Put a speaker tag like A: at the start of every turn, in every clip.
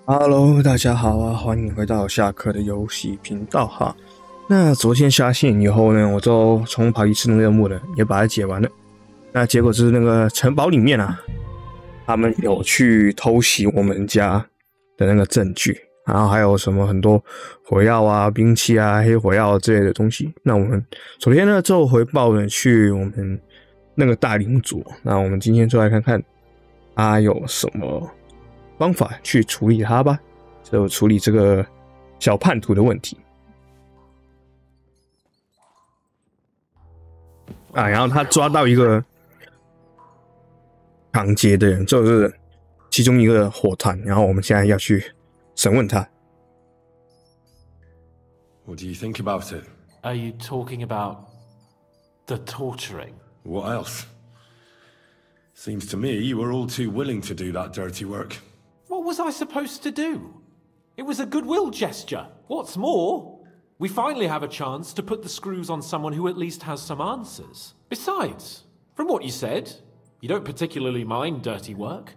A: Hello，大家好啊，欢迎回到下课的游戏频道哈。那昨天下线以后呢，我就重跑一次那个任务了，也把它解完了。那结果就是那个城堡里面啊，他们有去偷袭我们家的那个证据，然后还有什么很多火药啊、兵器啊、黑火药之类的东西。那我们昨天呢就回报了去我们那个大领主，那我们今天就来看看他有什么方法去处理它吧，就处理这个小叛徒的问题啊。然后他抓到一个抢劫的人，就是其中一个伙团，然后我们现在要去审问他。
B: What do you think about it?
C: Are you talking about the torturing?
B: What else? Seems to me you were all too willing to do that dirty work.
C: What was I supposed to do? It was a goodwill gesture. What's more, we finally have a chance to put the screws on someone who at least has some answers. Besides, from what you said, you don't particularly mind dirty work.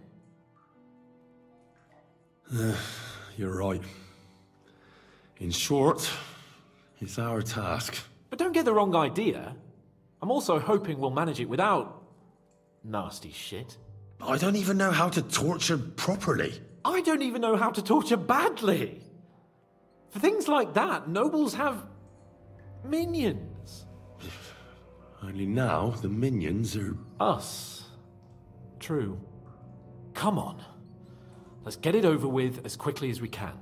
B: You're right. In short, it's our task.
C: But don't get the wrong idea. I'm also hoping we'll manage it without nasty shit.
B: I don't even know how to torture properly.
C: I don't even know how to torture badly. For things like that, nobles have minions.
B: Only now the minions are...
C: Us. True. Come on. Let's get it over with as quickly as we can.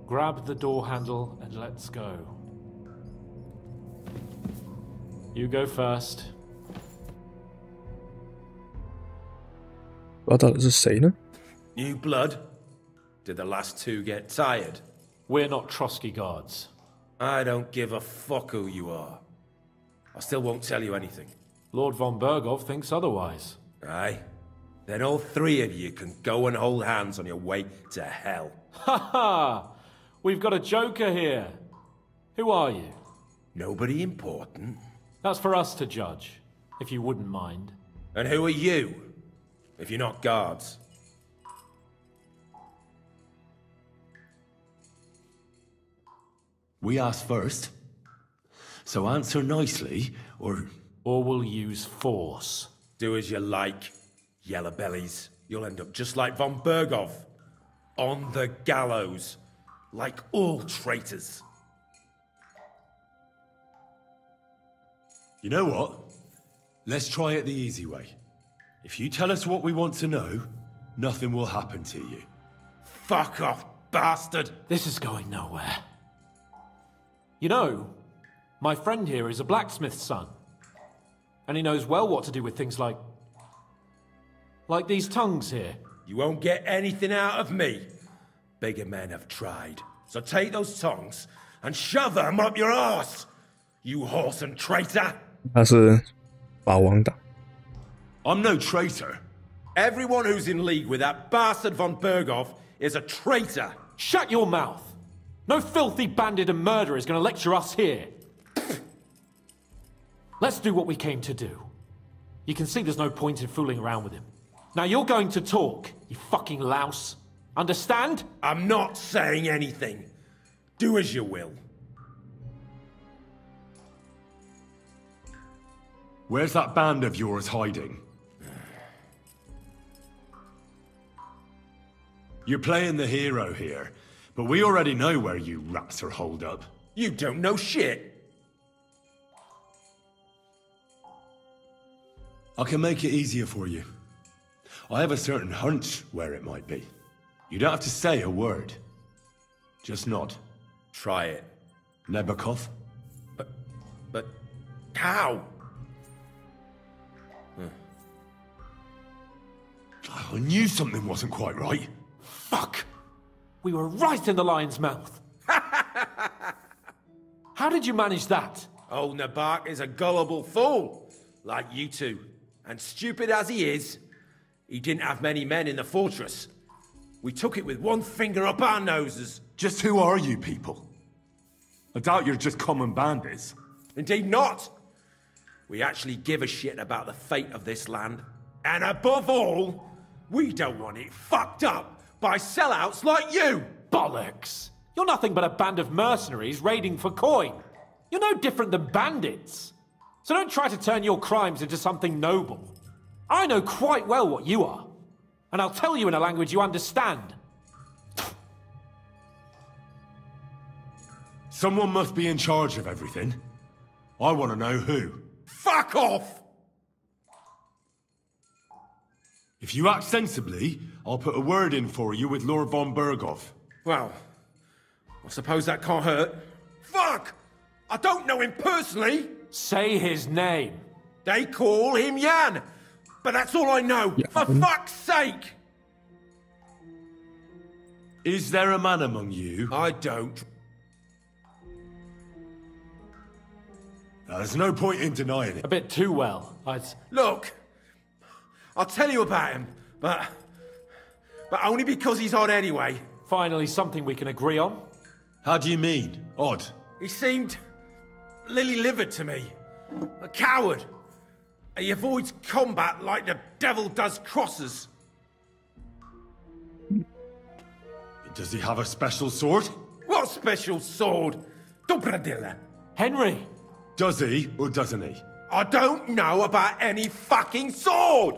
C: Grab the door handle and let's go. You go first.
A: 不知道到底是谁呢？
D: New blood? Did the last two get tired?
C: We're not Trotsky guards.
D: I don't give a fuck who you are. I still won't tell you anything.
C: Lord von Bergov thinks otherwise.
D: Aye? Then all three of you can go and hold hands on your way to hell.
C: Ha ha! We've got a joker here. Who are you?
D: Nobody important.
C: That's for us to judge, if you wouldn't mind.
D: And who are you? If you're not guards.
B: We asked first. So answer nicely, or...
C: Or we'll use force.
D: Do as you like, yellow bellies. You'll end up just like von Bergov. On the gallows. Like all traitors.
B: You know what? Let's try it the easy way. If you tell us what we want to know, nothing will happen to you.
D: Fuck off, bastard!
C: This is going nowhere. You know, my friend here is a blacksmith's son. And he knows well what to do with things like these tongues here.
D: You won't get anything out of me. Bigger men have tried. So take those tongs and shove them up your arse, you horse and traitor!
A: 他是保王党。
B: I'm no traitor.
D: Everyone who's in league with that bastard von Bergov is a traitor.
C: Shut your mouth! No filthy bandit and murderer is going to lecture us here. Let's do what we came to do. You can see there's no point in fooling around with him. Now you're going to talk, you fucking louse. Understand?
D: I'm not saying anything. Do as you will.
B: Where's that band of yours hiding? You're playing the hero here, but we already know where you rats are holed up.
D: You don't know shit.
B: I can make it easier for you. I have a certain hunch where it might be. You don't have to say a word. Just nod.
D: Try it.
B: Nebakov?
D: But how?
B: I knew something wasn't quite right.
C: Fuck! We were right in the lion's mouth. How did you manage that?
D: Old Nabak is a gullible fool, like you two. And stupid as he is, he didn't have many men in the fortress. We took it with one finger up our noses.
B: Just who are you people? I doubt you're just common bandits.
D: Indeed not. We actually give a shit about the fate of this land. And above all, We don't want it fucked up by sellouts like you!
C: Bollocks! You're nothing but a band of mercenaries raiding for coin. You're no different than bandits. So don't try to turn your crimes into something noble. I know quite well what you are. And I'll tell you in a language you understand.
B: Someone must be in charge of everything. I want to know who.
D: Fuck off!
B: If you act sensibly, I'll put a word in for you with Lord von Berghoff.
D: Well, I suppose that can't hurt. Fuck! I don't know him personally!
C: Say his name.
D: They call him Jan, but that's all I know.
A: Yeah.
D: For fuck's sake!
B: Is there a man among you?
D: I don't.
B: There's no point in denying it.
C: A bit too well,
D: Look, I'll tell you about him, but only because he's odd anyway.
C: Finally something we can agree on.
B: How do you mean? Odd?
D: He seemed lily-livered to me. A coward. He avoids combat like the devil does crosses.
B: Does he have a special sword?
D: What special sword? Dobradilla.
C: Henry!
B: Does he, or doesn't he?
D: I don't know about any fucking sword!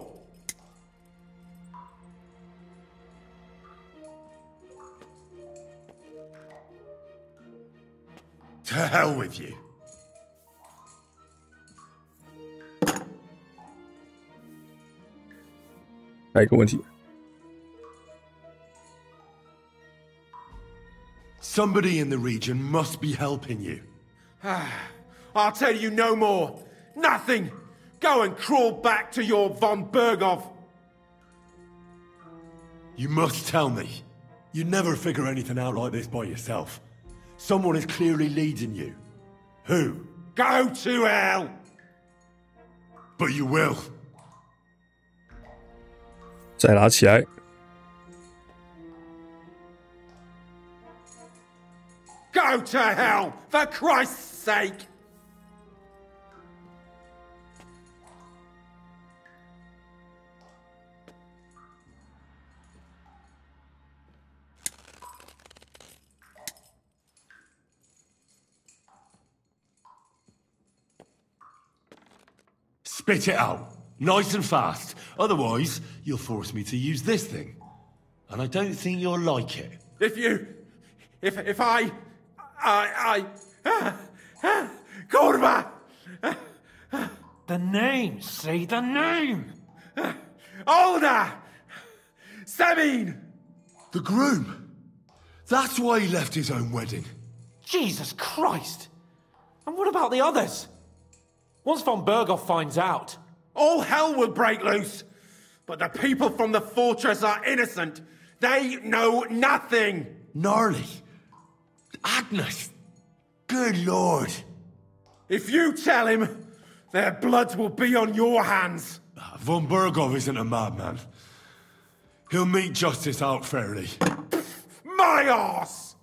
B: To hell with you. Somebody in the region must be helping you.
D: I'll tell you no more. Nothing. Go and crawl back to your von Berghoff.
B: You must tell me. You never figure anything out like this by yourself. Someone is clearly leading you. Who?
D: Go to hell!
B: But you will.
A: 再拉起来。
D: Go to hell, for Christ's sake!
B: Spit it out. Nice and fast. Otherwise, you'll force me to use this thing. And I don't think you'll like it.
D: If I Korva!
C: The name! Say the name!
D: Olda! Sabine!
B: The groom. That's why he left his own wedding.
C: Jesus Christ! And what about the others? Once von Berghoff finds out...
D: All hell will break loose! But the people from the fortress are innocent! They know nothing!
B: Gnarly. Agnes. Good lord.
D: If you tell him, their blood will be on your hands!
B: Von Berghoff isn't a madman. He'll meet justice out fairly.
D: My arse!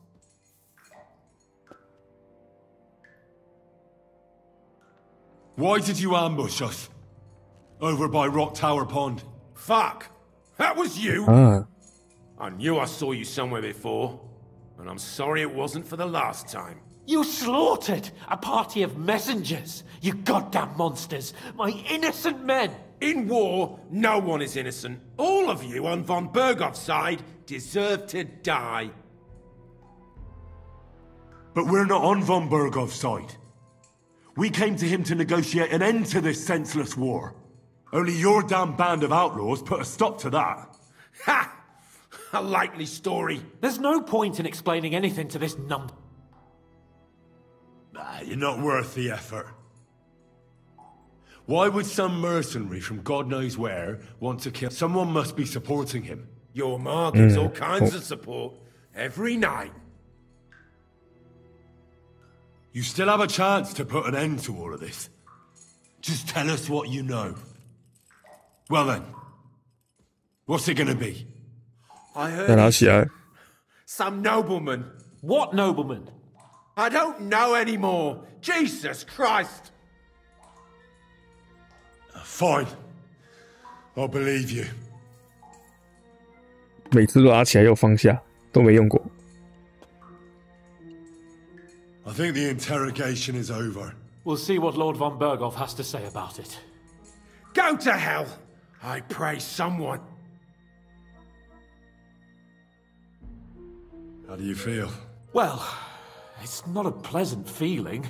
B: Why did you ambush us? Over by Rock Tower Pond.
D: Fuck! That was you!
A: Ah,
D: I knew I saw you somewhere before. And I'm sorry it wasn't for the last time.
C: You slaughtered a party of messengers! You goddamn monsters! My innocent men!
D: In war, no one is innocent. All of you on von Berghoff's side deserve to die.
B: But we're not on von Berghoff's side. We came to him to negotiate an end to this senseless war. Only your damn band of outlaws put a stop to that.
D: Ha! A likely story.
C: There's no point in explaining anything to this numb...
B: You're not worth the effort. Why would some mercenary from God knows where want to kill? Someone must be supporting him.
D: Your ma gives all kinds of support every night.
B: You still have a chance to put an end to all of this. Just tell us what you know. Well then, what's it gonna be?
D: I
A: 再
D: heard
A: 拉起来。
D: some nobleman.
C: What nobleman?
D: I don't know anymore. Jesus Christ.
B: Fine. I'll believe you.
A: 每次都拿起来又放下，都没用过。
B: I think the interrogation is over.
C: We'll see what Lord von Berghoff has to say about it.
D: Go to hell! I pray someone.
B: How do you feel?
C: Well, it's not a pleasant feeling.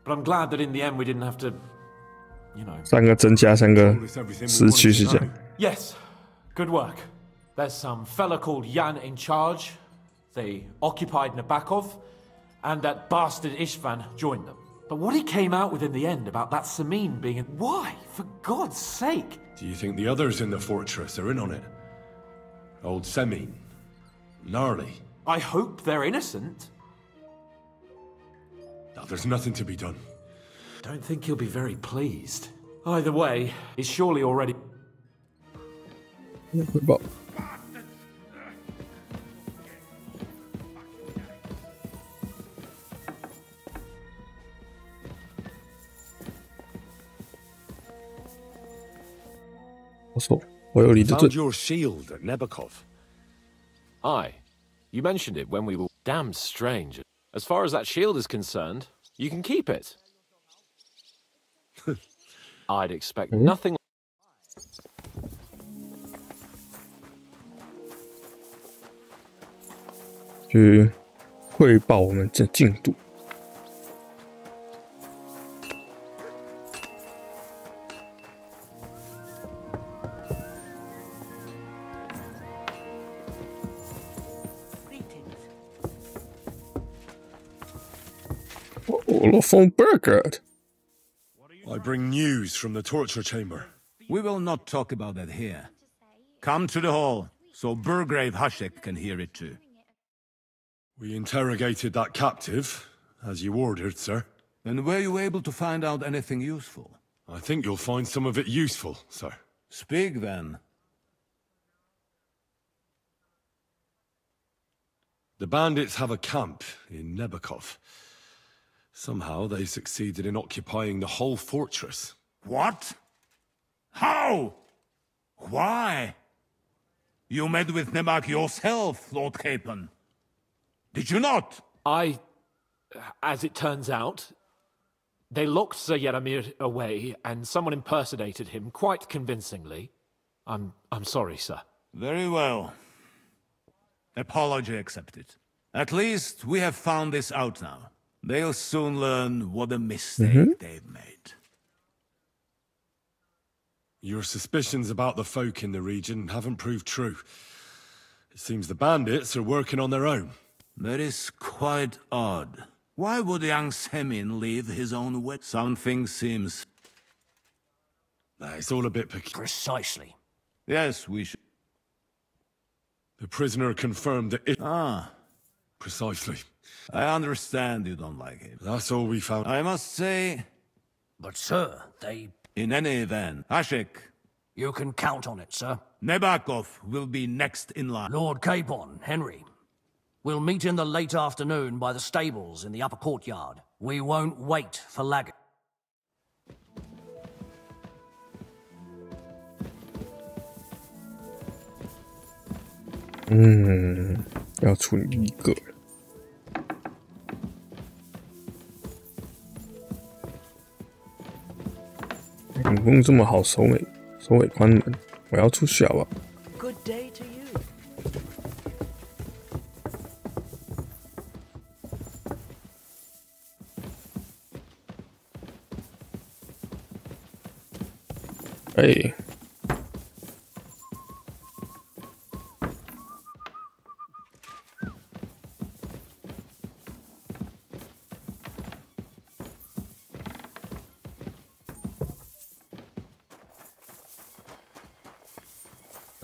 C: But I'm glad that in the end we didn't have to, you know.
A: 3个增加3个失去是这样。
C: Yes, good work. There's some fella called Jan in charge. They occupied Nabokov, and that bastard Istvan joined them. But what he came out with in the end about that Samin being... Why? For God's sake!
B: Do you think the others in the fortress are in on it? Old Semin? Gnarly?
C: I hope they're innocent.
B: Now, there's nothing to be done.
C: Don't think he'll be very pleased. Either way, he's surely already...
A: 汇报。不错，我有理的准。
B: Found your shield at Nabokov.
E: Aye. You mentioned it when we were... Damn strange. As far as that shield is concerned, you can keep it. I'd expect nothing...
A: 去汇报我们的进度。von Bergert.
B: I bring news from the torture chamber.
F: We will not talk about that here. Come to the hall, so Burgrave Hashek can hear it too.
B: We interrogated that captive, as you ordered, sir.
F: And were you able to find out anything useful?
B: I think you'll find some of it useful, sir.
F: Speak then.
B: The bandits have a camp in Nabokov. Somehow they succeeded in occupying the whole fortress.
F: What? How? Why? You met with Nebak yourself, Lord Capon. Did you not?
C: As it turns out, they locked Sir Yaramir away, and someone impersonated him quite convincingly. I'm sorry, sir.
F: Very well. Apology accepted. At least we have found this out now. They'll soon learn what a mistake they've made.
B: Your suspicions about the folk in the region haven't proved true. It seems the bandits are working on their own.
F: That is quite odd. Why would young Semin leave his own way? Something seems...
B: It's all a bit peculiar.
G: Precisely.
F: Yes, we should...
B: The prisoner confirmed that it...
F: Ah.
B: Precisely.
F: I understand you don't like him.
B: That's all we found.
F: I must say...
G: But, sir, they...
F: In any event, Ashik...
G: You can count on it, sir.
F: Nebakov will be next in line.
G: Lord Capon, Henry. We'll meet in the late afternoon by the stables in the upper courtyard. We won't wait for lag.
A: 要处理一个。你不用这么好收尾关门，我要出去好不好？
H: Good day to you.
A: 哎。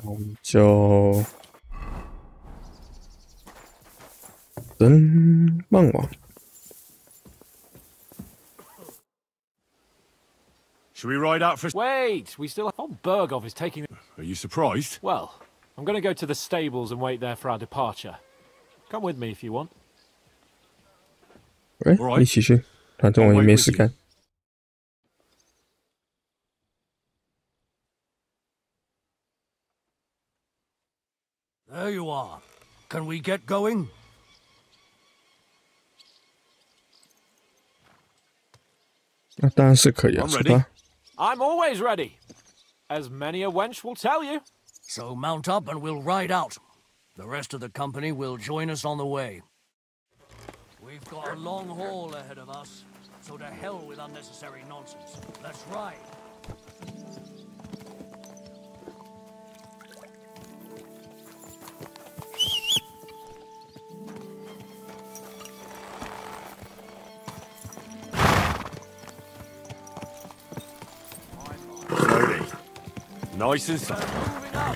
A: 我们就等傍晚。
B: Should we ride out for...
C: Wait, we still have... Von Berghoff is taking...
B: Are you surprised?
C: Well, I'm going to go to the stables and wait there for our departure. Come with me if you want.
A: 哎，一起去，反正我也没事干。
G: There you are. Can we get going?
A: 那当然是可以啊，
E: I'm
A: 出
E: ready.
A: 发。
E: I'm always ready. As many a wench will tell you.
G: So mount up and we'll ride out. The rest of the company will join us on the way. We've got a long haul ahead of us, so to hell with unnecessary nonsense. Let's ride.
B: Slowly. Nice and slow.
G: Moving up.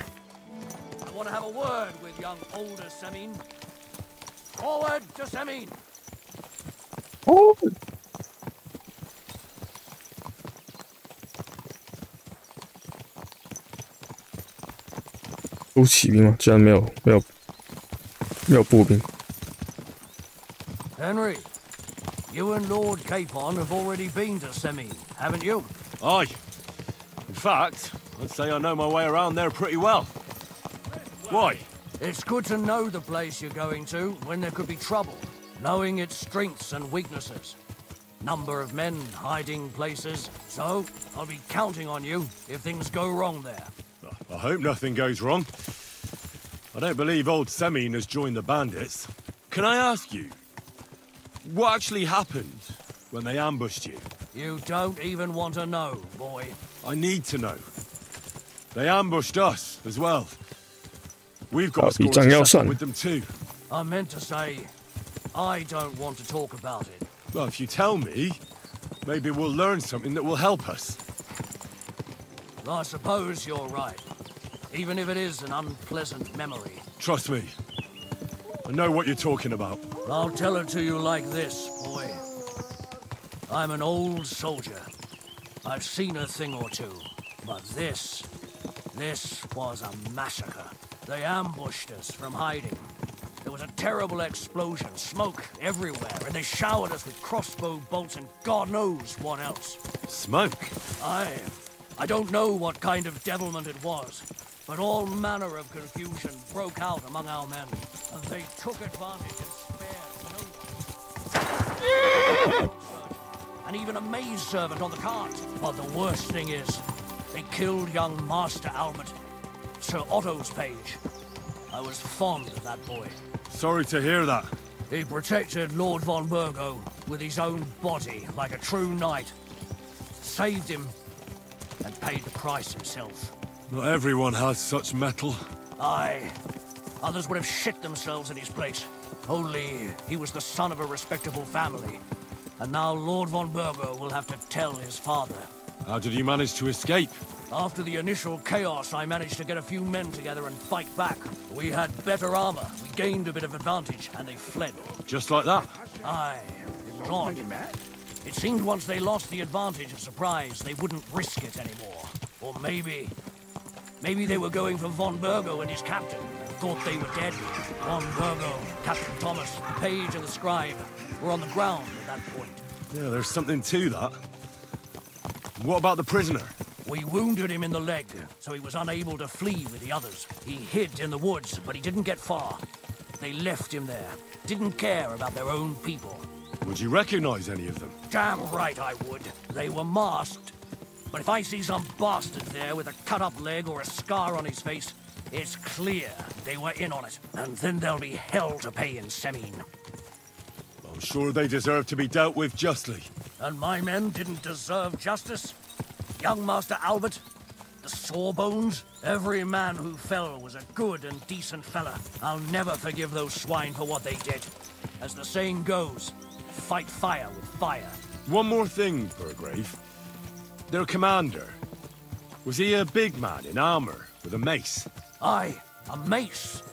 G: I want to have a word with young older Semin. Forward to Semin.
A: 哦，有骑兵吗？居然没有步兵。
G: Henry, you and Lord Capon have already been to Semin, haven't you?
B: Aye. In fact, I'd say I know my way around there pretty well. Why?
G: It's good to know the place you're going to when there could be trouble, knowing its strengths and weaknesses. Number of men, hiding places. So, I'll be counting on you if things go wrong there.
B: I hope nothing goes wrong. I don't believe old Semin has joined the bandits. Can I ask you, what actually happened when they ambushed you?
G: You don't even want to know, boy.
B: I need to know. They ambushed us as well. We've got a score to settle with them too.
G: I meant to say, I don't want to talk about it.
B: Well, if you tell me, maybe we'll learn something that will help us.
G: I suppose you're right, even if it is an unpleasant memory.
B: Trust me. I know what you're talking about.
G: I'll tell it to you like this, boy. I'm an old soldier. I've seen a thing or two, but this was a massacre. They ambushed us from hiding. There was a terrible explosion, smoke everywhere, and they showered us with crossbow bolts and God knows what else.
B: Smoke?
G: I don't know what kind of devilment it was, but all manner of confusion broke out among our men, and they took advantage and spared no one. And even a maid servant on the cart. But the worst thing is, they killed young Master Albert, Sir Otto's page. I was fond of that boy.
B: Sorry to hear that.
G: He protected Lord von Burgo with his own body like a true knight. Saved him and paid the price himself.
B: Not everyone has such mettle.
G: Aye. Others would have shit themselves in his place. Only he was the son of a respectable family. And now Lord von Burgo will have to tell his father.
B: How did you manage to escape?
G: After the initial chaos, I managed to get a few men together and fight back. We had better armor, we gained a bit of advantage, and they fled.
B: Just like that?
G: Aye, it was odd. It seemed once they lost the advantage of surprise, they wouldn't risk it anymore. Or maybe they were going for von Burgo and his captain, and thought they were dead. Von Burgo, Captain Thomas, the page and the scribe were on the ground at that point.
B: Yeah, there's something to that. What about the prisoner?
G: We wounded him in the leg, so he was unable to flee with the others. He hid in the woods, but he didn't get far. They left him there, didn't care about their own people.
B: Would you recognize any of them?
G: Damn right I would. They were masked. But if I see some bastard there with a cut-up leg or a scar on his face, it's clear they were in on it. And then there'll be hell to pay in Semin.
B: I'm sure they deserve to be dealt with justly.
G: And my men didn't deserve justice? Young Master Albert, the Sawbones, every man who fell was a good and decent fella. I'll never forgive those swine for what they did. As the saying goes, fight fire with fire.
B: One more thing, Burgrave. Their commander. Was he a big man in armor with a mace?
G: Aye, a mace.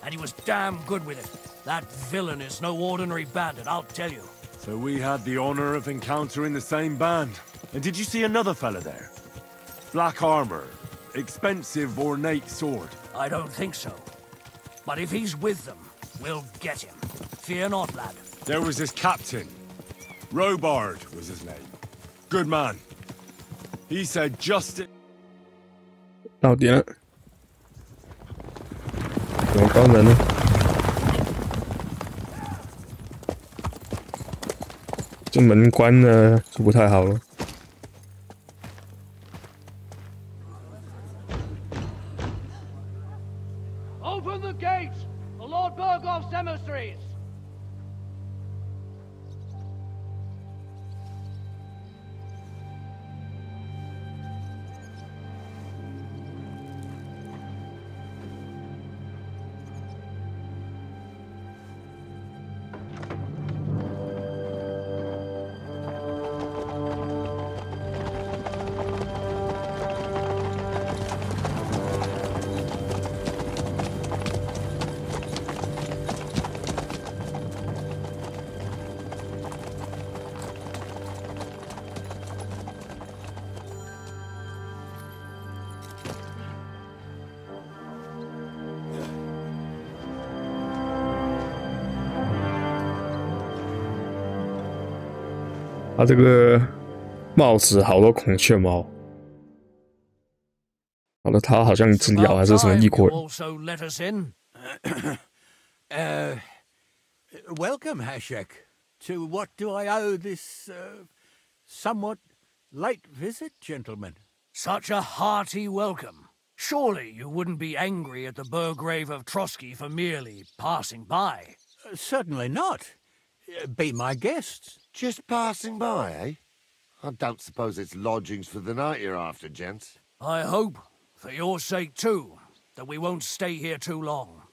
G: And he was damn good with it. That villain is no ordinary bandit, I'll tell you.
B: So we had the honor of encountering the same band. And did you see another fella there? Black armor, expensive ornate sword.
G: I don't think so. But if he's with them, we'll get him. Fear not, lad.
B: There was his captain. Robard was his name. Good man. He said justice...
A: 到点了，怎么办？关门了。这门关了就不太好了。
G: Open the gates for Lord Bergoff's emissaries.
A: 他这个帽子好多孔雀毛。好的，他好像只鸟还是什么异国人。
F: Welcome, Hashek. To what do I owe this, somewhat late visit, gentlemen?
G: Such a hearty welcome. Surely you wouldn't be angry at the Burgrave of Trotsky for merely passing by?
F: Certainly not. Be my guests.
H: Just passing by, eh? I don't suppose it's lodgings for the night you're after, gents.
G: I hope, for your sake too, that we won't stay here too long.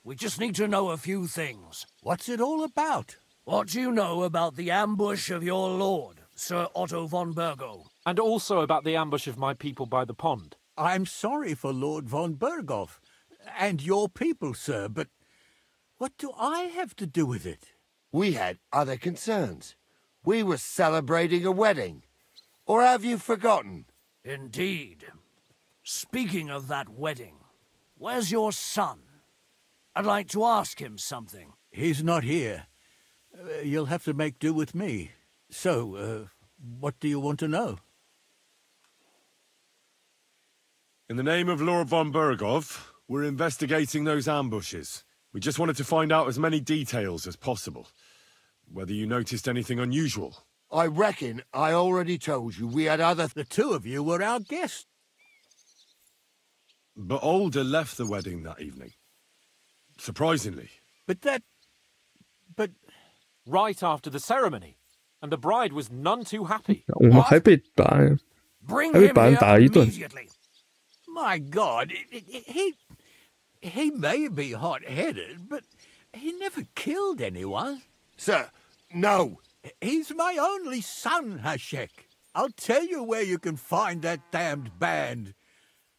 G: We just need to know a few things.
F: What's it all about?
G: What do you know about the ambush of your lord, Sir Otto von Bergo?
E: And also about the ambush of my people by the pond.
F: I'm sorry for Lord von Bergoff and your people, sir, but what do I have to do with it?
H: We had other concerns. We were celebrating a wedding. Or have you forgotten?
G: Indeed. Speaking of that wedding, where's your son? I'd like to ask him something.
F: He's not here. You'll have to make do with me. So, what do you want to know?
B: In the name of Lord von Bergov, we're investigating those ambushes. We just wanted to find out as many details as possible. Whether you noticed anything unusual.
H: I reckon I already told you we had other...
F: The two of you were our guests.
B: But Older left the wedding that evening. Surprisingly.
F: But...
E: Right after the ceremony. And the bride was none too happy.
A: 我们还被打，
G: Bring
A: 还被
G: him
A: 把人
G: here
A: 打了一顿。
G: immediately.
F: My God, he may be hot-headed, but he never killed anyone.
H: Sir, no.
F: He's my only son, Hashek. I'll tell you where you can find that damned band.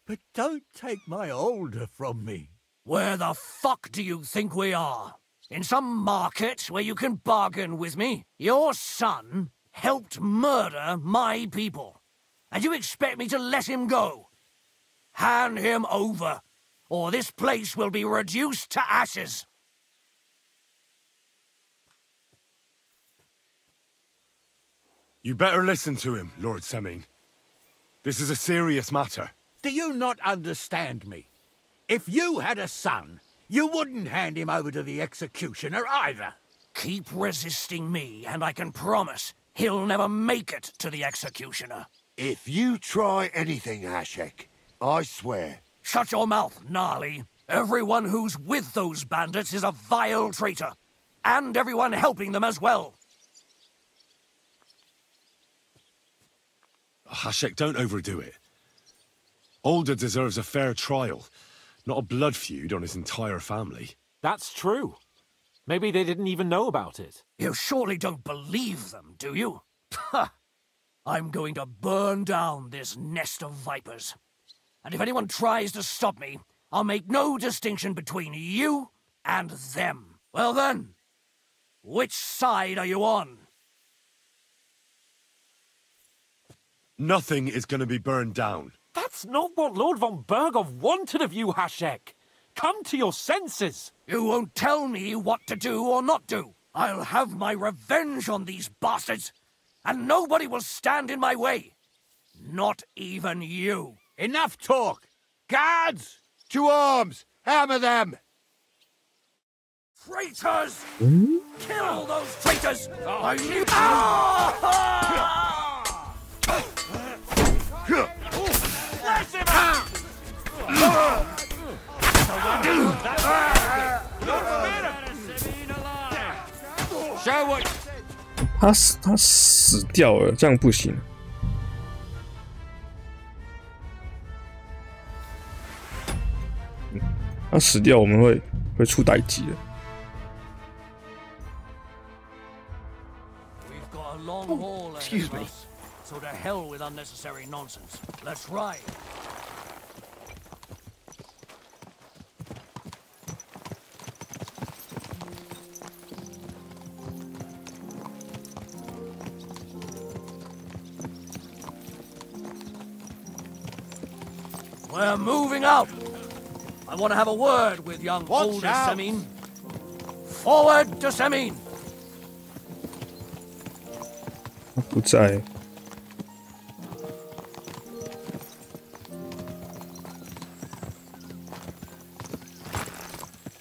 F: But don't take my Older from me.
G: Where the fuck do you think we are? In some market where you can bargain with me? Your son helped murder my people. And you expect me to let him go? Hand him over, or this place will be reduced to ashes.
B: You better listen to him, Lord Seming. This is a serious matter.
F: Do you not understand me? If you had a son, you wouldn't hand him over to the executioner either.
G: Keep resisting me, and I can promise he'll never make it to the executioner.
H: If you try anything, Hashek, I swear.
G: Shut your mouth, Gnarly. Everyone who's with those bandits is a vile traitor. And everyone helping them as well.
B: Hashek, don't overdo it. Older deserves a fair trial, not a blood feud on his entire family.
E: That's true. Maybe they didn't even know about it.
G: You surely don't believe them, do you? Ha! I'm going to burn down this nest of vipers. And if anyone tries to stop me, I'll make no distinction between you and them. Well then, which side are you on?
B: Nothing is going to be burned down.
E: That's not what Lord von Bergov wanted of you, Hashek. Come to your senses.
G: You won't tell me what to do or not do. I'll have my revenge on these bastards, and nobody will stand in my way. Not even you.
F: Enough talk! Guards!
H: To arms! Hammer them!
G: Traitors! Kill those traitors! I knew. Let him out! Show what.
A: 他死掉了，这样不行。他死掉，我们会出代击的。
G: Excuse me. So to hell with unnecessary nonsense. Let's ride. We're moving out. I want to have a word with young older Semin. Forward to Semin.
A: 他不在。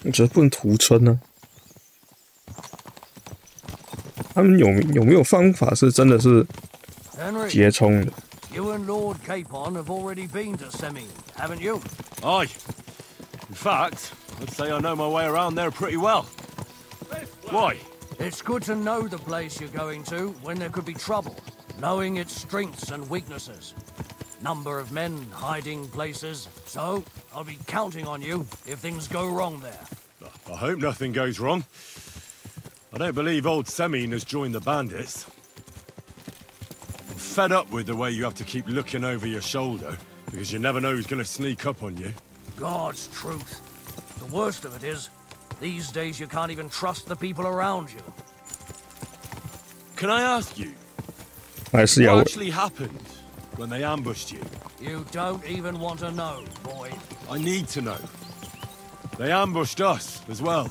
A: 我觉得不能屠村呢、他们有没有方法是真的是接冲的？
G: You and Lord Capon have already been to Semin, haven't you?
B: Aye. In fact, I'd say I know my way around there pretty well. Why?
G: It's good to know the place you're going to when there could be trouble, knowing its strengths and weaknesses. Number of men hiding places, so I'll be counting on you if things go wrong there.
B: I hope nothing goes wrong. I don't believe old Semin has joined the bandits. I'm fed up with the way you have to keep looking over your shoulder, because you never know who's going to sneak up on you.
G: God's truth. The worst of it is, these days you can't even trust the people around you.
B: Can I ask you,
A: 还是要
B: what actually happened when they ambushed you?
G: You don't even want to know, boy.
B: I need to know. They ambushed us as well.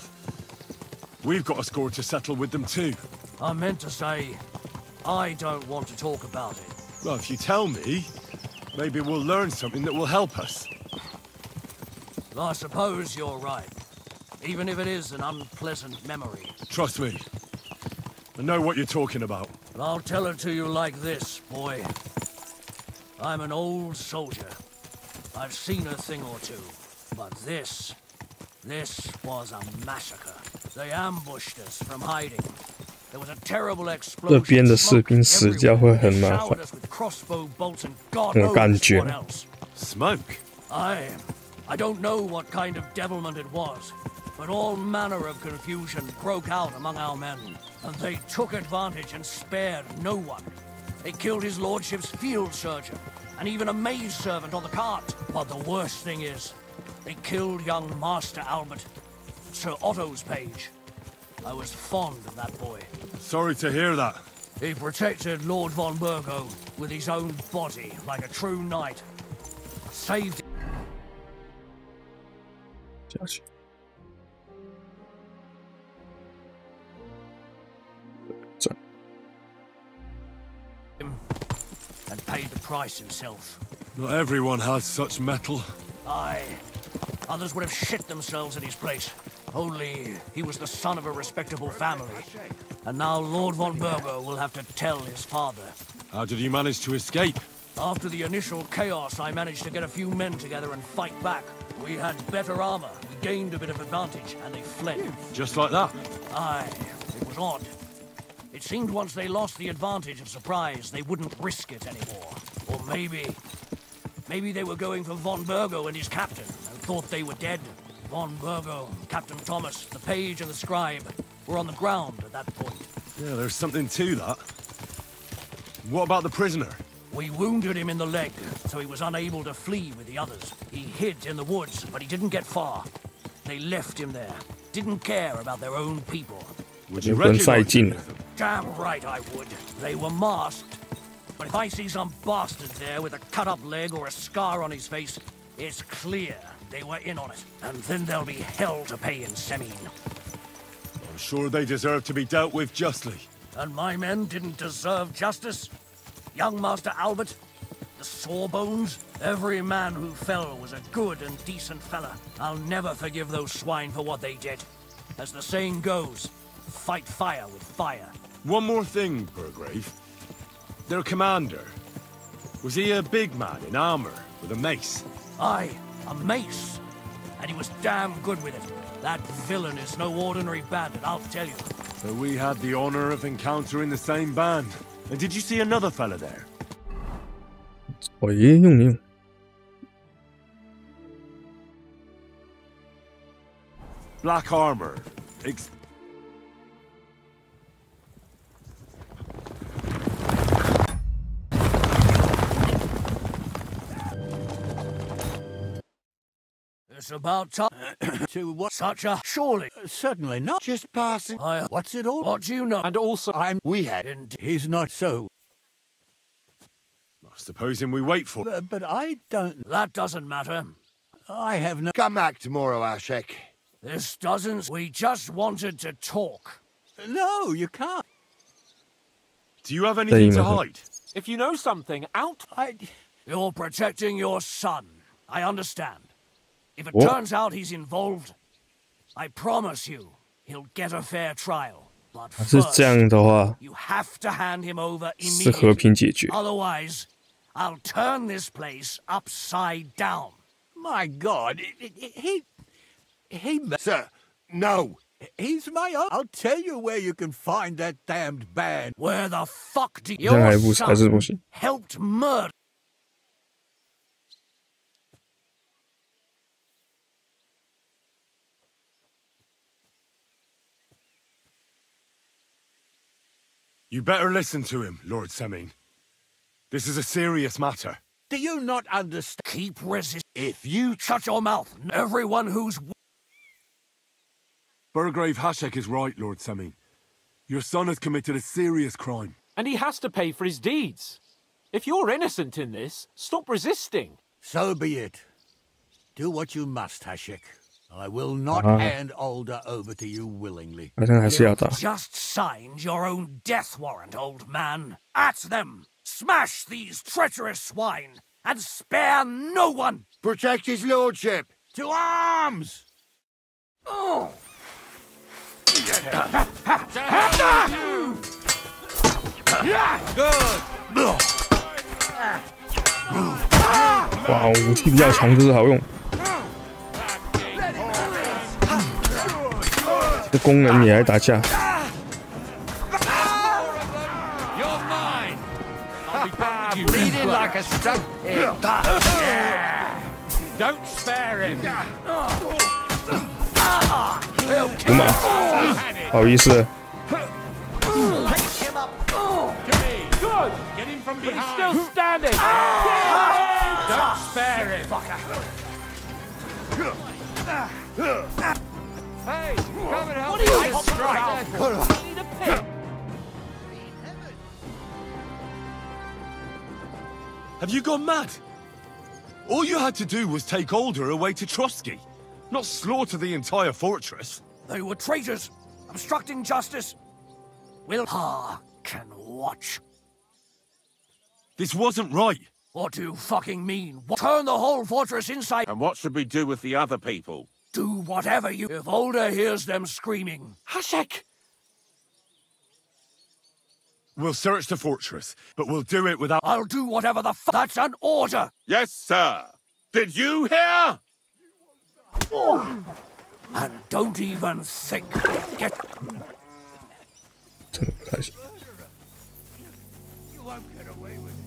B: We've got a score to settle with them too.
G: I meant to say, I don't want to talk about it.
B: Well, if you tell me, maybe we'll learn something that will help us.
G: I suppose you're right, even if it is an unpleasant memory.
B: Trust me. I know what you're talking about.
G: But I'll tell it to you like this, boy. I'm an old soldier. I've seen a thing or two. But this was a massacre. They ambushed us from hiding. There was a terrible
A: 这
G: explosion.
A: 边的士兵死掉会很麻烦，
G: With crossbow bolts and God
A: 那个
G: knows
A: 感觉。
G: what else.
B: Smoke?
G: I don't know what kind of devilment it was, but all manner of confusion broke out among our men, and they took advantage and spared no one. They killed his lordship's field surgeon, and even a maid servant on the cart. But the worst thing is, they killed young Master Albert, Sir Otto's page. I was fond of that boy.
B: Sorry to hear that.
G: He protected Lord von Burgo with his own body like a true knight. Saved
A: 下去。
G: him and paid the price himself.
B: Not everyone has such metal.
G: Aye. Others would have shit themselves in his place. Only he was the son of a respectable family. And now Lord von Burgo will have to tell his father.
B: How did you manage to escape?
G: After the initial chaos, I managed to get a few men together and fight back. We had better armor, we gained a bit of advantage, and they fled.
B: Just like that?
G: Aye, it was odd. It seemed once they lost the advantage of surprise, they wouldn't risk it anymore. Or maybe they were going for von Burgo and his captain, and thought they were dead. Von Burgo, Captain Thomas, the page and the scribe were on the ground at that point.
B: Yeah, there's something to that. What about the prisoner?
G: We wounded him in the leg, so he was unable to flee with the others. He hid in the woods, but he didn't get far. They left him there. Didn't care about their own people.
B: Would you
A: 不能再
B: recognize
A: 近
B: them?
A: 了。
G: Damn right I would. They were masked. But if I see some bastard there with a cut-up leg or a scar on his face, it's clear they were in on it. And then there'll be hell to pay in Semin.
B: I'm sure they deserve to be dealt with justly.
G: And my men didn't deserve justice? Young Master Albert, the Sawbones, every man who fell was a good and decent fella. I'll never forgive those swine for what they did. As the saying goes, fight fire with fire.
B: One more thing, Burgrave. Their commander. Was he a big man in armor with a mace?
G: Aye, a mace. And he was damn good with it. That villain is no ordinary bandit, I'll tell you.
B: So we had the honor of encountering the same band. And did you see another fella there?
A: 我爷爷用没用？
B: Black armor.
G: It's about time to what? Such a surely.
H: Certainly not. Just passing.
G: What's it all? What do you know?
C: And also,
H: We had.
F: He's not so.
B: Supposing we wait for...
F: But I don't...
G: That doesn't matter.
F: I have no...
H: Come back tomorrow, Ashek.
G: This doesn't. We just wanted to talk.
F: No, you can't.
B: Do you have anything to hide?
C: if you know something, out.
G: You're protecting your son. I understand. If it
A: What?
G: turns out he's involved, I promise you, he'll get a fair trial. But
A: 是这样的话，
G: you have to hand him over
A: 是和
G: immediately.
A: 平解决。
G: Otherwise, I'll turn this place upside down.
F: My God, he...
H: Sir, no.
F: He's my own. I'll tell you where you can find that damned band.
G: Where the fuck do
A: 这样还
G: your
A: 不还是不
G: son
A: 行。
G: helped murder?
B: You better listen to him, Lord Semin. This is a serious matter.
F: Do you not understand?
G: Keep resisting.
H: If you
G: Shut your mouth. Everyone who's...
B: Burgrave Hashek is right, Lord Semin. Your son has committed a serious crime.
C: And he has to pay for his deeds. If you're innocent in this, stop resisting.
F: So be it. Do what you must, Hashek. I will not hand Alder over to you willingly.
A: 好像还是要打。
G: Just signed your own death warrant, old man. At them! Smash these treacherous swine! And spare no one!
H: protect his lordship.
F: To arms!
G: Oh.
F: Good!
A: 哇，武器比较强，就是好用。这工人也来打架。
G: You're mine! I'll be back with you. Bleeding like a stuck pig. Don't spare him.
A: 五马，不好意思，
G: Pick him up.
C: Good!
G: Get him from
C: But he's
G: behind.
C: still standing!
G: Don't spare him.
C: Hey, come and help
G: What are you
C: me.
G: strike?
C: Need a pick.
B: Have you gone mad? All you had to do was take Alder away to Trotsky, not slaughter the entire fortress.
G: They were traitors, obstructing justice. Will can watch.
B: This wasn't right.
G: What do you fucking mean? Turn the whole fortress inside.
I: And what should we do with the other people?
G: Do whatever you... If Alder hears them screaming...
C: Hashek!
B: We'll search the fortress, but we'll do it without...
G: I'll do whatever the fuck... That's an order!
I: Yes, sir. Did you hear?
G: And don't even think. Get...
A: 真的不太行。
F: You won't get away with it.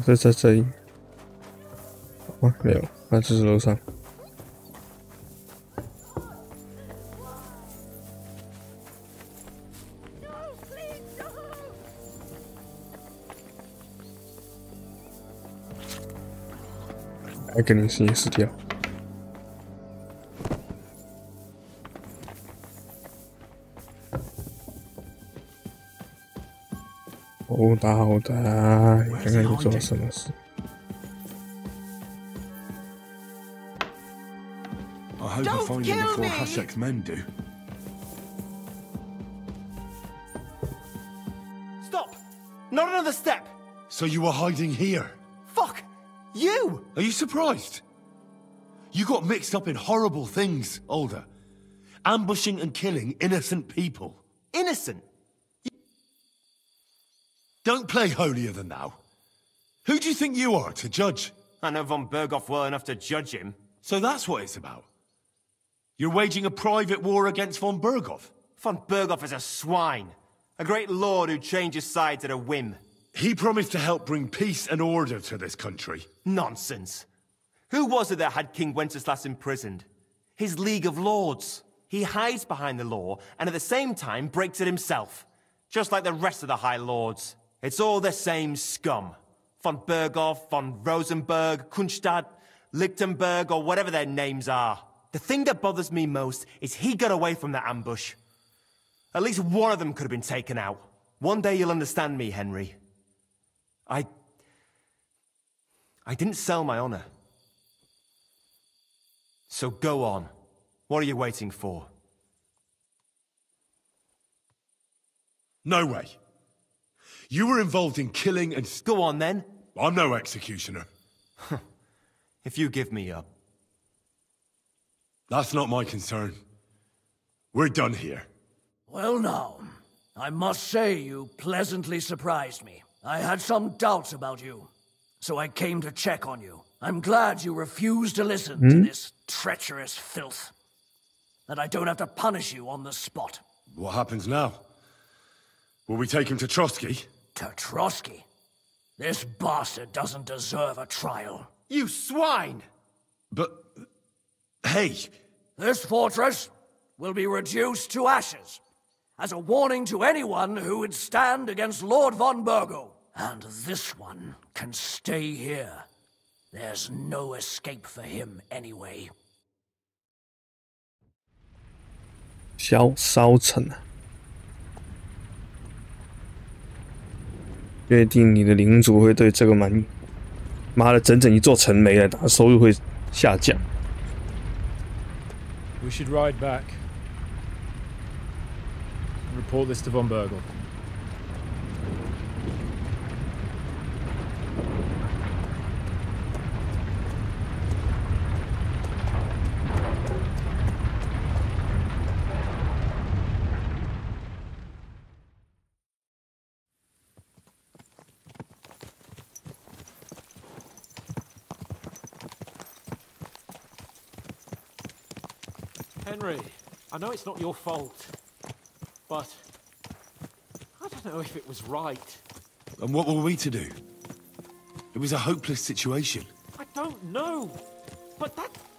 A: 在这里。啊，没有，那这是楼上。 还肯定是也死掉。好打好打，你看看你做了什么事？
B: I hope I find him before Hashek's men do.
J: Not another step!
B: So you were hiding here?
J: Fuck! You!
B: Are you surprised? You got mixed up in horrible things, Alder. Ambushing and killing innocent people.
J: Innocent?
B: Don't play holier than thou. Who do you think you are to judge?
J: I know von Berghoff well enough to judge him.
B: So that's what it's about. You're waging a private war against von Berghoff?
J: Von Berghoff is a swine. A great lord who changes sides at a whim.
B: He promised to help bring peace and order to this country.
J: Nonsense. Who was it that had King Wenceslas imprisoned? His League of Lords. He hides behind the law, and at the same time breaks it himself. Just like the rest of the High Lords. It's all the same scum. Von Berghoff, von Rosenberg, Kunstadt, Lichtenberg, or whatever their names are. The thing that bothers me most is he got away from that ambush. At least one of them could have been taken out. One day you'll understand me, Henry. I didn't sell my honor. So go on. What are you waiting for?
B: No way. You were involved in killing and...
J: Go on, then.
B: I'm no executioner.
J: If you give me up.
B: That's not my concern. We're done here.
G: Well now, I must say you pleasantly surprised me. I had some doubts about you, so I came to check on you. I'm glad you refused to listen to this treacherous filth. That I don't have to punish you on the spot.
B: What happens now? Will we take him to Trotsky?
G: To Trotsky? This bastard doesn't deserve a trial.
J: You swine!
B: But... hey!
G: This fortress will be reduced to ashes, as a warning to anyone who would stand against Lord von Bergo. And this one can stay here. There's no escape for him anyway.
A: 小烧城啊！约定你的领主会对这个满意。妈的，整整一座城没了，打收入会下降。
K: We should ride back. Report this to von Bergel.
C: Henry, I know it's not your fault, but I don't know if it was right.
B: And what were we to do? It was a hopeless situation.
C: I don't know, but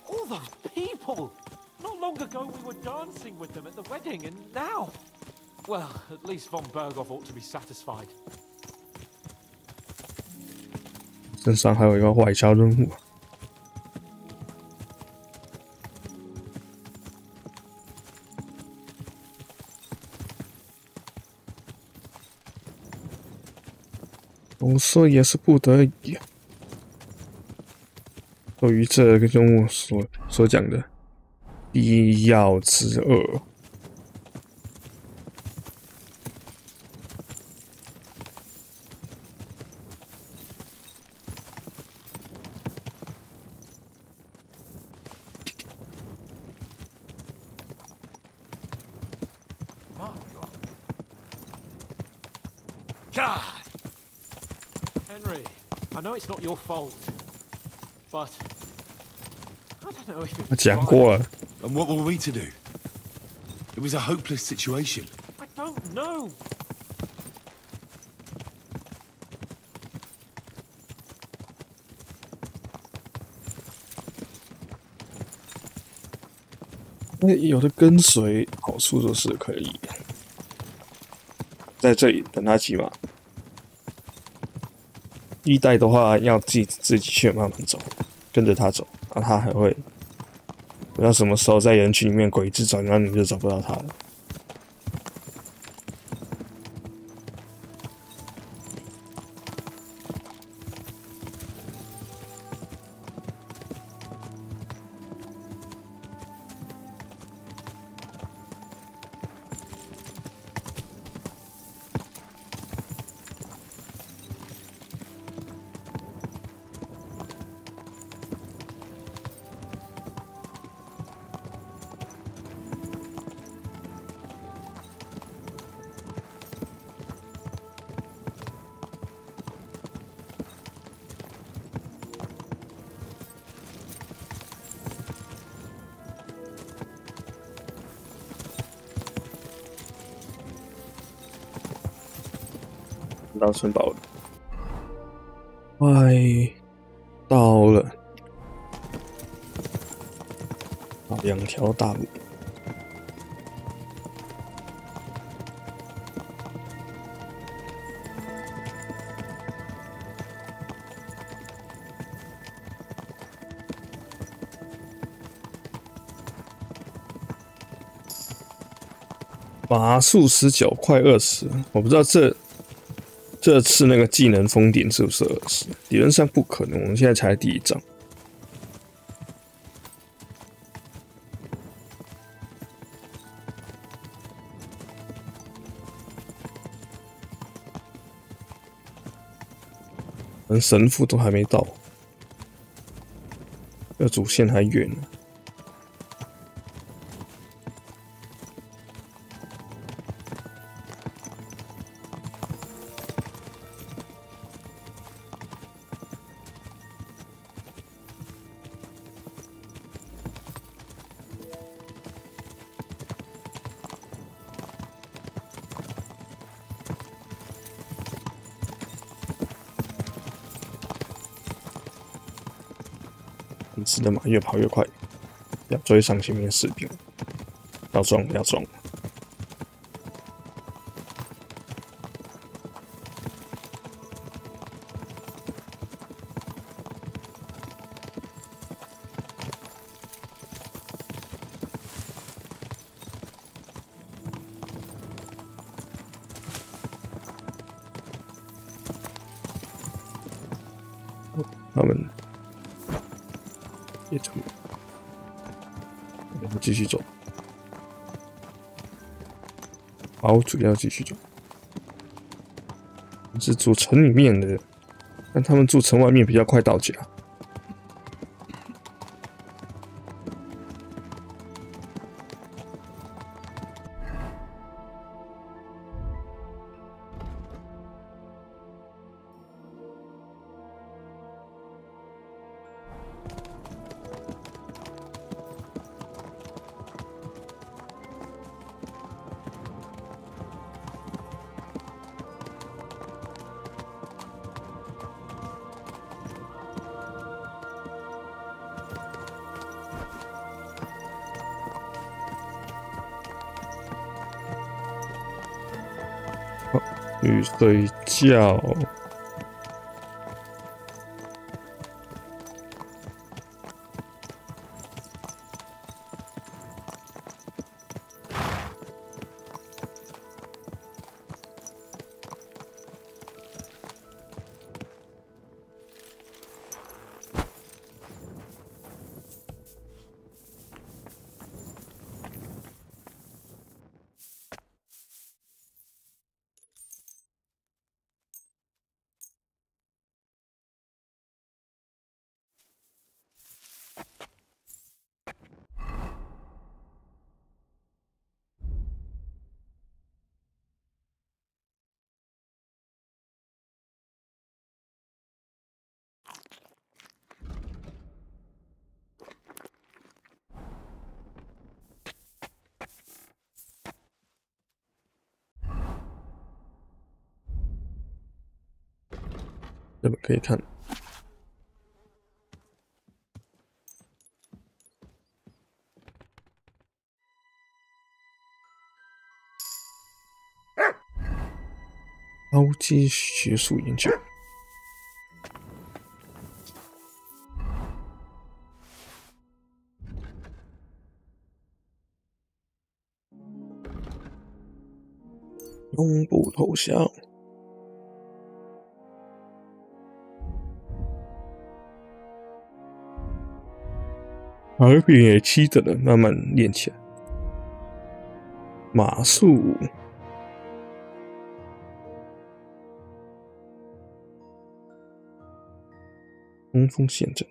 C: all those people. Not long ago we were dancing with them at the wedding, and now, well, at least von Berghoff ought to be satisfied.
A: 身上还有一个外交任务。我说也是不得已。对于这个任务所讲的必要之恶。
C: Henry, I know it's not your fault, but I don't know if it was
A: 讲过了。
B: And what were we to do? It was a hopeless situation.
C: I don't know.
A: 有的跟随，好处就是可以在这里等他骑马。一代的话，要自己去慢慢走，跟着他走，然后他还会不知道什么时候在人群里面鬼子转弯，你就找不到他了。到城堡了，快到了。2条大路。马术19，快20。我不知道这次那个技能封顶是不是20？理论上不可能，我们现在才第1章。连神父都还没到，这主线还远呢。是的嘛，越跑越快，要追上前面士兵，要撞要撞。他们也成，我们继续走。好，主要继续走。是住城里面的，但他们住城外面比较快到家。去睡觉。这边可以看，高阶学术研究。永不投降。Ep.7的人慢慢练起来。马术，冲锋陷阵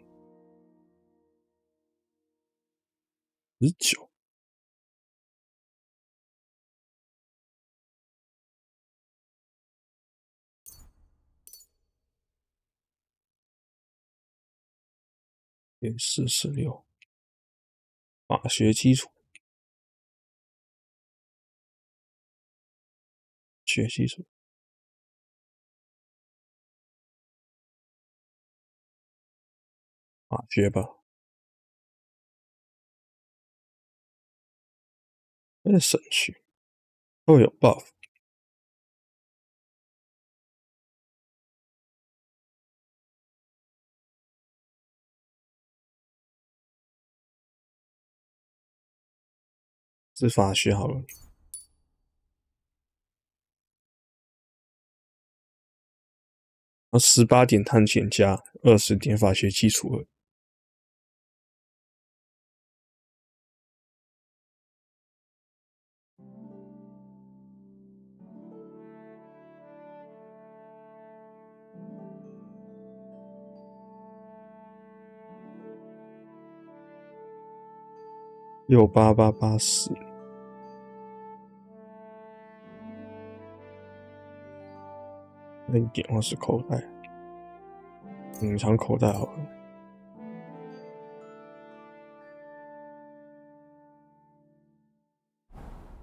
A: ，19。46，法学基础，学基础。法学吧。在省区都有 buff。是法学好了。18点探险家，20点法学基础2。68880，那一点或是口袋，隐藏口袋好了。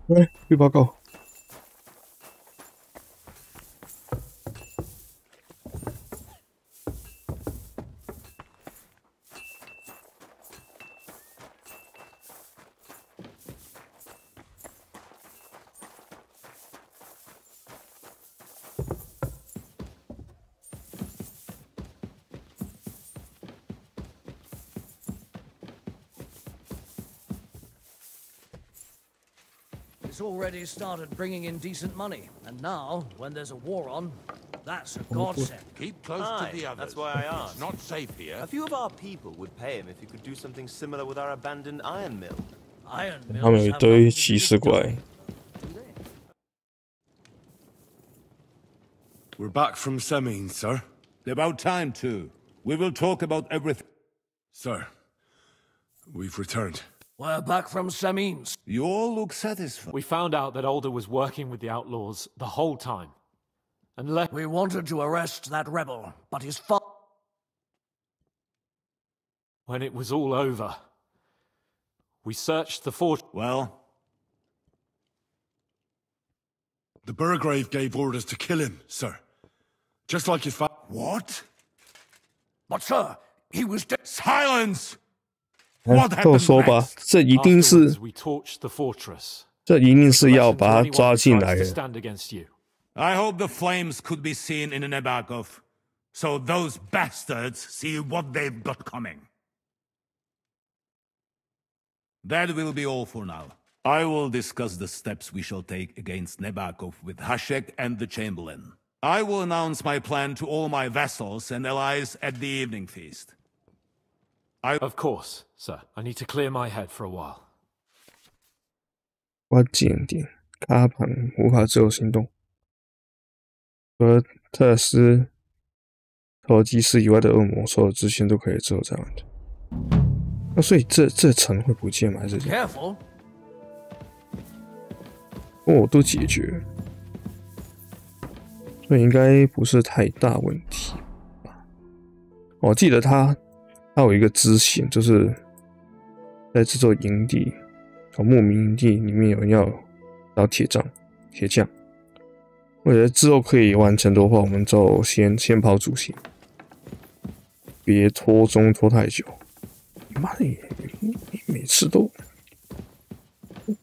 A: 来，预报告。
G: It's already started bringing in decent money, and now, when there's a war on, that's a godsend.
I: Keep close to the others.
J: That's why I asked.
I: It's not safe here.
J: A few of our people would pay him if he could do something similar with our abandoned iron mill.
G: Iron
A: 他们
G: mills
A: 有一
G: have
A: 堆
G: nothing to
A: 骑
G: do
A: 士
G: with
A: 过
G: doing
A: 来，
B: We're back from Semine, sir.
F: About time, too. We will talk about everything.
B: Sir, we've returned.
G: We're back from Semines.
F: You all look satisfied.
C: We found out that Alder was working with the outlaws the whole time. And
G: We wanted to arrest that rebel, but his
C: when it was all over, we searched the fort.
F: Well,
B: The Burgrave gave orders to kill him, sir. Just like his father.
F: what?
G: But sir, he was dead.
F: Silence!
A: 哎
F: What
A: 都
F: happened
A: 说吧，
F: next?
A: 这一定是
C: Afterwards, we torched the fortress.
A: 这一定是要
C: Lesson to
A: 把他
C: anyone
A: 抓
C: who
A: 进
C: tries
A: 来
C: to
A: 的。
C: stand against you.
F: I hope the flames could be seen in Nebakov, so those bastards see what they've got coming. That will be all for now. I will discuss the steps we shall take against Nebakov with Hashek and the Chamberlain. I will announce my plan to all my vassals and allies at the evening feast.
C: Of course, sir. I need to clear my head for a while.
A: 关键点，卡盘无法自由行动，除了特斯、投机师以外的恶魔所有支线都可以自由在玩的。那所以这层会不见吗？还是这样？
G: Careful.
A: 哦，都解决了，所以应该不是太大问题吧？我记得它有一个支线，就是在这座营地，牧民营地里面有人要找铁匠。我觉得之后可以完成的话，我们就先跑主线，别拖太久。妈的，你每次都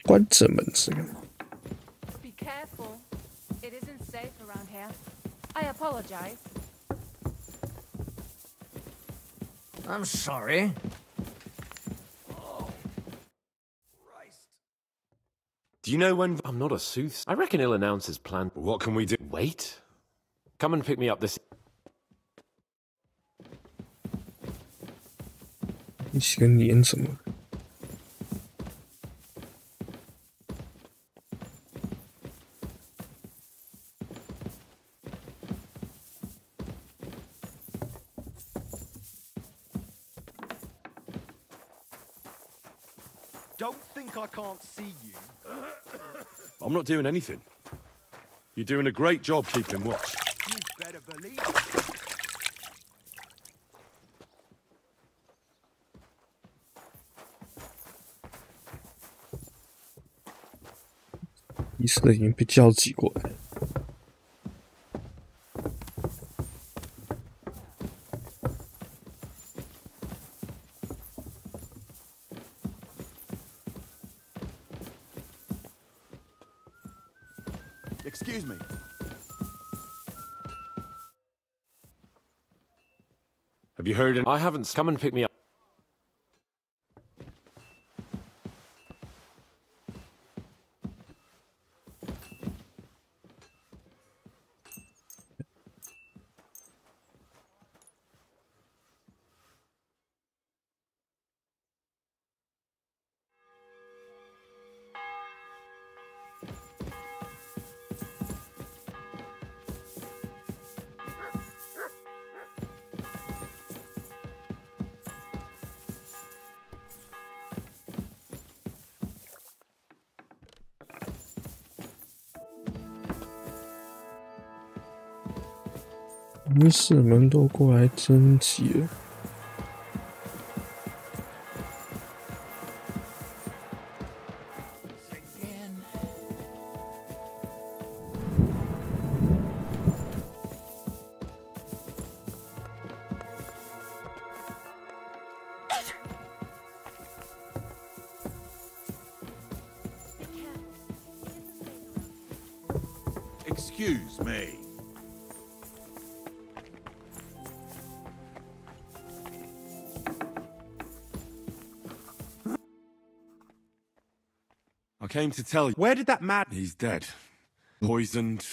A: 关着门子干嘛？
L: Be careful. It isn't safe around here. I apologize.
G: I'm sorry.
E: Do you know when... I'm not a soothsayer. I reckon he'll announce his plan.
B: What can we do?
E: Wait. Come and pick me up this...
A: 一起跟连什么？Don't
J: think I can't see you.
B: I'm not doing anything. You're doing a great job keeping watch.
J: You better believe it.
A: 仪式已经被叫挤过来了。
M: Excuse me.
E: Have you heard? I haven't. Come and pick me up.
A: 没事，门都过来征集了。
M: Excuse me.
B: I came to tell you.
M: Where did that man...
B: He's dead. Poisoned.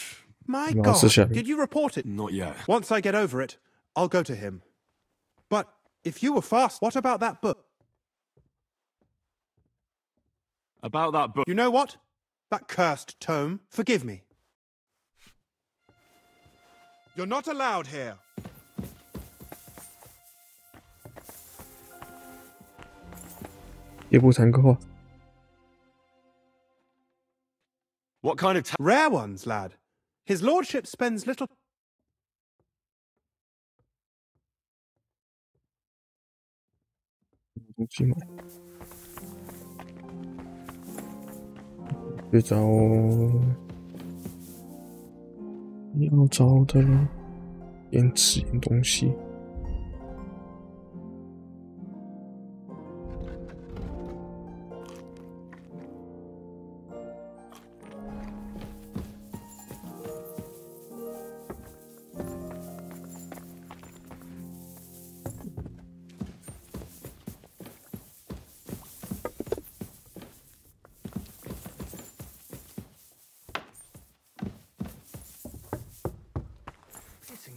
M: My
A: No,
M: God,
A: Sherlord.
M: did you report it?
B: Not yet.
M: Once I get over it, I'll go to him. But if you were fast, what about that book?
B: About that book.
M: You know what? That cursed tome. Forgive me. You're not allowed here.
B: What kind of
M: Rare ones, lad. His lordship spends little...
A: 去找要找的了，边吃点东西。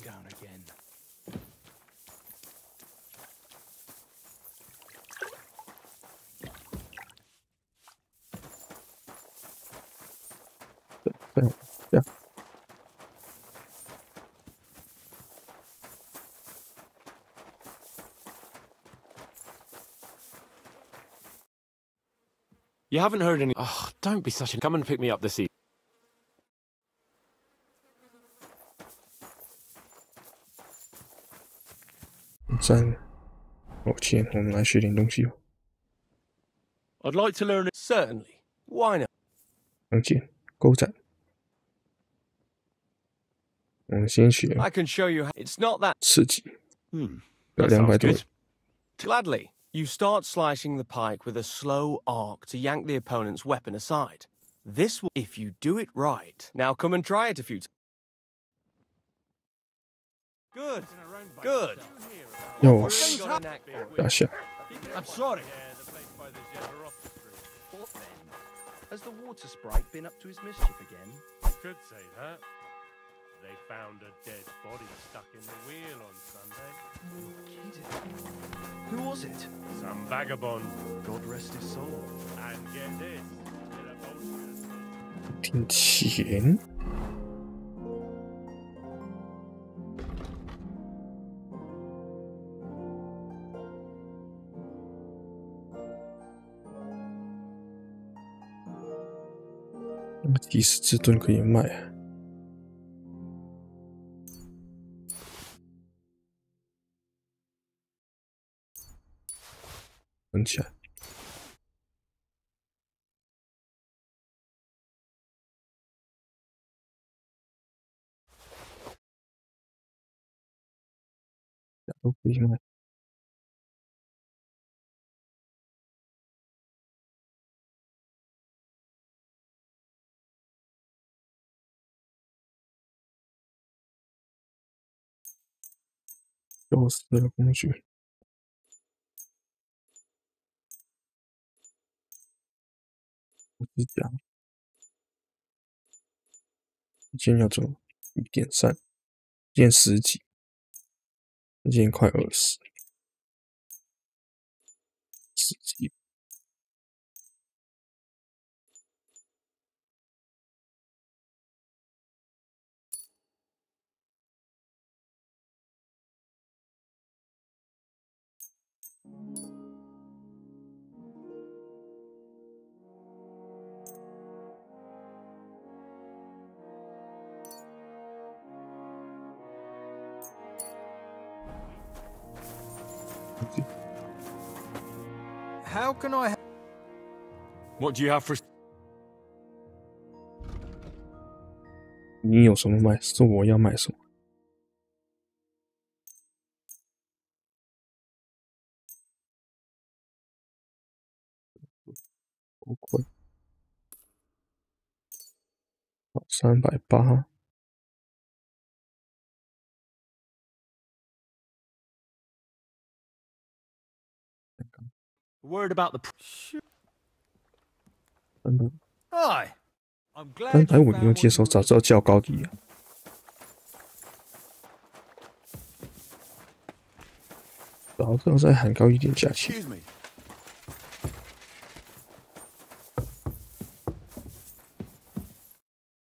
M: Down again.
A: Yeah.
E: You haven't heard any. Oh, don't be such a. Come and pick me up this evening.
A: 赞，抱歉，我们来学点东西哦。
I: I'd like to learn it. Certainly. Why not?
A: 杨戬，钩斩。我们先学
I: I can show you how. It's not that.
A: 刺激，要
I: That
A: 200
I: sounds
A: 多
I: good. Gladly. You start slicing the pike with a slow arc to yank the opponent's weapon aside. This will, if you do it right. Now come and try it a few times. Good. Good.
A: 要我打下。
G: I'm sorry.
N: Has the water sprite been up to his mischief again?
O: You could say that. They found a dead body stuck in the wheel on Sunday.
N: Who was it?
O: Some vagabond.
N: God rest his soul.
O: And get this.
A: 挺钱。 第10只盾可以卖啊，存起来。都可以卖。有死的工具。我是讲，一件要做1.3，一件10几，一件快20，10几。
N: How can I?
B: What do you have for?
A: 你有什么卖？是我要卖什么？头盔，好，380。
J: Worried about the.
N: Hi. I'm glad.
A: 350你用接手，早知道叫高低啊！早知道再喊高一点价钱。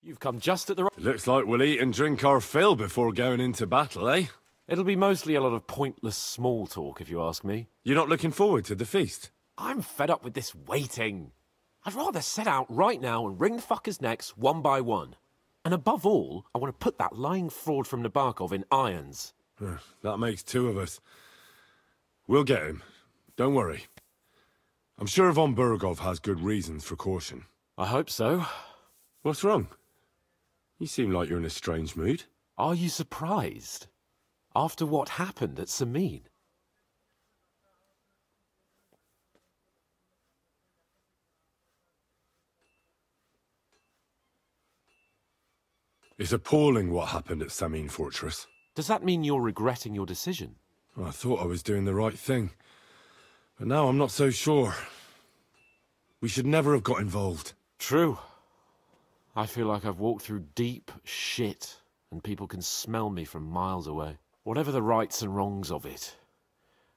E: You've come just at the right.
B: Looks like we'll eat and drink our fill before going into battle, eh?
E: It'll be mostly a lot of pointless small talk, if you ask me.
B: You're not looking forward to the feast?
E: I'm fed up with this waiting. I'd rather set out right now and wring fuckers' necks one by one. And above all, I want to put that lying fraud from Nabokov in irons.
B: That makes 2 of us. We'll get him. Don't worry. I'm sure Von Burgov has good reasons for caution.
E: I hope so.
B: What's wrong? You seem like you're in a strange mood.
E: Are you surprised? After what happened at Samin?
B: It's appalling what happened at Samin Fortress.
E: Does that mean you're regretting your decision?
B: I thought I was doing the right thing. But now I'm not so sure. We should never have got involved.
E: True. I feel like I've walked through deep shit, and people can smell me from miles away. Whatever the rights and wrongs of it,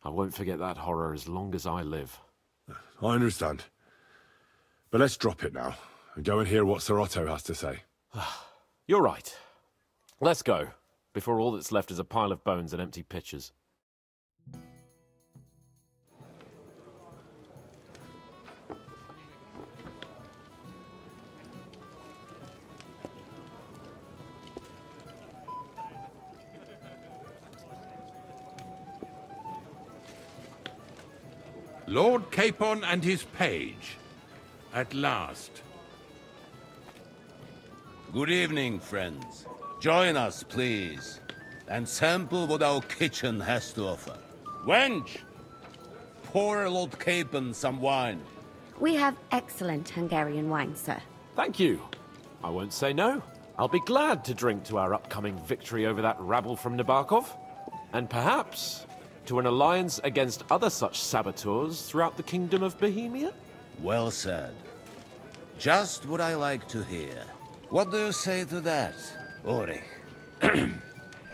E: I won't forget that horror as long as I live.
B: I understand. But let's drop it now, and go and hear what Sir Otto has to say.
E: You're right. Let's go, before all that's left is a pile of bones and empty pitchers.
F: Lord Capon and his page. At last.
P: Good evening, friends. Join us, please, and sample what our kitchen has to offer. Wench! Pour Lord Capon some wine.
Q: We have excellent Hungarian wine, sir.
E: Thank you. I won't say no. I'll be glad to drink to our upcoming victory over that rabble from Nabokov. And perhaps to an alliance against other such saboteurs throughout the Kingdom of Bohemia?
P: Well said. Just what I like to hear. What do you say to that, Ulrich?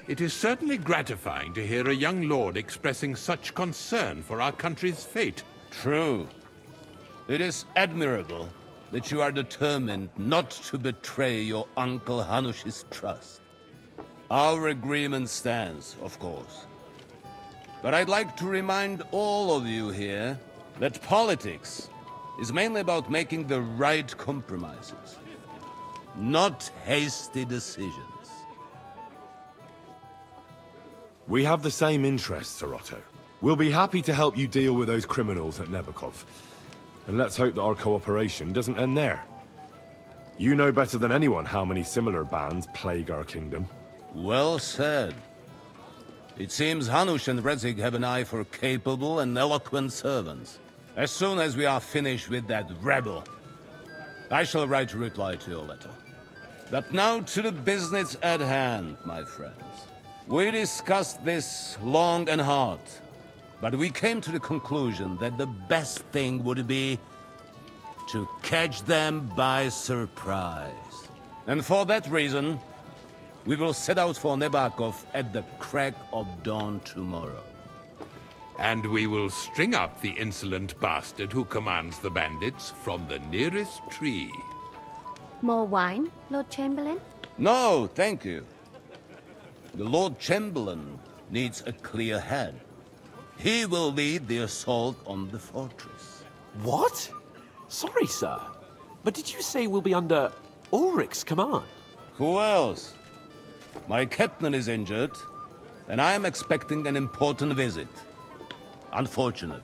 F: It is certainly gratifying to hear a young lord expressing such concern for our country's fate.
P: True. It is admirable that you are determined not to betray your Uncle Hanush's trust. Our agreement stands, of course. But I'd like to remind all of you here that politics is mainly about making the right compromises, not hasty decisions.
B: We have the same interests, Sir Otto. We'll be happy to help you deal with those criminals at Nebokov. And let's hope that our cooperation doesn't end there. You know better than anyone how many similar bands plague our kingdom.
P: Well said. It seems Hanush and Rezig have an eye for capable and eloquent servants. As soon as we are finished with that rebel, I shall write a reply to your letter. But now to the business at hand, my friends. We discussed this long and hard, but we came to the conclusion that the best thing would be to catch them by surprise. And for that reason, we will set out for Nebakov at the crack of dawn tomorrow.
R: And we will string up the insolent bastard who commands the bandits from the nearest tree.
Q: More wine, Lord Chamberlain?
P: No, thank you. The Lord Chamberlain needs a clear head. He will lead the assault on the fortress.
E: What? Sorry, sir. But did you say we'll be under Ulrich's command?
P: Who else? My captain is injured, and I am expecting an important visit. Unfortunate.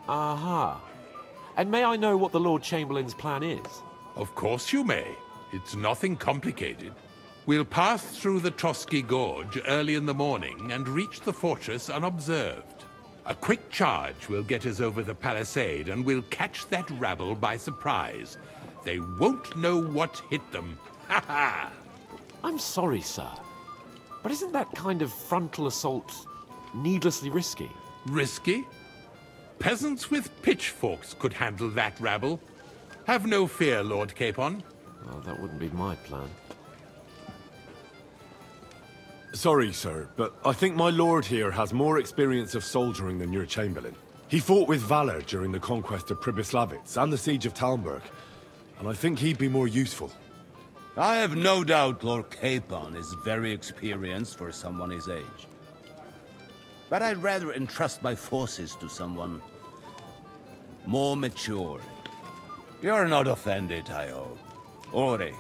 E: Aha. And may I know what the Lord Chamberlain's plan is?
R: Of course you may. It's nothing complicated. We'll pass through the Trotsky Gorge early in the morning and reach the fortress unobserved. A quick charge will get us over the palisade and we'll catch that rabble by surprise. They won't know what hit them. Ha ha!
E: I'm sorry, sir. But isn't that kind of frontal assault needlessly risky?
R: Risky? Peasants with pitchforks could handle that rabble. Have no fear, Lord Capon.
E: Well, that wouldn't be my plan.
B: Sorry, sir, but I think my lord here has more experience of soldiering than your Chamberlain. He fought with valor during the conquest of Pribyslavitz and the siege of Talmberg, and I think he'd be more useful.
P: I have no doubt Lord Capon is very experienced for someone his age. But I'd rather entrust my forces to someone more mature. You're not offended, I hope. Ulrich.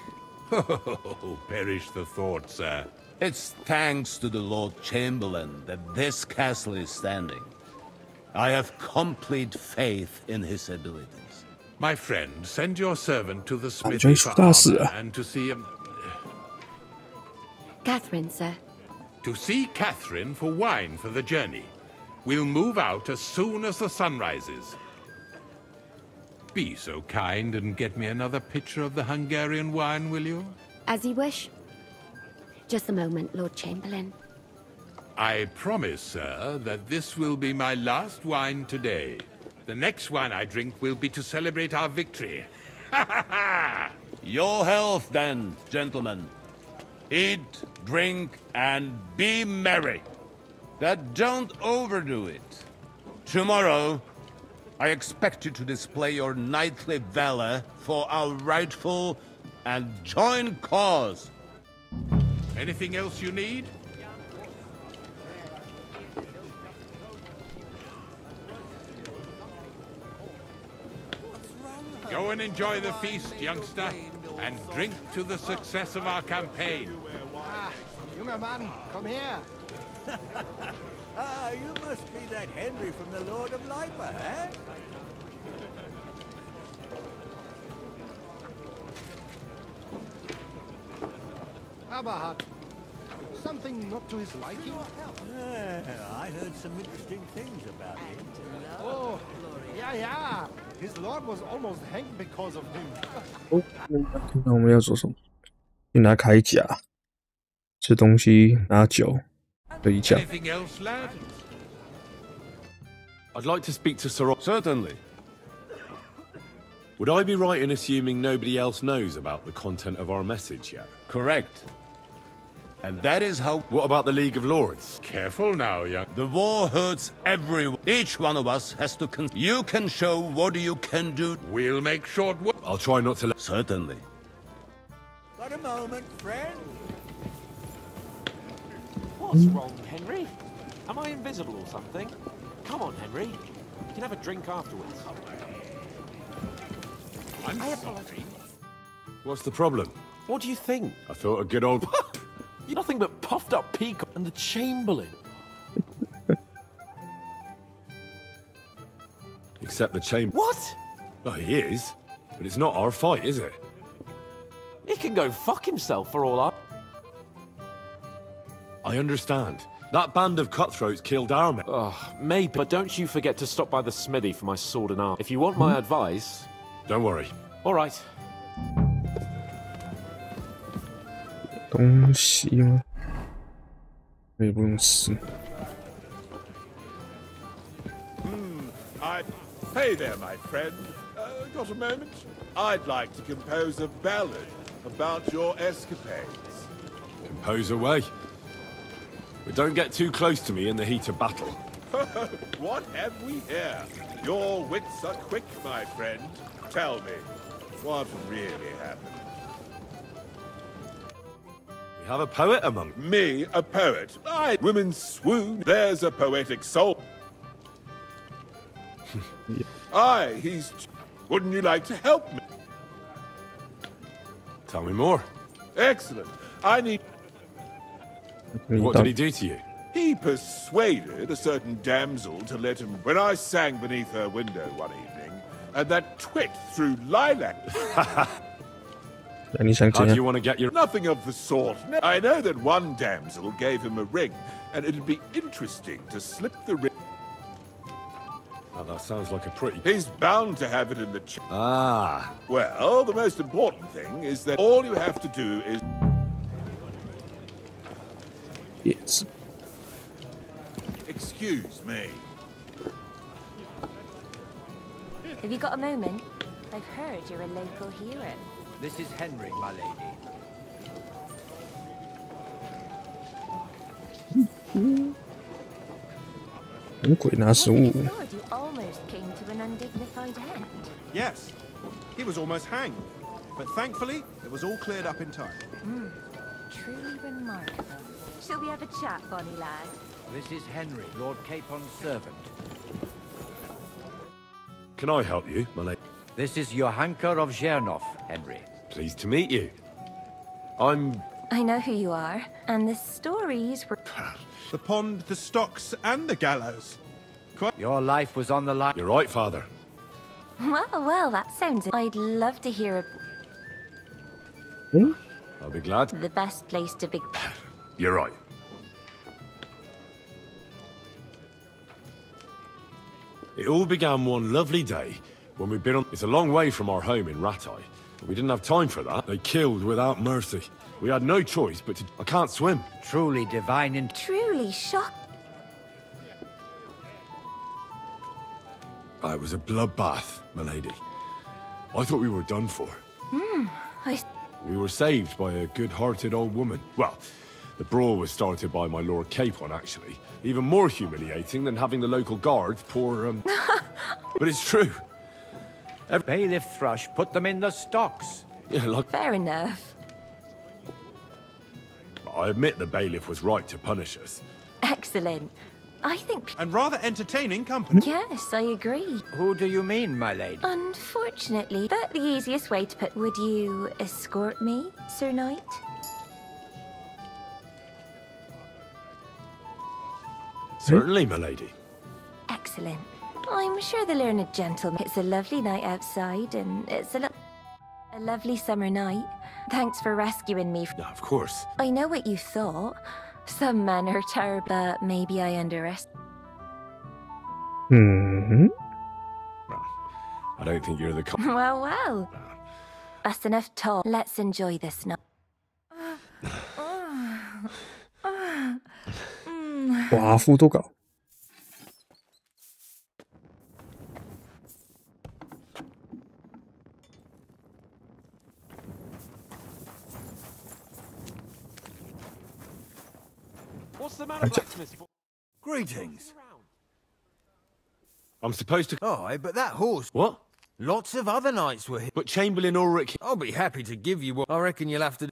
R: Oh, perish the thought, sir.
P: It's thanks to the Lord Chamberlain that this castle is standing. I have complete faith in his abilities.
R: My friend, send your servant to the smithy for armor and to see him.
Q: Catherine, sir.
R: To see Catherine for wine for the journey. We'll move out as soon as the sun rises. Be so kind and get me another pitcher of the Hungarian wine, will you?
Q: As you wish. Just a moment, Lord Chamberlain.
R: I promise, sir, that this will be my last wine today. The next wine I drink will be to celebrate our victory. Ha ha ha!
P: Your health, then, gentlemen. Eat, drink, and be merry. But don't overdo it. Tomorrow, I expect you to display your knightly valor for our rightful and joint cause.
R: Anything else you need? Go and enjoy the feast, youngster, and drink to the success of our campaign.
S: Junger Mann, komm her!
T: You must be that Henry from the Lord of Leipa, eh?
S: Aberhard, something not to his liking?
T: I heard some interesting things about him.
S: Oh, yeah. His lord was almost hanged because of him.
A: 那我们要做什么？去拿铠甲，吃东西，拿酒，睡觉。
R: Anything else, lad?
B: I'd like to speak to Sherlord.
P: Certainly.
B: Would I be right in assuming nobody else knows about the content of our message yet?
P: Correct. And that is how...
B: What about the League of Lords?
R: Careful now, young...
P: The war hurts everyone. Each one of us has to... You can show what you can do.
R: We'll make short work.
B: I'll try not to let...
P: Certainly.
T: Got a moment, friend?
E: What's wrong, Henry? Am I invisible or something? Come on, Henry. You can have a drink afterwards.
R: I'm sorry.
B: What's the problem?
E: What do you think?
B: I thought a good old...
E: You're nothing but puffed up peacock and the Chamberlain.
B: Except the Chamberlain.
E: What?
B: Well, he is. But it's not our fight, is it?
E: He can go fuck himself for all
B: I understand. That band of cutthroats killed our men.
E: Maybe, but don't you forget to stop by the smithy for my sword and arm. If you want my advice...
B: Don't worry.
E: All right.
A: 东西吗？我也不用死。
R: Hey there, my friend. Got a moment? I'd like to compose a ballad about your escapades.
B: Compose away. But don't get too close to me in the heat of battle.
R: What have we here? Your wits are quick, my friend. Tell me, what really happened?
B: We have a poet among...
R: Me, a poet? Women swoon. There's a poetic soul. Aye, he's... Wouldn't you like to help me?
B: Tell me more.
R: Excellent. I need...
B: What did he do to you?
R: He persuaded a certain damsel to let him... When I sang beneath her window one evening, and that twit threw lilac...
B: How do you want to get your...
R: Nothing of the sort. I know that one damsel gave him a ring, and it'd be interesting to slip the ring...
B: Oh, that sounds like a pretty...
R: He's bound to have it in the...
B: Ah.
R: Well, the most important thing is that all you have to do is...
A: Yes.
R: Excuse me.
Q: Have you got a moment? I've heard you're a local hero.
N: This is Henry, my lady.
A: 鬼拿食物。
Q: You almost came to an undignified end.
M: Yes, he was almost hanged. But thankfully, it was all cleared up in time.
Q: Truly remarkable. Shall we have a chat, bonny lad?
N: This is Henry, Lord Capon's servant.
B: Can I help you, my lady?
N: This is Johanka of Zhernov, Henry.
B: Pleased to meet you.
Q: I know who you are, and the stories were...
M: The pond, the stocks, and the gallows.
N: Your life was on the line.
B: You're right, father.
Q: Well, that sounds... I'd love to hear
B: I'll be glad.
Q: the best place to be...
B: You're right. It all began one lovely day when we'd been on... It's a long way from our home in Ratai, but we didn't have time for that. They killed without mercy. We had no choice but to... I can't swim.
N: Truly divine and...
Q: Truly shocked.
B: It was a bloodbath, my lady. I thought we were done for. We were saved by a good-hearted old woman. Well, the brawl was started by my Lord Capon, actually. Even more humiliating than having the local guard pour, But it's true.
N: Bailiff Thrush put them in the stocks.
B: Yeah, like...
Q: Fair enough.
B: I admit the bailiff was right to punish us.
Q: Excellent. I think...
M: And rather entertaining company.
Q: Yes, I agree.
N: Who do you mean, my lady?
Q: Unfortunately, but the easiest way to put... Would you escort me, Sir Knight?
B: Certainly, my lady.
Q: Excellent. I'm sure the learned gentleman... It's a lovely night outside, and it's a lovely summer night. Thanks for rescuing me.
B: Of course.
Q: I know what you thought. Some men are terrible, but maybe I underestimated.
B: I don't think you're the...
Q: Well. That's enough talk. Let's enjoy this night.
A: 寡妇都搞。
E: What's the matter, blacksmith?
T: Greetings.
B: I'm supposed to...
T: Aye, but that horse...
B: What?
T: Lots of other knights were here.
B: But Chamberlain Ulrich...
T: I'll be happy to give you what... I reckon you'll have to...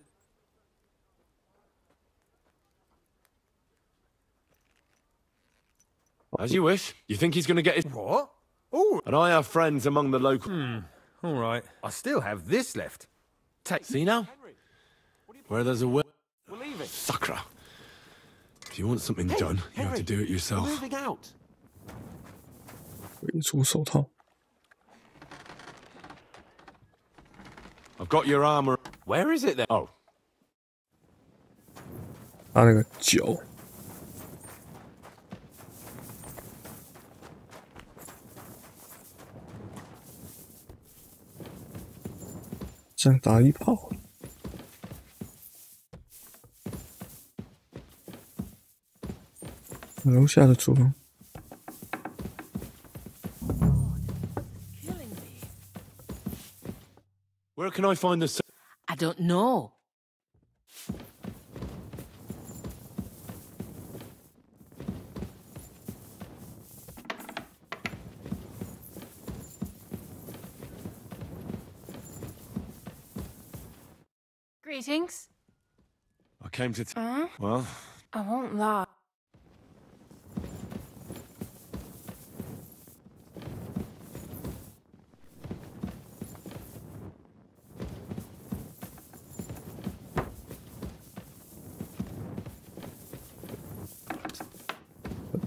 B: As you wish. You think he's going to get his...
T: What? Oh.
B: And I have friends among the local...
T: All right. I still have this left.
B: Take... See now? Where there's a will...
E: We're leaving.
B: Sakra. If you want something done, you have to do it yourself.
E: We're moving out.
A: 鬼出手套。
B: I've got your armor.
E: Where is it then?
B: Oh.
A: 他那个酒。这样打一炮。楼下的厨房。
B: Where can I find the...
U: I don't know.
L: Greetings.
B: I came to... Well...
L: I want that.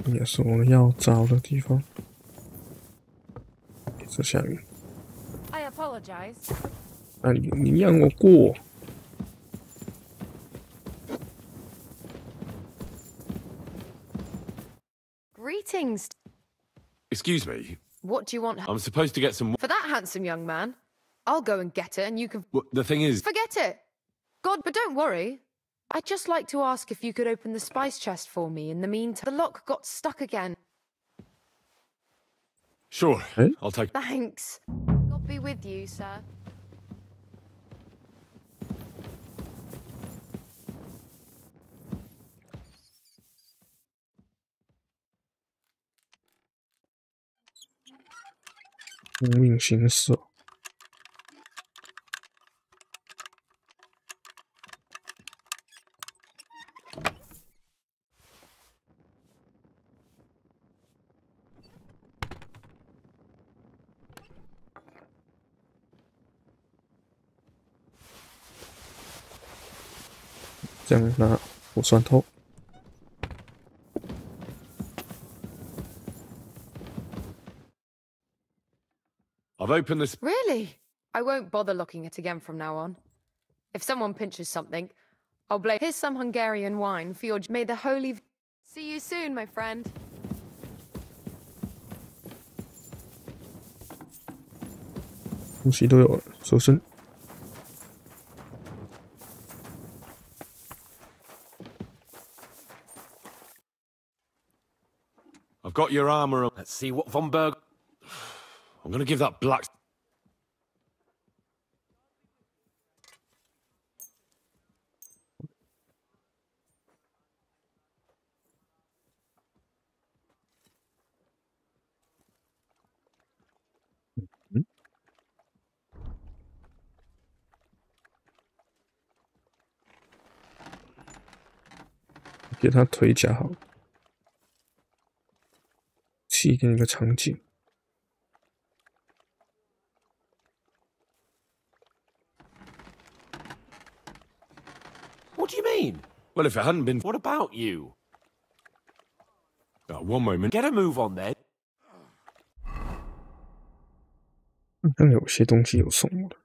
A: 也是我们要找的地方。这下雨。
L: I apologize.
A: 啊，你让我过。
V: Greetings.
B: Excuse me.
V: What do you want?
B: I'm supposed to get some...
V: For that handsome young man. I'll go and get it and you can...
B: Well, the thing is...
V: Forget it! God, but don't worry. I'd just like to ask if you could open the spice chest for me in the meantime. The lock got stuck again.
B: Sure, I'll take...
V: Thanks. God be with you, sir.
A: 亡命行色。 这样拿火蒜头。
B: I've opened this...
V: Really? I won't bother locking it again from now on. If someone pinches something, I'll blame... Here's some Hungarian wine for your... May the holy... See you soon, my friend.
A: 东西都有了，搜身。
B: I've got your armor.
E: Let's see what Von Berg...
B: I'm gonna give that black...
A: -给他腿甲好了，气给你个场景。
E: What do you mean?
B: Well, if it hadn't been...
E: What about you?
B: One moment.
E: Get a move on then.
A: 但有些东西有送我的。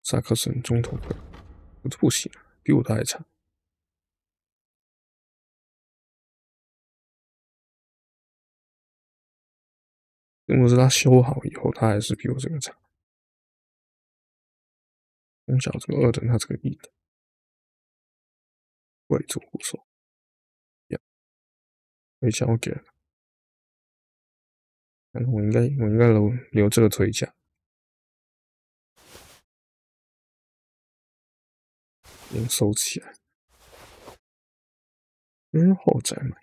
A: 萨克森中头盔，不行，比我的还差。如果是他修好以后，他还是比我这个差。从小这个2等，他这个1等。贵族护手，呀，盔甲我给了。我应该留这个盔甲。 先收起来，之后再买。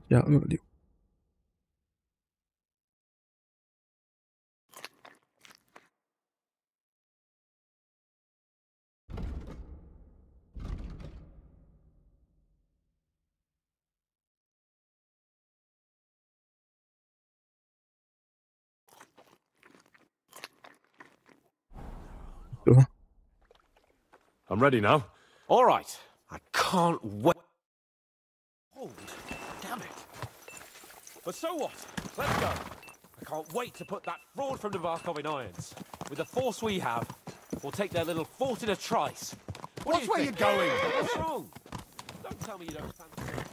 A: 加26。
B: I'm ready now.
E: All right. I can't wait. Hold. Damn it. But so what? Let's go. I can't wait to put that fraud from Dubakov in irons. With the force we have, or take their little fort in a trice.
F: Watch where you're going!
E: What's wrong? Don't tell me you don't fancy it.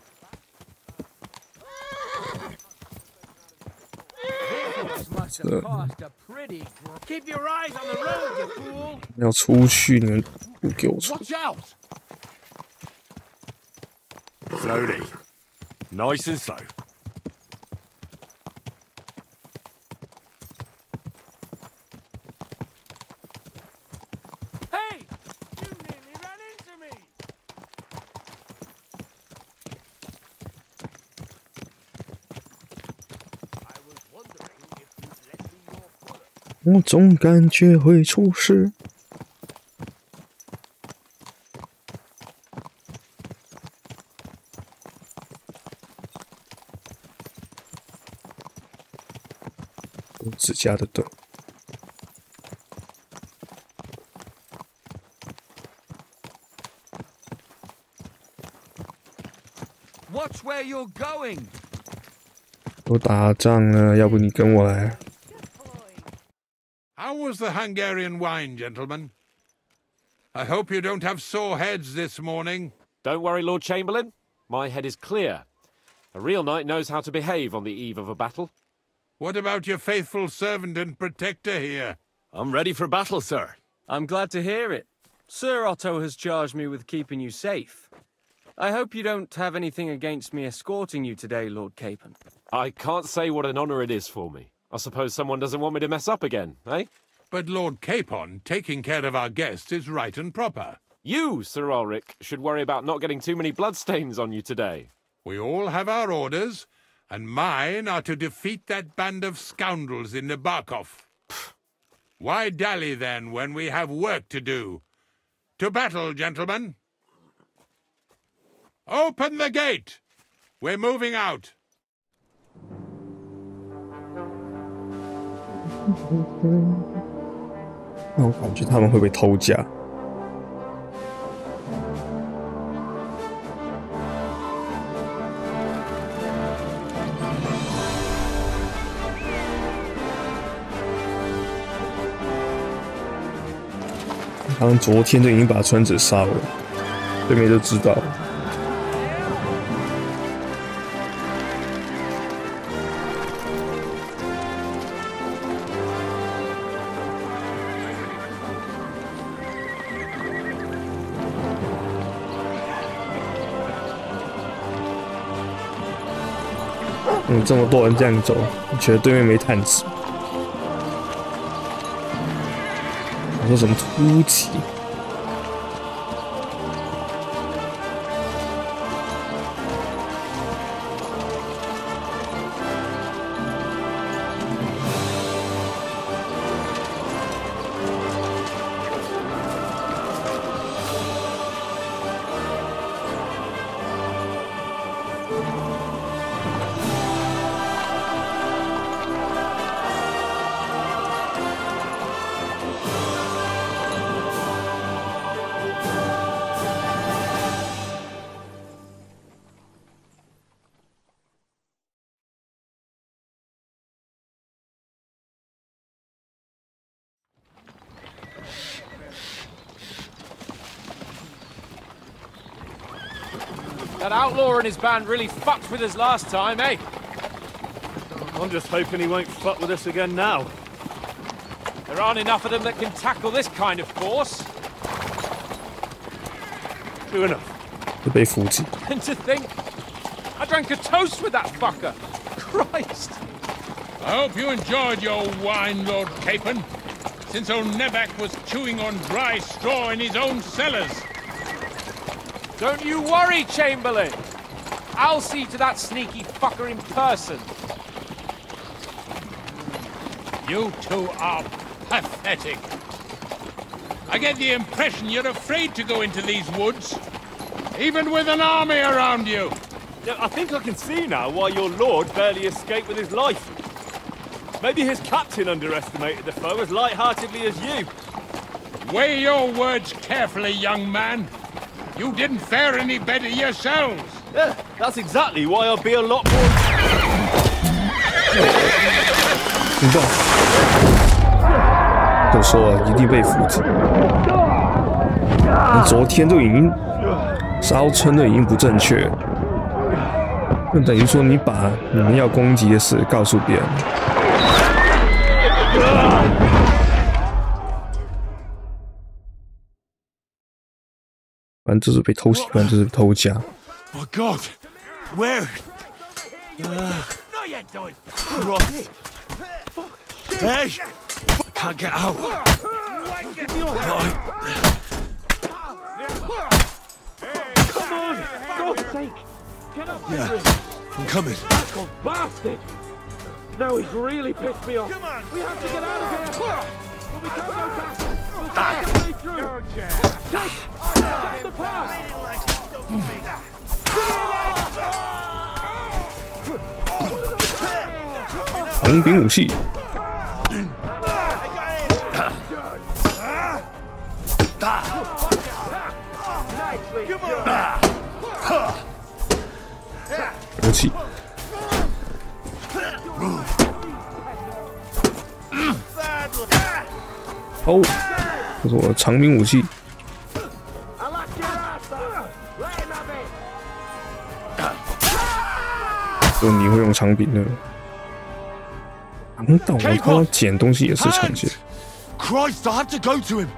G: Keep your eyes on the road, you fool!
A: 要出去，你们不给我出。
F: Watch out!
B: Slowly. Nice and slow.
G: Hey! You nearly ran into me! I was wondering if you'd let me your bullet.
A: 我总感觉会出事。指甲的洞。
G: Watch where you're going!
A: 都打仗了，要不你跟我来？
R: How was the Hungarian wine, gentlemen? I hope you don't have sore heads this morning.
E: Don't worry, Lord Chamberlain. My head is clear. A real knight knows how to behave on the eve of a battle.
R: What about your faithful servant and protector here?
D: I'm ready for battle, sir.
I: I'm glad to hear it. Sir Otto has charged me with keeping you safe. I hope you don't have anything against me escorting you today, Lord Capon.
E: I can't say what an honor it is for me. I suppose someone doesn't want me to mess up again, eh?
R: But Lord Capon, taking care of our guests is right and proper.
E: You, Sir Ulrich, should worry about not getting too many bloodstains on you today.
R: We all have our orders, and mine are to defeat that band of scoundrels in Nabokov. Why dally, then, when we have work to do? To battle, gentlemen! Open the gate! We're moving out!
A: 那我感觉他们会被偷家。他们昨天就已经把村子杀了，对面就知道了。 这么多人这样走，你觉得对面没探子？我说什么突击？That
C: outlaw and his band really fucked with us last time, eh?
O: I'm just hoping he won't fuck with us again now.
C: There aren't enough of them that can tackle this kind of force.
O: True enough.
C: And to think, I drank a toast with that fucker. Christ.
R: I hope you enjoyed your wine, Lord Capon, since old Nebak was chewing on dry straw in his own cellars.
C: Don't you worry, Chamberlain. I'll see to that sneaky fucker in person.
R: You two are pathetic. I get the impression you're afraid to go into these woods, even with an army around you.
O: Yeah, I think I can see now why your lord barely escaped with his life. Maybe his captain underestimated the foe as light-heartedly as you.
R: Weigh your words carefully, young man. You didn't fare any better yourselves.
O: Yeah, that's exactly why I'll be a lot more...
A: 就说了一定被扶植。你昨天都已经烧村都已经不正确了，那等于说你把你们要攻击的事告诉别人。反正这是被偷袭，反正这是偷家。
B: My God, where? Christ! Hey, can't get out.
E: Come on, for God's sake, get up
B: Yeah,
E: here.
B: I'm coming.
E: Oh, bastard! Now he's really pissed me off. Come on, we have to get out of here. But we can't go back. We'll take our way through. Take the path.
A: 长柄武器。武器。哦，这是我的长柄武器。就你会用长柄的。长刀，我看到捡东西也是长剑。
B: Christ, I have to go to him.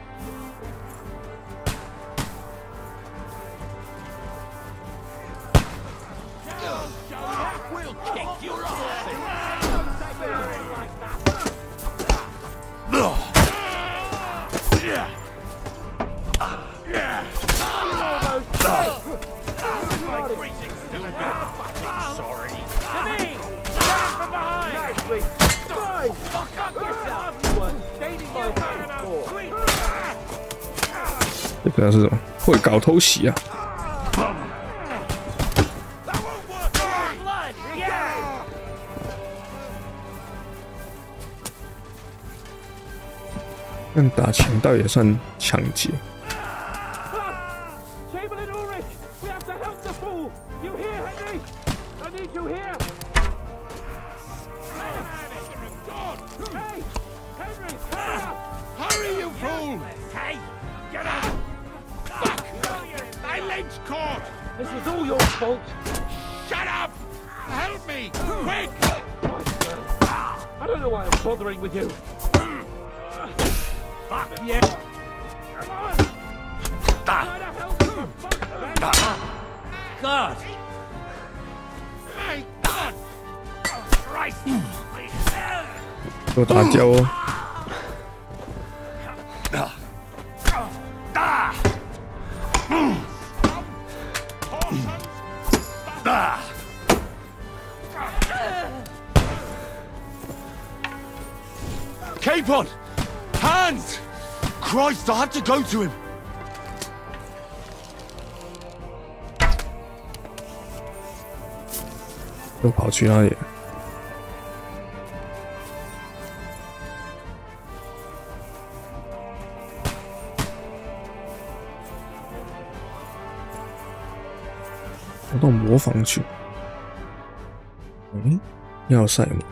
A: 这个是什么？会搞偷袭啊！但打强盗也算抢劫。
E: This is all your fault.
R: Shut up! Help me! Quick!
E: I don't know why I'm bothering with you. Fuck yeah! Come on! Try to help you!
G: God!
R: My God! Christ!
A: 有打交哦。
B: Keep on! Hands! Christ, I have to go to him!
A: 又跑去哪里了？跑到磨坊去。要塞吗？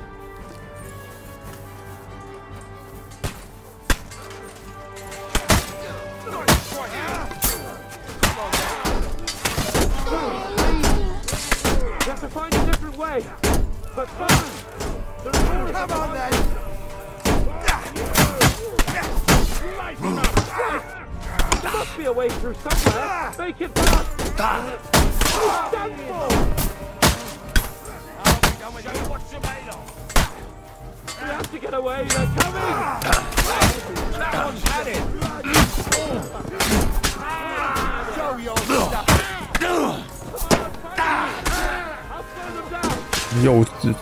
A: 又自制。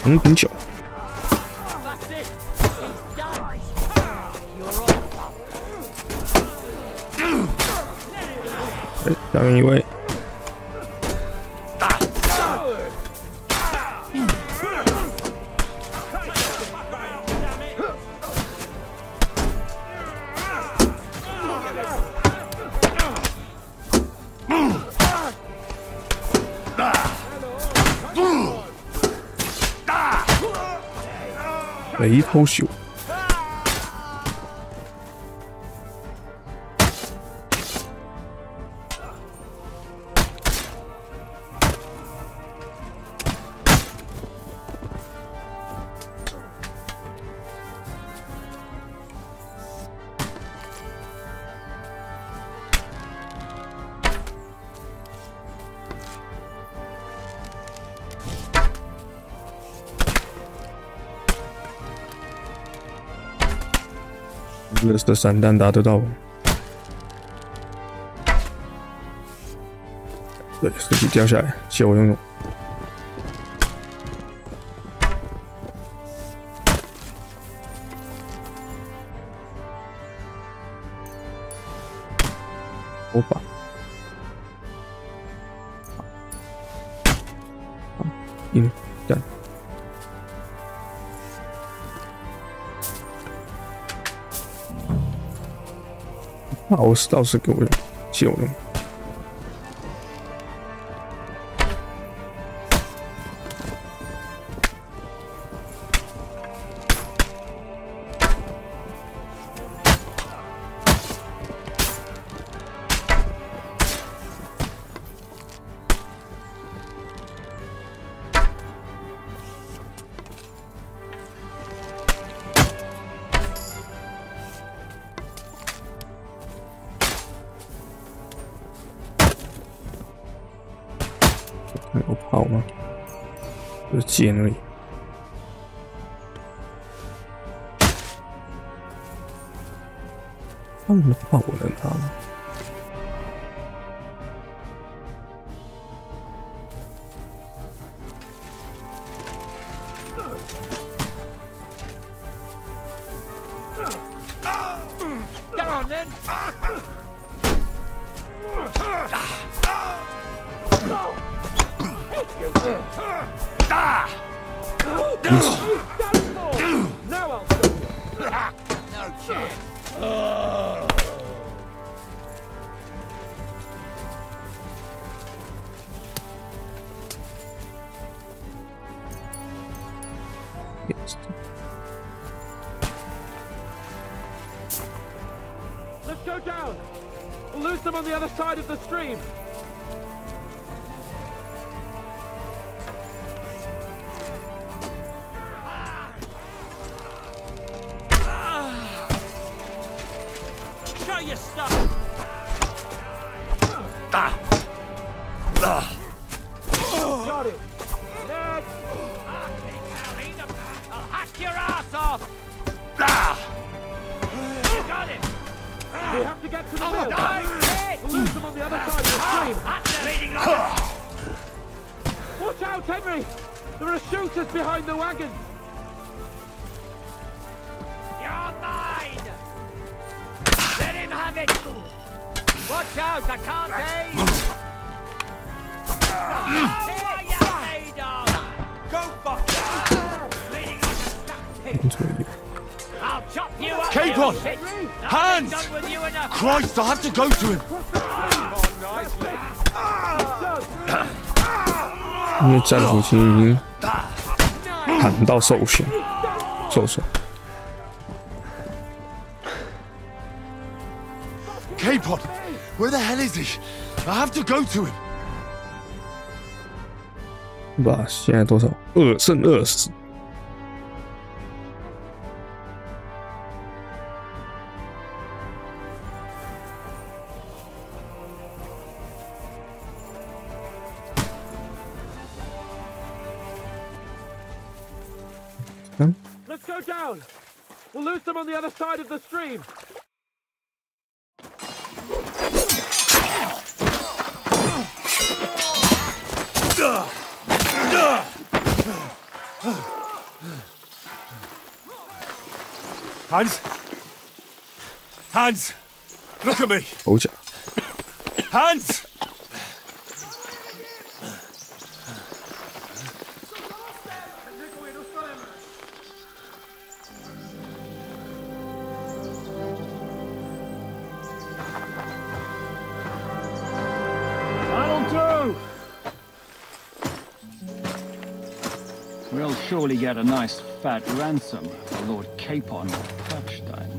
A: 长柄脚。下面一位。雷头秀。热的散弹打得到吗？对，尸体掉下来，借我用用。我把。干。倒是给我用，借我用。有炮吗？就是剑而已。他们的炮我能拿吗？Let's
E: go down. We'll lose them on the other side of the stream. Show your stuff. Got it. Next. I'll hack your ass off. You got it. We have to get to the mill. We'll lose them on the other side of the stream. Watch out, Henry! There are shooters behind the wagon. You're mine! Let him have it! Watch out, I can't aim! Go fuck! I'll chop you up!
B: Keep on! Hands! Christ, I have to go to him!
A: 因为战俘机已经砍到受损。
B: K-Pod, where the hell is he? I have to go to him.
A: 吧，现在多少？2胜20。
E: Let's go down. We'll lose them on the other side of the stream.
B: Hans! Look at me! Hans!
H: We'll surely get a nice fat ransom for Lord Capon of Kirkstein.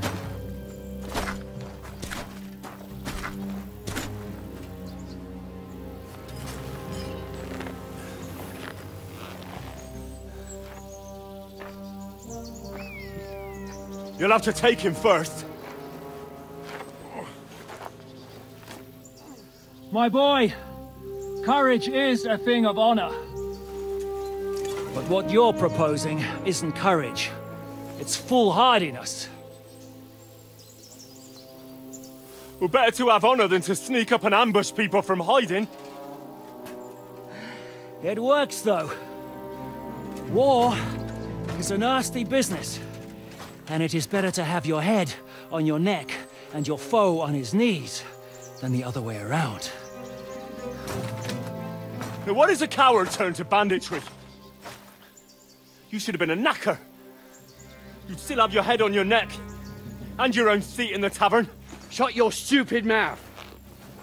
O: You'll have to take him first.
H: My boy, courage is a thing of honor. But what you're proposing isn't courage. It's foolhardiness.
O: Well, better to have honor than to sneak up and ambush people from hiding.
H: It works, though. War is a nasty business. And it is better to have your head on your neck and your foe on his knees than the other way around.
O: Now what is a coward turn to banditry? You should have been a knacker. You'd still have your head on your neck. And your own seat in the tavern.
U: Shut your stupid mouth.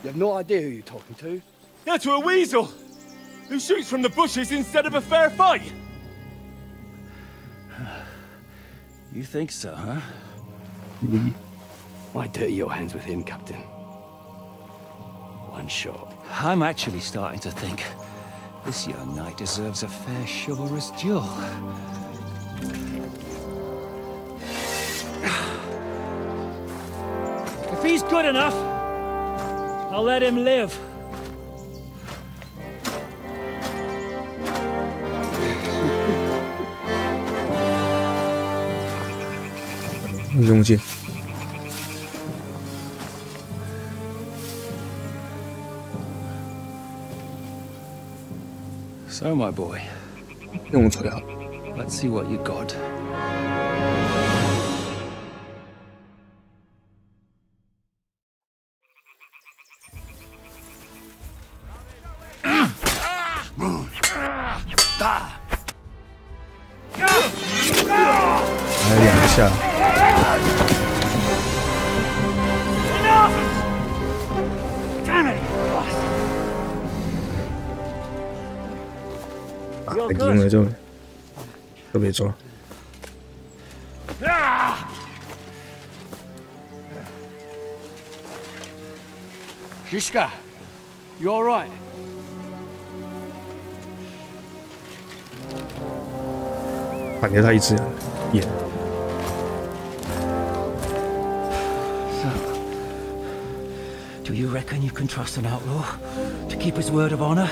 U: You have no idea who you're talking to.
O: Yeah, to a weasel. Who shoots from the bushes instead of a fair fight.
H: You think so, huh?
U: Why dirty your hands with him, Captain? One shot.
H: I'm actually starting to think this young knight deserves a fair chivalrous duel. If he's good enough, I'll let him live.
A: 用劲。
H: So, my boy,
A: 用最好。
H: let's see what you got.
U: Damn it!
A: 赢了就特别抓。
U: Shishka, you all right?
A: 感觉他一直演。
H: Do you reckon you can trust an outlaw to keep his word of honor?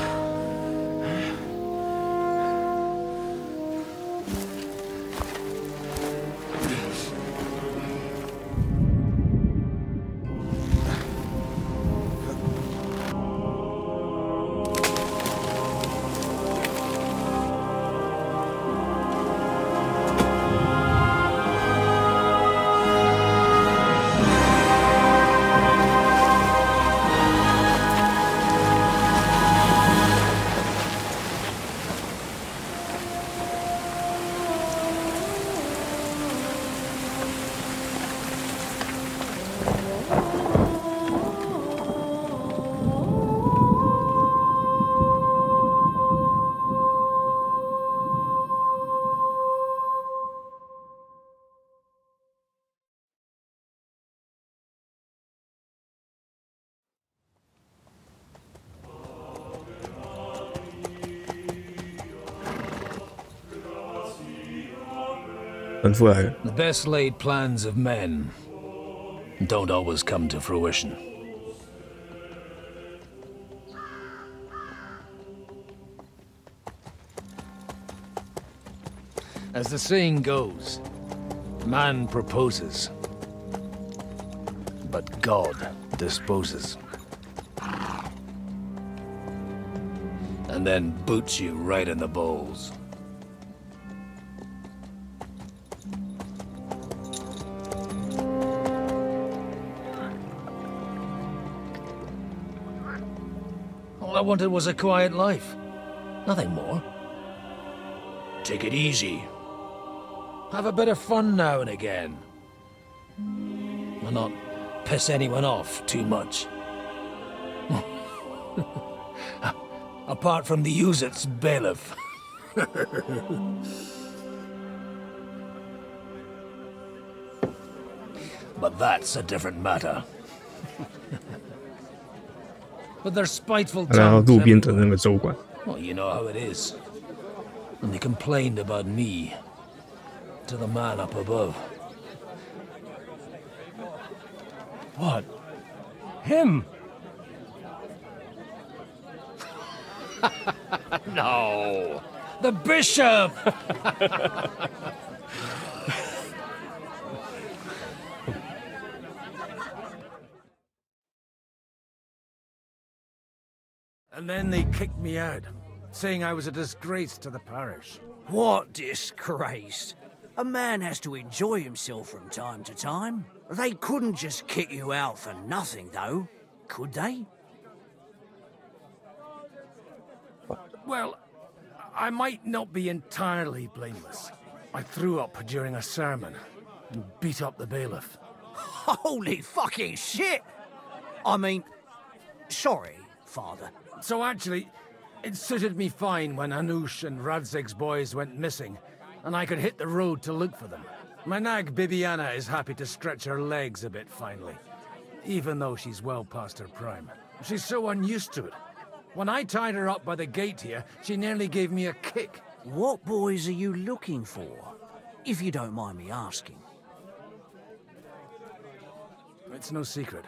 G: The best laid plans of men don't always come to fruition. As the saying goes, man proposes, but God disposes. And then boots you right in the balls. All I wanted was a quiet life. Nothing more. Take it easy. Have a bit of fun now and again. And not piss anyone off too much. Apart from the Uzit's bailiff. But that's a different matter. But they're spiteful
A: 然后
G: tongues.
A: 路边的那个州官。
G: Well, you know how it is. And they complained about me to the man up above.
I: What? Him?
G: No. The bishop!
J: And then they kicked me out, saying I was a disgrace to the parish.
H: What disgrace? A man has to enjoy himself from time to time. They couldn't just kick you out for nothing, though, could they?
J: Well, I might not be entirely blameless. I threw up during a sermon and beat up the bailiff.
H: Holy fucking shit! I mean, sorry, Father.
J: So actually, it suited me fine when Anush and Radzig's boys went missing, and I could hit the road to look for them. My nag Bibiana is happy to stretch her legs a bit finally, even though she's well past her prime. She's so unused to it. When I tied her up by the gate here, she nearly gave me a kick.
H: What boys are you looking for, if you don't mind me asking?
J: It's no secret.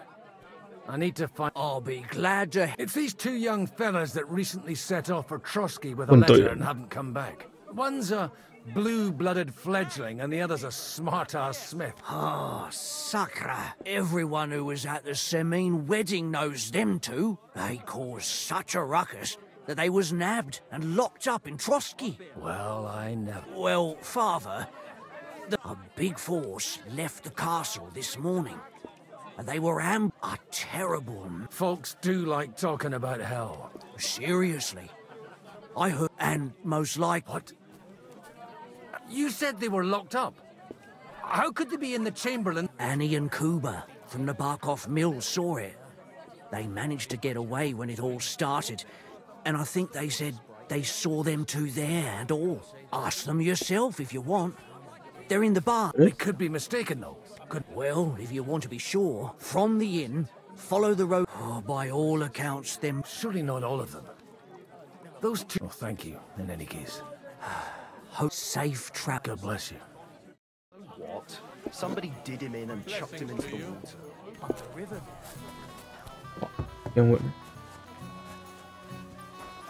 J: I need to find...
H: I'll be glad to...
J: It's these two young fellas that recently set off for Trotsky with a letter and haven't come back. One's a blue-blooded fledgling and the other's a smart-ass smith.
H: Ah, Sakra. Everyone who was at the Semine wedding knows them two. They caused such a ruckus that they was nabbed and locked up in Trotsky.
J: Well, I never...
H: Well, Father, a big force left the castle this morning. And they were a terrible...
J: Folks do like talking about hell.
H: Seriously. I heard... And most like...
J: What? You said they were locked up. How could they be in the Chamberlain?
H: Annie and Kuba from the Barkov Mill saw it. They managed to get away when it all started. And I think they said they saw them two there and all. Ask them yourself if you want. They're in the bar.
J: They could be mistaken, though.
H: Well, if you want to be sure, from the inn, follow the road. Oh, by all accounts, them...
J: Surely not all of them. Those two... Oh, thank you, in any case.
H: Safe trap.
J: God bless you.
N: What? Somebody did him in and chucked him into the water. But the river...
A: 英文。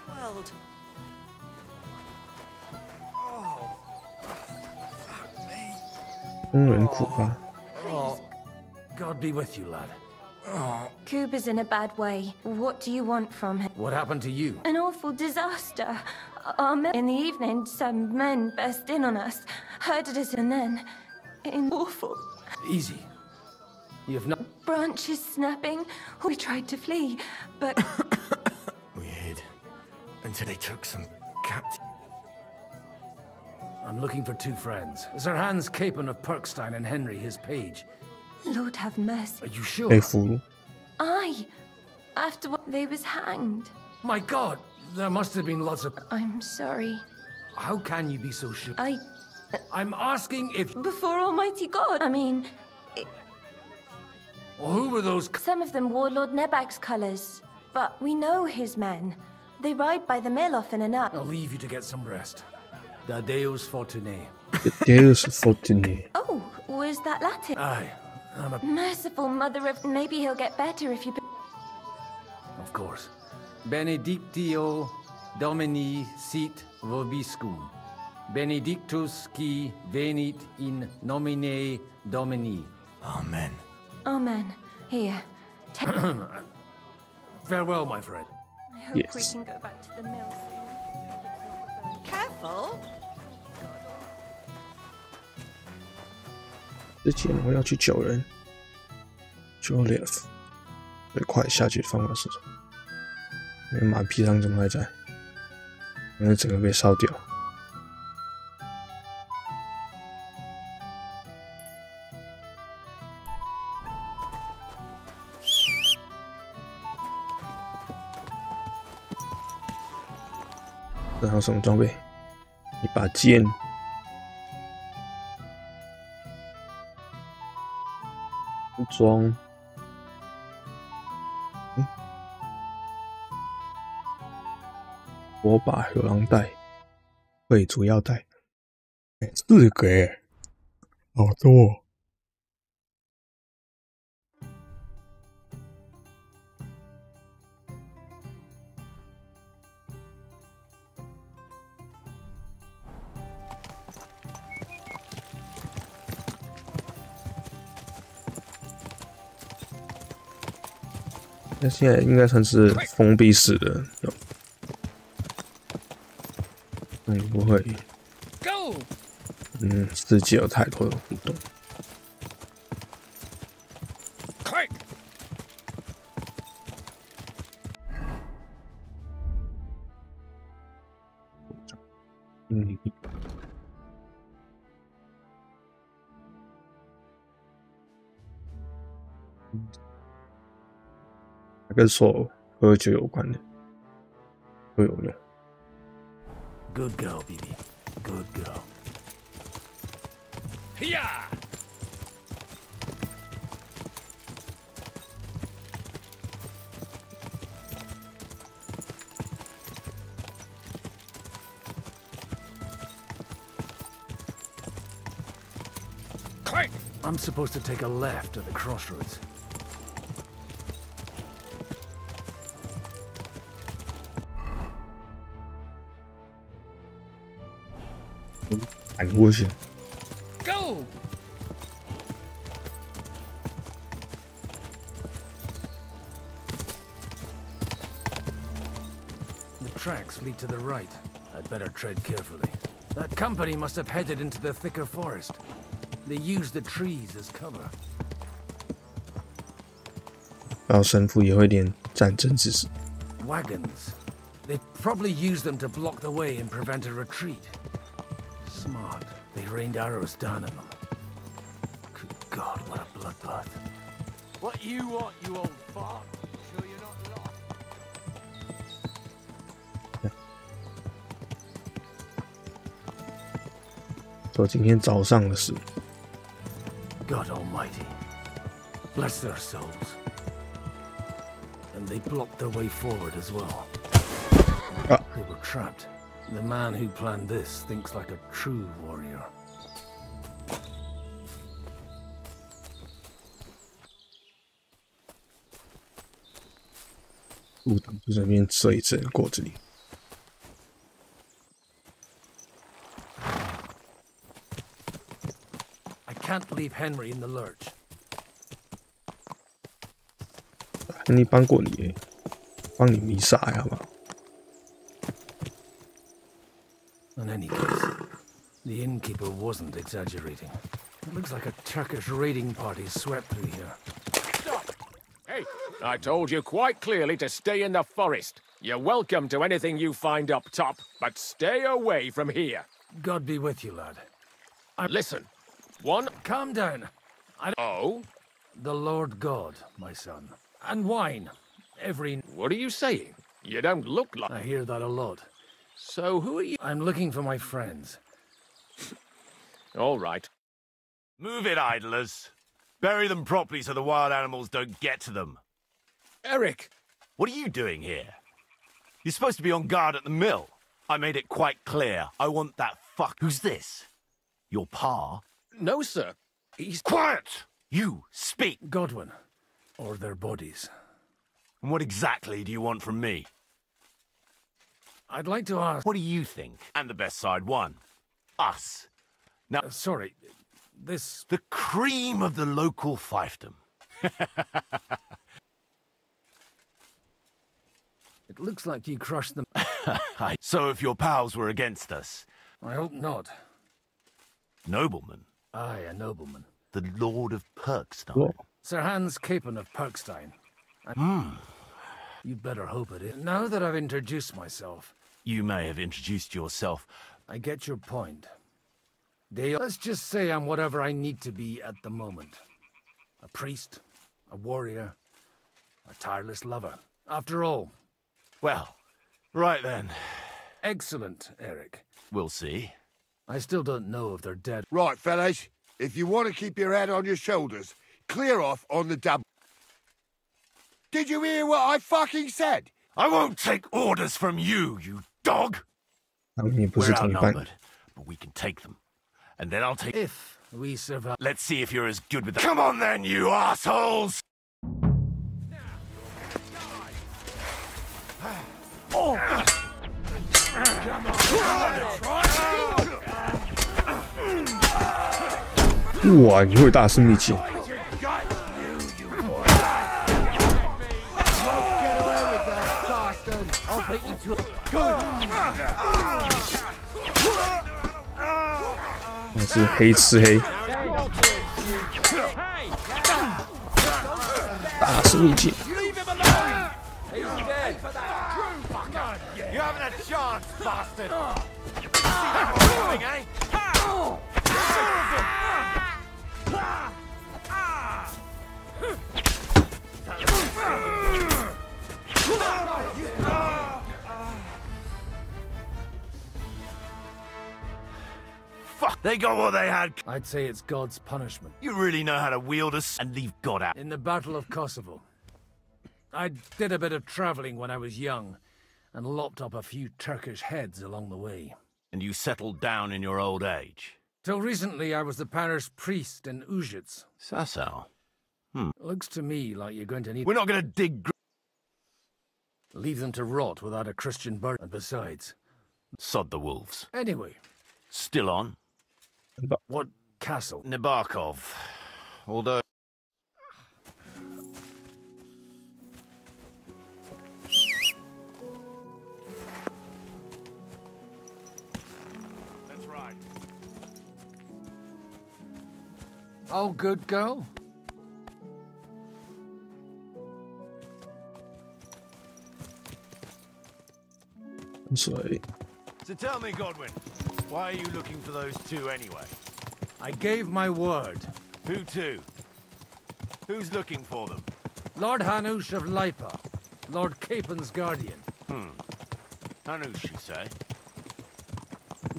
N: World. Oh. Fuck me.
A: 工人苦吧。
J: Oh, God be with you, lad.
Q: Oh. Kuba's in a bad way. What do you want from him?
J: What happened to you?
Q: An awful disaster. In the evening, some men burst in on us, herded us, and then... awful.
J: Easy. You've not...
Q: Branches snapping. We tried to flee, but...
J: We hid until they took some captive. I'm looking for two friends. Sir Hans Capon of Perkstein and Henry, his page.
Q: Lord have mercy.
J: Are you sure?
A: 被俘虏。
Q: Aye. After what they was hanged.
J: My God, there must have been lots of...
Q: I'm sorry.
J: How can you be so sure?
Q: I'm
J: asking if...
Q: Before Almighty God. I mean...
J: Well, who were those...
Q: Some of them wore Lord Nebag's colours. But we know his men. They ride by the mill often enough.
J: I'll leave you to get some rest. Da Deus Fortunae.
A: Deus Fortunae.
Q: Oh, was that Latin?
J: Aye. I'm a...
Q: Merciful mother of... Maybe he'll get better if you...
J: Of course. Benedictio Domini sit vobiscum. Benedictus qui venit in nomine Domini. Amen.
Q: Amen. Here.
J: Farewell, my friend.
Q: I hope we can go back to the mill soon. Careful.
A: 之前我要去救人 ，Joseph， 最快下去的方法是什么？因为马匹上怎么还在？因为整个被烧掉。这还有什么装备？一把剑，装，火把、有狼带，会主要带，4个耶，好多哦。那现在应该算是封闭式的，不会，世界有太多的互动。跟手喝酒有关的都有用。
J: Good girl, BB. Good girl.
G: Yeah.
J: I'm supposed to take a left at the crossroads.
G: Go!
J: The tracks lead to the right. I'd better tread carefully. That company must have headed into the thicker forest. They used the trees as cover.
A: 然后神父也会练战争知识。
J: Wagons. They probably used them to block the way and prevent a retreat. Smart. They rained arrows down at them. Good God, what a bloodbath.
U: What you want, you old fart? Sure you're not lost?
A: 说今天早上的事。
J: God Almighty. Bless their souls. And they blocked their way forward as well. They were trapped. The man who planned this thinks like a true warrior.
A: 路挡就这边射一射过这里。
J: I can't leave Henry in the lurch.
A: 你帮过你，帮你弥撒呀嘛。
J: In any case, the innkeeper wasn't exaggerating. It looks like a Turkish raiding party swept through here.
D: Stop! Hey, I told you quite clearly to stay in the forest. You're welcome to anything you find up top, but stay away from here.
J: God be with you, lad.
D: Listen, one...
J: Calm down.
D: Oh?
J: The Lord God, my son. And wine. Every...
D: What are you saying? You don't look like...
J: I hear that a lot.
D: So who are you?
J: I'm looking for my friends.
D: All right.
K: Move it, idlers. Bury them properly so the wild animals don't get to them.
D: Eric!
K: What are you doing here? You're supposed to be on guard at the mill. I made it quite clear. I want that fuck... Who's this? Your pa?
D: No, sir. He's...
K: Quiet! You, speak!
J: Godwin. Or their bodies.
K: And what exactly do you want from me?
J: I'd like to ask...
K: What do you think? And the best side won. Us. Now...
J: sorry. This...
K: The cream of the local fiefdom.
J: It looks like you crushed them.
K: So if your pals were against us...
J: I hope not.
K: Nobleman?
J: Aye, a nobleman.
K: The Lord of Perkstein.
A: Whoa.
J: Sir Hans Capon of Perkstein. You'd better hope it is. Now that I've introduced myself...
K: You may have introduced yourself.
J: I get your point. Let's just say I'm whatever I need to be at the moment. A priest, a warrior, a tireless lover. After all...
K: Well, right then.
J: Excellent, Eric.
K: We'll see.
J: I still don't know if they're dead.
P: Right, fellas. If you want to keep your head on your shoulders, clear off on the double. Did you hear what I fucking said?
K: I won't take orders from you, you dog!
A: 他们也不是
K: We're
A: 同一班。
K: outnumbered, but we can take them. And then I'll take...
J: If we survive...
K: Let's see if you're as good with... Come on then, you assholes! Oh!
A: 哇，你会大师秘技！ 那是黑吃黑，大师秘技。
K: You haven't a chance, bastard! Fuck, they got what they had.
J: I'd say it's God's punishment.
K: You really know how to wield us and leave God out.
J: In the Battle of Kosovo. I did a bit of traveling when I was young, and lopped up a few Turkish heads along the way.
K: And you settled down in your old age?
J: Till recently, I was the parish priest in Ujits.
K: So.
J: Looks to me like you're going to need...
K: We're not going to dig...
J: Leave them to rot without a Christian burden. And besides...
K: Sod the wolves.
J: Anyway.
K: Still on?
J: What castle?
K: Nabokov. Although... That's right.
J: Oh, good girl.
A: Sorry.
K: So tell me, Godwin, why are you looking for those two anyway?
J: I gave my word.
K: Who to? Who's looking for them?
J: Lord Hanush of Lipa, Lord Capen's guardian.
K: Hanush, you say?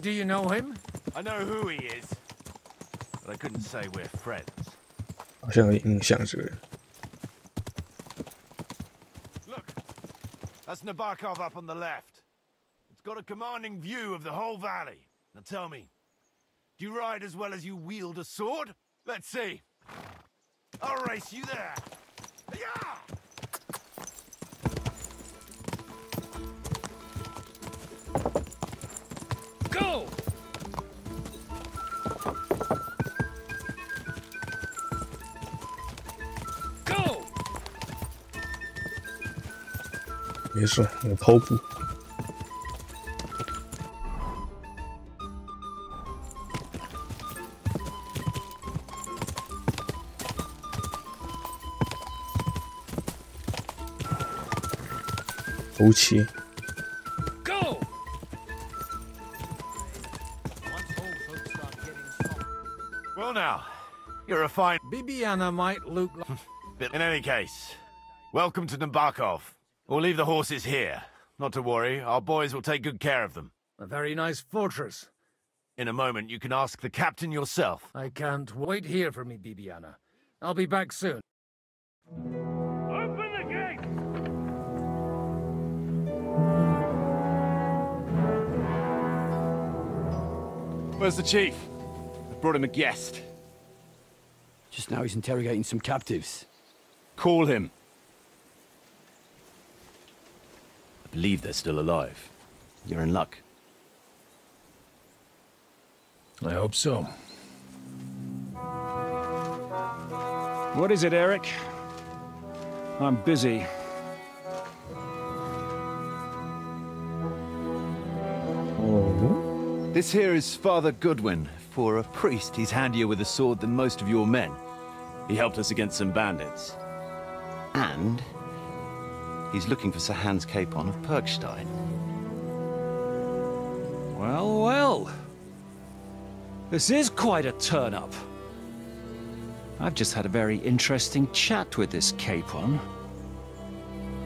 J: Do you know him?
K: I know who he is, but I couldn't say we're friends.
A: 好像有印象这个人。
K: Look, that's Nabokov up on the left. It's got a commanding view of the whole valley. Now tell me, do you ride as well as you wield a sword? Let's see. I'll race you there. Yeah!
J: Go! Go!
A: 没事，我偷步。 头旗。
J: Go!
K: Well now, you're a fine...
J: Bibiana might look like...
K: In any case, welcome to Nabokov. We'll leave the horses here. Not to worry, our boys will take good care of them.
J: A very nice fortress.
K: In a moment, you can ask the captain yourself.
J: I can't wait here for me, Bibiana. I'll be back soon.
O: Open the gate!
S: Where's the chief? I brought him a guest.
T: Just now he's interrogating some captives.
S: Call him.
K: I believe they're still alive. You're in luck.
J: I hope so.
H: What is it, Eric? I'm busy.
A: Oh.
W: This here is Father Goodwin. For a priest, he's handier with a sword than most of your men.
S: He helped us against some bandits.
W: And he's looking for Sir Hans Capon of Perkstein.
H: Well, well. This is quite a turn-up. I've just had a very interesting chat with this Capon.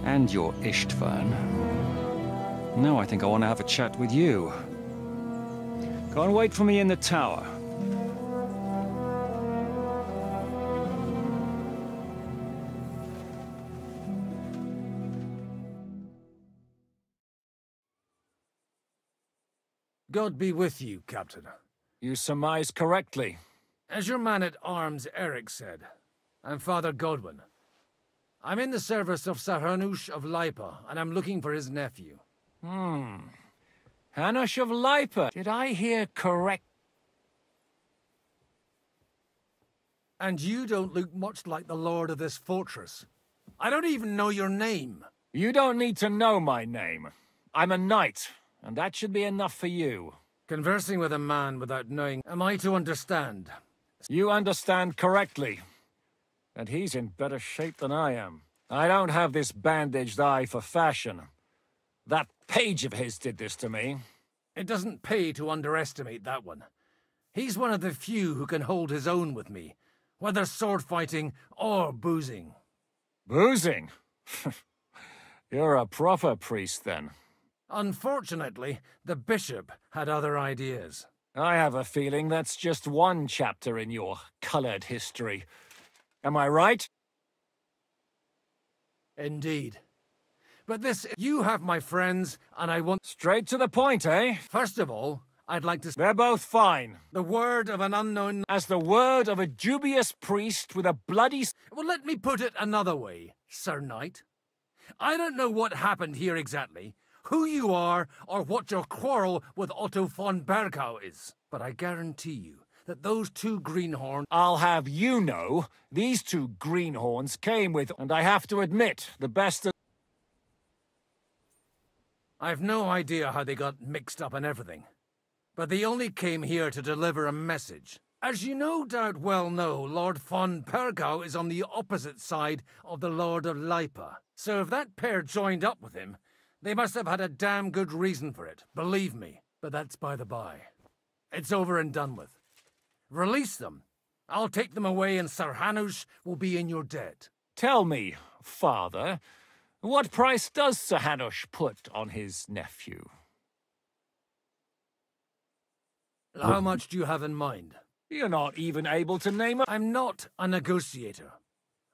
H: And your Ishtvan. Now I think I want to have a chat with you. Go and wait for me in the tower.
J: God be with you, Captain.
U: You surmise correctly.
J: As your man-at-arms Eric said, I'm Father Godwin. I'm in the service of Hanush of Lipa, and I'm looking for his nephew.
U: Hanush of Lipa. Did I hear correct?
J: And you don't look much like the lord of this fortress. I don't even know your name.
U: You don't need to know my name. I'm a knight, and that should be enough for you.
J: Conversing with a man without knowing, am I to understand?
U: You understand correctly. And he's in better shape than I am. I don't have this bandaged eye for fashion. That page of his did this to me.
J: It doesn't pay to underestimate that one. He's one of the few who can hold his own with me, whether sword fighting or boozing.
U: Boozing? You're a proper priest, then.
J: Unfortunately, the bishop had other ideas.
U: I have a feeling that's just one chapter in your colored history. Am I right?
J: Indeed. But you have my friends, and I want...
U: Straight to the point, eh?
J: First of all, I'd like to...
U: They're both fine.
J: The word of an unknown...
U: As the word of a dubious priest with a bloody...
J: Well, let me put it another way, Sir Knight. I don't know what happened here exactly, who you are, or what your quarrel with Otto von Bergau is. But I guarantee you that those two greenhorns...
U: I'll have you know, these two greenhorns came with... And I have to admit, the best of...
J: I've no idea how they got mixed up in everything. But they only came here to deliver a message. As you no doubt well know, Lord von Bergau is on the opposite side of the Lord of Lipa. So if that pair joined up with him, they must have had a damn good reason for it, believe me. But that's by the by. It's over and done with. Release them. I'll take them away and Sir Hanush will be in your debt.
U: Tell me, Father, what price does Sir Hanush put on his nephew?
J: How much do you have in mind?
U: You're not even able to name a...
J: I'm not a negotiator.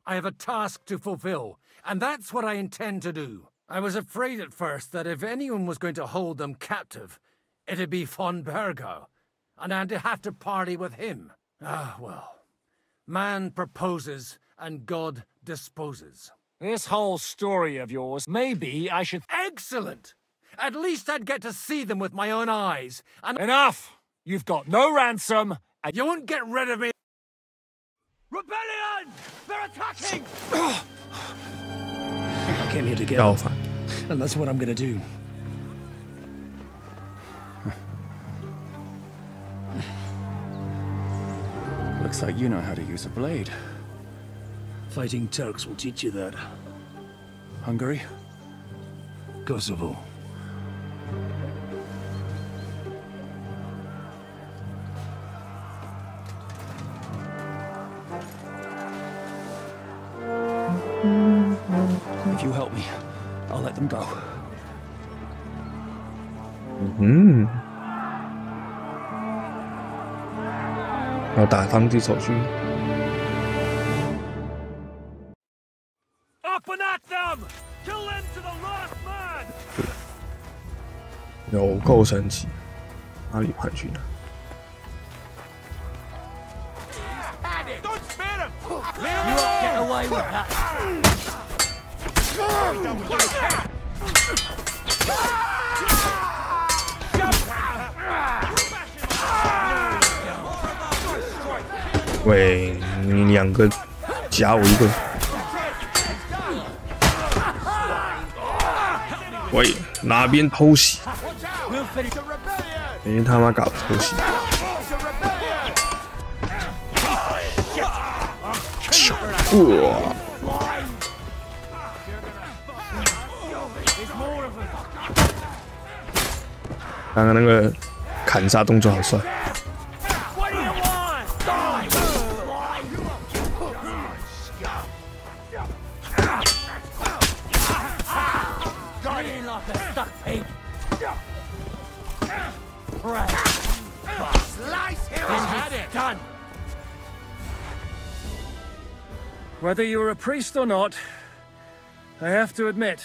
J: I have a task to fulfill, and that's what I intend to do. I was afraid at first that if anyone was going to hold them captive, it'd be von Bergau, and I'd have to parley with him. Ah, well. Man proposes, and God disposes.
U: This whole story of yours, maybe I should...
J: Excellent! At least I'd get to see them with my own eyes, and...
U: Enough! You've got no ransom, and...
J: You won't get rid of me!
U: Rebellion! They're attacking!
H: I came here to get off, and that's what I'm gonna do.
L: Looks like you know how to use a blade.
H: Fighting Turks will teach you that.
L: Hungary?
H: Kosovo. If you help me, I'll let them go.
A: 要打当地手续。
U: Up and at them! Kill them to the last man!
A: 有够神奇，哪里盘去呢？
U: Don't spare him!
H: You won't get away with that.
A: 喂，你两个夹我一个。喂，哪边偷袭？你他妈搞偷袭！哇！刚刚那个砍杀动作好帅。
U: Enough!
J: Slice him
U: had
J: it! Done!
U: Whether you're a priest or not, I have to admit,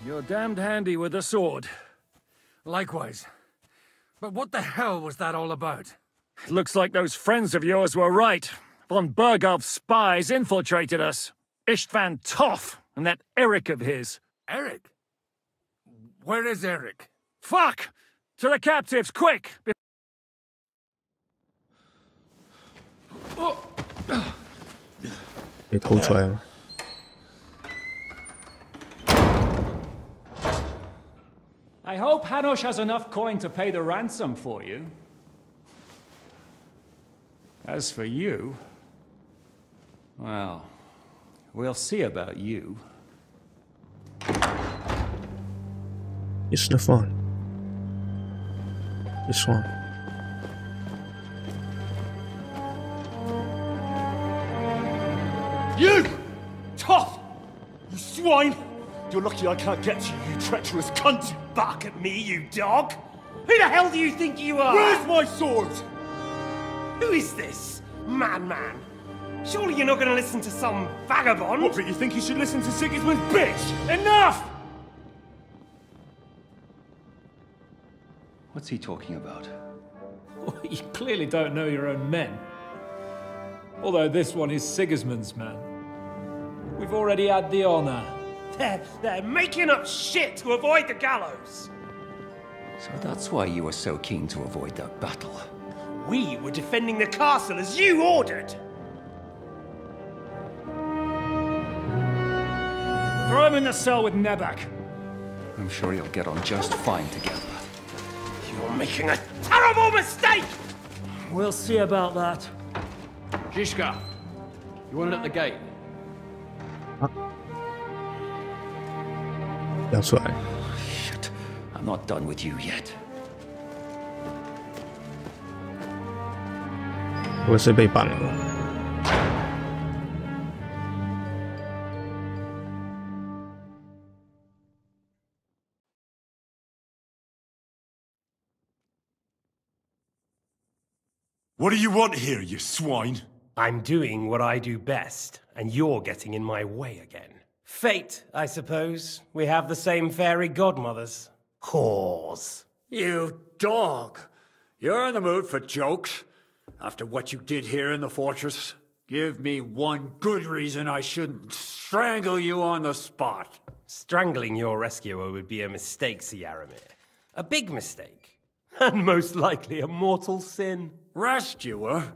U: you're damned handy with a sword.
J: Likewise. But what the hell was that all about?
U: Looks like those friends of yours were right. Von Bergov's spies infiltrated us. Istvan Toth and that Eric of his.
J: Eric? Where is Eric?
U: Fuck! To the captives, quick!
J: Oh.
A: 被偷出来了。
H: I hope Hanush has enough coin to pay the ransom for you. As for you, well, we'll see about you.
A: It's the fun. This one.
O: You! Tough! You swine! You're lucky I can't get to you, you treacherous cunt!
F: Bark at me, you dog! Who the hell do you think you are?
O: Where's my sword?
F: Who is this? Madman! Surely you're not going to listen to some vagabond?
O: What, but you think you should listen to Sigismund's bitch? Enough!
L: What's he talking about?
H: Well, you clearly don't know your own men. Although this one is Sigismund's man. We've already had the honor.
F: They're making up shit to avoid the gallows!
L: So that's why you were so keen to avoid that battle.
F: We were defending the castle as you ordered!
H: Throw him in the cell with Nebak.
L: I'm sure you'll get on just fine together.
F: You're making a terrible mistake!
H: We'll see about that.
E: Zhishka, you want it at the gate?
A: 要出来。
L: Shit, I'm not done with you yet.
A: 我是被绑了。
B: What do you want here, you swine?
F: I'm doing what I do best, and you're getting in my way again. Fate, I suppose. We have the same fairy godmothers. Whores.
T: You dog! You're in the mood for jokes? After what you did here in the fortress? Give me one good reason I shouldn't strangle you on the spot.
F: Strangling your rescuer would be a mistake, Sierramir. A big mistake. And most likely a mortal sin.
T: Rescuer?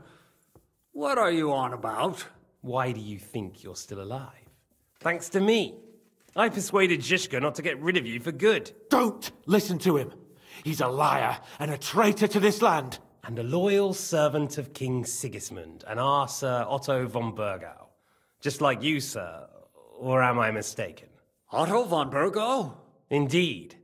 T: What are you on about?
F: Why do you think you're still alive? Thanks to me. I persuaded Zhishka not to get rid of you for good.
C: Don't listen to him. He's a liar and a traitor to this land.
F: And a loyal servant of King Sigismund and our Sir Otto von Bergau. Just like you, sir. Or am I mistaken?
T: Otto von Bergau?
F: Indeed.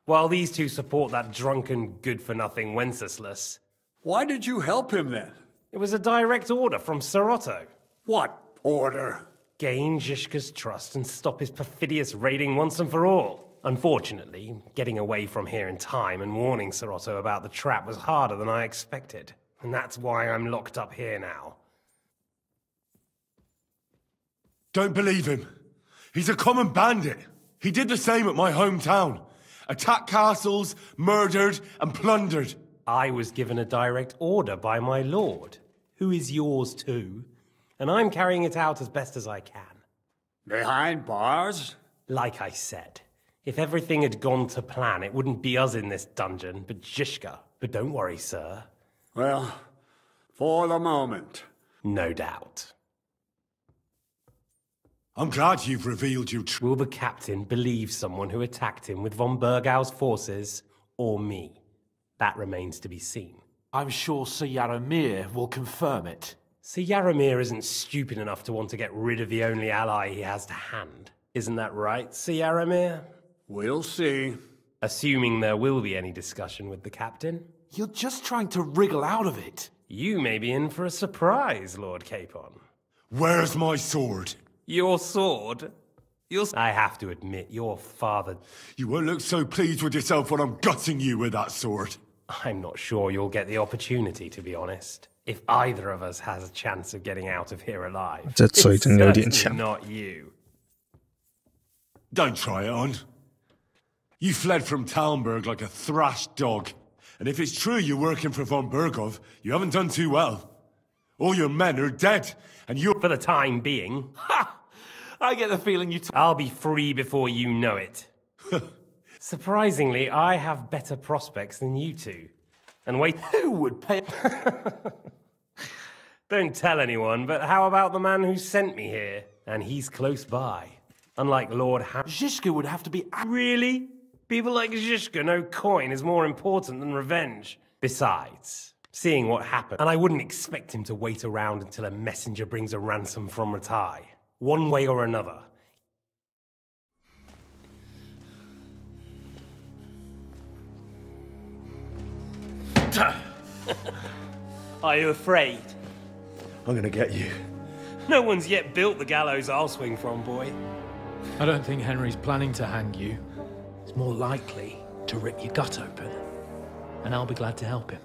F: While these two support that drunken, good-for-nothing Wenceslas.
T: Why did you help him then?
F: It was a direct order from Sir Otto.
T: What order?
F: Gain Zhishka's trust and stop his perfidious raiding once and for all. Unfortunately, getting away from here in time and warning Sir Otto about the trap was harder than I expected. And that's why I'm locked up here now.
B: Don't believe him. He's a common bandit. He did the same at my hometown. Attacked castles, murdered, and plundered.
F: I was given a direct order by my lord, who is yours too, and I'm carrying it out as best as I can.
T: Behind bars?
F: Like I said, if everything had gone to plan, it wouldn't be us in this dungeon, but Zhishka. But don't worry, sir.
T: Well, for the moment.
F: No doubt.
B: I'm glad you've revealed your truth.
F: Will the captain believe someone who attacked him with von Bergau's forces, or me? That remains to be seen.
C: I'm sure Sir Yaramir will confirm it.
F: Sir Yaramir isn't stupid enough to want to get rid of the only ally he has to hand. Isn't that right, Sir Yaramir?
T: We'll see.
F: Assuming there will be any discussion with the captain.
C: You're just trying to wriggle out of it.
F: You may be in for a surprise, Lord Capon.
B: Where's my sword?
F: Your sword? I have to admit, your father...
B: You won't look so pleased with yourself when I'm gutting you with that sword.
F: I'm not sure you'll get the opportunity, to be honest. If either of us has a chance of getting out of here alive.
A: 这嘴真的有点
F: It's
A: 强。
F: not you.
B: Don't try it on. You fled from Talmberg like a thrashed dog. And if it's true you're working for von Bergov, you haven't done too well. All your men are dead, and you're...
F: For the time being.
C: Ha! I get the feeling you...
F: I'll be free before you know it. Surprisingly, I have better prospects than you two. And wait,
C: Who would pay...
F: Don't tell anyone, but how about the man who sent me here? And he's close by. Unlike Lord
C: Zhishka would have to be...
F: Really? People like Zhishka know coin is more important than revenge. Besides, seeing what happened, and I wouldn't expect him to wait around until a messenger brings a ransom from Ratai. One way or another. Are you afraid?
B: I'm gonna get you.
F: No one's yet built the gallows I'll swing from, boy.
J: I don't think Henry's planning to hang you. He's more likely to rip your gut open. And I'll be glad to help him.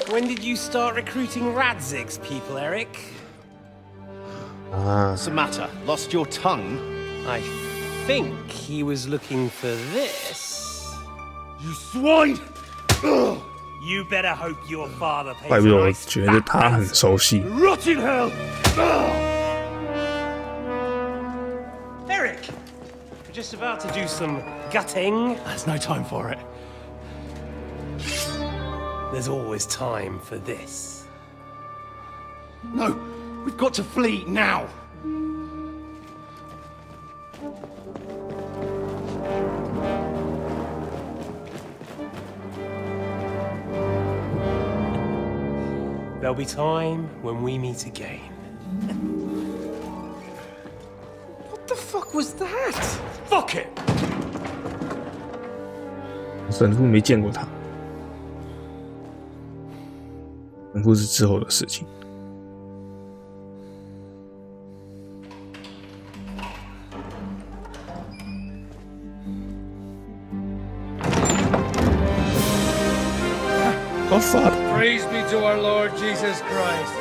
F: When did you start recruiting Radzig's people, Eric?
W: What's the matter? Lost your tongue?
F: I think he was looking for this.
B: You swine!
F: You better hope your father pays
A: 怪不得我觉得他很熟悉。
B: Rot in hell!
F: Eric! We're just about to do some gutting.
J: There's no time for it.
F: There's always time for this.
J: No, we've got to flee now.
F: There'll be time when we meet again. What the fuck was that? Fuck it!
A: 神父没见过他，神父是之后的事情。Godfather.
J: Praise be to our Lord Jesus Christ.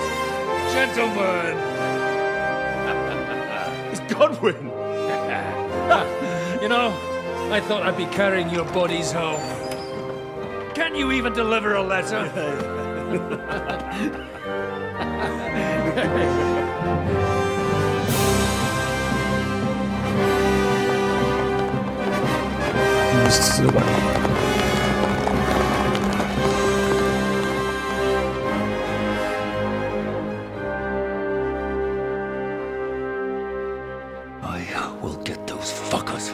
J: Gentlemen.
B: It's Godwin!
J: You know, I thought I'd be carrying your bodies home. Can you even deliver a letter?
L: I will get those fuckers.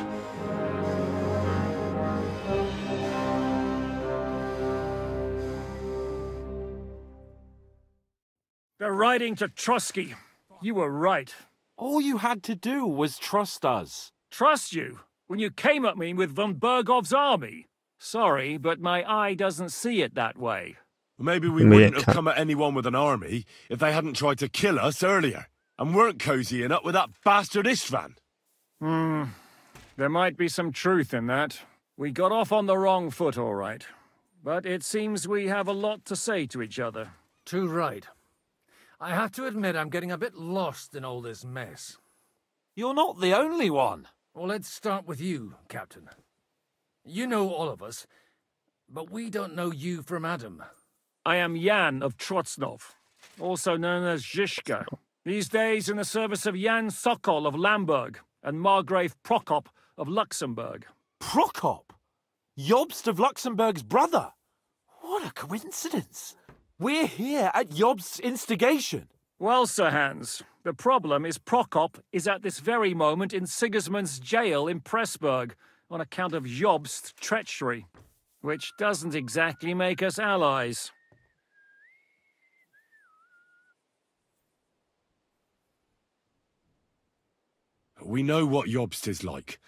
U: They're riding to Trusky. You were right.
C: All you had to do was trust us.
U: Trust you? When you came at me with von Bergov's army? Sorry, but my eye doesn't see it that way.
B: Maybe we wouldn't have come at anyone with an army if they hadn't tried to kill us earlier, and weren't cozying up with that bastard Istvan.
U: There might be some truth in that. We got off on the wrong foot, all right. But it seems we have a lot to say to each other.
J: Too right. I have to admit I'm getting a bit lost in all this mess.
C: You're not the only one.
J: Well, let's start with you, Captain. You know all of us, but we don't know you from Adam.
U: I am Jan of Trotsnov, also known as Zhishka. These days in the service of Jan Sokol of Lamberg and Margrave Prokop of Luxembourg.
C: Prokop? Jobst of Luxembourg's brother? What a coincidence. We're here at Jobst's instigation.
U: Well, Sir Hans, the problem is Prokop is at this very moment in Sigismund's jail in Pressburg on account of Jobst's treachery, which doesn't exactly make us allies.
B: We know what Jobst is like,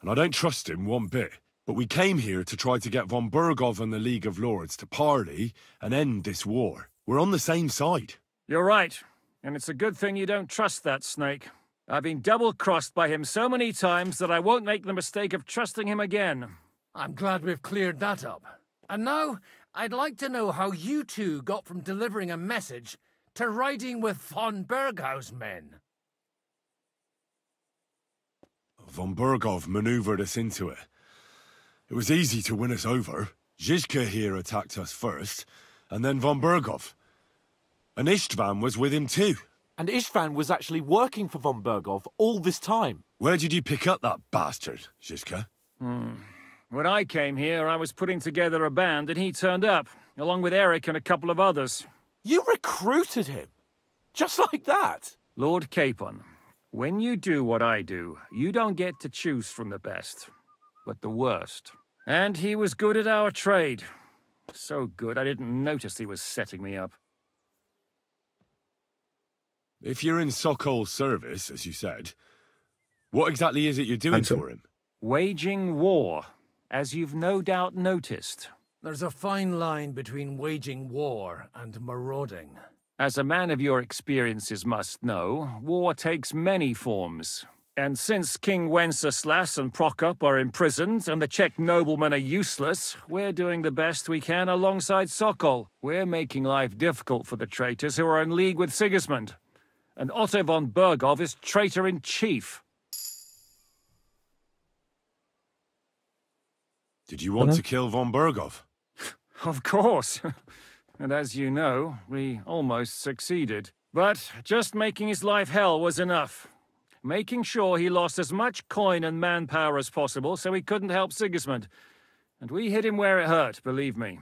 B: and I don't trust him one bit. But we came here to try to get von Bergov and the League of Lords to parley and end this war. We're on the same side.
U: You're right, and it's a good thing you don't trust that snake. I've been double-crossed by him so many times that I won't make the mistake of trusting him again.
J: I'm glad we've cleared that up. And now, I'd like to know how you two got from delivering a message to riding with von Berghaus' men.
B: Von Berghoff maneuvered us into it. It was easy to win us over. Zizka here attacked us first, and then von Berghoff. And Istvan was with him too.
E: And Istvan was actually working for von Berghoff all this time.
B: Where did you pick up that bastard, Zizka?
U: When I came here, I was putting together a band, and he turned up, along with Eric and a couple of others.
E: You recruited him? Just like that?
U: Lord Capon, when you do what I do, you don't get to choose from the best, but the worst. And he was good at our trade. So good, I didn't notice he was setting me up.
B: If you're in Sokol's service, as you said, what exactly is it you're doing for him?
U: Waging war, as you've no doubt noticed.
J: There's a fine line between waging war and marauding.
U: As a man of your experiences must know, war takes many forms. And since King Wenceslas and Prokop are imprisoned and the Czech noblemen are useless, we're doing the best we can alongside Sokol. We're making life difficult for the traitors who are in league with Sigismund. And Otto von Berghoff is traitor-in-chief.
B: Did you want to kill von Berghoff?
U: Of course. And as you know, we almost succeeded. But just making his life hell was enough. Making sure he lost as much coin and manpower as possible so he couldn't help Sigismund. And we hit him where it hurt, believe me.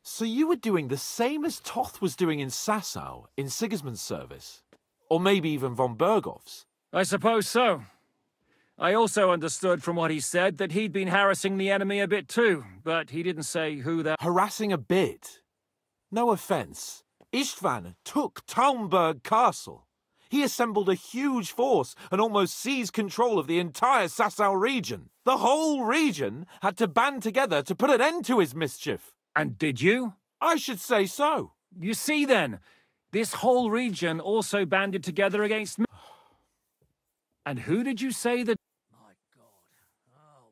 E: So you were doing the same as Toth was doing in Sasau, in Sigismund's service? Or maybe even von Berghoff's?
U: I suppose so. I also understood from what he said that he'd been harassing the enemy a bit too, but he didn't say who that...
E: Harassing a bit? No offense. Istvan took Talmberg Castle. He assembled a huge force and almost seized control of the entire Sasau region. The whole region had to band together to put an end to his mischief.
U: And did you?
E: I should say so.
U: You see then, this whole region also banded together against me. And who did you say that...
G: My God. Oh,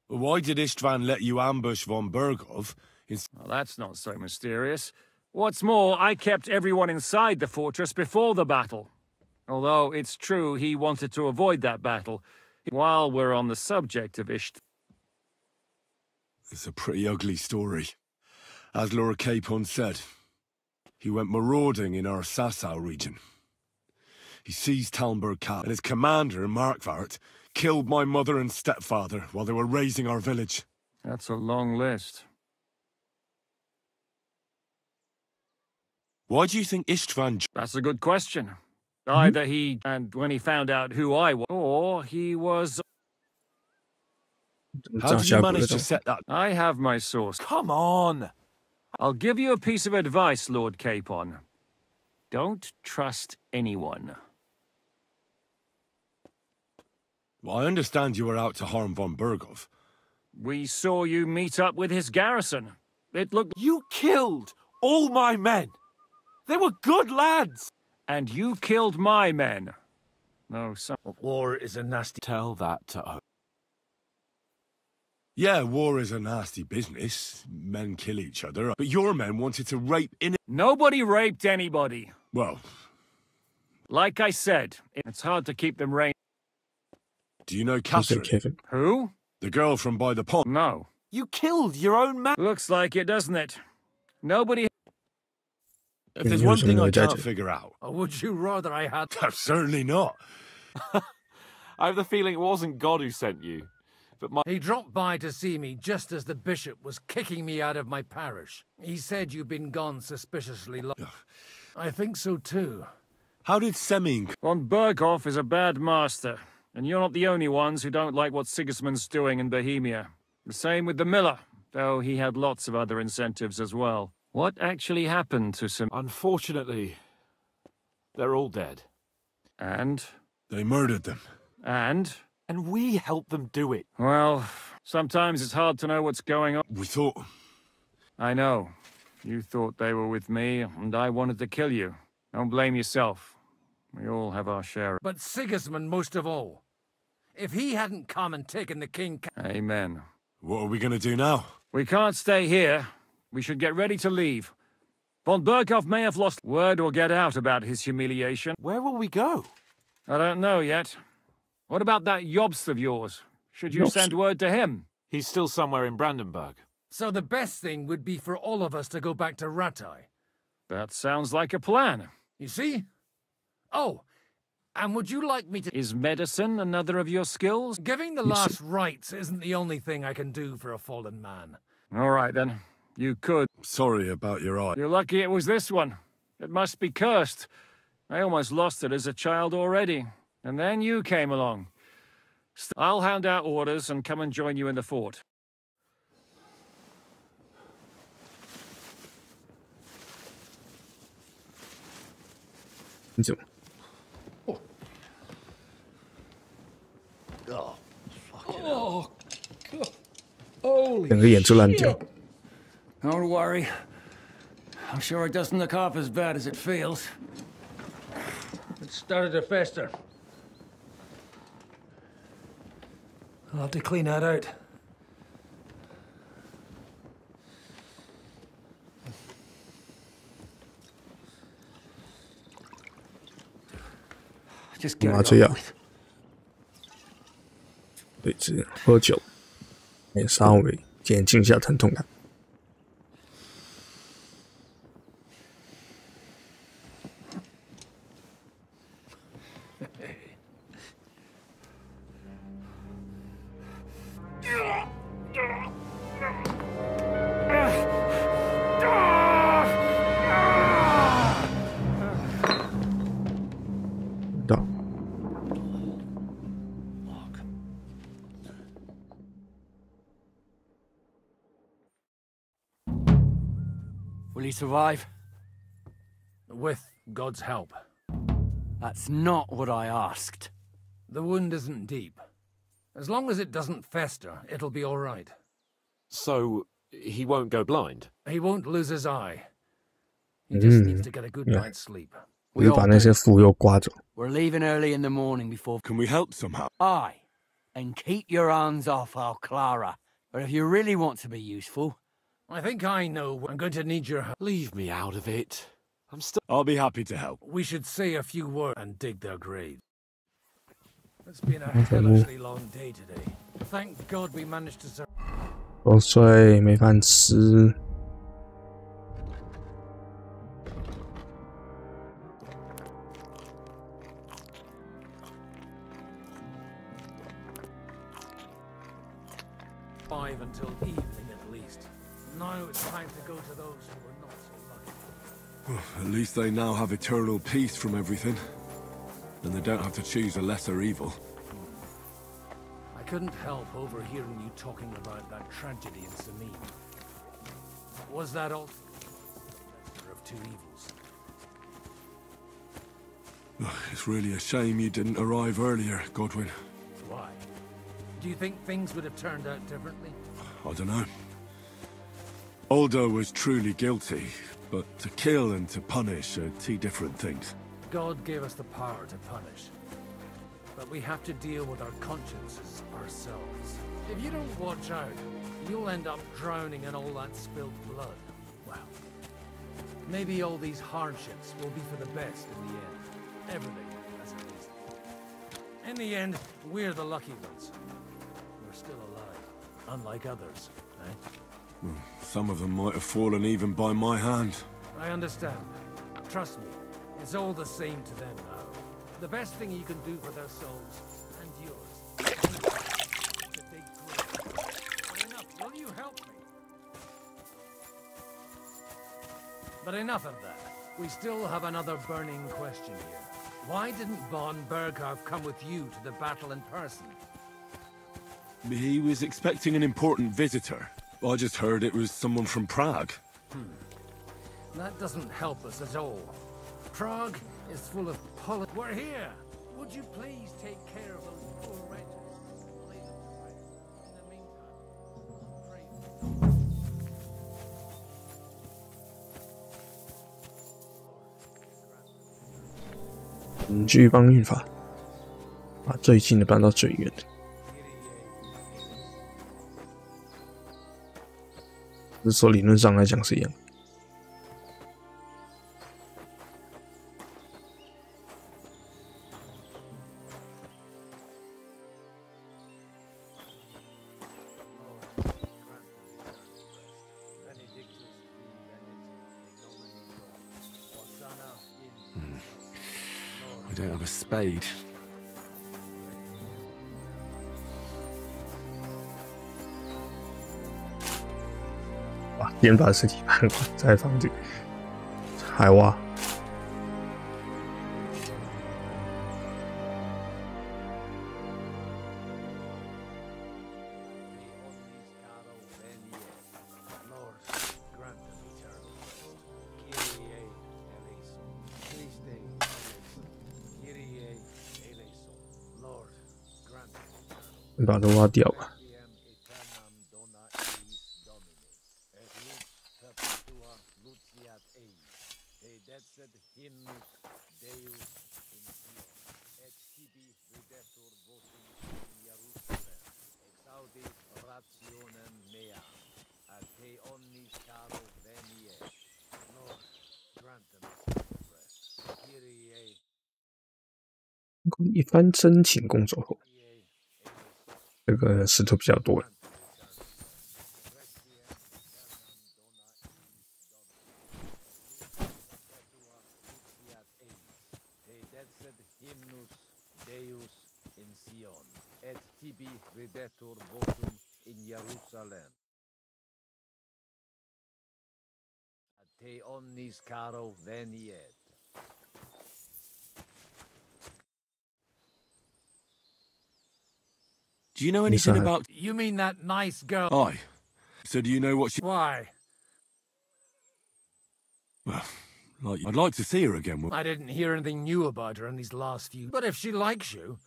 G: well.
B: Why did Istvan let you ambush von Berghoff?
U: Well, that's not so mysterious. What's more, I kept everyone inside the fortress before the battle. Although it's true he wanted to avoid that battle. While we're on the subject of Istvan...
B: It's a pretty ugly story. As Lord Capon said, he went marauding in our Sasau region. He seized Talmberg Castle, and his commander, Markvart, killed my mother and stepfather while they were raising our village.
U: That's a long list.
B: Why do you think Istvan...
U: That's a good question. Either he, and when he found out who I was, or he was...
B: How did you manage to set that?
U: I have my source.
E: Come on!
U: I'll give you a piece of advice, Lord Capon. Don't trust anyone.
B: Well, I understand you were out to harm von Berghoff.
U: We saw you meet up with his garrison. It looked...
E: You killed all my men! They were good lads!
U: And you killed my men. No, some...
J: War is a nasty...
E: Tell that to us.
B: Yeah, war is a nasty business. Men kill each other. But your men wanted to rape in...
U: Nobody raped anybody.
B: Well...
U: Like I said, it's hard to keep them rein...
B: Do you know Catherine?
U: Who?
B: The girl from by the pond.
U: No.
E: You killed your own man.
U: Looks like it, doesn't it? Nobody...
B: If there's one thing I can't figure out...
J: Or would you rather I had...
B: Certainly not.
E: I have the feeling it wasn't God who sent you. But
J: He dropped by to see me just as the bishop was kicking me out of my parish. He said you'd been gone suspiciously long. I think so too.
B: How did Seming...
U: Von Berghoff is a bad master, and you're not the only ones who don't like what Sigismund's doing in Bohemia. The same with the miller, though he had lots of other incentives as well. What actually happened to Sem...
E: Unfortunately, they're all dead.
U: And?
B: They murdered them.
U: And?
E: And we helped them do it.
U: Well, sometimes it's hard to know what's going on.
B: We thought...
U: I know. You thought they were with me, and I wanted to kill you. Don't blame yourself. We all have our share.
J: But Sigismund most of all. If he hadn't come and taken the king...
U: Amen.
B: What are we gonna do now?
U: We can't stay here. We should get ready to leave. Von Berghoff may have lost... Word will get out about his humiliation.
E: Where will we go?
U: I don't know yet. What about that Jobst of yours? Should you send word to him?
E: He's still somewhere in Brandenburg.
J: So the best thing would be for all of us to go back to Rattay.
U: That sounds like a plan.
J: You see? Oh, and would you like me to...
U: Is medicine another of your skills?
J: Giving the last rites isn't the only thing I can do for a fallen man.
U: All right, then. You could.
B: Sorry about your eye.
U: You're lucky it was this one. It must be cursed. I almost lost it as a child already. And then you came along. I'll hand out orders and come and join you in the fort.
G: Oh, God. Holy
A: 整个演出烂掉。
G: Don't worry. I'm sure it doesn't look half as bad as it feels.
J: It started to fester. I'll have to clean that out.
G: Just get
A: 麻
G: it
A: 醉药
G: over with.，
A: 对治喝酒，也稍微减轻一下疼痛感。到。
G: Will he survive?
J: With God's help.
G: That's not what I asked.
J: The wound isn't deep. As long as it doesn't fester, it'll be all right.
E: So, he won't go blind?
J: He won't lose his eye. He just needs to get a good night's sleep.
A: 我就把那些符又刮走。
G: We're leaving early in the morning before...
B: Can we help somehow?
G: Aye. And keep your hands off our Clara. But if you really want to be useful...
J: I think I know. I'm going to need your help.
E: Leave me out of it. I'm still...
B: I'll be happy to help.
J: We should say a few words and dig their graves. It's been a hellishly long day today. Thank God we managed to survive.
A: 多睡没饭吃。
J: Until evening at least. Now it's time to go to those who were not so lucky.
B: At least they now have eternal peace from everything. And they don't have to choose a lesser evil.
J: I couldn't help overhearing you talking about that tragedy in Samim. Was that all? Of two evils.
B: It's really a shame you didn't arrive earlier, Godwin.
J: Why? Do you think things would have turned out differently?
B: I don't know. Aldo was truly guilty, but to kill and to punish are two different things.
J: God gave us the power to punish. But we have to deal with our consciences ourselves. If you don't watch out, you'll end up drowning in all that spilled blood. Well, maybe all these hardships will be for the best in the end. Everything as it is. In the end, we're the lucky ones. We're still alive. Unlike others, eh?
B: Some of them might have fallen even by my hand.
J: I understand. Trust me, it's all the same to them now. The best thing you can do for their souls, and yours, is to dig graves. But enough, will you help me? But enough of that. We still have another burning question here. Why didn't von Berghoff come with you to the battle in person?
B: He was expecting an important visitor. I just heard it was someone from Prague.
J: That doesn't help us at all. Prague is full of We're here! Would you please take care of those poor wretches? Lay them to rest. In the meantime, I'll pray for them.
A: 距帮运法，把最近的搬到最远的。不是说理论上来讲是一样。
B: I don't have a spade.
A: Wow, 先把尸体搬过来，再放这个海蛙。把它挖掉吧。一番申请工作后，这个石头比较多。
B: Do you know anything about...
J: You mean that nice girl?
B: Aye. So do you know what she...
J: Why?
B: Well, I'd like to see her again.
J: I didn't hear anything new about her in these last few... But if she likes you...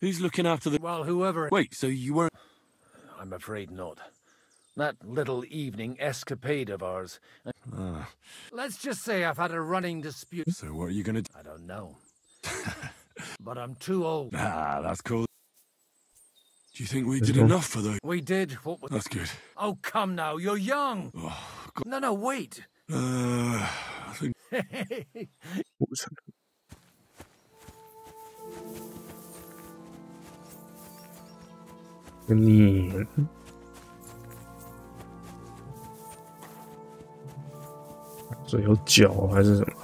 B: Who's looking after the...
J: Well, whoever...
B: Wait, so you weren't...
J: I'm afraid not. That little evening escapade of ours... Let's just say I've had a running dispute...
B: So what are you gonna do?
J: I don't know. But I'm too old.
B: Ah, that's cool. Do you think we did enough for those?
J: We did. What was...
B: That's good.
J: Oh, come now. You're young.
B: Oh, God.
J: No, wait.
B: I think...
A: What was that? 你这有脚还是什么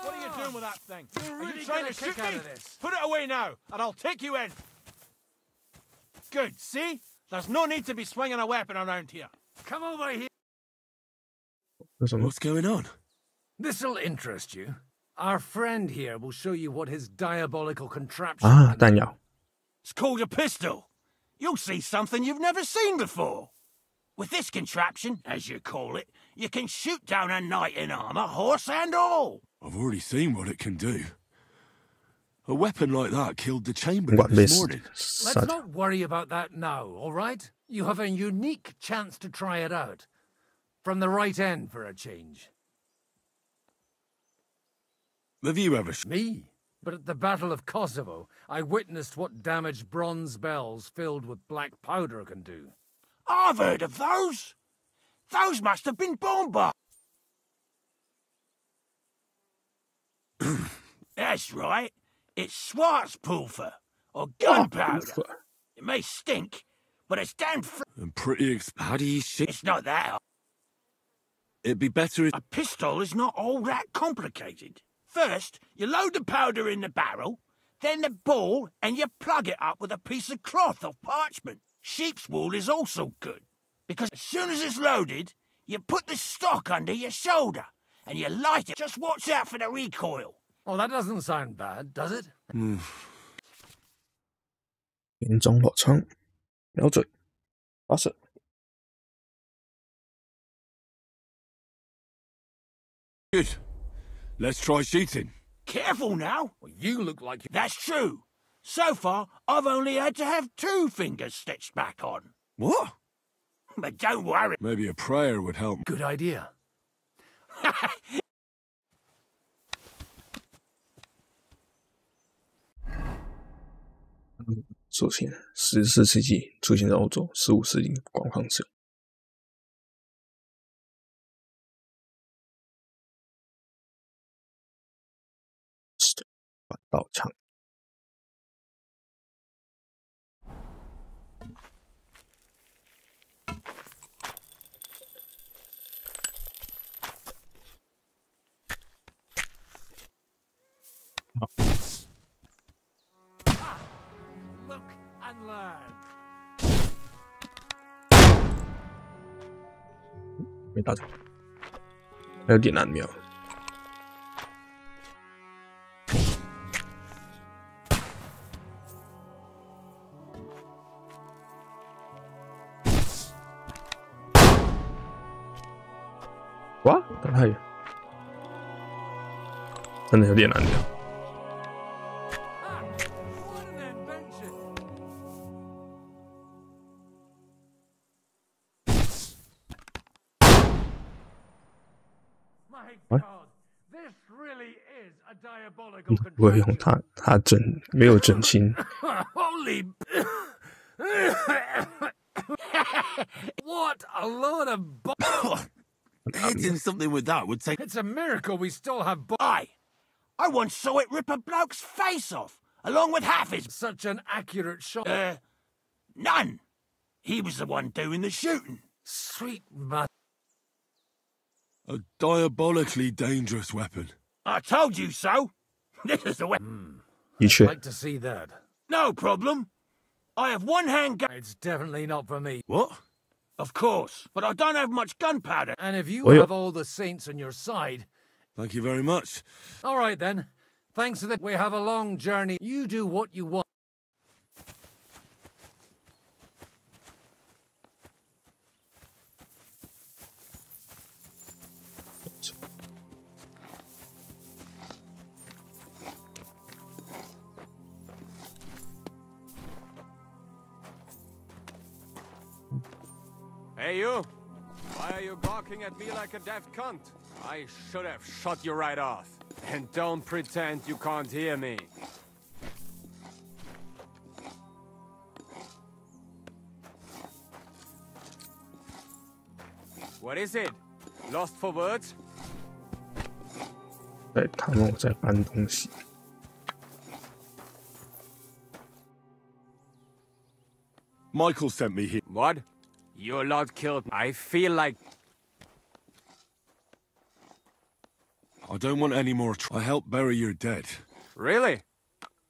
A: ？What
K: are you doing with that thing?
J: You're
K: Are
J: really
K: you trying
J: gonna
K: to shoot
J: kick out
K: me?
J: of this.
K: Put it away now, and I'll take you in. Good, see? There's no need to be swinging a weapon around here.
J: Come over here.
B: What's going on?
J: This'll interest you. Our friend here will show you what his diabolical contraption...
A: Ah, 弹药.
K: It's called a pistol. You'll see something you've never seen before. With this contraption, as you call it, you can shoot down a knight in armor, horse and all.
B: I've already seen what it can do. A weapon like that killed the chamberlain this morning.
J: Let's not worry about that now, all right? You have a unique chance to try it out. From the right end for a change.
B: Have you ever...
J: Me? But at the Battle of Kosovo, I witnessed what damage bronze bells filled with black powder can do.
K: I've heard of those. Those must have been bomb bombs. That's right. It's Schwarzpulver, or gunpowder. It may stink, but it's damn
B: and pretty... How do you...
K: It's not that.
B: It'd be better if...
K: A pistol is not all that complicated. First, you load the powder in the barrel, then the ball, and you plug it up with a piece of cloth or parchment. Sheep's wool is also good, because as soon as it's loaded, you put the stock under your shoulder, and you light it. Just watch out for the recoil.
J: Oh, that doesn't sound bad, does it?
A: 连装火枪，瞄准，发射。
B: Good. Let's try shooting.
K: Careful now. Well, you look like... That's true. So far, I've only had to have 2 fingers stitched back on.
B: What?
K: But don't worry.
B: Maybe a prayer would help.
J: Good idea.
A: 出现14世纪出现在欧洲，15世纪广泛使用。反刀枪。
J: Look and learn.
A: 没打中，还有点难瞄。哇，打太远，真的有点难瞄。 不会用他整没有整心。
J: Holy! What a load of
K: Hitting something with that would take...
J: It's a miracle we still have...
K: I once saw it rip a bloke's face off, along with half his...
J: Such an accurate shot.
K: None. He was the one doing the shooting.
J: Sweet mother.
B: A diabolically dangerous weapon.
K: I told you so. This is the weapon.
A: I'd
J: like to see that.
K: No problem. I have one handgun.
J: It's definitely not for me.
K: What? Of course, but I don't have much gunpowder.
J: And if you have all the saints on your side...
B: Thank you very much.
J: All right, then. Thanks to that, we have a long journey. You do what you want.
D: Hey, you! Why are you gawking at me like a deaf cunt? I should have shut you right off. And don't pretend you can't hear me. What is it? Lost for words?
A: 对，他们在搬东西。
B: Michael sent me here.
D: What? Your lot killed me. I feel like...
B: I don't want any more. I helped bury your dead.
D: Really?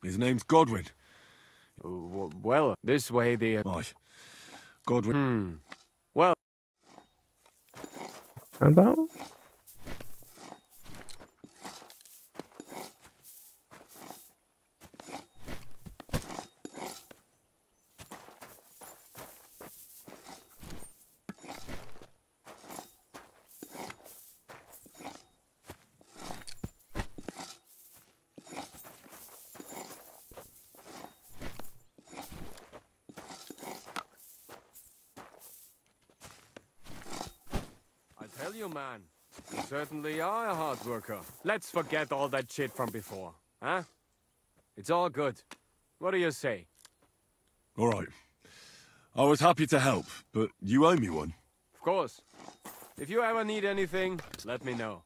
B: His name's Godwin.
D: Well, this way the...
B: Aye. Godwin.
D: Well...
A: About?
D: Tell you, man, you certainly are a hard worker. Let's forget all that shit from before, huh? It's all good. What do you say?
B: All right. I was happy to help, but you owe me one.
D: Of course. If you ever need anything, let me know.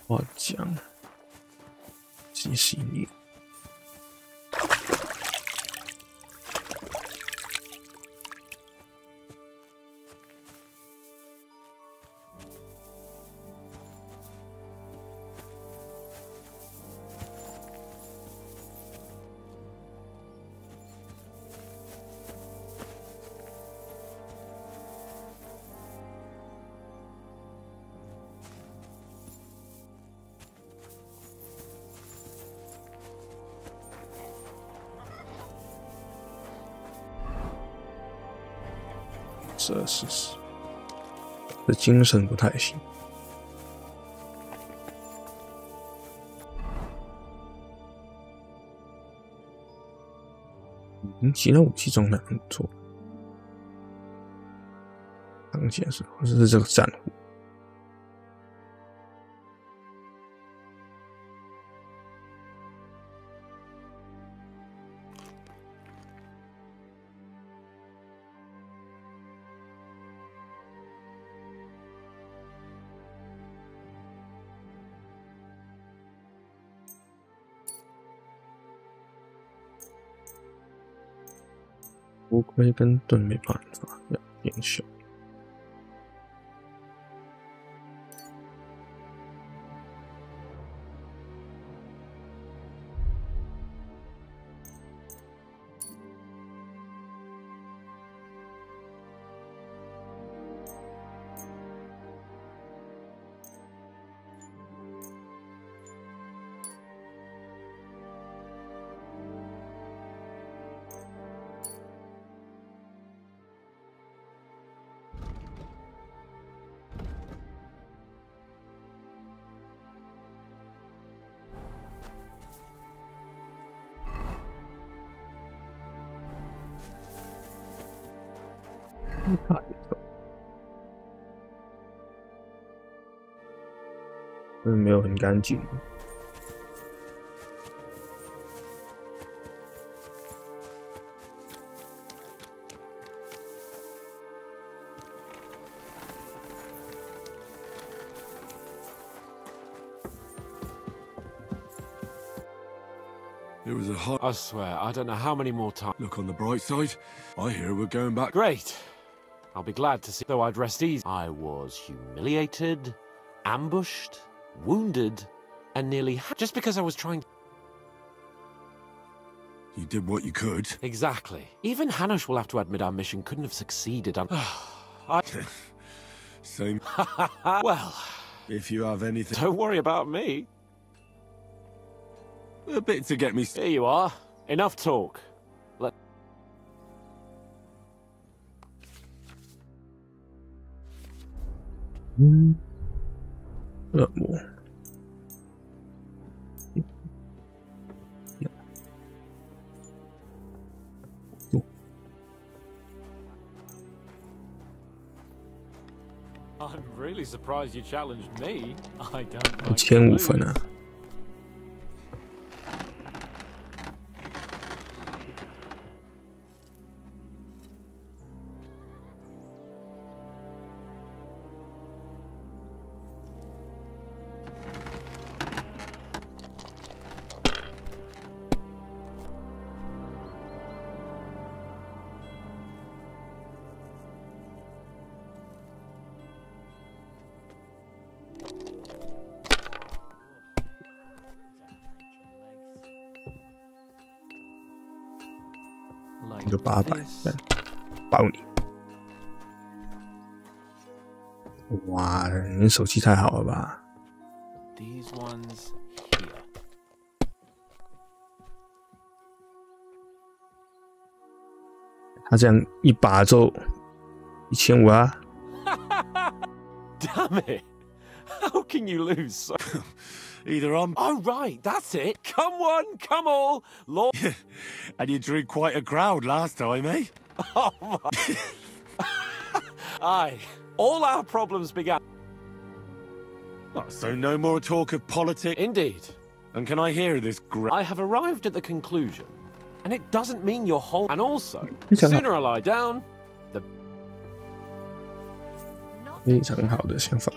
A: 我讲，谢谢你。这试试，这精神不太行。其他武器状态很不错，当前是或者是这个战斧。头盔跟盾没办法，要变小。没有很干净。
B: It was a hot.
E: I swear, I don't know how many more times.
B: Look on the bright side. I hear we're going back.
E: Great. I'll be glad to see. Though I'd rest easy. I was humiliated, ambushed, wounded, and nearly just because I was trying.
B: You did what you could.
E: Exactly. Even Hanush will have to admit our mission couldn't have succeeded.
B: Same.
E: Well,
B: if you have anything.
E: Don't worry about me.
B: A bit to get me.
E: Here you are. Enough talk. Let.
A: 恶魔。
E: I'm really surprised you challenged me. I don't.
A: 1500分啊。就800，包你！哇，你手气太好了吧！
E: These ones here.
A: 他这样一把就1500啊
E: Damn it! How can you lose?
B: Either I'm.
E: Oh right, that's it. Come one, come all, Lord.
B: And you drew quite a crowd last time, eh?
E: Oh my. Aye, all our problems began.
B: Oh, so no more talk of politics.
E: Indeed.
B: And can I hear this?
E: I have arrived at the conclusion, and it doesn't mean your whole. And also, the sooner I lie down, the.
A: 非常好的想法。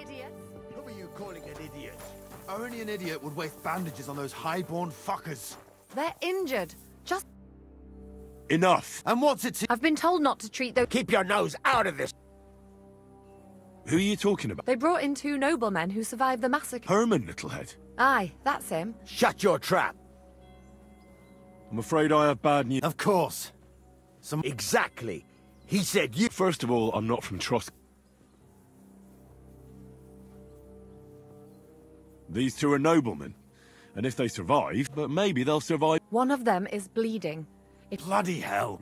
K: Only an idiot would waste bandages on those high-born fuckers.
M: They're injured. Just
B: enough.
K: And what's it?
M: I've been told not to treat those.
P: Keep your nose out of this.
B: Who are you talking about?
M: They brought in 2 noblemen who survived the massacre.
B: Herman, Littlehead.
M: Aye, that's him.
K: Shut your trap!
B: I'm afraid I have bad news.
K: Of course. Exactly. He said you...
B: First of all, I'm not from Trust. These 2 are noblemen. And if they survive, but maybe they'll survive.
M: One of them is bleeding.
K: Bloody hell.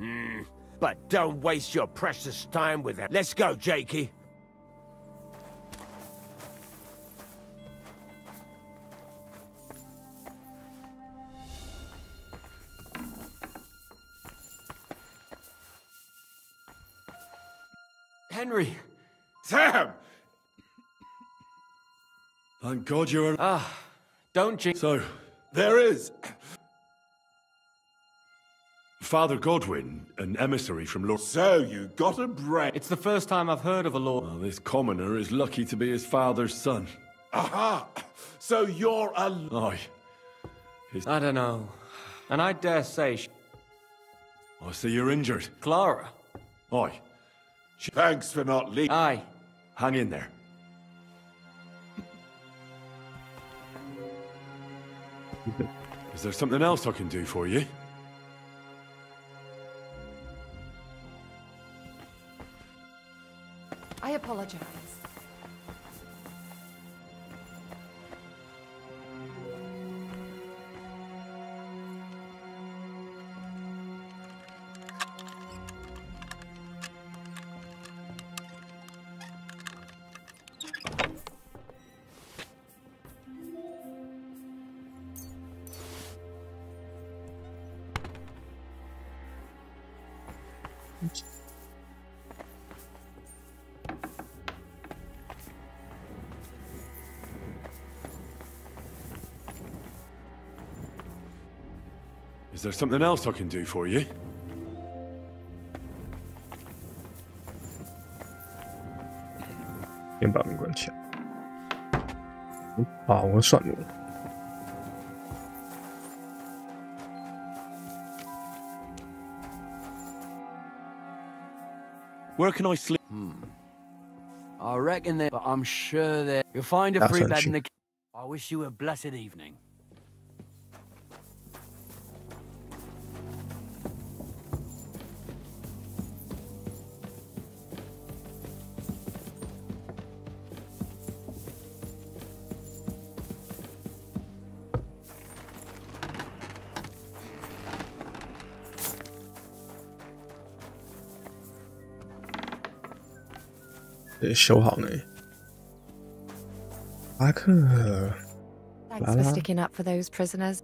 K: But don't waste your precious time with them. Let's go, Jakey.
E: Henry!
B: Sam! Thank God you're...
E: Don't jinx...
B: So, there is... Father Godwin, an emissary from Lord...
I: So, you got a brain.
E: It's the first time I've heard of a lord...
B: Well, this commoner is lucky to be his father's son.
I: Aha! So you're a...
B: Aye.
E: I don't know. And I dare say...
B: I see you're injured.
E: Clara?
B: Aye.
I: Thanks for not leaving.
E: Aye.
B: Hang in there. Is there something else I can do for you?
M: I apologize.
B: Is there something else I can do for you?
A: 先把门关起来。把握算了。
B: Where can I sleep?
G: I reckon that, but I'm sure that you'll find a free bed in the... I wish you a blessed evening.
A: 得修好呢。阿克，
M: Thanks for sticking up for those prisoners.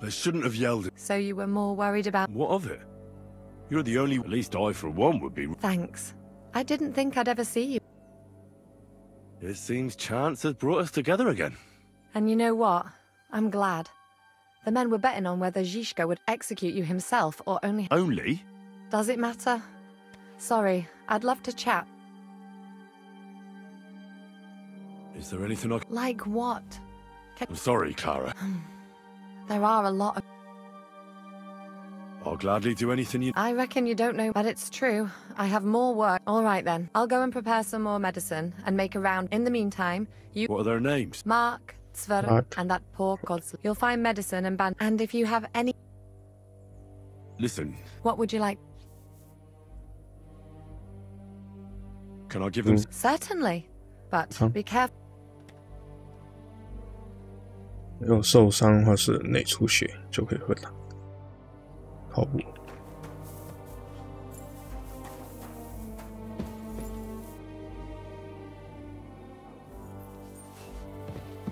B: They shouldn't have yelled it.
M: So you were more worried about...
B: What of it? You're the only... At least I, for one, would be...
M: Thanks. I didn't think I'd ever see you.
B: It seems chance has brought us together again.
M: And you know what? I'm glad. The men were betting on whether Zizka would execute you himself or only...
B: Only?
M: Does it matter? Sorry, I'd love to chat.
B: Is there anything I...
M: Like what?
B: I'm sorry, Clara.
M: There are a lot of...
B: I'll gladly do anything you...
M: I reckon you don't know, but it's true. I have more work. All right then, I'll go and prepare some more medicine and make a round. In the meantime, you...
B: What are their names?
M: Mark, Sver, and that poor Kodzl. You'll find medicine and band... And if you have any...
B: Listen,
M: What would you like?
B: can I give them...
M: Certainly, but be careful.
A: 没有受伤或是内出血就可以喝它。靠谱。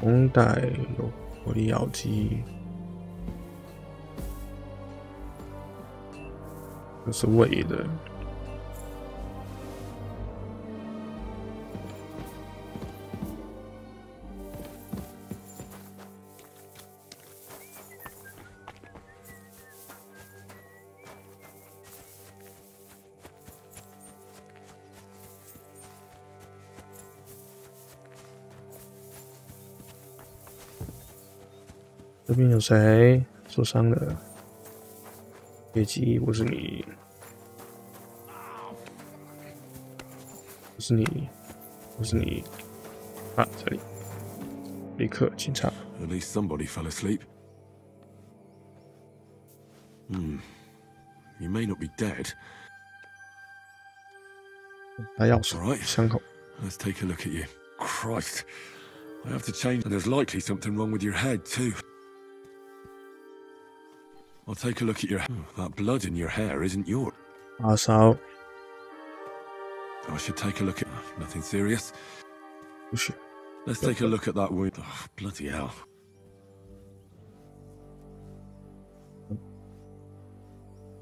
A: 绷带有活力咬肌，这是胃的。 这边有谁受伤了？别急，不是你。不是你，不是你啊，这里，立刻警察。
B: At least somebody fell asleep. You may not be dead.
A: 拿钥匙，
B: All right.
A: 枪口。
B: Let's take a look at you. Christ. I have to change, and there's likely something wrong with your head, too. I'll take a look at your... that blood in your hair isn't yours.
A: 发烧。
B: I should take a look at... nothing serious.
A: 不是。
B: Let's take a look at that wound. Oh, bloody hell.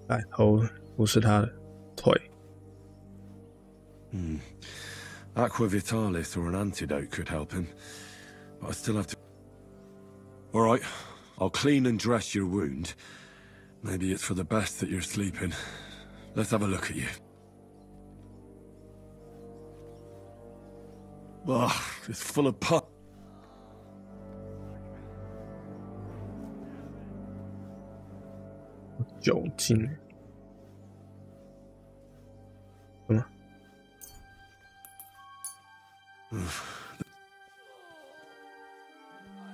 A: 哎，头不是他的腿。
B: Aqua Vitalis or an antidote could help him, but I still have to... All right, I'll clean and dress your wound. Maybe it's for the best that you're sleeping. Let's have a look at you. Ugh, it's full of pus.
A: 酒精。什么？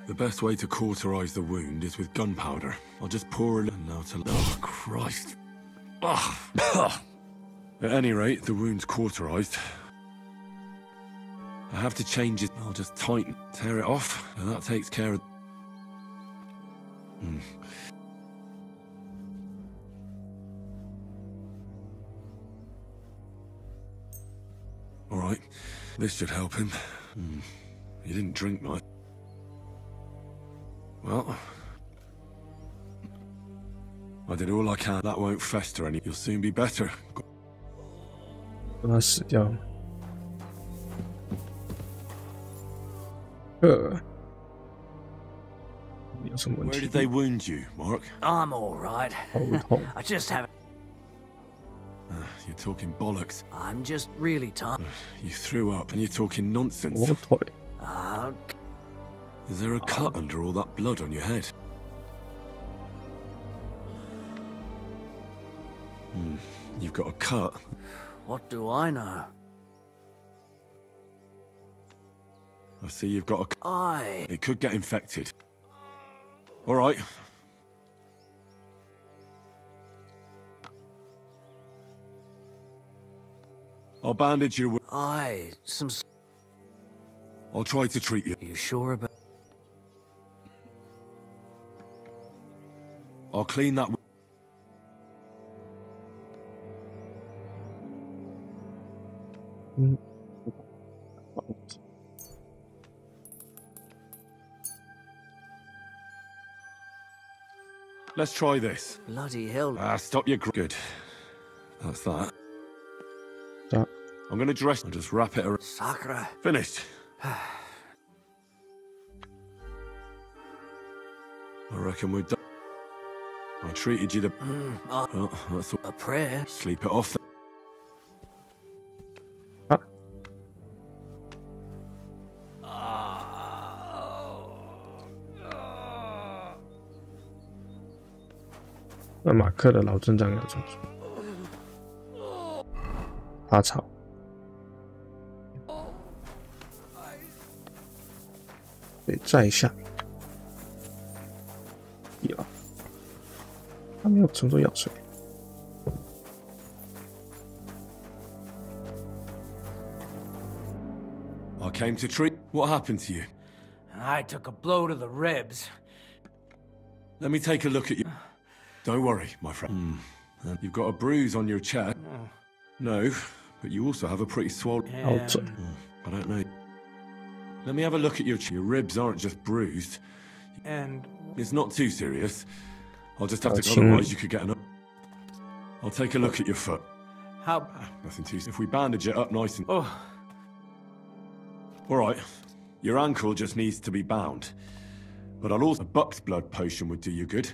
B: The best way to cauterize the wound is with gunpowder. I'll just pour a little now to... Oh, Christ. At any rate, the wound's cauterized. I have to change it. I'll just tighten, tear it off, and that takes care of... All right, this should help him. He didn't drink much. Well, I did all I can. That won't fester any. You'll soon be better.
A: 让他死掉。有什么问
B: Where
A: 题
B: did they wound you, Mark?
G: I'm all right.
A: 头痛。
G: I just haven't.
B: You're talking bollocks.
G: I'm just really tired.
B: You threw up and you're talking nonsense.
A: 我腿。
B: Is there a cut under all that blood on your head? You've got a cut.
G: What do I know?
B: I see you've got a cut.
G: Aye.
B: It could get infected. All right. I'll bandage your...
G: Aye, some...
B: I'll try to treat you.
G: You sure about...
B: I'll clean that... Let's try this.
G: Bloody hell.
B: Stop your... Good. That's that.
A: That.
B: I'm gonna dress... I'll just wrap it around...
G: Sacre.
B: Finished. I reckon we're done. I treated you to... Oh, that's all.
G: A prayer?
B: Sleep it off.
A: 那马克的老阵仗要怎么说？爬草。对，在下。有。他没有乘坐药水。
B: I came to treat... What happened to you?
J: I took a blow to the ribs.
B: Let me take a look at you. Don't worry, my friend. You've got a bruise on your chest. No, but you also have a pretty swollen... I don't know. Let me have a look at your... Your ribs aren't just bruised.
J: And...
B: It's not too serious. I'll just have to... Otherwise you could get an... I'll take a look at your foot.
J: How...
B: Nothing too... If we bandage it up nice and...
J: Oh.
B: All right. Your ankle just needs to be bound. But I'll also... A buck's blood potion would do you good.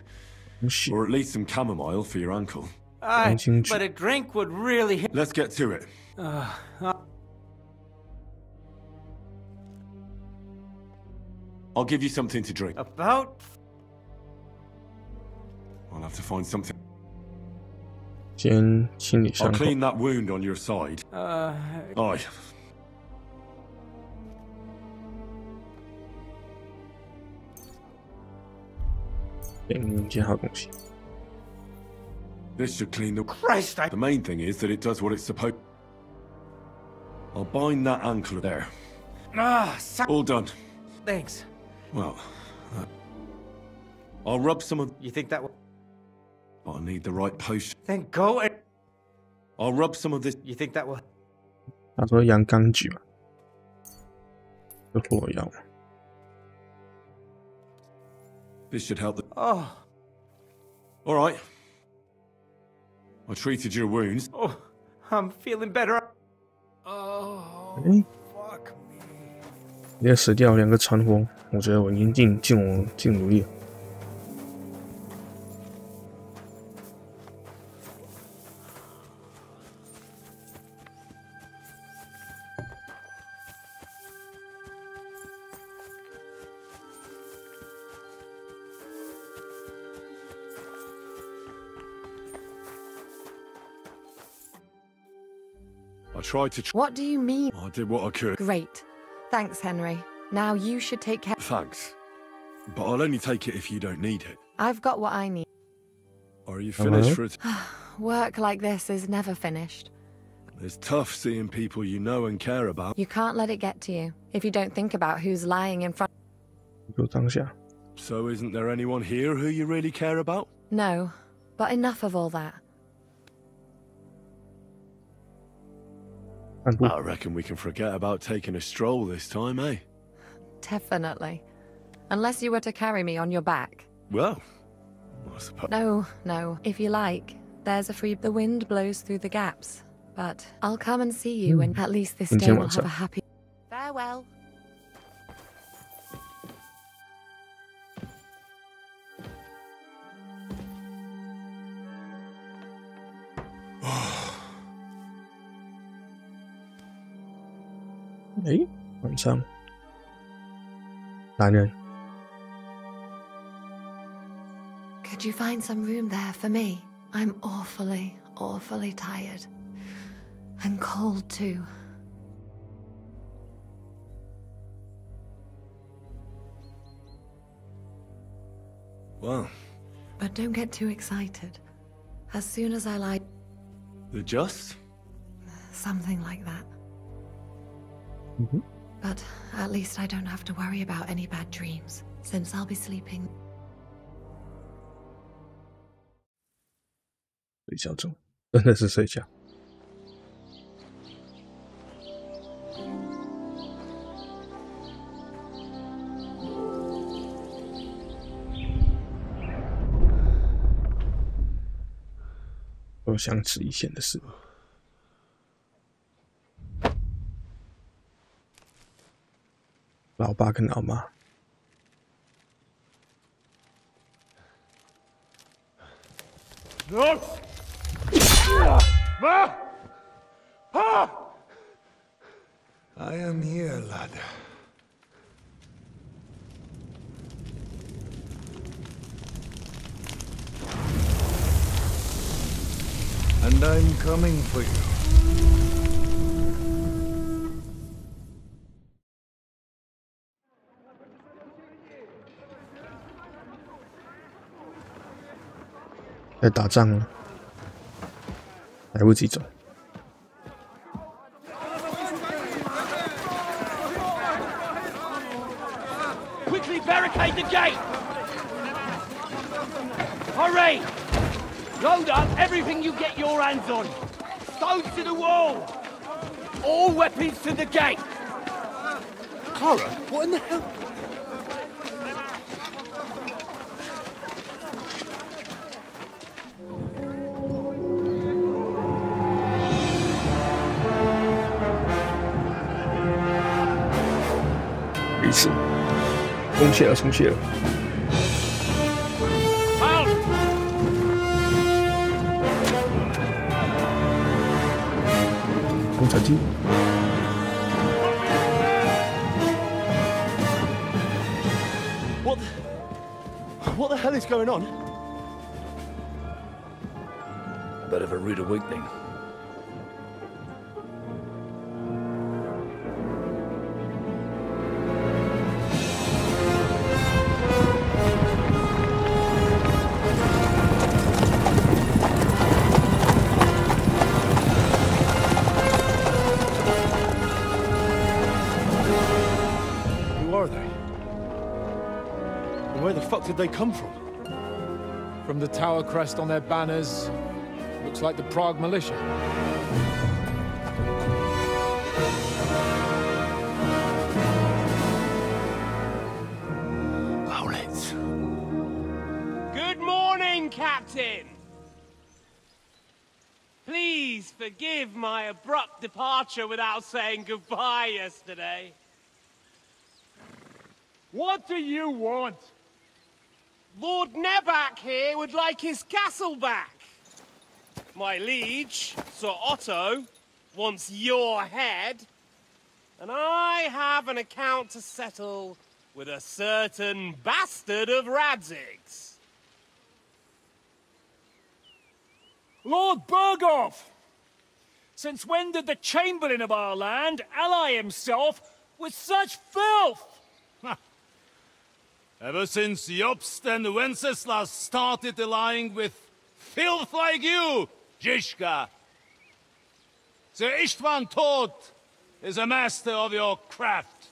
B: Or at least some chamomile for your ankle.
J: Aye, but a drink would really...
B: Let's get to it. I'll give you something to drink.
J: About?
B: I'll have to find something.
A: 先清理伤
B: I'll
A: 口。
B: clean that wound on your side. Aye.
A: 给你一件好东西。
B: This should clean the...
K: Christ,
B: The main thing is that it does what it's supposed... I'll bind that ankle there. All done.
J: Thanks.
B: Well, I'll rub some of...
J: You think that will...
B: But I need the right potion.
J: Then go and...
B: I'll rub some of this...
J: You think that will...
A: 他说阳刚菊嘛，是火药。
B: This should help the...
J: Oh.
B: All right. I treated your wounds.
J: Oh, I'm feeling better. Oh, fuck me.
A: 直接死掉2个船夫，我觉得我已经尽努力了。
B: I tried to...
M: What do you mean?
B: I did what I could.
M: Great. Thanks, Henry. Now you should take care.
B: Thanks. But I'll only take it if you don't need it.
M: I've got what I need.
B: Are you finished for it?
M: Work like this is never finished.
B: It's tough seeing people you know and care about.
M: You can't let it get to you if you don't think about who's lying in front.
A: 就当下。
B: So isn't there anyone here who you really care about?
M: No, but enough of all that.
B: I reckon we can forget about taking a stroll this time, eh?
M: Definitely. Unless you were to carry me on your back.
B: Well, I suppose...
M: No. If you like, there's a free... The wind blows through the gaps. But I'll come and see you, and at least this day will have a happy... Farewell.
A: Hey, 晚上，男人。
M: Could you find some room there for me? I'm awfully tired. And cold too.
B: Well.
M: But don't get too excited. As soon as I lie...
B: The just?
M: Something like that. But at least I don't have to worry about any bad dreams, since I'll be sleeping.
A: 睡觉中，真的是睡觉。我想起以前的事。 老爸跟老妈，
K: No! Ma! Pa!
I: I am here, lad. And I'm coming for you.
A: "在打仗了，来不及走。"
N: Quickly barricade the gate! Hurry! Load up everything you get your hands on! Stones to the wall! All weapons to the gate!
K: Clara, what in the hell?
A: "一次，充血了，充血了。" 攻城机。
O: What the hell is going on?
K: A bit of a rude awakening.
O: Where the fuck did they come from?
J: From the tower crest on their banners. Looks like the Prague militia.
N: Owlets.
Q: Good morning, Captain! Please forgive my abrupt departure without saying goodbye yesterday.
N: What do you want?
Q: Lord Nebak here would like his castle back. My liege, Sir Otto, wants your head. And I have an account to settle with a certain bastard of Radzig's.
U: Lord Berghoff! Since when did the Chamberlain of our land ally himself with such filth?
B: Ever since Jobst and Wenceslas started allying with filth like you, Zizka. Sir Istvan Tod is a master of your craft.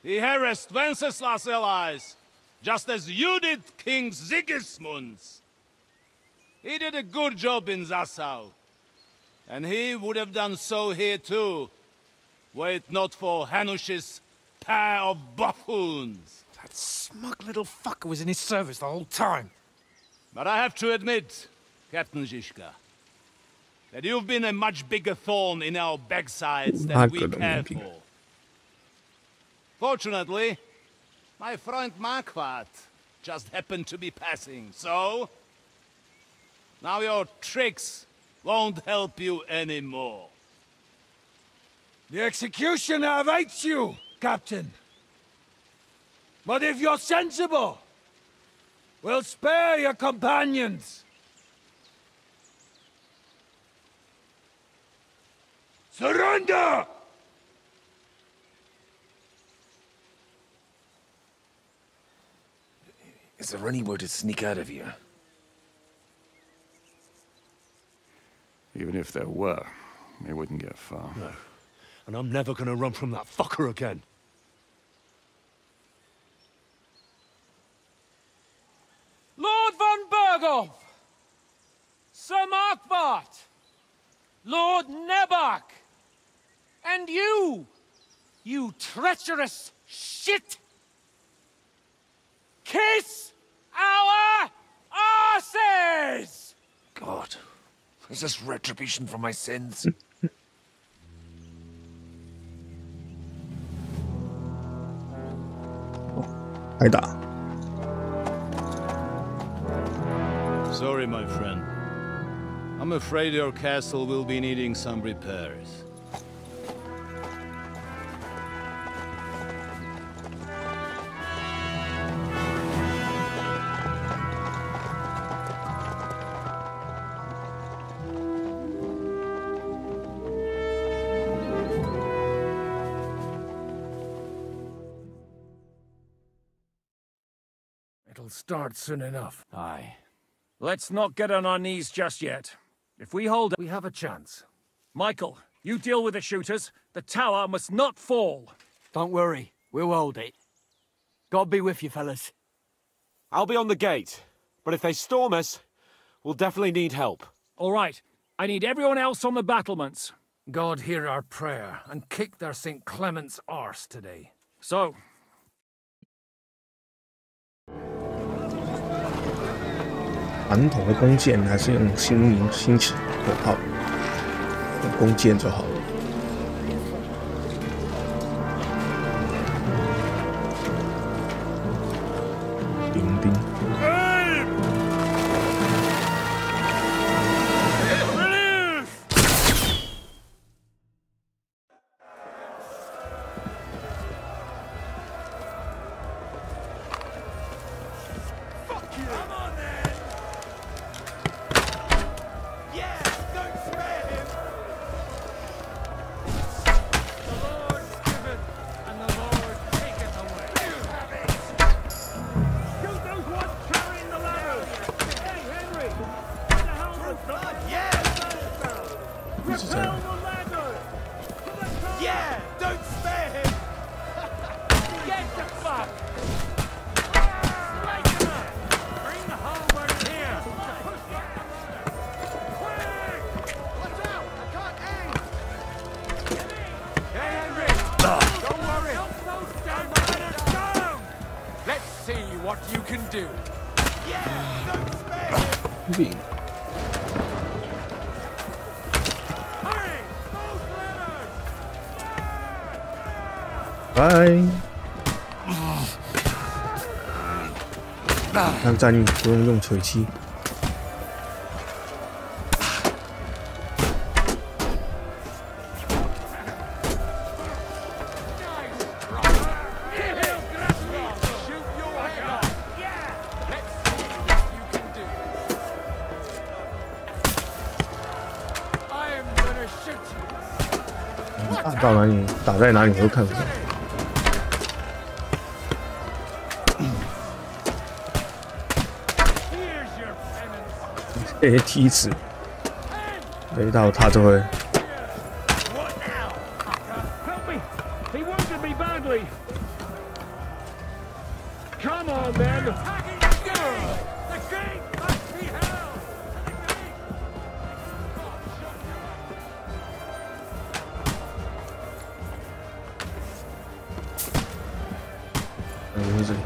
B: He harassed Wenceslas' allies, just as you did King Sigismund's. He did a good job in Zassau, and he would have done so here too, were it not for Hanush's pair of buffoons.
J: That smug little fucker was in his service the whole time.
B: But I have to admit, Captain Zizka, that you've been a much bigger thorn in our backsides than we care for. Fortunately, my friend Marquardt just happened to be passing, so... now your tricks won't help you anymore.
I: The executioner awaits you, Captain. But if you're sensible, we'll spare your companions. Surrender!
J: Is there any way to sneak out of here?
S: Even if there were, they wouldn't get far.
O: No. And I'm never gonna run from that fucker again.
Q: Lord von Berghoff! Sir Marquardt! Lord Nebak! And you treacherous shit! Kiss our arses!
J: God, is this retribution for my sins?
B: Sorry, my friend. I'm afraid your castle will be needing some repairs.
J: It'll start soon enough.
U: Aye. Let's not get on our knees just yet. If we hold...
J: we have a chance.
U: Michael, you deal with the shooters. The tower must not fall.
N: Don't worry. We'll hold it. God be with you, fellas.
E: I'll be on the gate. But if they storm us, we'll definitely need help.
U: All right. I need everyone else on the battlements.
J: God hear our prayer and kick their St. Clement's arse today.
U: So...
A: 传统的弓箭还是用新式火炮，用弓箭就好了。兵兵。
I: you can do.
A: 拜。让战役不用用锤击。到哪里打在哪里我都看不到。这些梯子，每到他就会。这里。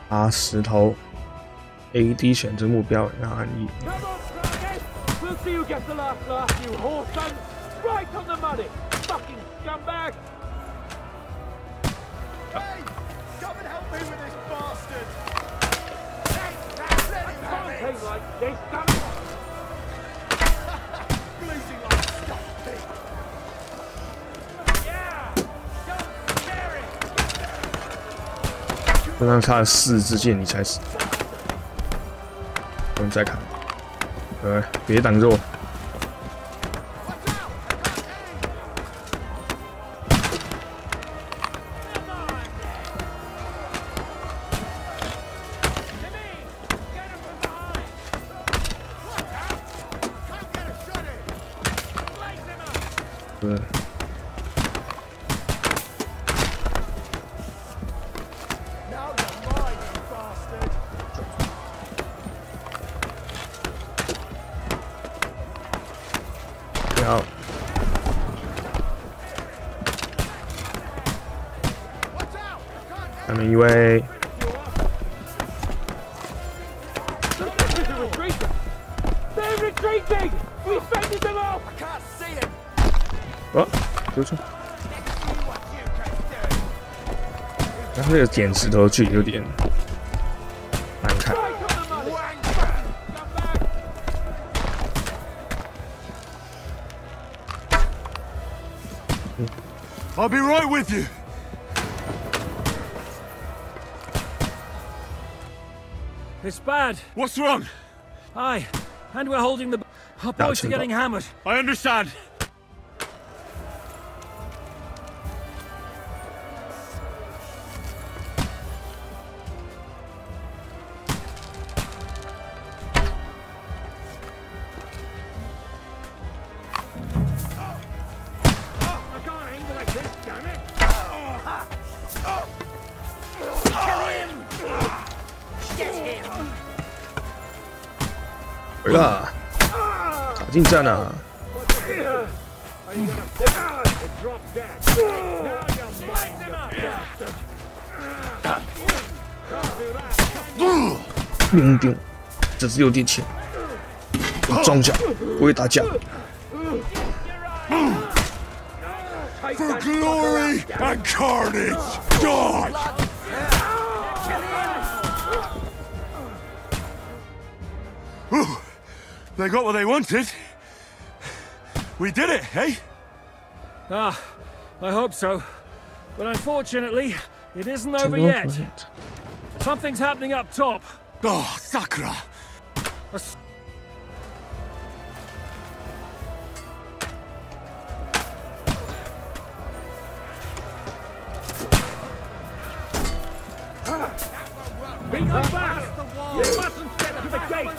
A: 爬石头 ，AD 选择目标，然后按 E。刚刚差了4支箭，你才死。我们再看，别挡着我。对。 好，下面一位。哦，丢错。然后这个捡石头距离有点难看。
B: I'll be right with you.
U: It's bad.
B: What's wrong?
U: Aye, and we're holding the. Our boys are getting hammered.
B: I understand.
A: 回啦，打进站啊！命定，这只有点钱，装甲不会打架。
B: For glory and carnage, dodge! Ooh, they got what they wanted. We did it, eh?
U: Ah, I hope so. But unfortunately, it isn't over yet. Something's happening up top.
B: Oh, Sakura!
U: Be right back! You mustn't step to the gate!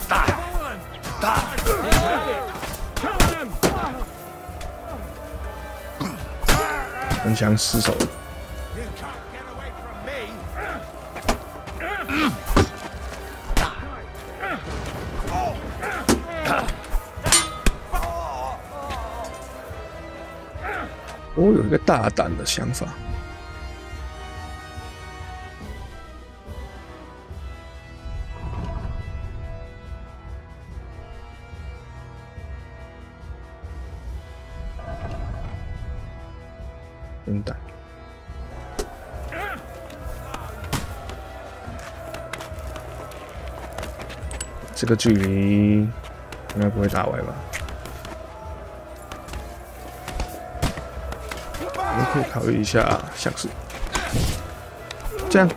U: Kill them!
A: 很想失手。我有一个大胆的想法。真胆。这个距离应该不会打歪吧？我们可以考虑一下，像是这样。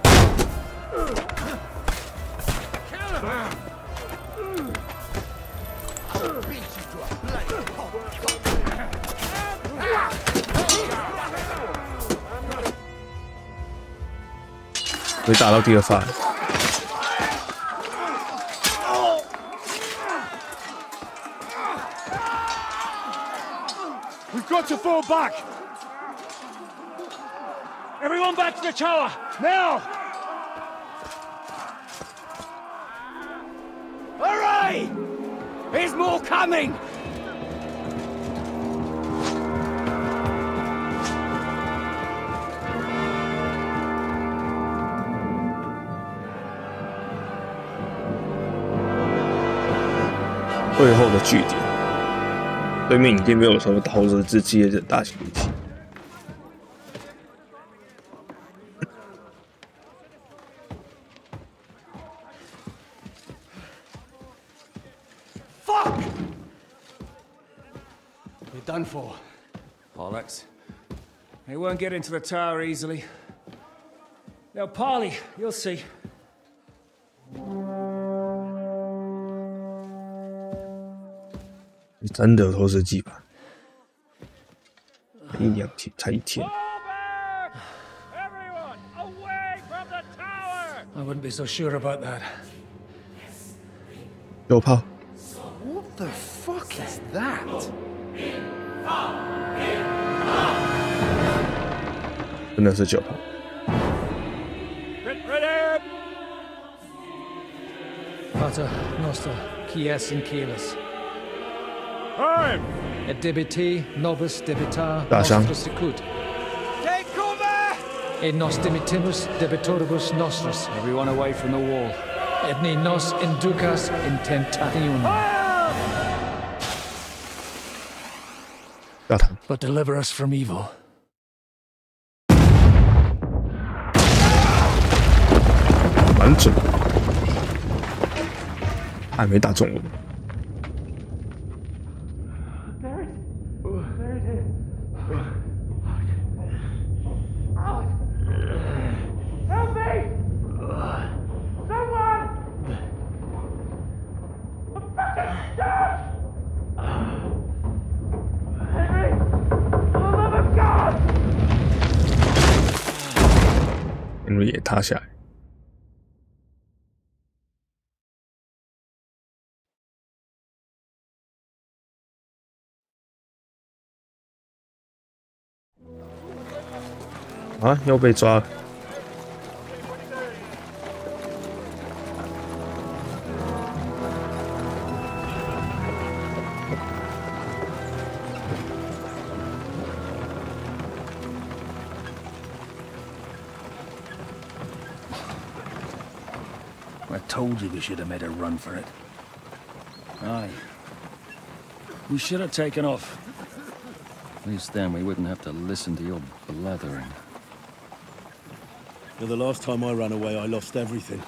A: 会打到第二发。
O: We've got to fall back! Everyone back to the tower! Now!
N: Hurry! There's more coming!
A: 最后的据点。 对面已经没有什么投石之机的大型武器。
N: Fuck!
J: You're done for. Bollocks. They won't get into the tower easily. They'll parley, you'll see.
A: 你真的有投石机吧？一两天才一天。
J: I wouldn't be so sure about that.
A: 有炮。
J: What the fuck is that?
A: 真的是9炮。
J: Pater, Noster, Kies and Keyless.
O: Time!
J: Et debiti, nobis debitar,
A: Dasam.
J: nostris sicut.
N: Take cover!
J: Et nos dimitimus debitoribus nostris.
T: Everyone away from the wall.
J: Et ni nos inducas in tentationem. But deliver us from evil.
A: 蛮准，还没打中我。 因为也塌下来。啊！又被抓了。
G: I told you we should have made a run for it. Aye. We should have taken off. At least then we wouldn't have to listen to your blathering.
H: The last time I ran away, I lost everything.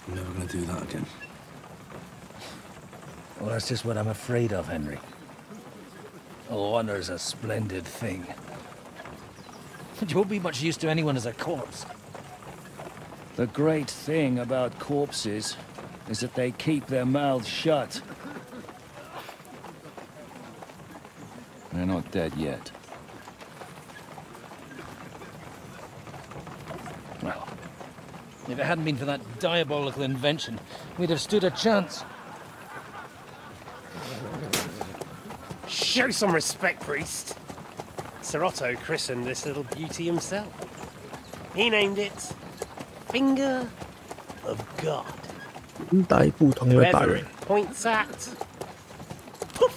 H: I'm never gonna do that again.
G: Well, that's just what I'm afraid of, Henry. Honor's a splendid thing. It won't be much use to anyone as a corpse. The great thing about corpses is that they keep their mouths shut. They're not dead yet. Well, if it hadn't been for that diabolical invention, we'd have stood a chance.
Q: Show some respect, priest. Sir Otto christened this little beauty himself. He named it Finger of God.
A: 打一步同样打
Q: Whoever
A: 人
Q: it points at, poof,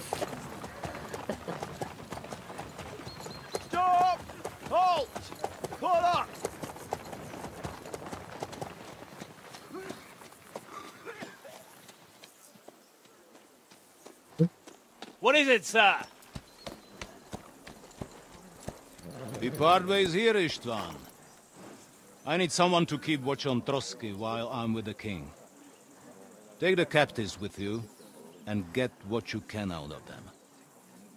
Q: What is it, sir?
R: We part ways here, Istvan. I need someone to keep watch on Trotsky while I'm with the king. Take the captives with you, and get what you can out of them.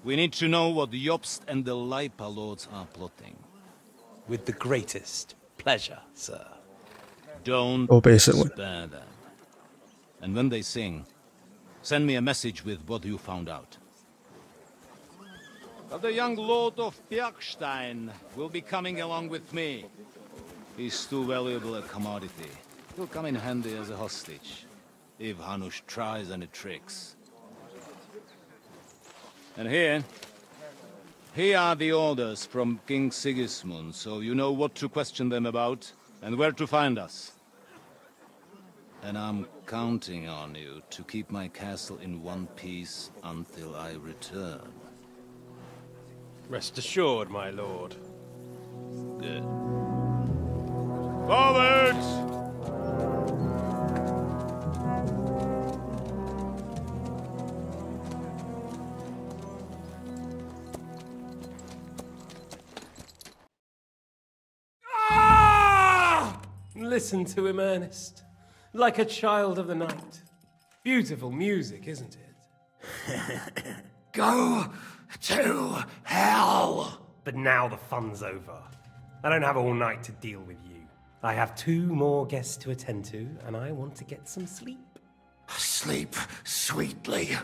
R: We need to know what Jobst and the Leipa lords are plotting.
F: With the greatest pleasure, sir.
R: Don't spare them. And when they sing, send me a message with what you found out. But the young lord of Bjergstein will be coming along with me. He's too valuable a commodity. He'll come in handy as a hostage, if Hanush tries any tricks. And here are the orders from King Sigismund, so you know what to question them about, and where to find us. And I'm counting on you to keep my castle in one piece until I return.
F: Rest assured, my lord.
R: Good. Forwards!
F: Listen to him, Ernest. Like a child of the night. Beautiful music, isn't it?
V: Go to hell!
F: But now the fun's over. I don't have all night to deal with you. I have 2 more guests to attend to, and I want to get some sleep.
V: Sleep sweetly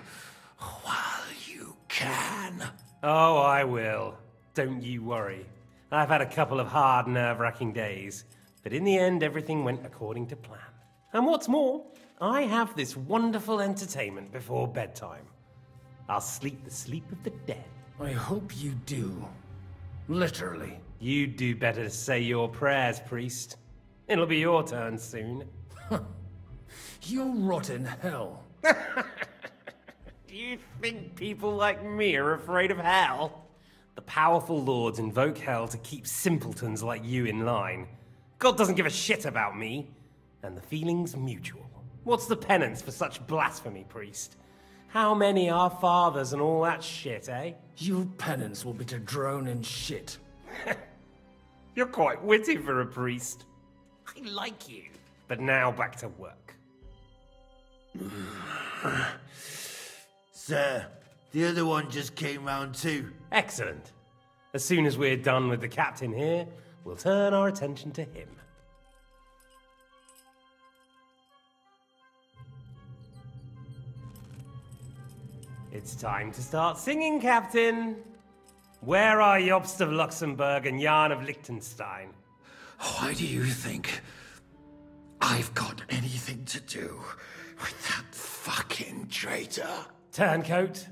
V: while you can.
F: Oh, I will. Don't you worry. I've had a couple of hard, nerve-wracking days, but in the end, everything went according to plan. And what's more, I have this wonderful entertainment before bedtime. I'll sleep the sleep of the dead.
J: I hope you do. Literally.
F: You'd do better to say your prayers, priest. It'll be your turn soon.
J: You'll rot in hell.
F: Do you think people like me are afraid of hell? The powerful lords invoke hell to keep simpletons like you in line. God doesn't give a shit about me. And the feeling's mutual. What's the penance for such blasphemy, priest? How many are fathers and all that shit, eh?
J: Your penance will be to drown in shit.
F: You're quite witty for a priest. I like you. But now back to work.
V: Sir, the other one just came round too.
F: Excellent. As soon as we're done with the captain here, we'll turn our attention to him. It's time to start singing, Captain. Where are Jobst of Luxembourg and Jan of Liechtenstein?
V: Why do you think I've got anything to do with that fucking traitor?
F: Turncoat.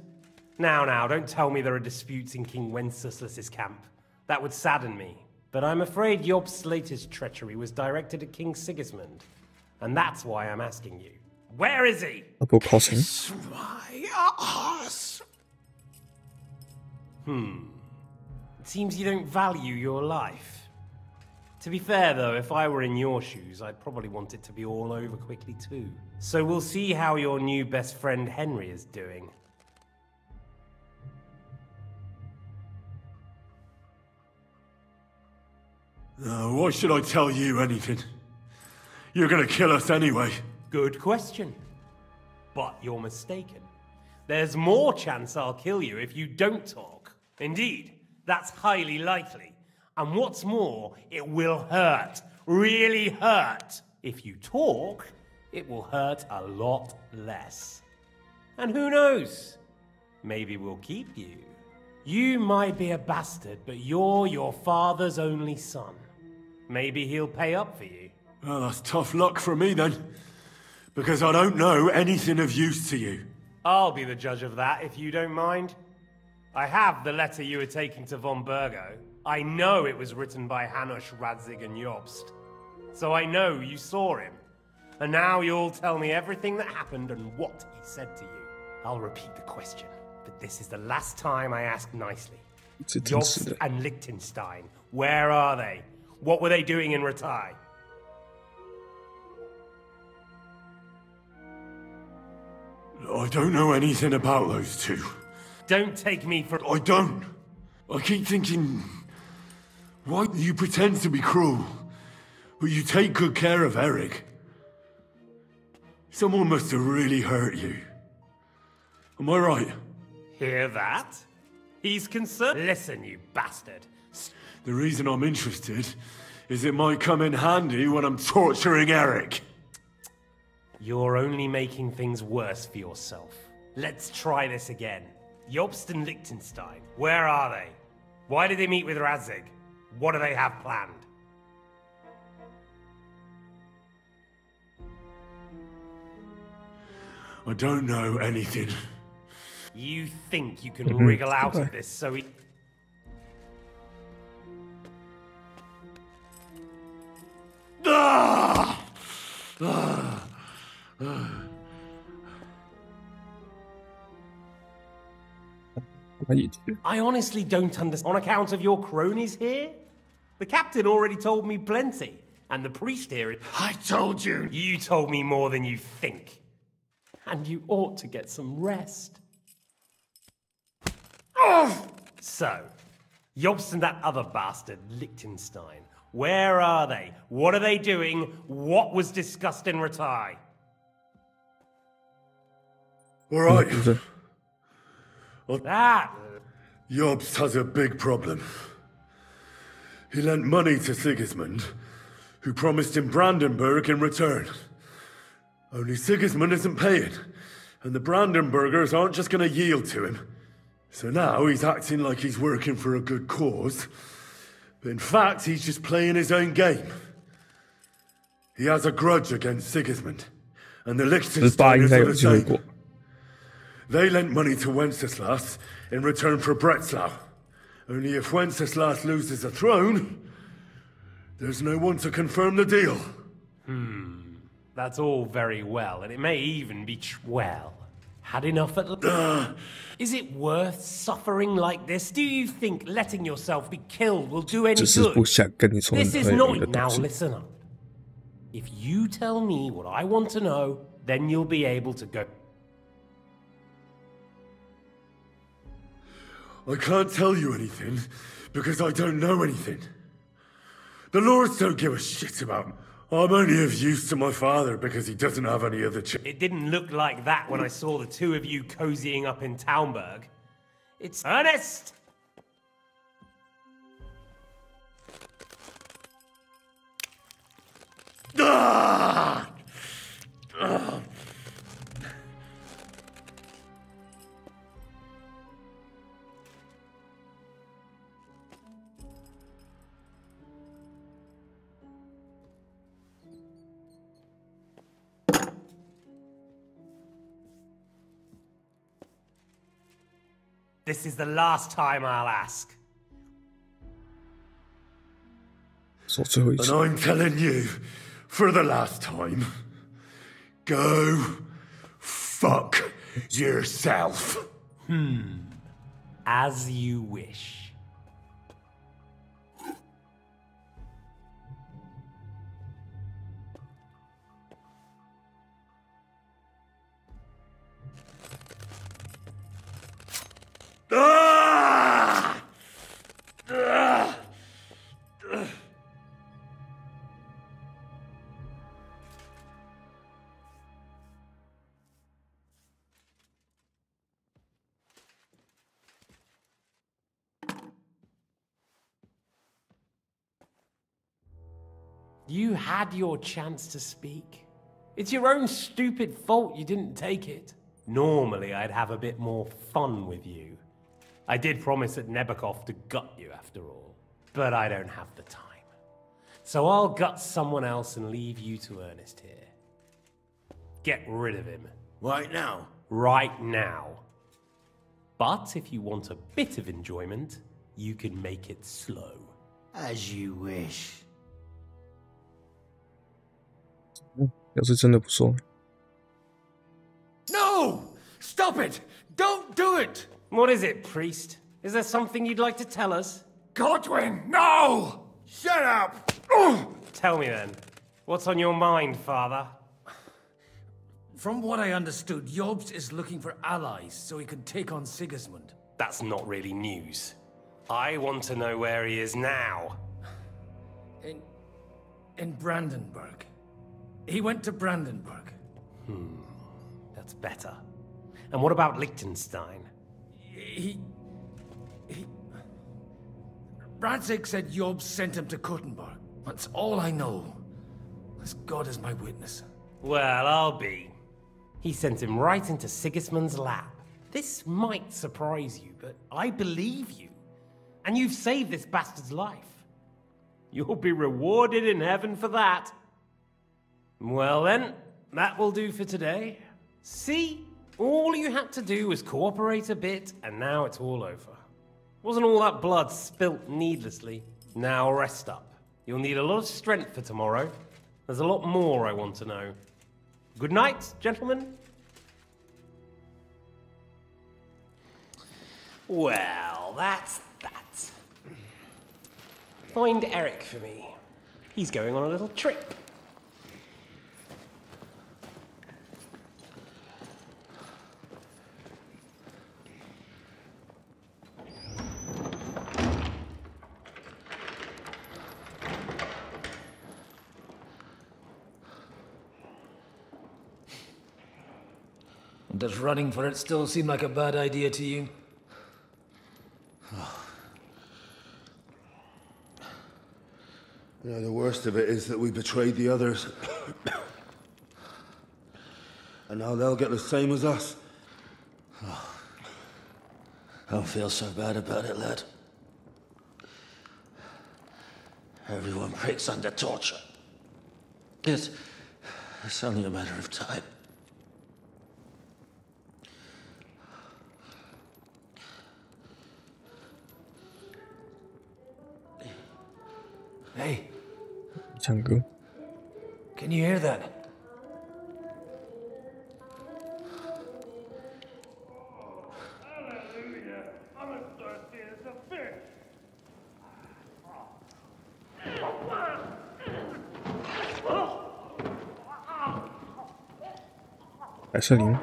F: Now, don't tell me there are disputes in King Wenceslas's camp. That would sadden me. But I'm afraid Jobst's latest treachery was directed at King Sigismund. And that's why I'm asking you. Where is he?
V: Kiss my ass.
F: It seems you don't value your life. To be fair, though, if I were in your shoes, I'd probably want it to be all over quickly, too. So we'll see how your new best friend Henry is doing.
B: Why should I tell you anything? You're gonna kill us anyway.
F: Good question. But you're mistaken. There's more chance I'll kill you if you don't talk. Indeed, that's highly likely. And what's more, it will hurt. Really hurt. If you talk, it will hurt a lot less. And who knows? Maybe we'll keep you. You might be a bastard, but you're your father's only son. Maybe he'll pay up for you.
B: Well, that's tough luck for me then. Because I don't know anything of use to you.
F: I'll be the judge of that, if you don't mind. I have the letter you were taking to von Burgo. I know it was written by Hanush, Radzig, and Jobst. So I know you saw him. And now you'll tell me everything that happened and what he said to you. I'll repeat the question, but this is the last time I ask nicely. Jobst and Liechtenstein, where are they? What were they doing in Ratai?
B: I don't know anything about those two.
F: Don't take me for...
B: I don't. I keep thinking, why do you pretend to be cruel, but you take good care of Eric? Someone must have really hurt you. Am I right?
F: Hear that? He's concerned. Listen, you bastard.
B: The reason I'm interested is it might come in handy when I'm torturing Eric.
F: You're only making things worse for yourself. Let's try this again. Jobst and Liechtenstein, where are they? Why did they meet with Radzig? What do they have planned?
B: I don't know anything.
F: You think you can wriggle out of this so he... I honestly don't understand. On account of your cronies here? The captain already told me plenty. And the priest here...
V: I told you!
F: You told me more than you think. And you ought to get some rest. Oh! So, Jobst and that other bastard, Liechtenstein. Where are they? What are they doing? What was discussed in Ratai?
B: All right.
F: That...
B: Jobst has a big problem. He lent money to Sigismund, who promised him Brandenburg in return. Only Sigismund isn't paying, and the Brandenburgers aren't just going to yield to him. So now he's acting like he's working for a good cause, but in fact he's just playing his own game. He has a grudge against Sigismund, and the Liechtensteiners are the same. They lent money to Wenceslas in return for Breslau. Only if Wenceslas loses the throne, there's no one to confirm the deal.
F: That's all very well, and it may even be well. Had enough at... Is it worth suffering like this? Do you think letting yourself be killed will do any good? This is not... Now listen up. If you tell me what I want to know, then you'll be able to go...
B: I can't tell you anything, because I don't know anything. The lords don't give a shit about me. I'm only of use to my father because he doesn't have any other
F: It didn't look like that when I saw the two of you cozying up in Taumberg. It's Ernest! This is the last time I'll ask.
B: And I'm telling you, for the last time, go fuck yourself.
F: As you wish. You had your chance to speak. It's your own stupid fault you didn't take it. Normally, I'd have a bit more fun with you. I did promise at Nebakov to gut you after all, but I don't have the time. So I'll gut someone else and leave you to Ernest here. Get rid of him.
I: Right now?
F: Right now. But if you want a bit of enjoyment, you can make it slow.
I: As you wish.
A: 要是真的不说
J: No! Stop it! Don't do it!
F: What is it, priest? Is there something you'd like to tell us?
J: Godwin, no!
I: Shut up!
F: Tell me then. What's on your mind, father?
J: From what I understood, Jobst is looking for allies so he can take on Sigismund.
F: That's not really news. I want to know where he is now.
J: In Brandenburg. He went to Brandenburg.
F: That's better. And what about Liechtenstein?
J: Radzig said Jobst sent him to Kuttenberg. That's all I know. As God is my witness.
F: Well, I'll be. He sent him right into Sigismund's lap. This might surprise you, but I believe you. And you've saved this bastard's life. You'll be rewarded in heaven for that. Well then, that will do for today. See? All you had to do was cooperate a bit, and now it's all over. Wasn't all that blood spilt needlessly? Now rest up. You'll need a lot of strength for tomorrow. There's a lot more I want to know. Good night, gentlemen. Well, that's that. Find Eric for me. He's going on a little trip.
J: Does running for it still seem like a bad idea to you?
H: You know, the worst of it is that we betrayed the others. And now they'll get the same as us.
V: Oh. I don't feel so bad about it, lad. Everyone breaks under torture. It's only a matter of time. Hey.
A: Changu.
J: Can you hear that?
N: Hallelujah. I'm as thirsty as a fish.
A: 白色灵。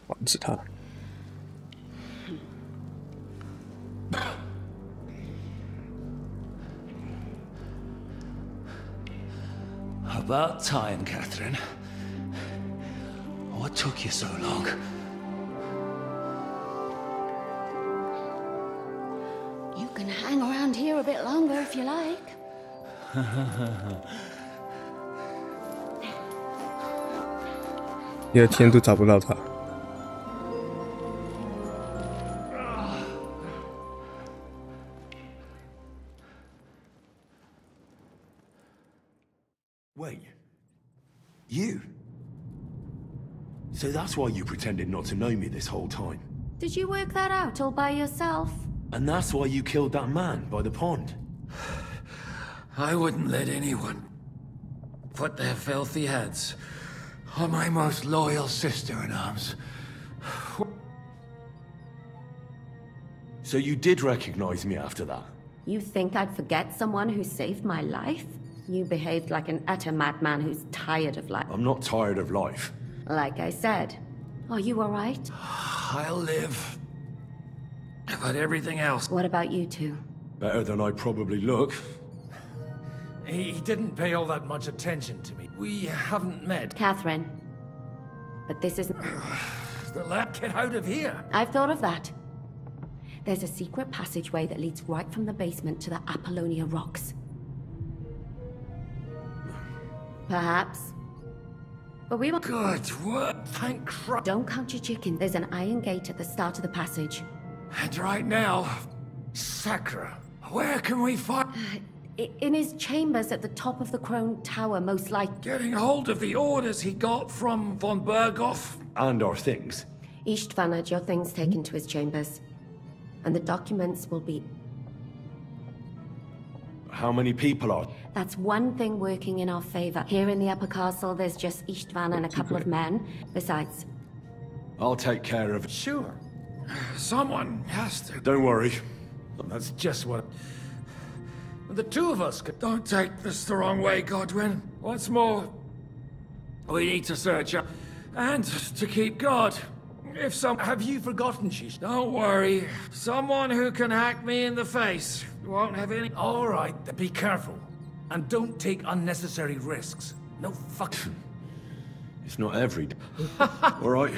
A: 管制他。
V: About time, Catherine. What took you so long?
C: You can hang around here a bit longer if you like.
A: 第二天都找不到他。
K: Wait. You? So that's why you pretended not to know me this whole time?
C: Did you work that out all by yourself?
K: And that's why you killed that man by the pond?
V: I wouldn't let anyone put their filthy heads on my most loyal sister-in-arms.
K: So you did recognize me after that?
C: You think I'd forget someone who saved my life? You behaved like an utter madman who's tired of life.
K: I'm not tired of life.
C: Like I said. Are you alright?
V: I'll live. But everything else...
C: What about you two?
K: Better than I probably look.
J: He didn't pay all that much attention to me. We haven't met.
C: Catherine. But this isn't...
J: Get out of here!
C: I've thought of that. There's a secret passageway that leads right from the basement to the Apollonia Rocks. Perhaps. But we will...
V: Good work, thank Christ.
C: Don't count your chicken. There's an iron gate at the start of the passage.
V: And right now, Sacra, where can we find...
C: In his chambers at the top of the Crone Tower, most likely.
V: Getting hold of the orders he got from von Berghoff?
K: And our things.
C: Istvan had your things taken to his chambers. And the documents will be...
K: How many people are...
C: That's one thing working in our favor. Here in the upper castle, there's just Istvan and a couple of men. Besides...
K: I'll take care of it.
V: Sure. Someone has to.
B: Don't worry.
J: That's just what...
V: The two of us could... Don't take this the wrong way, Godwin. Once more, we need to search up and to keep guard. If some...
J: Have you forgotten, Shish?
V: Don't worry. Someone who can hack me in the face won't have any...
J: All right, then be careful. And don't take unnecessary risks. No fucking...
B: It's not every... All right.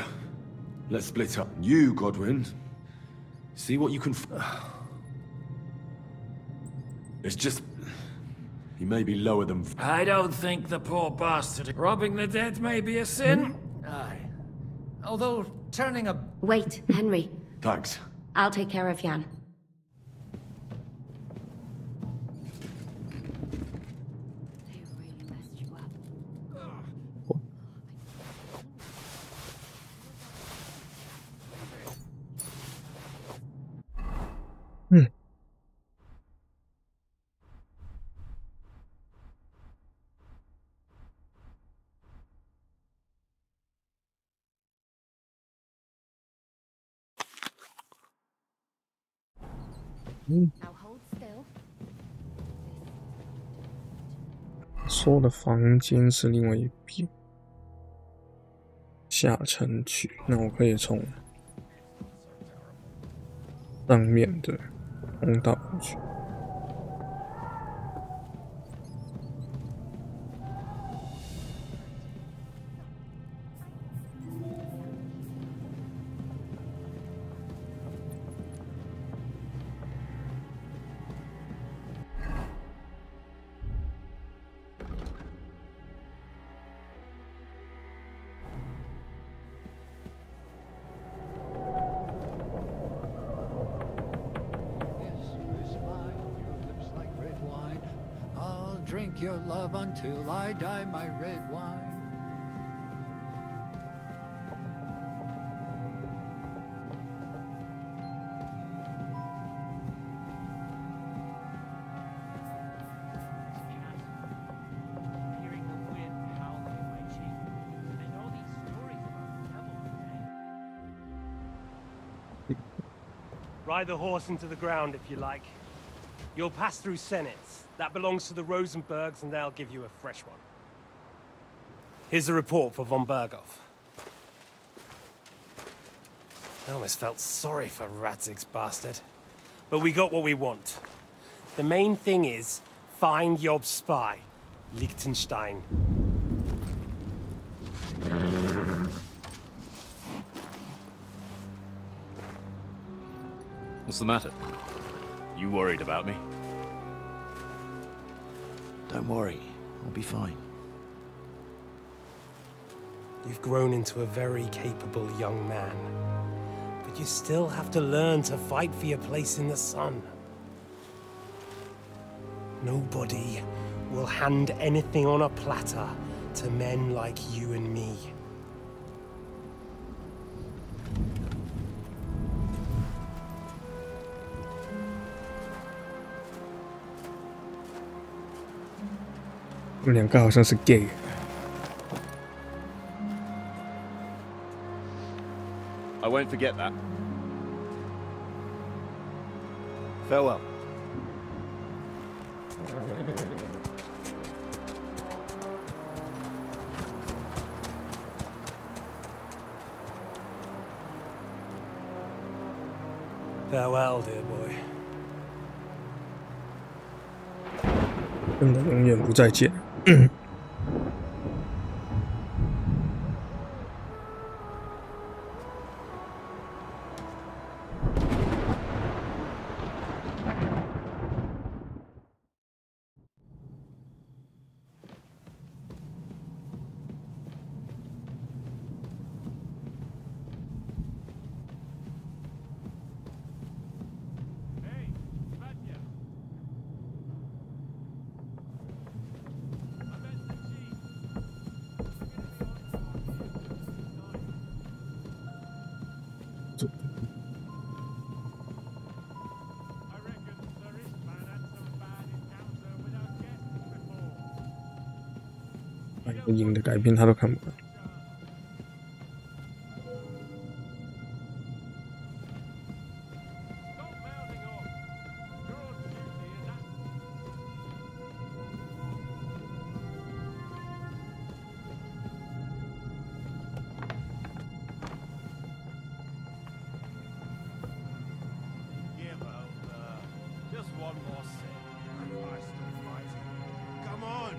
B: Let's split up. You, Godwin. See what you can... It's just... He may be lower than...
V: I don't think the poor bastard... Robbing the dead may be a sin.
J: Aye. Although, turning a...
C: Wait, Henry.
B: Thanks.
C: I'll take care of Jan.
A: Now hold still. 说的房间是另外一边，下城区。那我可以从上面的通道过去。
V: Drink your love until I die, my red wine.
F: Ride the horse into the ground if you like. You'll pass through Senates. That belongs to the Rosenbergs, and they'll give you a fresh one. Here's a report for von Berghoff. I almost felt sorry for Radzig's bastard. But we got what we want. The main thing is, find Job's spy, Liechtenstein.
S: What's the matter? You worried about me?
D: Don't worry, I'll be fine.
F: You've grown into a very capable young man. But you still have to learn to fight for your place in the sun. Nobody will hand anything on a platter to men like you and me.
A: I
S: won't forget that.
D: Farewell.
F: Farewell, dear boy.
A: 真的永远不再见。影的改编他都看不到。
K: one more sin. Christ almighty. Come on!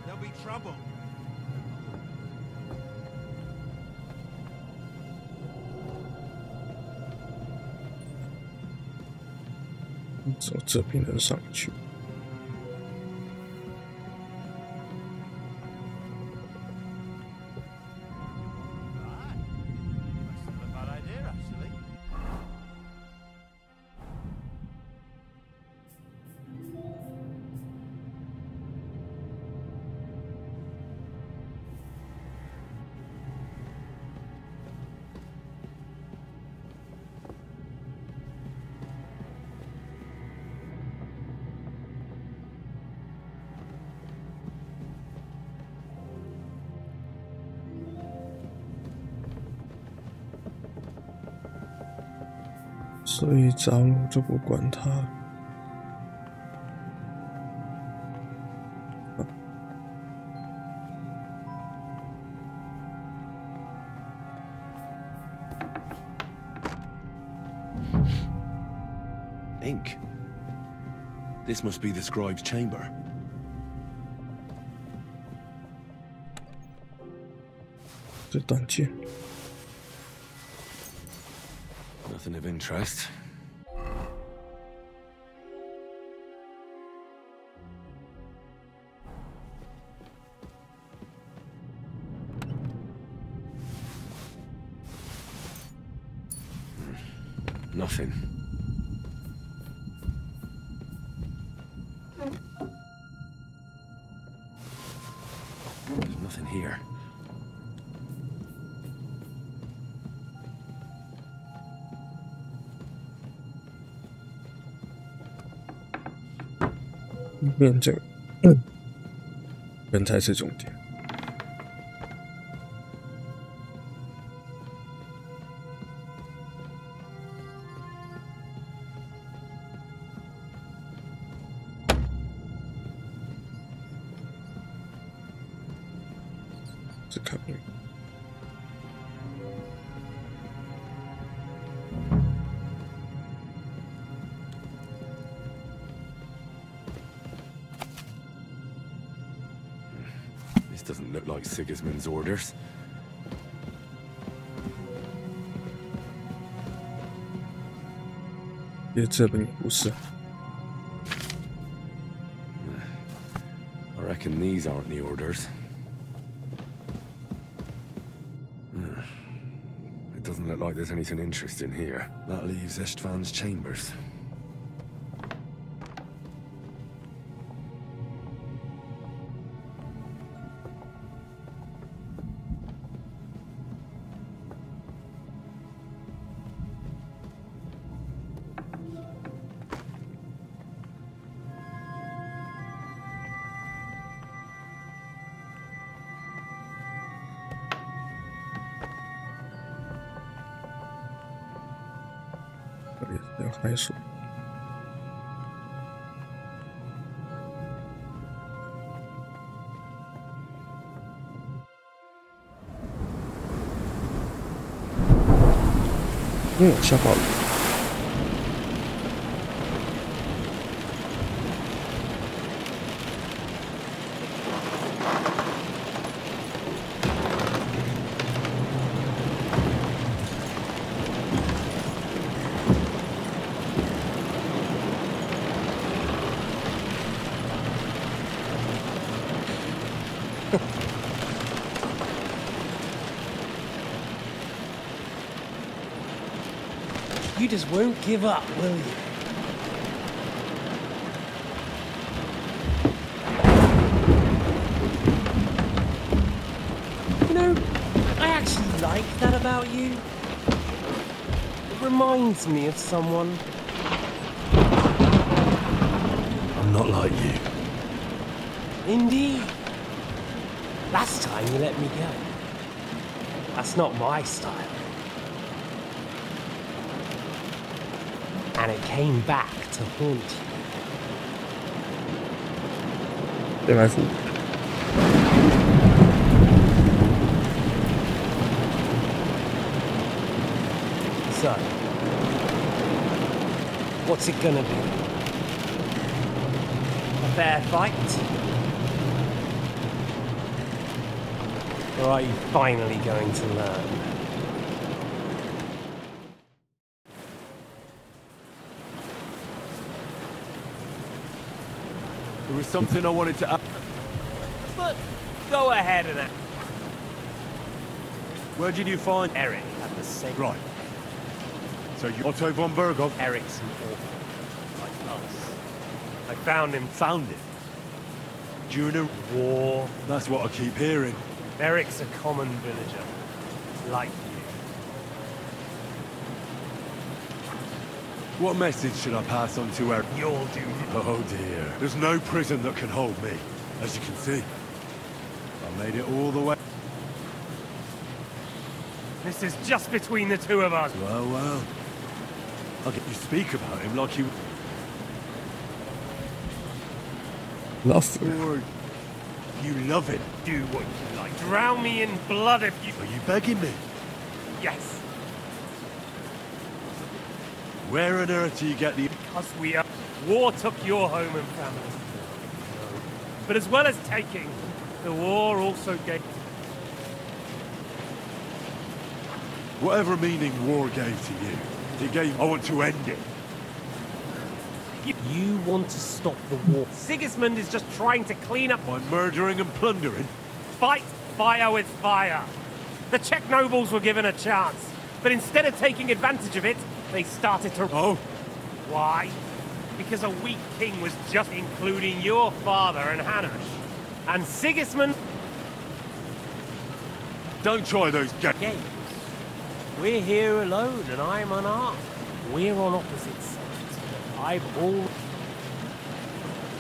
K: There'll be trouble.
A: 走这边能上去。所以着了就不管他。
B: Ink. This must be the scribe's chamber. Nothing of interest. Nothing. There's nothing here.
A: 面这个，人才是重点。这看不。
B: Doesn't look like Sigismund's orders.
A: I
B: reckon these aren't the orders. It doesn't look like there's anything interesting here. That leaves Istvan's chambers.
A: 开锁。下暴雨。
F: You just won't give up, will you? You know, I actually like that about you. It reminds me of someone.
B: I'm not like you.
F: Indeed. Last time you let me go. That's not my style. And it came back to haunt you. So, what's it gonna be? fair fight. Or are you finally going to learn?
B: There was something I wanted to ask.
F: But go ahead and ask.
B: Where did you find
F: Eric at the same...
B: Right. So you... Otto von Berghoff?
F: Eric's an orphan, like us. I found him.
B: Found it? During a
F: war?
B: That's what I keep hearing.
F: Eric's a common villager, like you.
B: What message should I pass on to Eric?
F: You'll do.
B: Oh dear. There's no prison that can hold me. As you can see, I made it all the way.
F: This is just between the two of us.
B: Well, well. I'll get you speak about him like you...
A: Love.
B: Or you love it.
F: Do what you like. Drown me in blood if you...
B: Are you begging me?
F: Yes.
B: Where on earth do you get the...
F: Because we are... War took your home and family. But as well as taking, the war also gave...
B: Whatever meaning war gave to you, it gave... I want to end it.
F: You want to stop the war. Sigismund is just trying to clean up...
B: By murdering and plundering?
F: Fight fire with fire. The Czech nobles were given a chance, but instead of taking advantage of it, they started to...
B: Oh?
F: Why? Because a weak king was just including your father and Hanush. And Sigismund...
B: Don't try those
F: games. We're here alone and I'm unarmed. We're on opposite sides. I've all...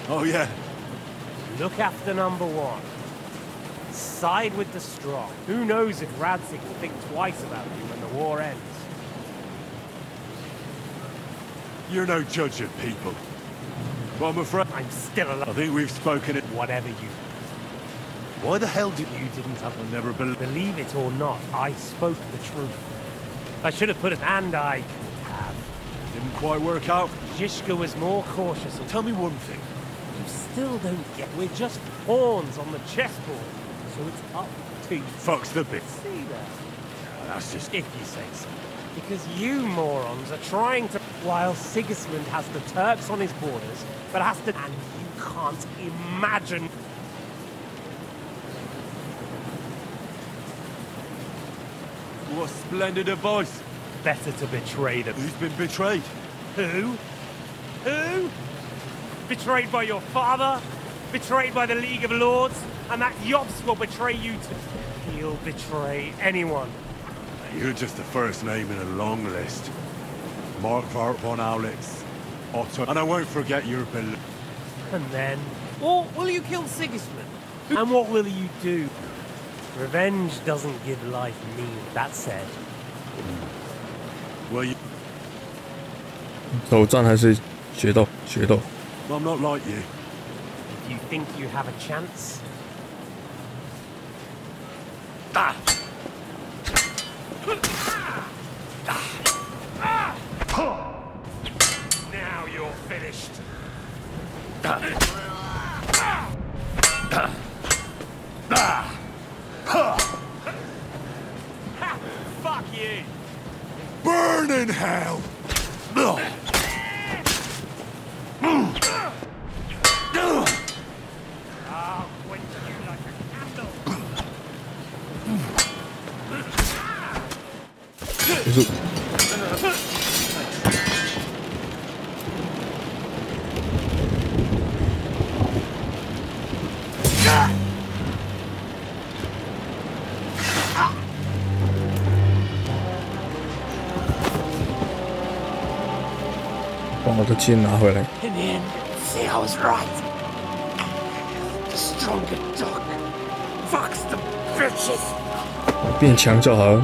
B: Oh yeah.
F: Look after number one. Side with the strong. Who knows if Radzig will think twice about you when the war ends.
B: You're no judge of people. But I'm afraid...
F: I'm still alive.
B: I think we've spoken it.
F: Whatever you...
B: Why the hell did
F: you didn't have...
B: I'll never
F: believe it or not, I spoke the truth. I should have put it... And I could have.
B: Didn't quite work out.
F: Zhishka was more cautious.
B: Tell me one thing.
F: You still don't get... We're just pawns on the chessboard. So it's up to you.
B: Fuck's the bit.
F: See that?
B: That's just...
F: If you say so. Because you morons are trying to... While Sigismund has the Turks on his borders, but has to... And you can't imagine...
B: What splendid advice.
F: Better to betray them.
B: Who's been betrayed?
F: Who? Who? Betrayed by your father? Betrayed by the League of Lords? And that Jobs will betray you too. He'll betray anyone.
B: You're just the first name in a long list. Mark von Aulitz, Otto, and I won't forget your bill.
F: And then? Or will you kill Sigismund? And what will you do? Revenge doesn't give life meaning. That said.
B: Well, you...
A: 手战还是决斗？决斗。
B: I'm not like you.
F: If you think you have a chance.
B: Ah!
F: Now you're finished. Fuck you!
B: Burn in hell!
F: I'll quench you like a candle.
A: 就是。把我的剑拿回来。
I: In the end, see, I was right. The stronger dog fucks the bitches.
A: 变强就好了。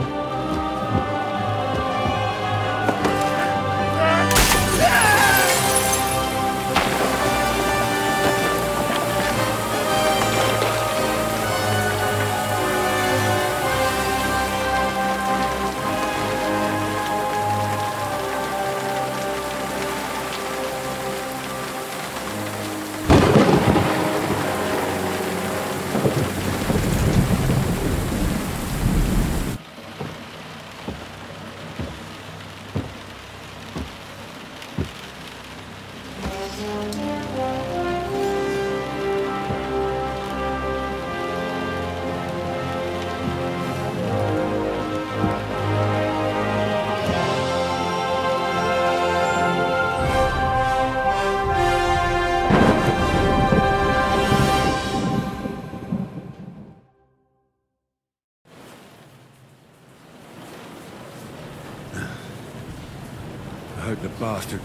B: bastard.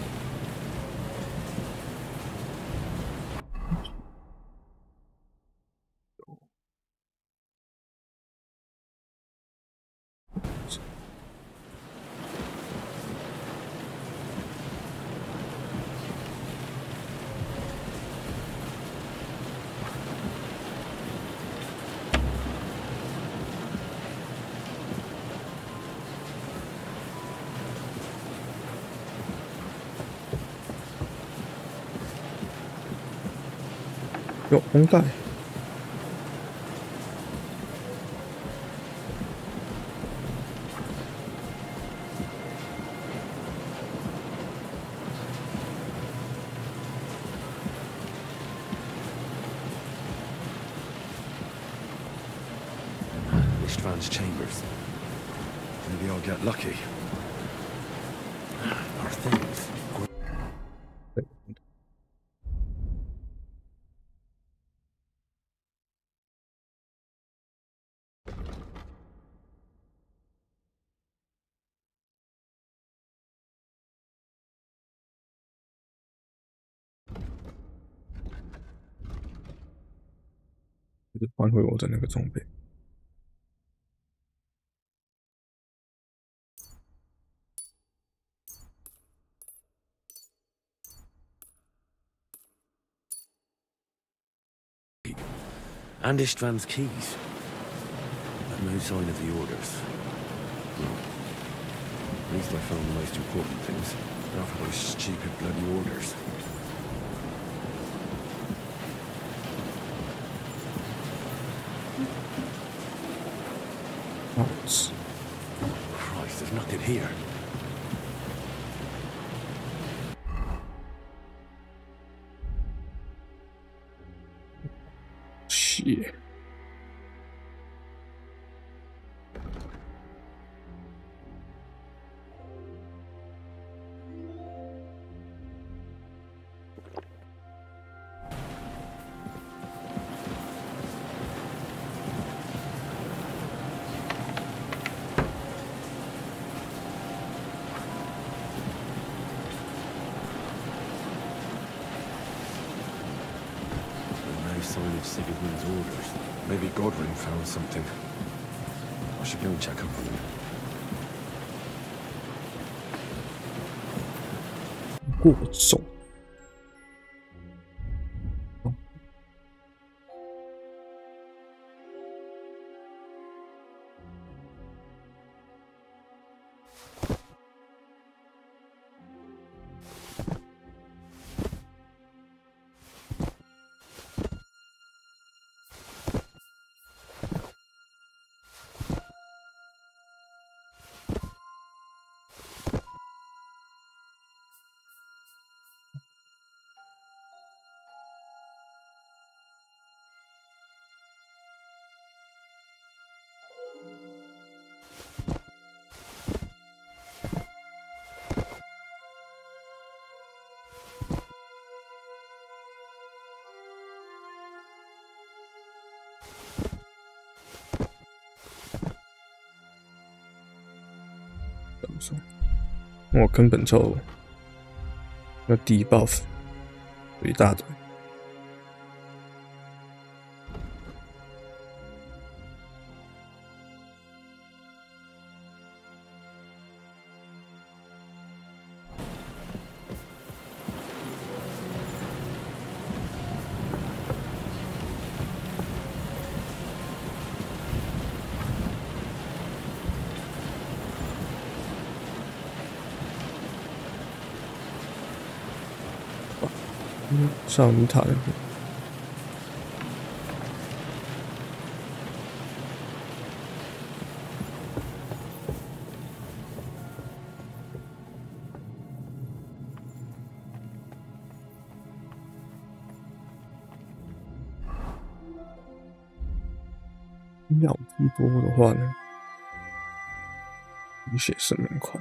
A: Yo, 红带。
B: Ishtvan's chambers. Maybe I'll get lucky. Our things. 换回我的那个装备。And Ishtvan's keys. But no sign of the orders. Well, at least I found the most important things. Enough of those stupid bloody orders. Christ, there's nothing here.
A: Shit.
B: Sigismund's orders. Maybe Godwin found something. I should go and check up on him.
A: 过重。怎么说？我根本就要低 buff 有一大堆。少女塔那边，秒击多的话呢，滴血生命快。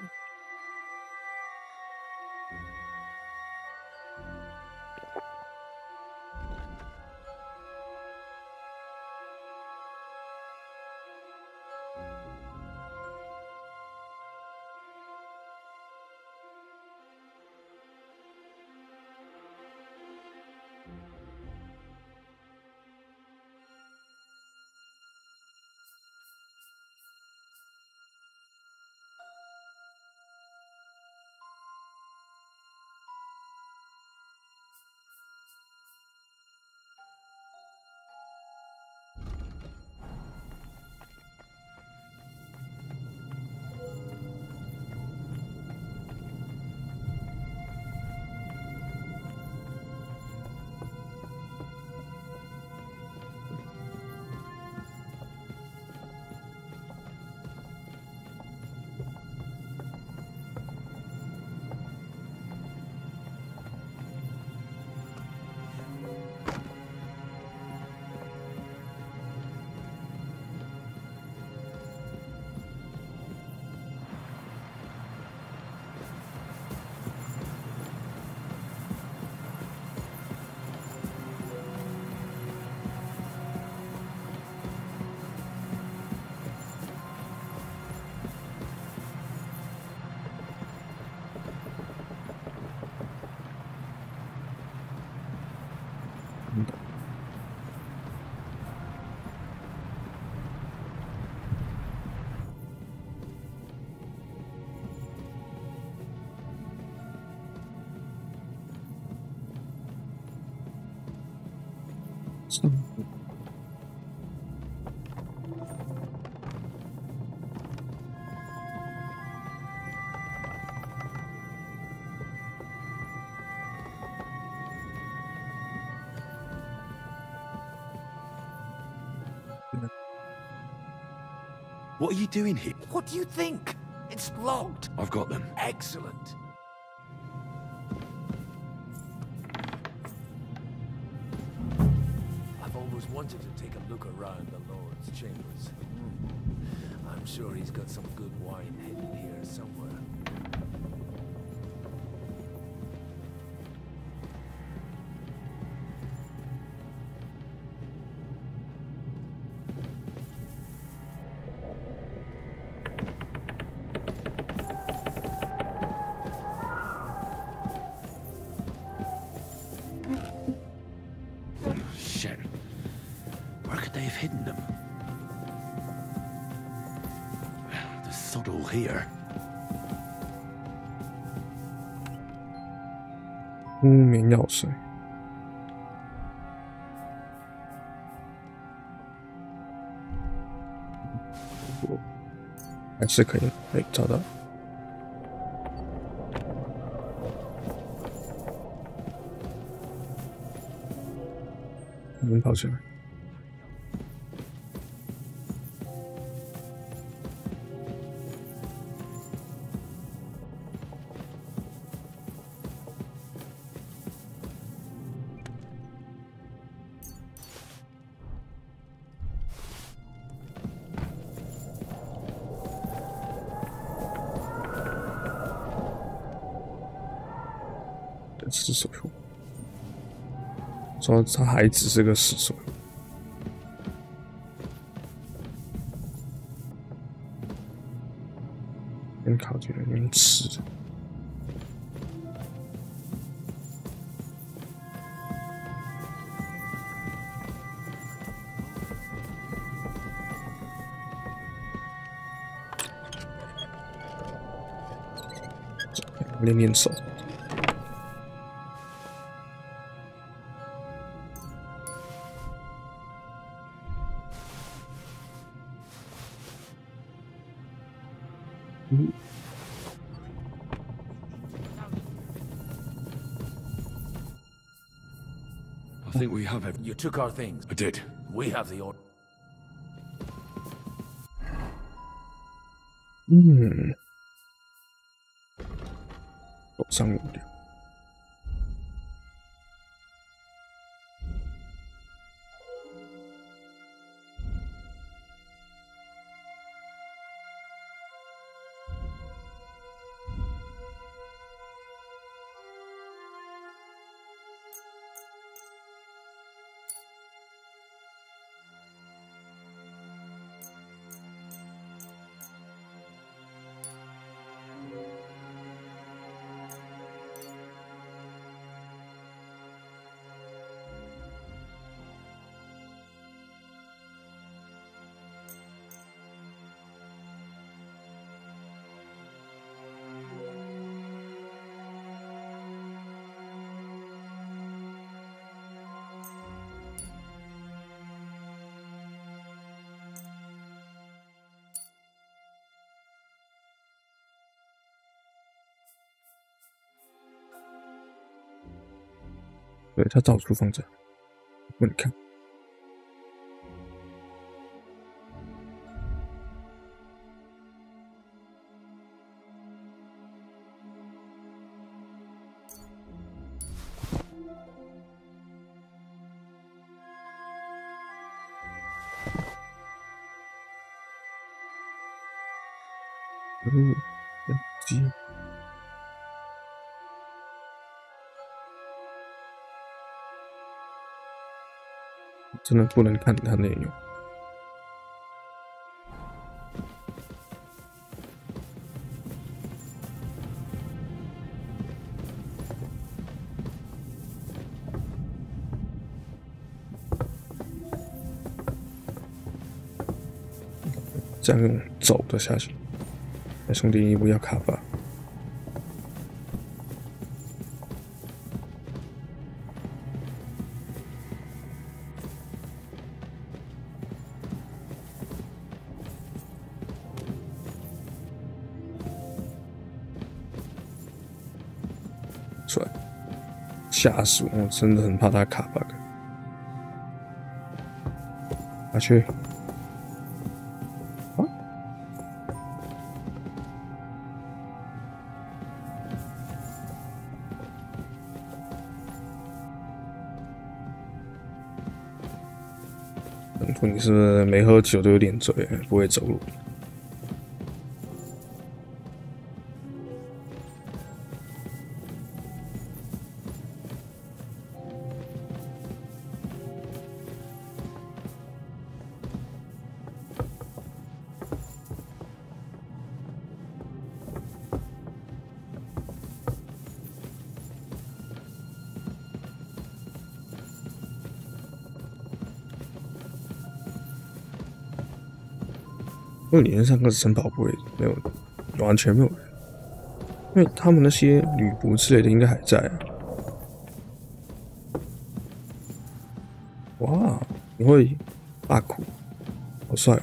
K: What are you doing here? What do you think? It's locked.
B: I've got them.
K: Excellent.
J: I've always wanted to take a look around the Lord's chambers. I'm sure he's got some good wine hidden here somewhere.
K: Shit. Where could they have hidden them? The sod all here.
A: 棉药水。还是可以，哎，找到。能跑起来。死手游，说他还只是个死手游。先考进来里面吃。练练手。
K: I think we have it.
J: You took our things.
K: I did.
J: We have the order.
A: 手上无聊。对，它到处放着，给你看。鸡。真的不能看它内容。这样用走的下去。那兄弟，你不要卡吧。出来，吓死我！我真的很怕他卡 bug。下去。啊！你是不是没喝酒就有点醉，不会走路？因为理论上个城堡不会没有，完全没有人，因为他们那些吕布之类的应该还在啊。哇，你会大哭，好帅哦！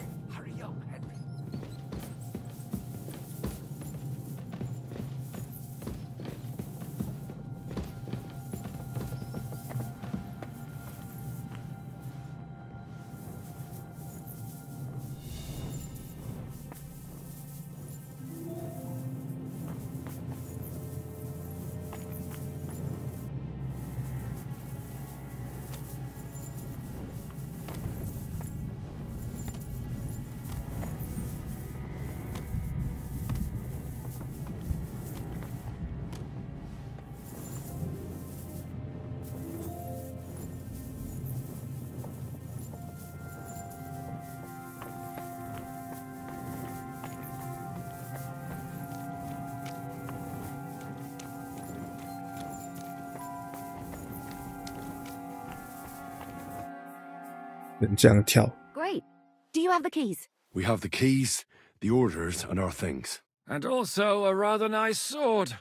A: 能这样跳。
C: Great. Do you have the keys?
B: We have the keys, the orders, and our things.
U: And also a rather nice sword.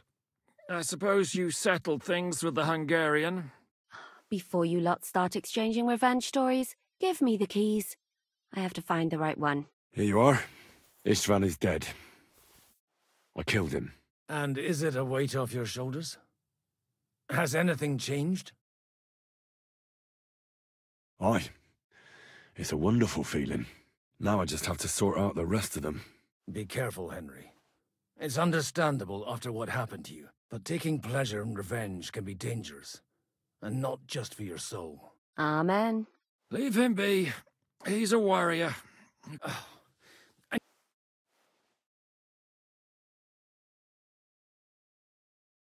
U: I suppose you settled things with the Hungarian.
C: Before you lot start exchanging revenge stories, give me the keys. I have to find the right one.
B: Here you are. Istvan is dead. I killed him.
J: And is it a weight off your shoulders? Has anything changed?
B: Aye. It's a wonderful feeling. Now I just have to sort out the rest of them.
J: Be careful, Henry. It's understandable after what happened to you, but taking pleasure in revenge can be dangerous. And not just for your soul.
C: Amen.
U: Leave him be. He's a warrior.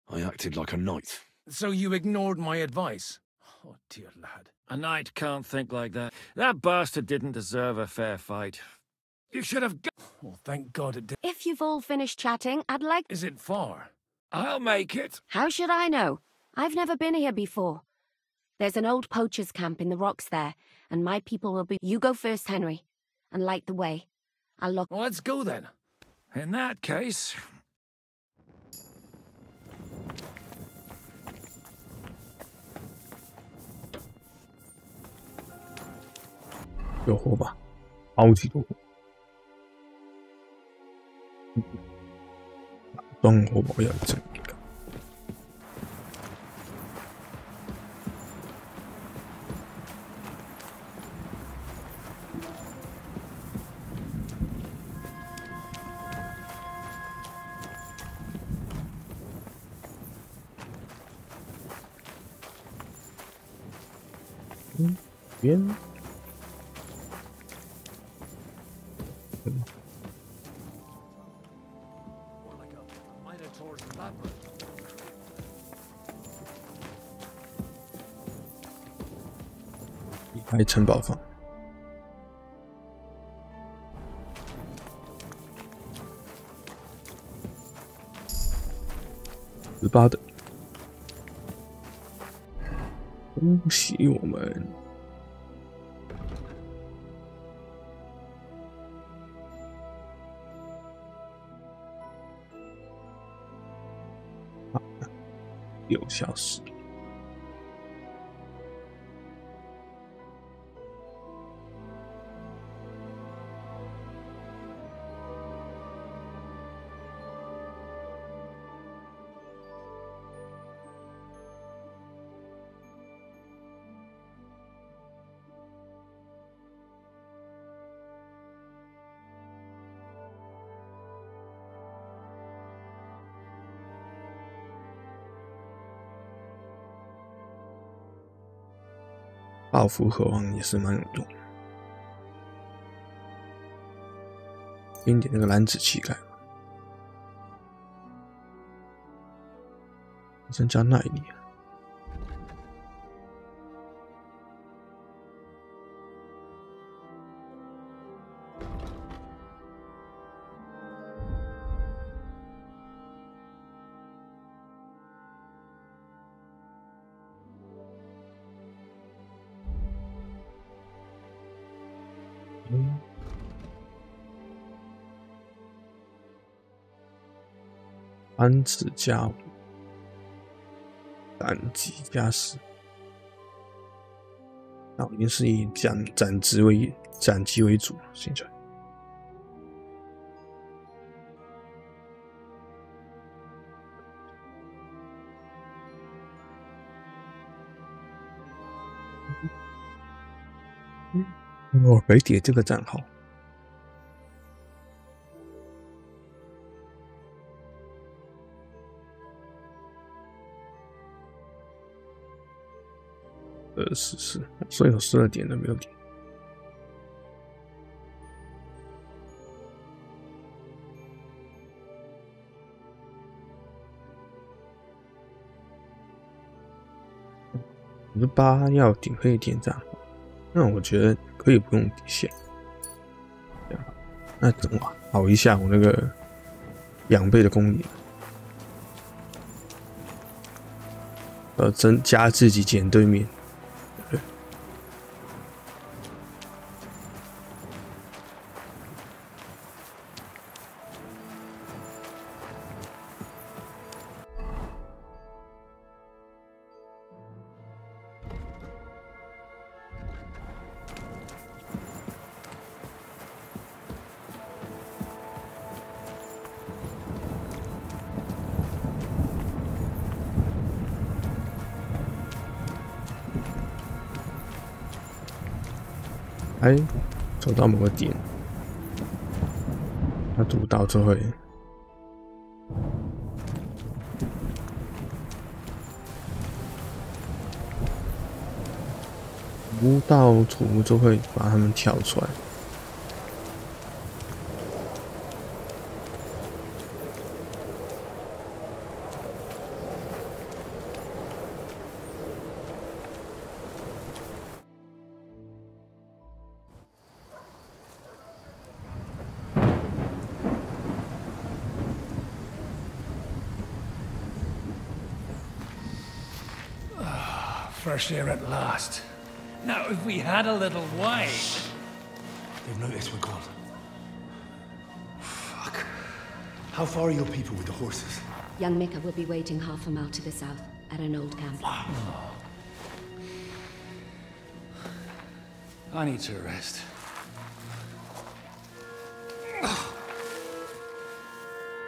B: I acted like a knight.
J: So you ignored my advice? Oh, dear lad.
U: A knight can't think like that. That bastard didn't deserve a fair fight. You should have
J: Well, thank God it did.
C: If you've all finished chatting, I'd like...
J: Is it far?
U: I'll make it.
C: How should I know? I've never been here before. There's an old poacher's camp in the rocks there, and my people will be... You go first, Henry, and light the way. I'll look...
J: Well, let's go then.
U: In that case...
A: 有火把，超级多火，装火把要整一个。边。开城堡房，18的，恭喜我们！ 6小时。报复渴望也是蛮有用的，给你点那个蓝紫气概吧。增加耐力啊。安子加5，斩击加10。那已经是以斩击为主了，现在。哦，北铁这个战号。14，所以有12点都没有点。58要点可以点战，那我觉得可以不用底线。那等我熬一下我那个2倍的攻力。增加自己减对面。走到某个点，他读到就会读到图就会把他们挑出来。
V: Fresh air at last. Now, if we had a little wine...
H: They've noticed we're gone. Fuck. How far are your people with the horses?
C: Young Mika will be waiting half a mile to the south, at an old camp.
V: I need to rest.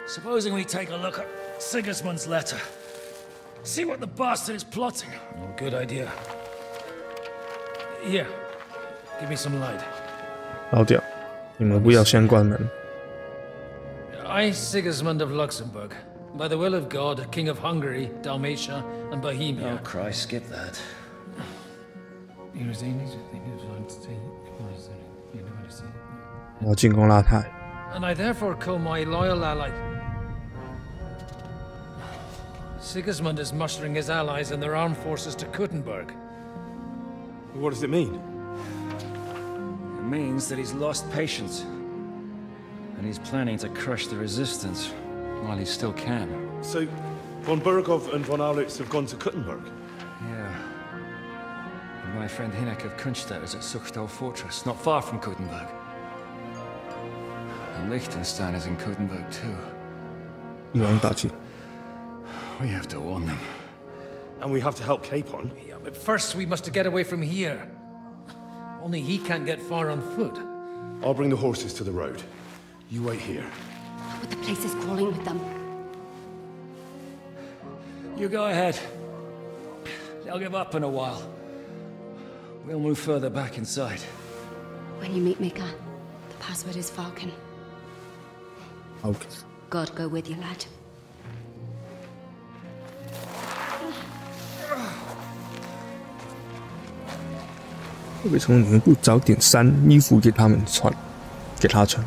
V: Supposing we take a look at Sigismund's letter. See what the bastard is plotting. Oh, good idea. Here, give me some light.
A: 老掉，你们不要先关门。
V: I, Sigismund of Luxembourg, by the will of God, King of Hungary, Dalmatia, and Bohemia.
L: Oh Christ, skip that.
A: 我进攻拉泰。
V: And I therefore call my loyal ally. Sigismund is mustering his allies and their armed forces to Kuttenberg.
O: What does it mean?
L: It means that he's lost patience. And he's planning to crush the resistance while he still can.
O: So, von Burgov and von Aulitz have gone to Kuttenberg?
L: Yeah. And my friend Hinek of Kunstadt is at Suchtal Fortress, not far from Kuttenberg. And Liechtenstein is in Kuttenberg too. We have to warn them.
O: And we have to help Capon.
J: Yeah, but first we must get away from here. Only he can't get far on foot.
O: I'll bring the horses to the road. You wait here.
C: But the place is crawling with them.
V: You go ahead. They'll give up in a while. We'll move further back inside.
C: When you meet Mika, the password is Falcon.
A: Okay.
C: God go with you, lad.
A: 会不会从里面不找点衣服给他们穿，给他穿？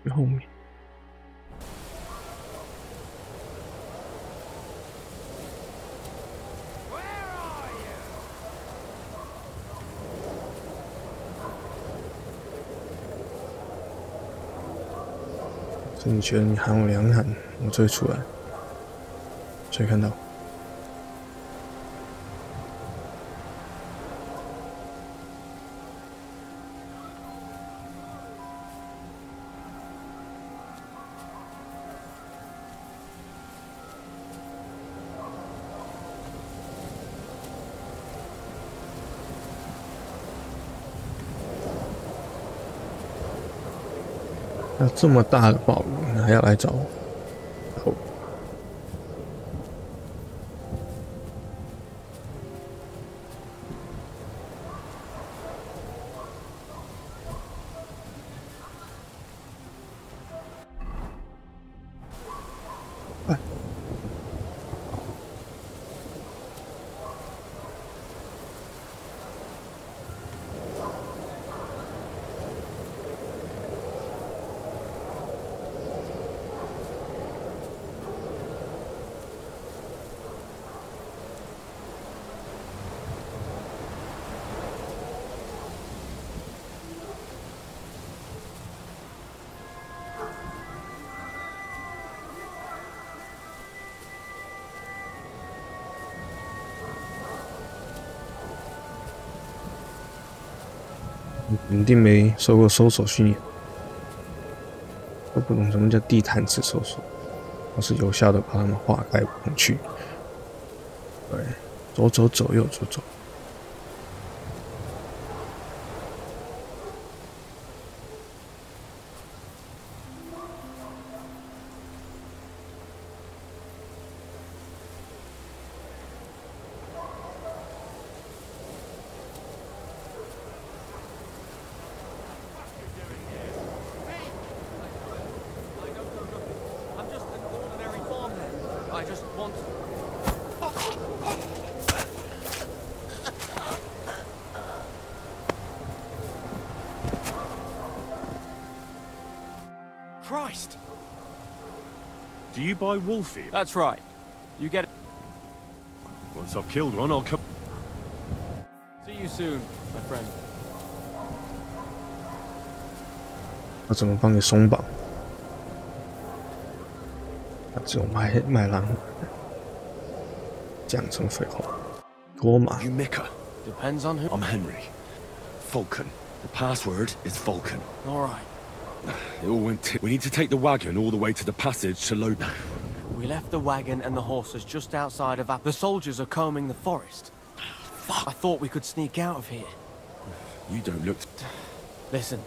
A: 后面。所以你觉得你喊我两喊，我就会出来，就会看到。 那这么大的暴雨，还要来找我？哦，哎，你肯定没受过搜索训练，都不懂什么叫地毯式搜索，我是有效的把它们化开恐惧。对，左走走，右走走。
O: Christ! Do you buy wolf ear?
E: That's right. You get it.
O: Once I've killed one, I'll come.
E: See you soon, my friend.
A: 我怎么帮你松绑？他只有卖狼，讲成废话。多马。
K: You Mika?
E: Depends on who.
K: I'm Henry. Falcon. The password is Falcon.
E: All right.
K: It all went. We need to take the wagon all the way to the passage to load.
E: We left the wagon and the horses just outside of. The soldiers are combing the forest. Fuck! I thought we could sneak out of here.
K: You don't look.
E: Listen,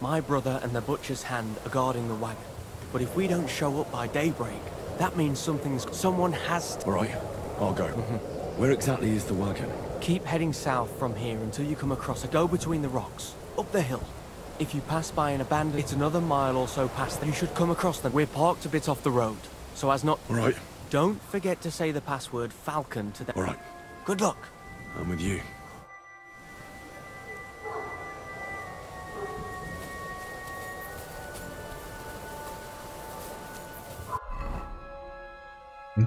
E: my brother and the butcher's hand are guarding the wagon. But if we don't show up by daybreak, that means someone has to.
K: All right, I'll go. Where exactly is the wagon?
E: Keep heading south from here until you come across a go between the rocks, up the hill. If you pass by an abandoned, it's another mile or so past them. You should come across them. We're parked a bit off the road, so as not.
K: All right.
E: Don't forget to say the password Falcon to them.
K: All right.
E: Good luck.
K: I'm with you.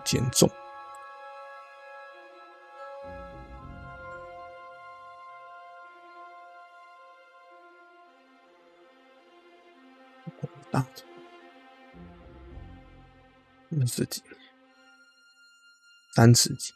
A: 减重。大的20级，30级。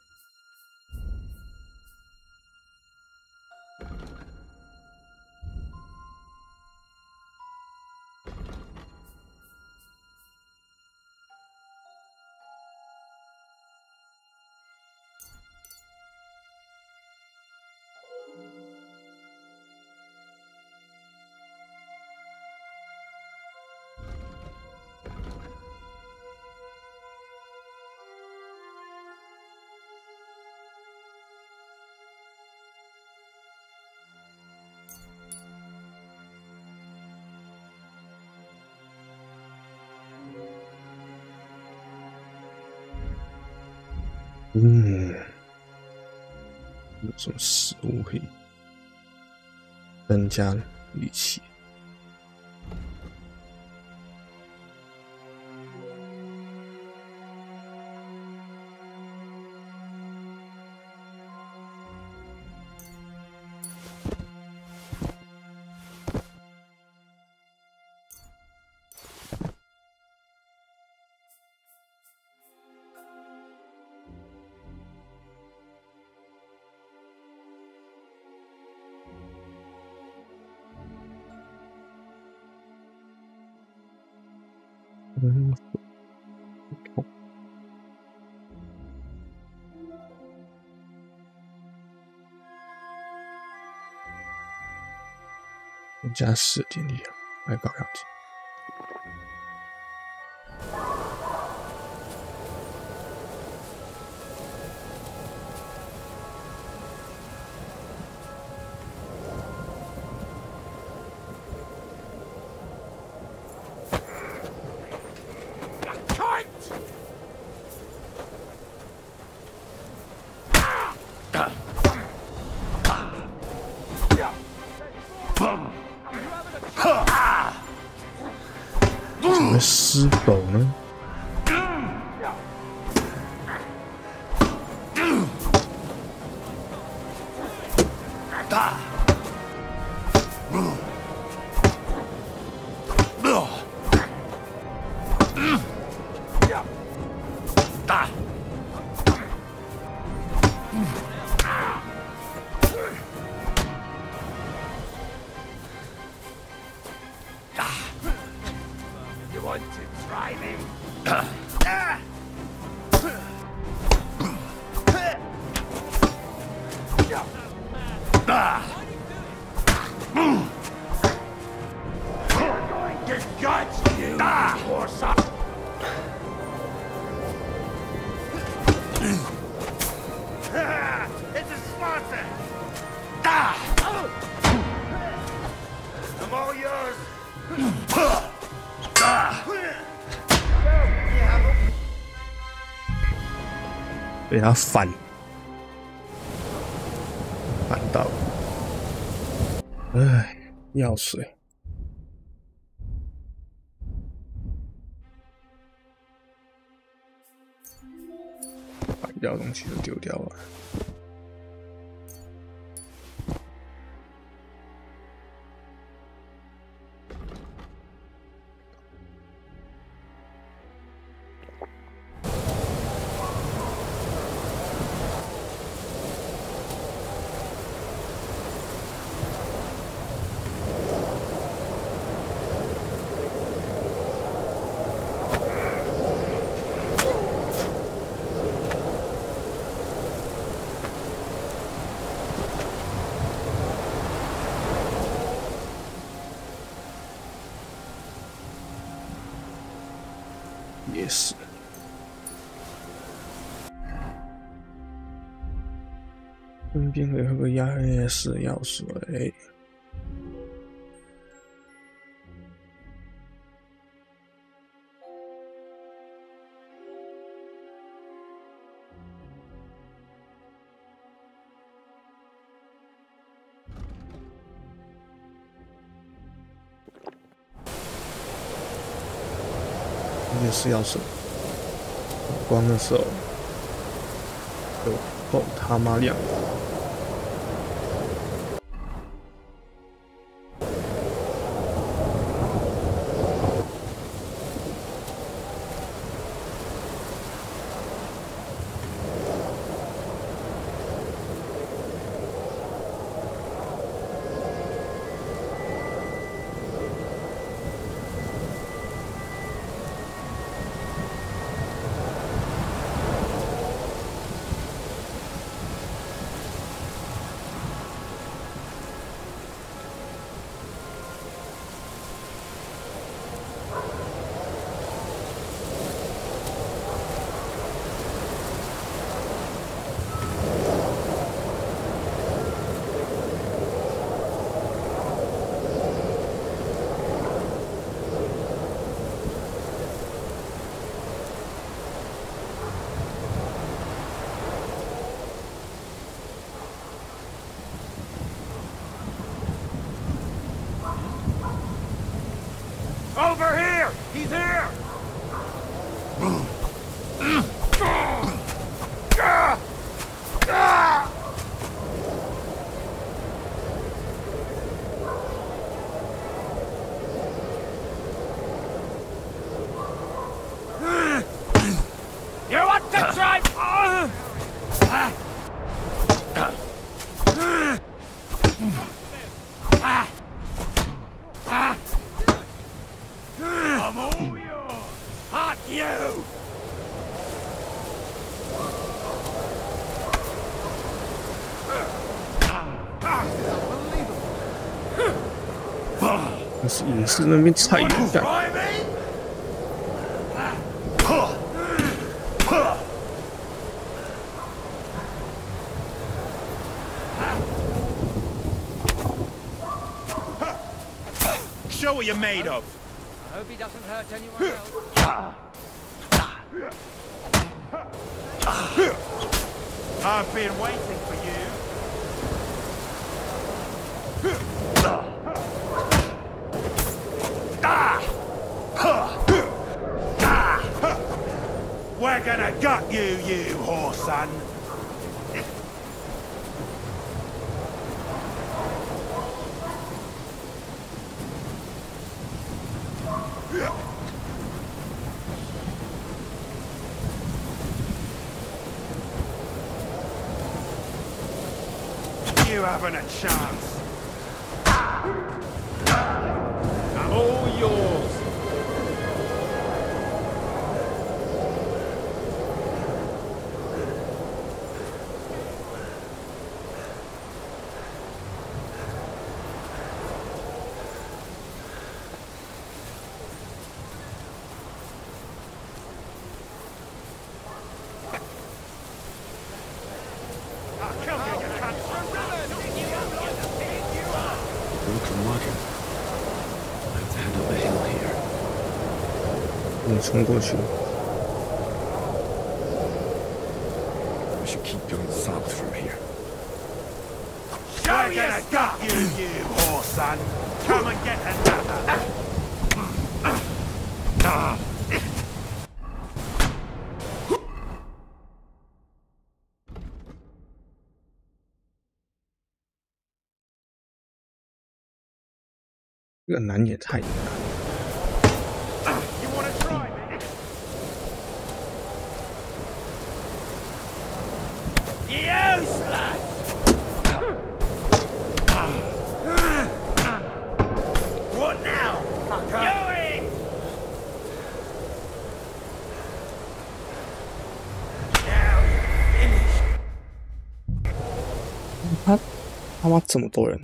A: 有什么食物可以增加力气？增加4点力量，来高要紧。怎么失手呢？被他反到了，哎，药水，把掉的东西都丢掉了。也是，身边可以喝个也是药水。也是药水。光的时候，就够他妈亮。
K: Over here! He's here!
N: You want to try?
K: I'm all yours! Hot you!
A: 那是影视那边菜园干。
K: Show what you're made of.
N: I hope he doesn't hurt anyone else.
K: I've been waiting for you. We're gonna gut you, you whore son. You haven't a chance. I'm all yours.
S: Broken water. Let's head up a hill here.
A: 你冲过去。
S: We should keep going south from here.
K: We're gonna gut you, you whore son. Come and get another.
A: 这个难也太难了。
K: You wanna try me? Useless! What now? Fucker! Now you're finished.
A: 他妈这么多人！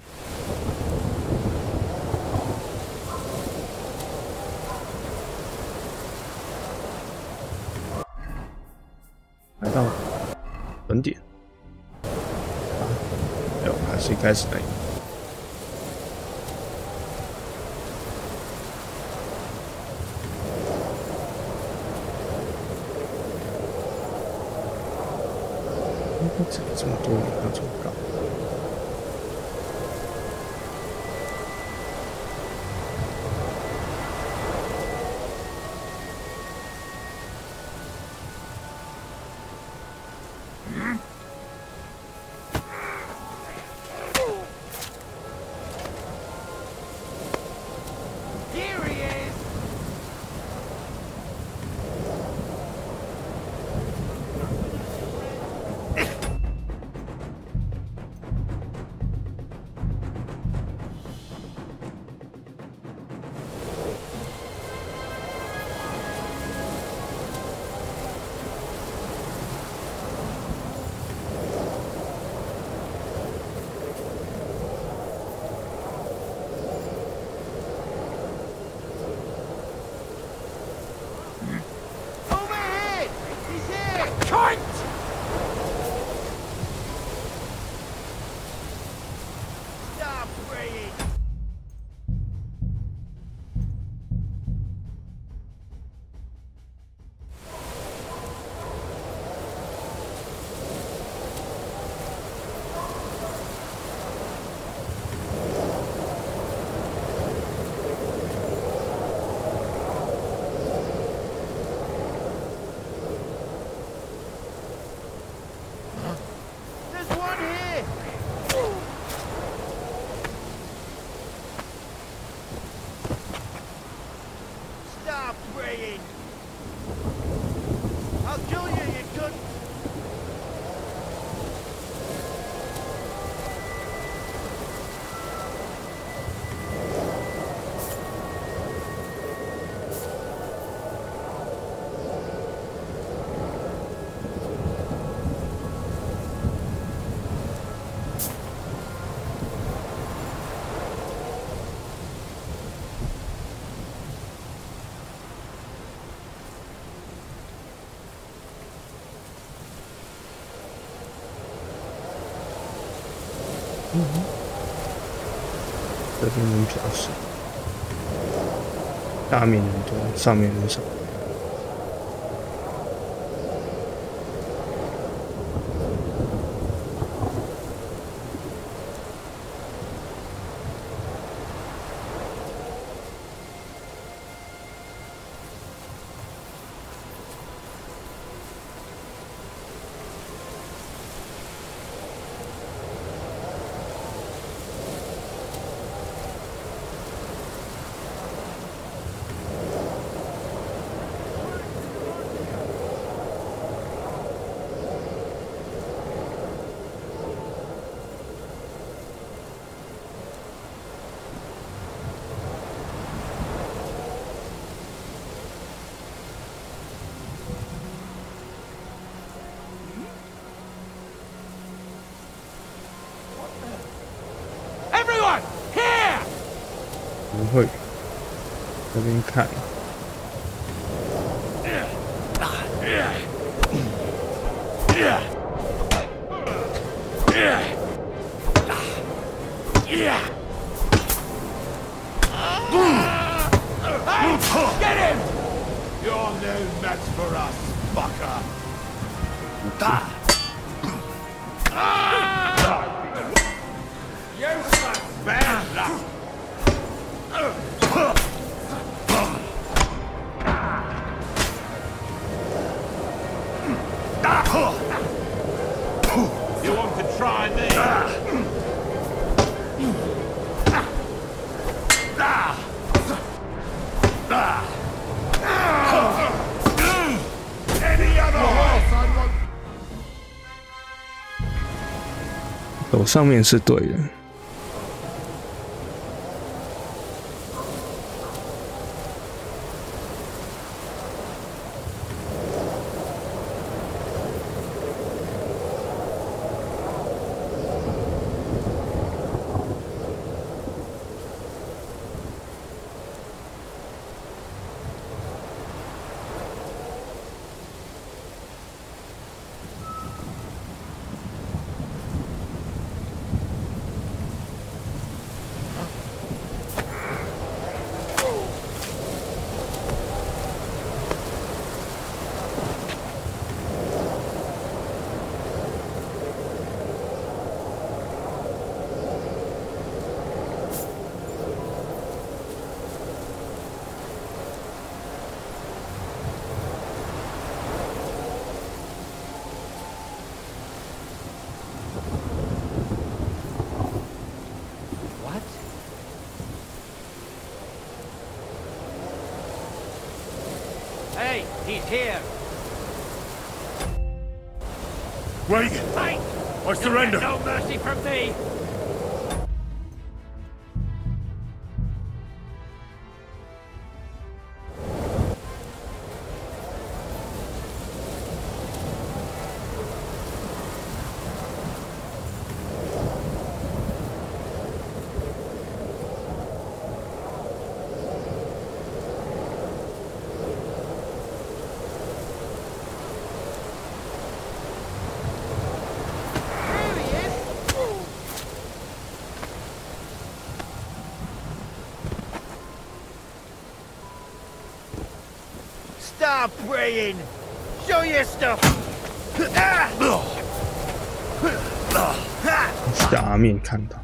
A: 来到本点啊，没有，还是一开始那个。怎么这么多人要这么高？
K: Come
A: 这边人比较少，下面人多，上面人少。不会，这边看。
K: Get him! You're no match for us, fucker. Useless bad luck. You want to try me? Any other horse I want.
A: 走上面是对的。
N: Here.
O: Wait!
N: Fight!
O: I surrender!
N: No mercy from me!
I: Stop praying! Show your stuff!
A: 下面看到。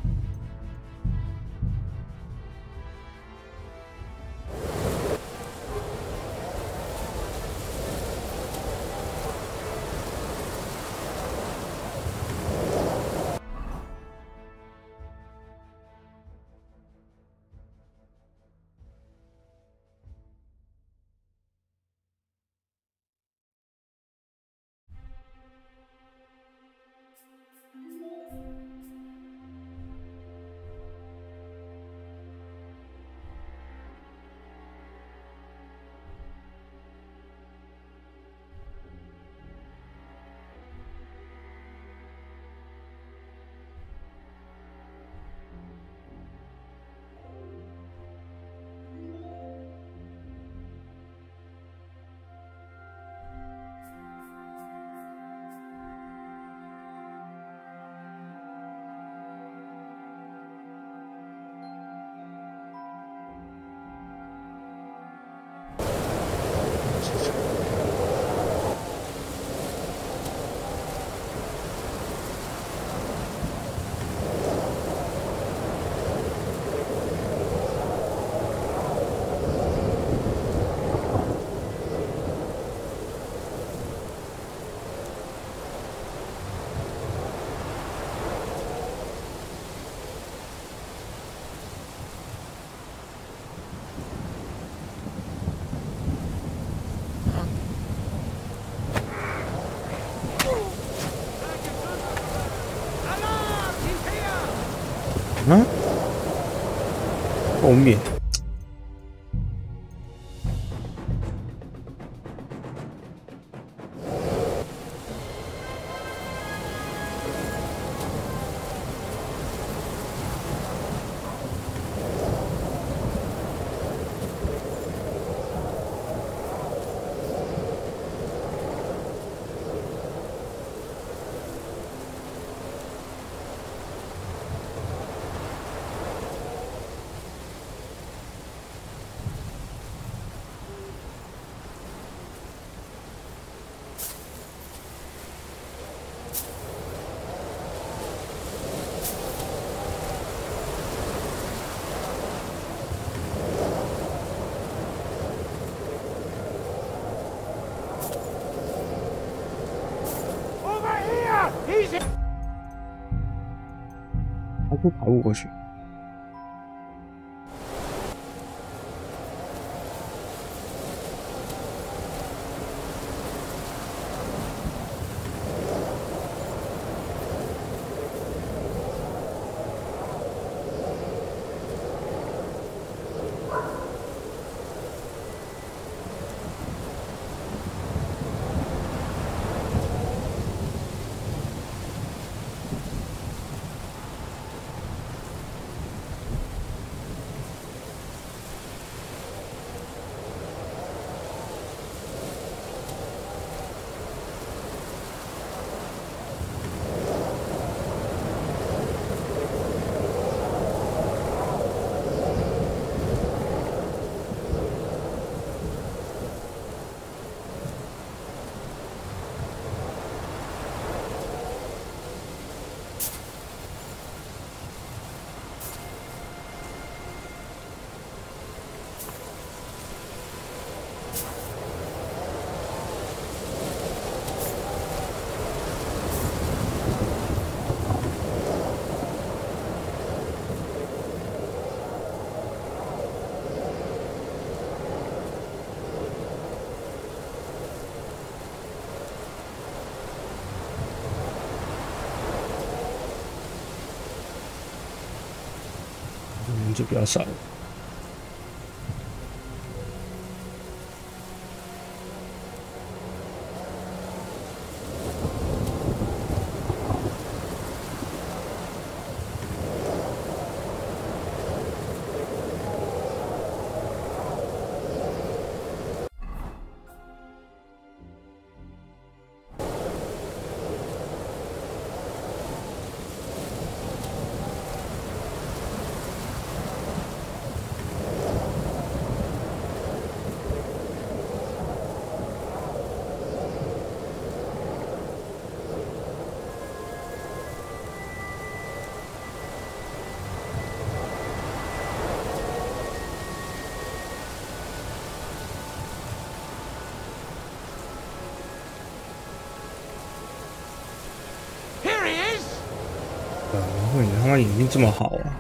A: 啊？后面。还可以跑路过去。人就比较少了。难怪你他妈眼睛这么好啊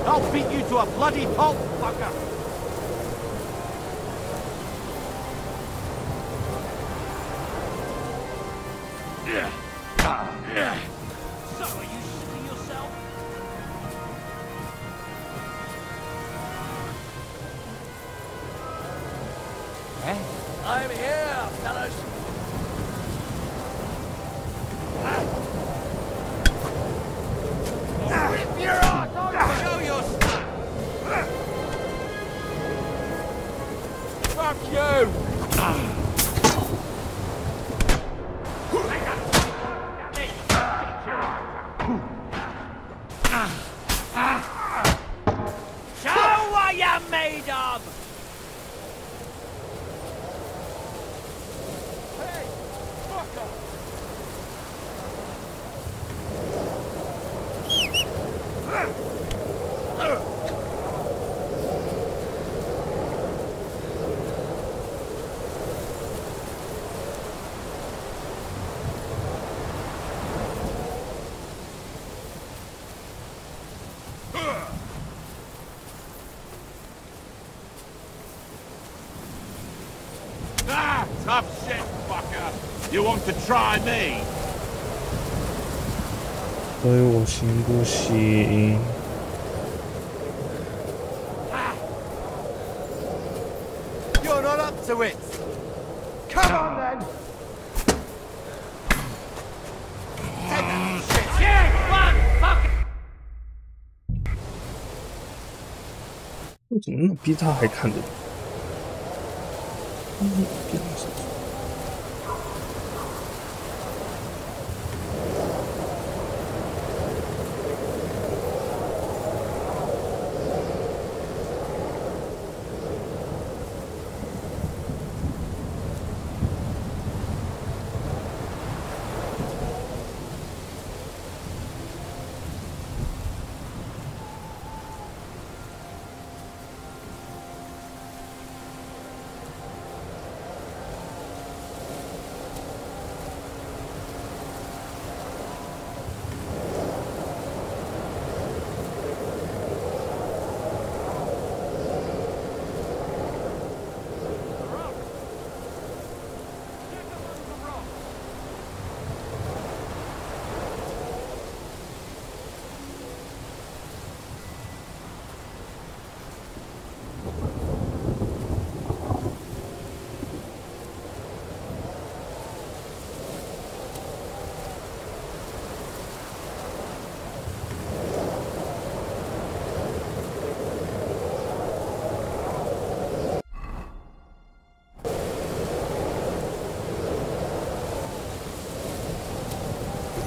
A: ！I'll
N: beat you to a bloody pulp, fucker! So, are you shitting yourself?
I: Hey? I'm here, fellas! Rip your ass off! Show your stuff! Fuck you! Show what you're made of! Hey, fucker!
K: Ah, tough shit, fucker! You want to try me?
A: 所以我行不行？
N: You're not up to it! Come on then! Take that shit! Yeah, fuck!
A: 为什么那么逼他还看着？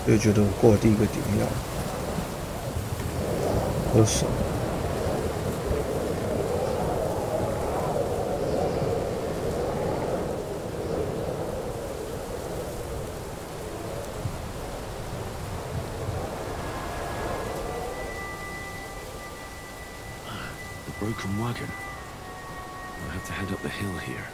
A: 就觉得我过了第一个点要喝水。
M: The broken wagon. I'll have to head up the hill here.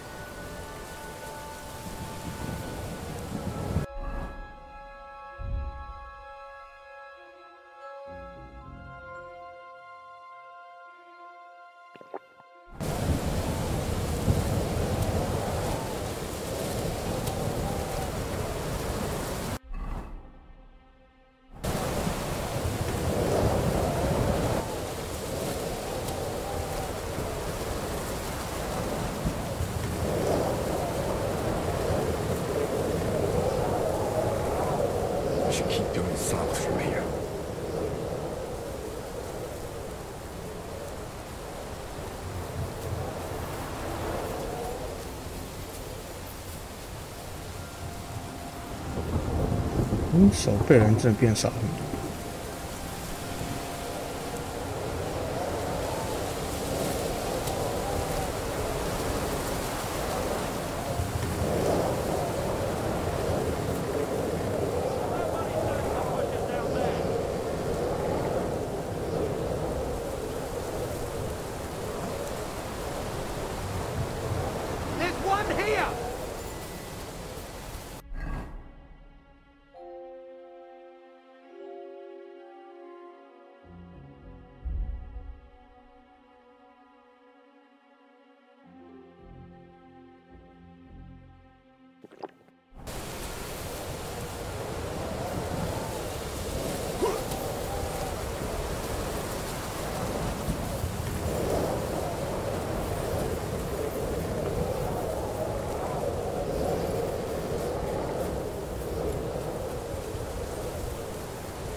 S: south from here.
A: 守备人真的变少了。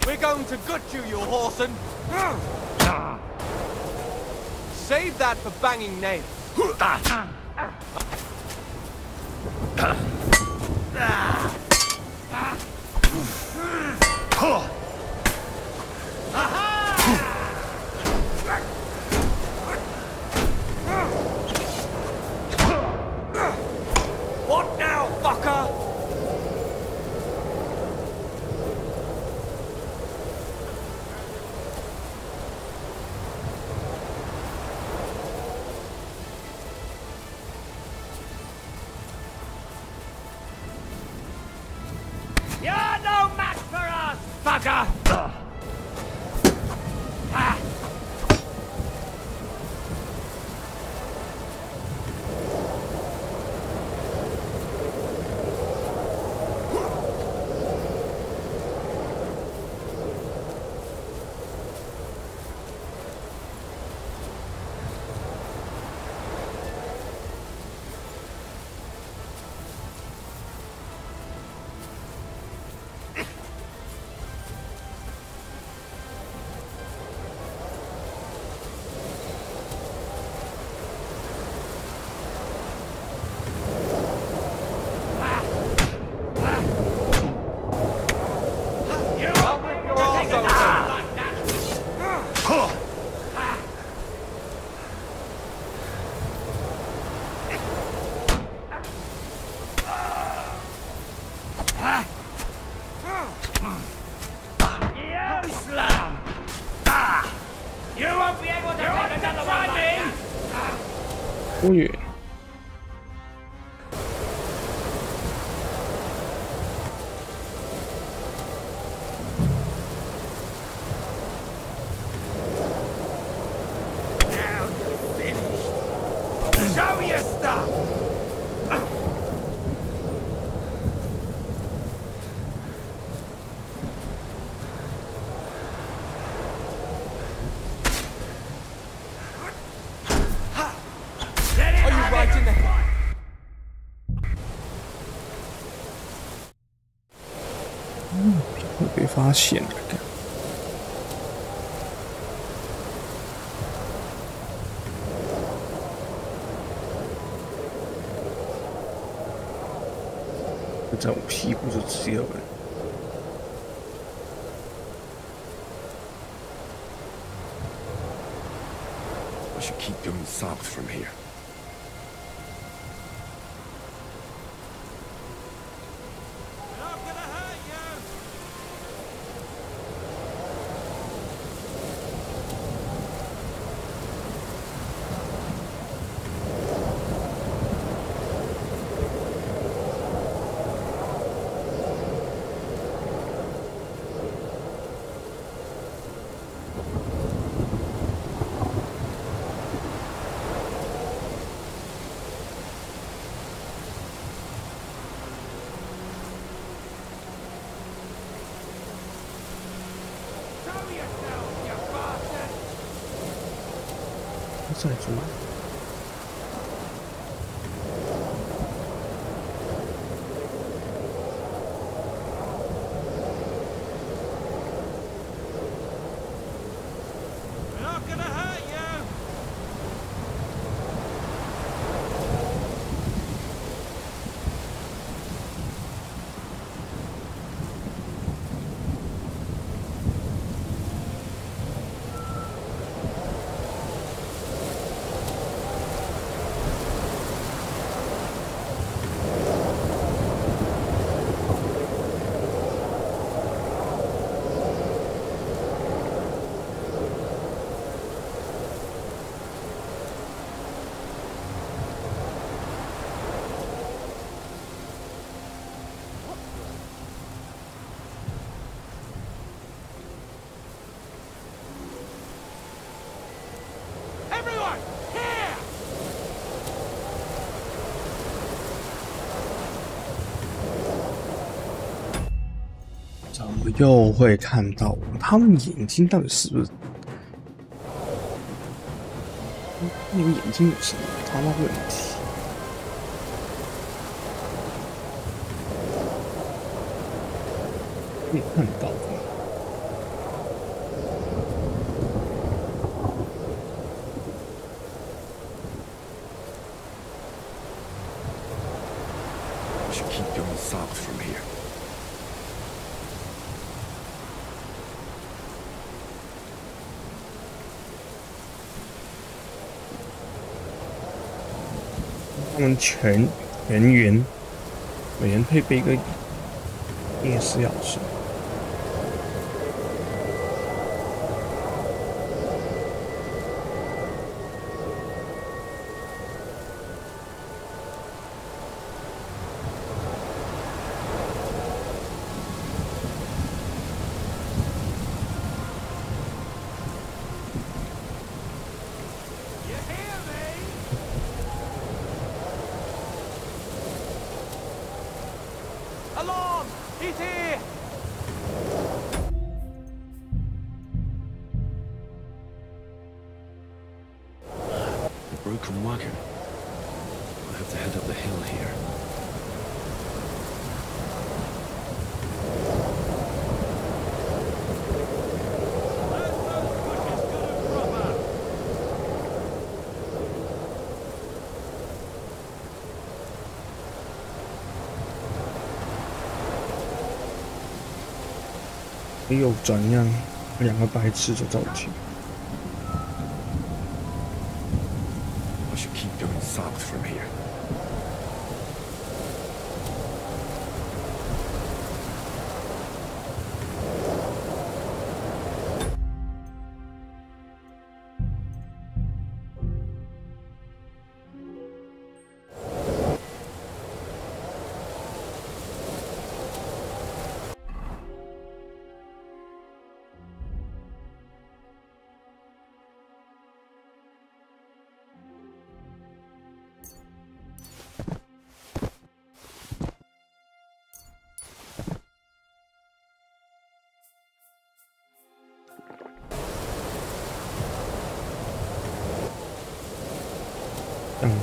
N: We're going to gut you, you whoreson! Save that for banging nails. What now, fucker? You're no match for us, fucker! You won't be able to take another one like that.
A: 多远？
N: Show your stuff! Are you right in the head?
A: 会被发现的。 在我屁股就只有人。
S: going south from here.
A: 再出来。怎么又会看到他们眼睛到底是不是？那个眼睛有什么他妈问题？可以看到的。
S: We should keep going south from here.
A: 他们全员每人配备一个夜视钥匙。
N: Alarm! He's here!
M: The broken wagon. I'll have to head up the hill here.
A: 没有转让，两个白痴就走起。
S: I should keep going south from here.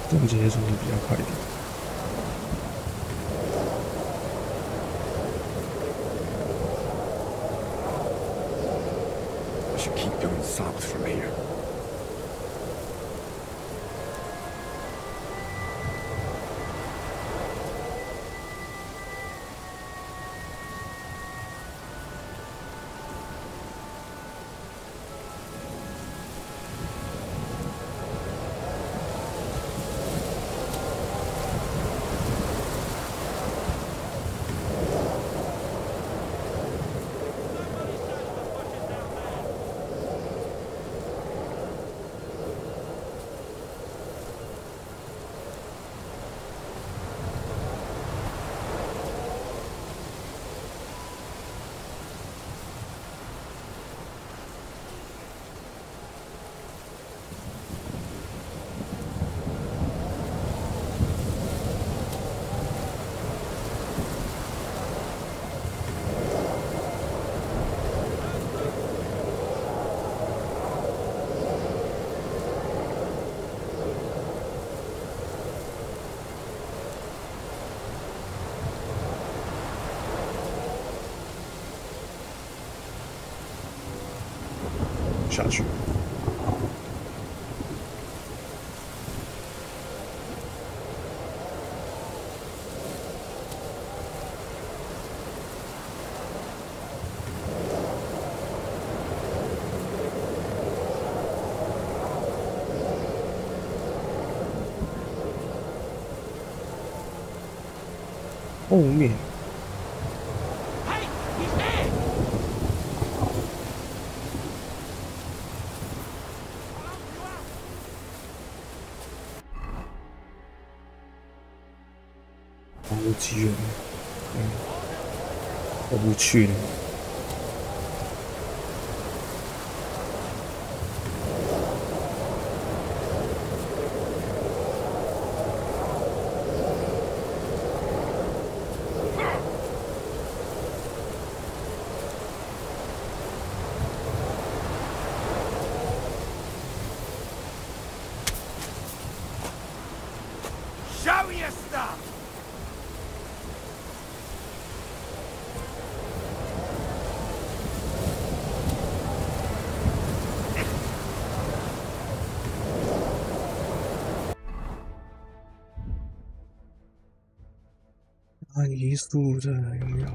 A: 这样节奏会比较快一点。
S: I should keep going south from here.
A: 下去。后面。好几人，过不去了。
K: Show your stuff!
A: 按移速这有没有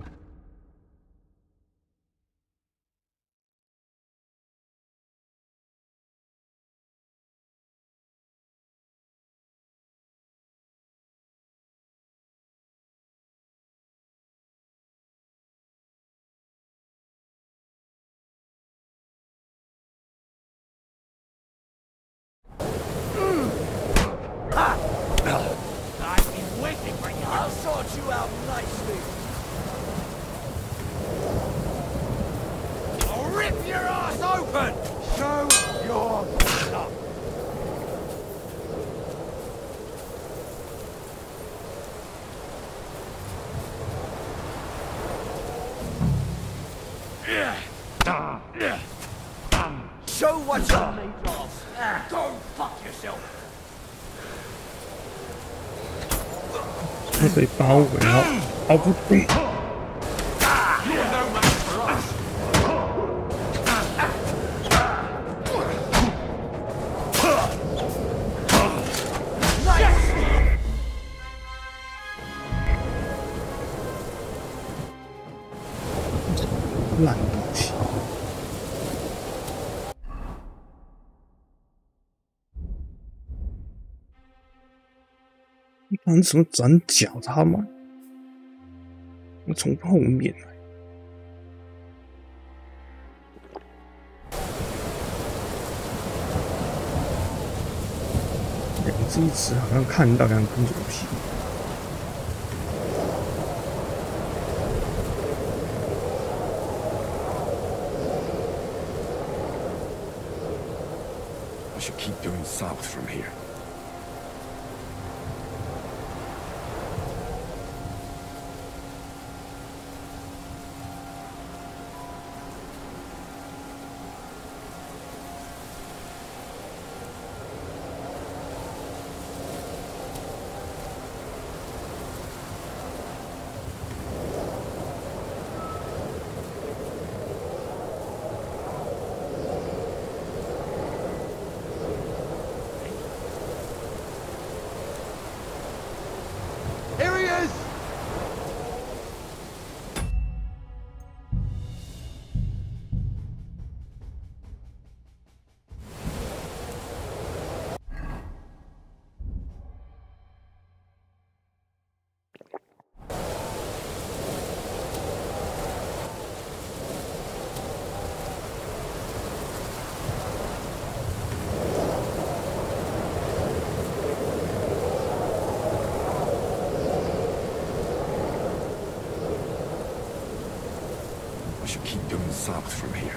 A: ？I've
K: been waiting for you. I'll sort you out nicely. I'll rip your ass open. Show your stuff. Show what you're made of. Go fuck yourself.
A: 会被包围了，包不动。烂东西！一般怎么转角他们？我从后面来。这一次好像看到两根游戏。
S: I should keep going south from here.
K: Here he is!
S: I should keep going south from here.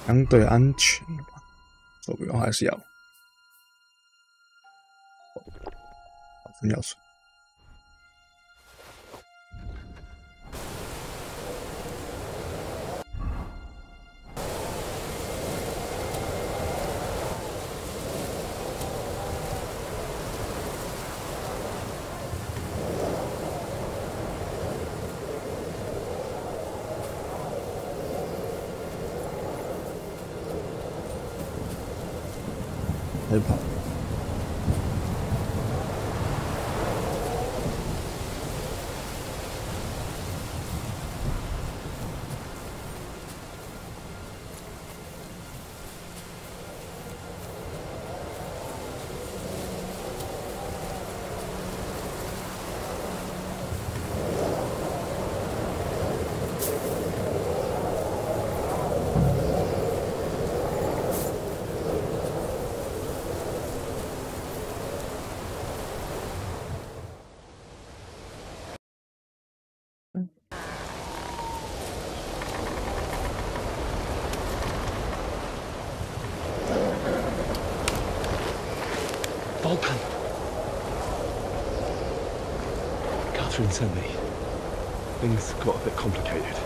A: 相对安全吧，手表还是要。保存钥匙。开跑。
M: Vulcan. Catherine sent me. Things got a bit complicated.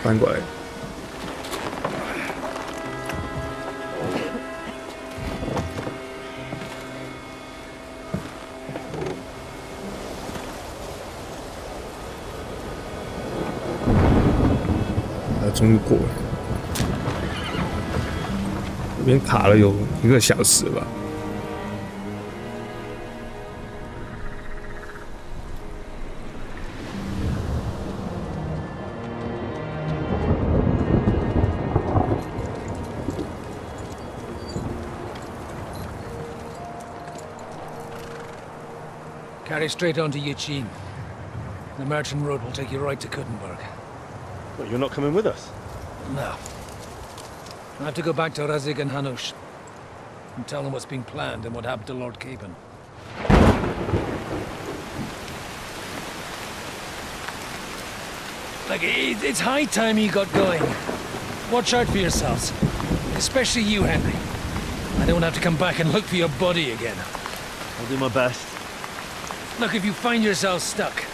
A: 搬过来。终于过了，这边卡了有1个小时吧。
V: Carry straight on to Yuchin. The merchant road will take you right to Kuttenberg.
M: Well, you're not coming with us?
V: No. I have to go back to Razig and Hanush and tell them what's been planned and what happened to Lord Capon. Like, it's high time you got going. Watch out for yourselves. Especially you, Henry. I don't have to come back and look for your body again.
M: I'll do my best.
V: Look, if you find yourselves stuck,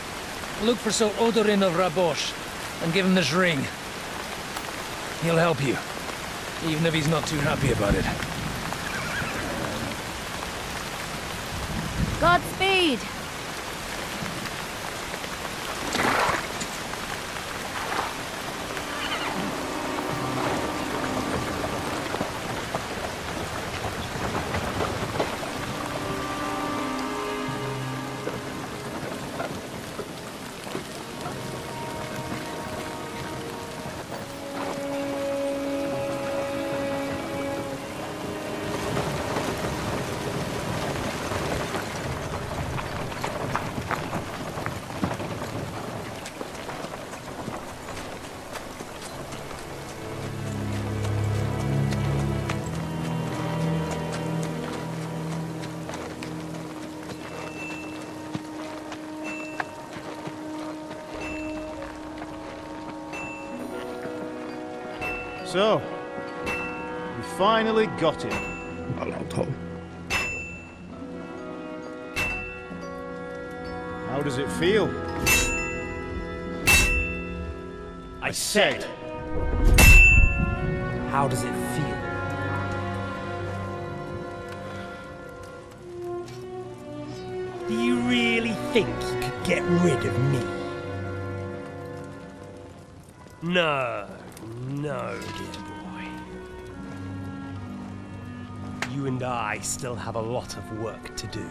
V: look for Sir Odorin of Rabosh and give him this ring. He'll help you, even if he's not too happy about it.
C: Godspeed!
R: So, we finally got him. How does it feel?
N: I said, how does it feel? Do you really think you could get rid of me? No, dear boy. You and I still have a lot of work to do.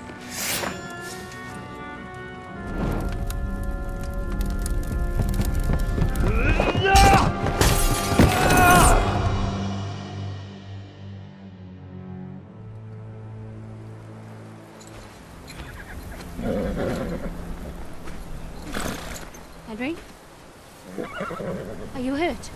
C: Henry? Are you hurt?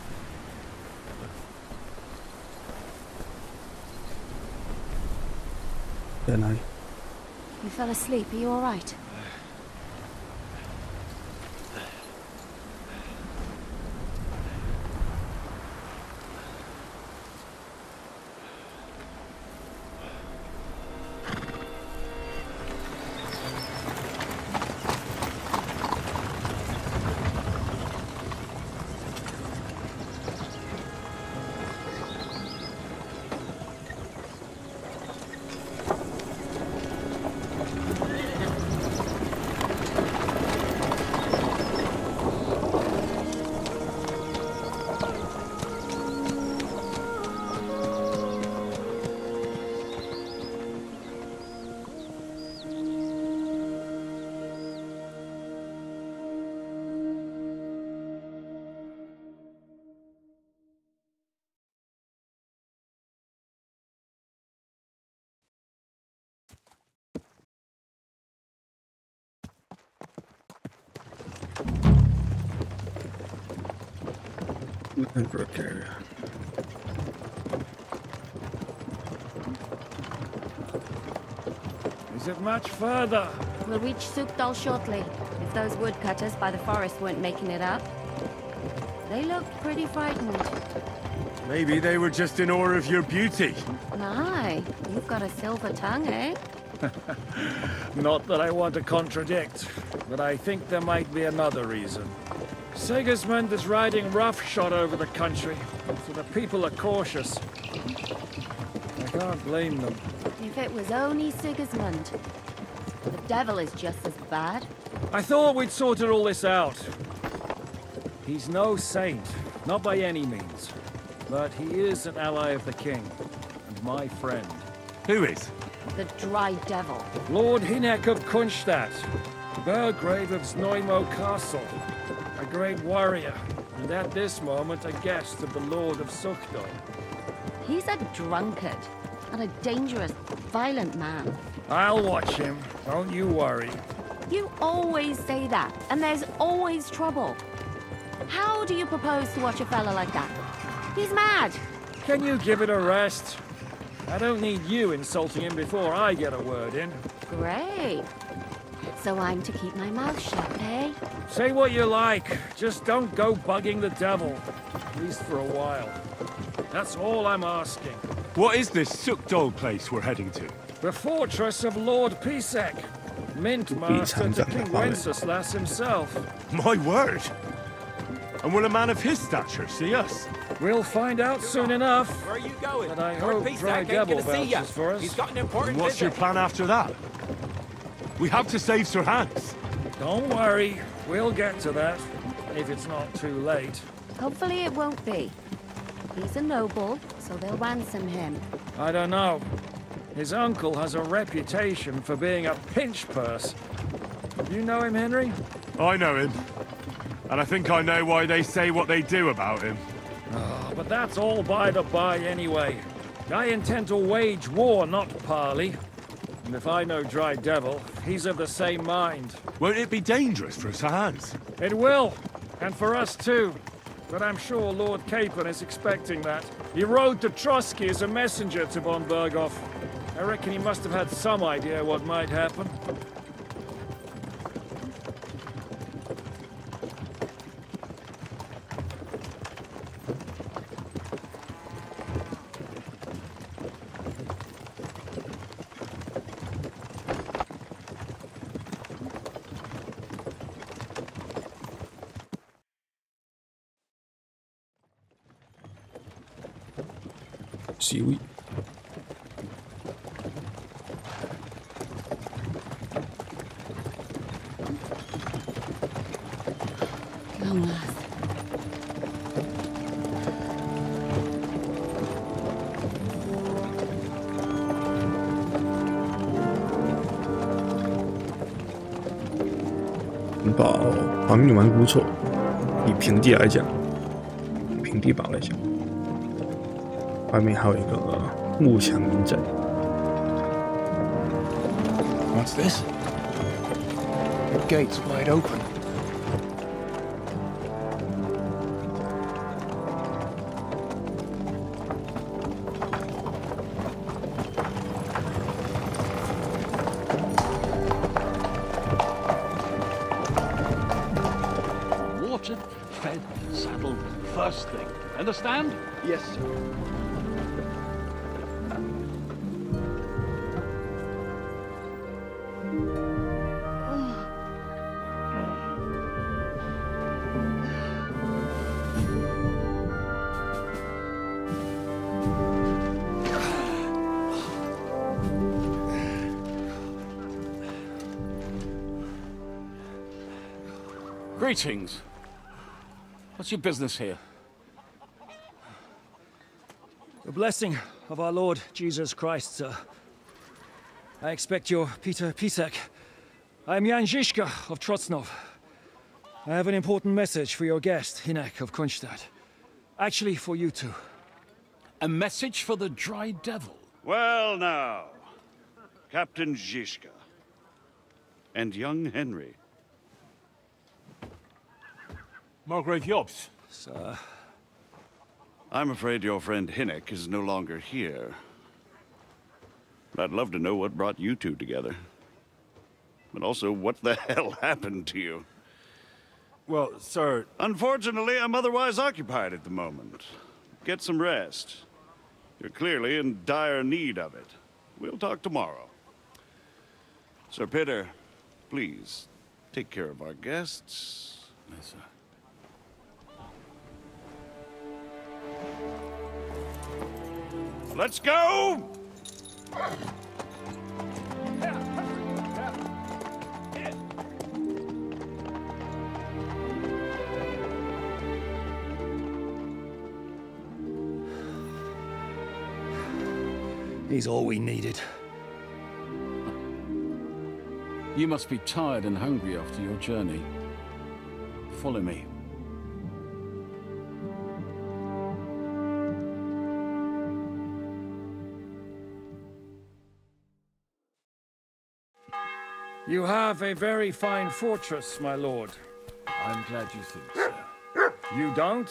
C: You fell asleep. Are you all right?
A: area.
U: Is it much further?
C: We'll reach Sukdal shortly, if those woodcutters by the forest weren't making it up. They looked pretty frightened.
B: Maybe they were just in awe of your beauty.
C: Aye, you've got a silver tongue, eh?
U: Not that I want to contradict, but I think there might be another reason. Sigismund is riding roughshod over the country, so the people are cautious. I can't blame them.
C: If it was only Sigismund. The devil is just as bad.
U: I thought we'd sorted all this out. He's no saint, not by any means. But he is an ally of the king, and my friend.
B: Who is?
C: The Dry Devil.
U: Lord Hinek of Kunstadt, Burgrave of Znojmo Castle, a great warrior, and at this moment a guest of the Lord of Sukdal.
C: He's a drunkard, and a dangerous, violent man.
U: I'll watch him, don't you worry.
C: You always say that, and there's always trouble. How do you propose to watch a fella like that? He's mad!
U: Can you give it a rest? I don't need you insulting him before I get a word in.
C: Great. So I'm to keep my mouth shut, eh?
U: Say what you like, just don't go bugging the devil. At least for a while. That's all I'm asking.
B: What is this Sukdal place we're heading to?
U: The fortress of Lord Pisek, Mint Master to King Wenceslas himself.
B: My word! And will a man of his stature see us?
U: We'll find out soon enough.
N: Where are you going?
U: But I hope Dry Devil vouches for us.
N: He's got an important
B: And what's your plan after that? We have to save Sir Hans.
U: Don't worry, we'll get to that, if it's not too late.
C: Hopefully it won't be. He's a noble, so they'll ransom him.
U: I don't know. His uncle has a reputation for being a pinch purse. You know him, Henry?
B: I know him. And I think I know why they say what they do about him.
U: Oh, but that's all by the by anyway. I intend to wage war, not parley. And if I know Dry Devil, he's of the same mind.
B: Won't it be dangerous for Sir Hans?
U: It will, and for us too. But I'm sure Lord Capon is expecting that. He rode to Trotsky as a messenger to von Berghoff. I reckon he must have had some idea what might happen.
A: Seaweed.
C: Long last.
A: 城堡防御蛮不错，以平地来讲，平地堡来讲。外面还有一个木墙营阵。
M: What's this? The gate's wide open.
P: Understand?
D: Yes, sir.
P: Greetings. What's your business here?
L: The blessing of our Lord Jesus Christ, sir. I expect you're Peter Pisek. I'm Jan Žižka of Trocnov. I have an important message for your guest, Hinek of Kronstadt. Actually, for you two.
P: A message for the Dry Devil?
T: Well now, Captain Žižka. And young Henry.
O: Margrave Jobs.
L: Sir.
T: I'm afraid your friend Hinek is no longer here. But I'd love to know what brought you two together. But also, what the hell happened to you?
O: Well, sir...
T: Unfortunately, I'm otherwise occupied at the moment. Get some rest. You're clearly in dire need of it. We'll talk tomorrow. Sir Peter, please, take care of our guests.
P: Yes, sir.
T: Let's go!
L: He's all we needed.
P: You must be tired and hungry after your journey. Follow me.
U: You have a very fine fortress, my lord.
P: I'm glad you think so.
U: You don't?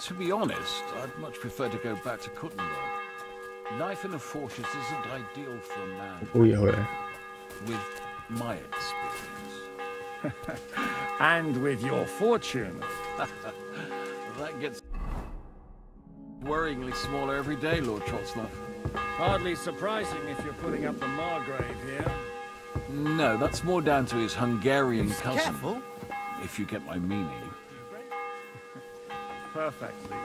P: To be honest, I'd much prefer to go back to Kuttenberg. Life in a fortress isn't ideal for a man. With my experience.
U: And with your fortune.
P: That gets worryingly smaller every day, Lord Trotslov.
U: Hardly surprising if you're putting up the Margrave here.
P: No, that's more down to his Hungarian cousin.
K: Careful.
P: If you get my meaning.
U: Perfectly.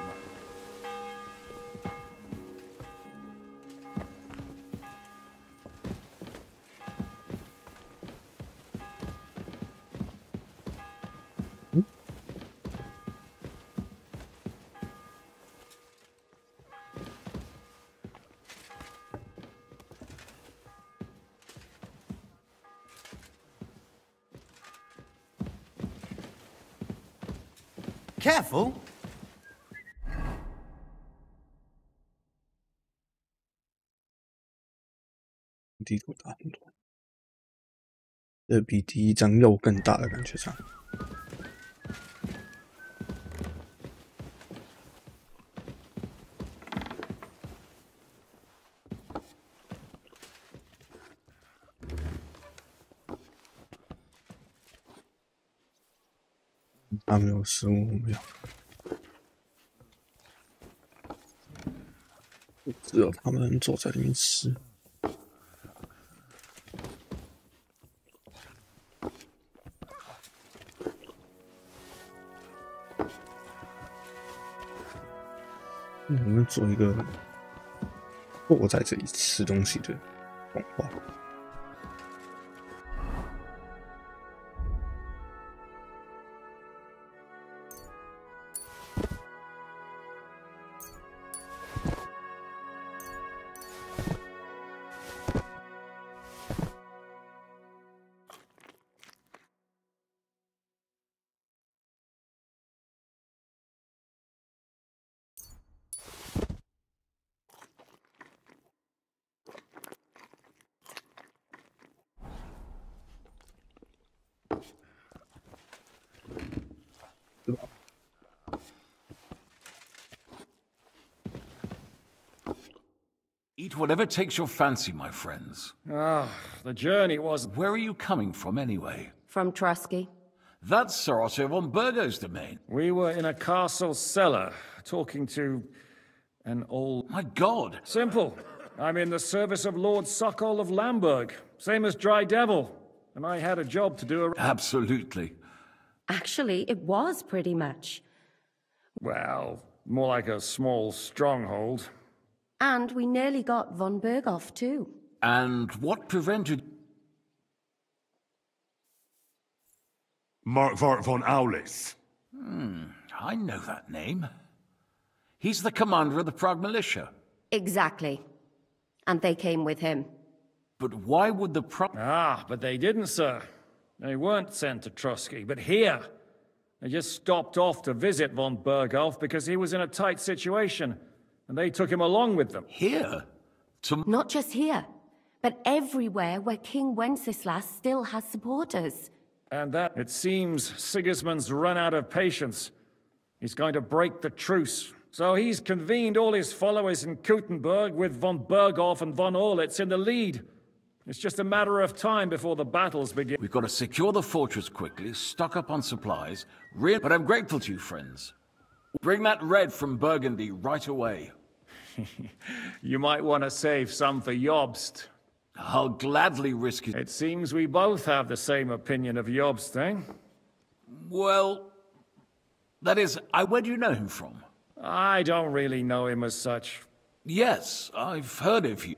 K: Careful!
A: 地图大很多，这比第一张肉更大的感觉上。他没有食物，没有，只有他们坐在里面吃。我们做一个坐在这里吃东西的动画。
P: Eat whatever takes your fancy, my friends.
U: Ah, the journey was...
P: Where are you coming from, anyway?
C: From Trusky.
P: That's Sir Otto von Burgo's domain.
U: We were in a castle cellar, talking to an old...
P: My God!
U: Simple. I'm in the service of Lord Sokol of Lamberg, same as Dry Devil, and I had a job to do.
P: Absolutely.
C: Actually, it was pretty much.
U: Well, more like a small stronghold.
C: And we nearly got von Berghoff, too.
P: And what prevented...
B: Markvart von Aulitz.
P: I know that name. He's the commander of the Prague militia.
C: Exactly. And they came with him.
P: But why would the
U: but they didn't, sir. They weren't sent to Trotsky, but here. They just stopped off to visit von Berghoff because he was in a tight situation, and they took him along with them.
P: Here?
C: Not just here, but everywhere where King Wenceslas still has supporters.
U: And that, it seems, Sigismund's run out of patience. He's going to break the truce. So he's convened all his followers in Kuttenberg with von Berghoff and von Orlitz in the lead. It's just a matter of time before the battles begin.
P: We've got to secure the fortress quickly, stock up on supplies. But I'm grateful to you, friends. Bring that red from Burgundy right away.
U: You might want to save some for Jobst.
P: I'll gladly risk it.
U: It seems we both have the same opinion of Jobst, eh?
P: Well, that is, where do you know him from?
U: I don't really know him as such.
P: Yes, I've heard of you.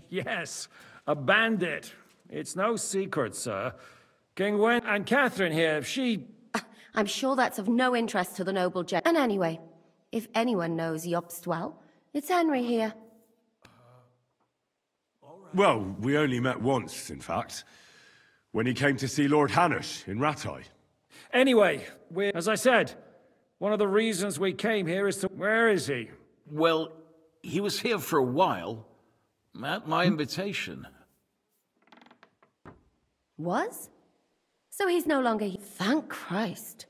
U: Yes, a bandit. It's no secret, sir. King Wen and Catherine here, she...
C: I'm sure that's of no interest to the noble gent. And anyway, if anyone knows Jobst well, it's Henry here.
B: Well, we only met once, in fact. When he came to see Lord Hanush in Rattay.
U: Anyway, as I said, one of the reasons we came here is to... Where is he?
P: Well, he was here for a while. At my invitation.
C: Was? So he's no longer here. Thank Christ.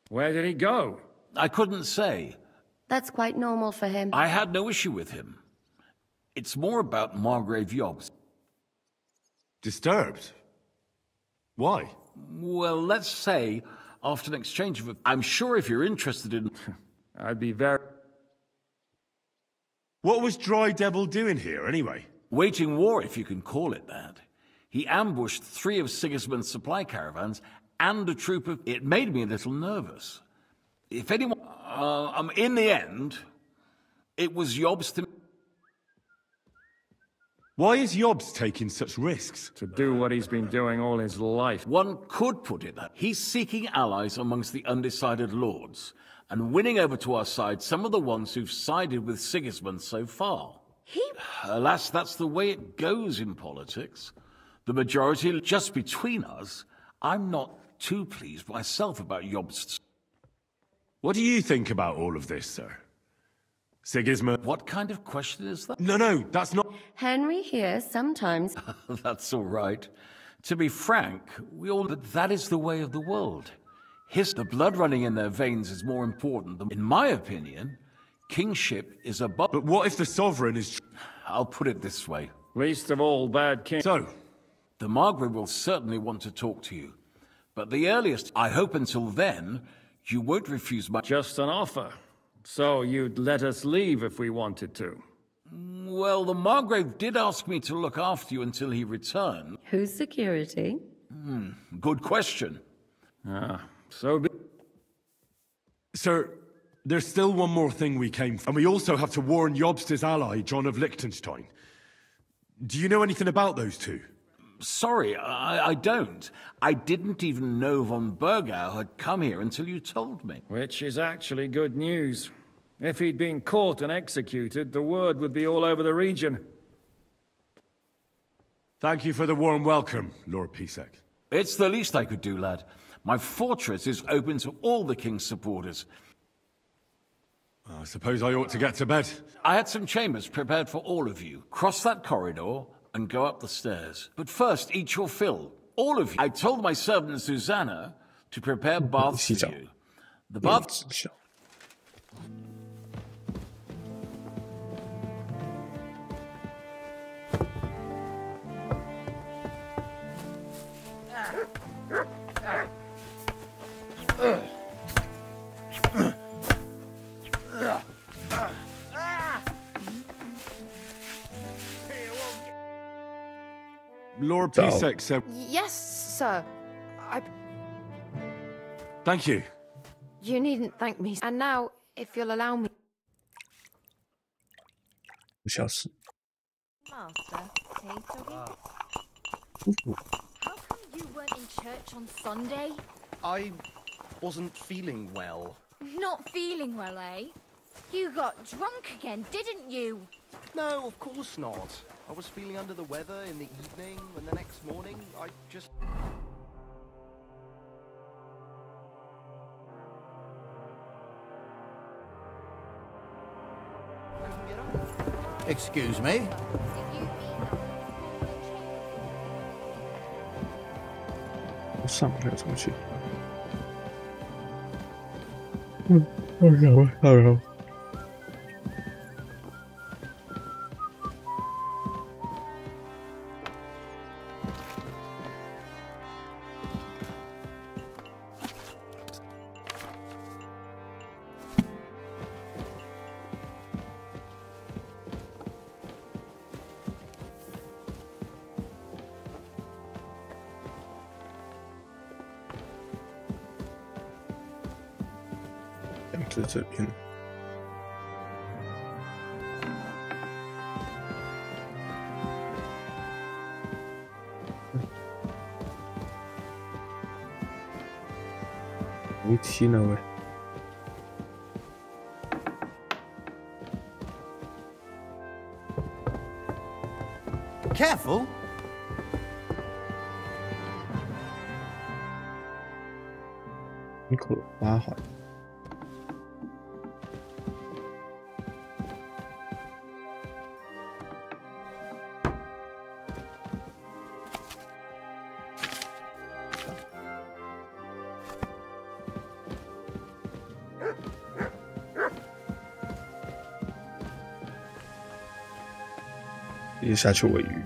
U: Where did he go?
P: I couldn't say.
C: That's quite normal for him.
P: I had no issue with him. It's more about Margrave Jobst.
B: Disturbed? Why?
P: Well, let's say, after an exchange of... I'm sure if you're interested in...
U: I'd be very...
B: What was Dry Devil doing here, anyway?
P: Waging war, if you can call it that. He ambushed 3 of Sigismund's supply caravans and a troop of... It made me a little nervous. If anyone... in the end, it was Jobst...
B: Why is Jobst taking such risks?
U: To do what he's been doing all his life.
P: One could put it that. He's seeking allies amongst the undecided lords, and winning over to our side some of the ones who've sided with Sigismund so far. Alas, that's the way it goes in politics. The majority, just between us, I'm not too pleased myself about Jobst's.
B: What do you think about all of this, sir? Sigismund...
P: What kind of question is that?
B: No, that's not...
C: Henry here sometimes...
P: That's all right. To be frank, we all... But that is the way of the world. The blood running in their veins is more important than... In my opinion, kingship is above...
B: But what if the sovereign is...
P: I'll put it this way.
U: Least of all bad kings...
B: So?
P: The Margrave will certainly want to talk to you. But the earliest... I hope until then, you won't refuse my...
U: Just an offer. So you'd let us leave if we wanted to?
P: Well, the Margrave did ask me to look after you until he returned.
C: Who's security?
P: Good question.
U: So be...
B: Sir, there's still one more thing we came for. And we also have to warn Jobst's ally, John of Liechtenstein. Do you know anything about those two?
P: Sorry, I don't. I didn't even know von Bergau had come here until you told me.
U: Which is actually good news. If he'd been caught and executed, the word would be all over the region.
B: Thank you for the warm welcome, Lord Pisek.
P: It's the least I could do, lad. My fortress is open to all the king's supporters.
B: I suppose I ought to get to bed.
P: I had some chambers prepared for all of you. Cross that corridor and go up the stairs. But first, eat your fill. All of you. I told my servant Susanna to prepare baths for you. The baths...
B: Lord Pisek said...
C: Yes, sir.
B: Thank you.
C: You needn't thank me. And now, if you'll allow me...
A: 5小时。
G: Master, tea, doggy? How come you weren't in church on Sunday?
Q: I wasn't feeling well.
G: Not feeling well, eh? You got drunk again, didn't you?
Q: No, of course not. I was feeling under the weather in the evening, and the next morning, I just... couldn't get up.
D: Excuse me?
A: 上不了怎么去？我想问好了。在这边。没踢呢喂。
D: Careful.
A: 一口8环。直接下去喂鱼。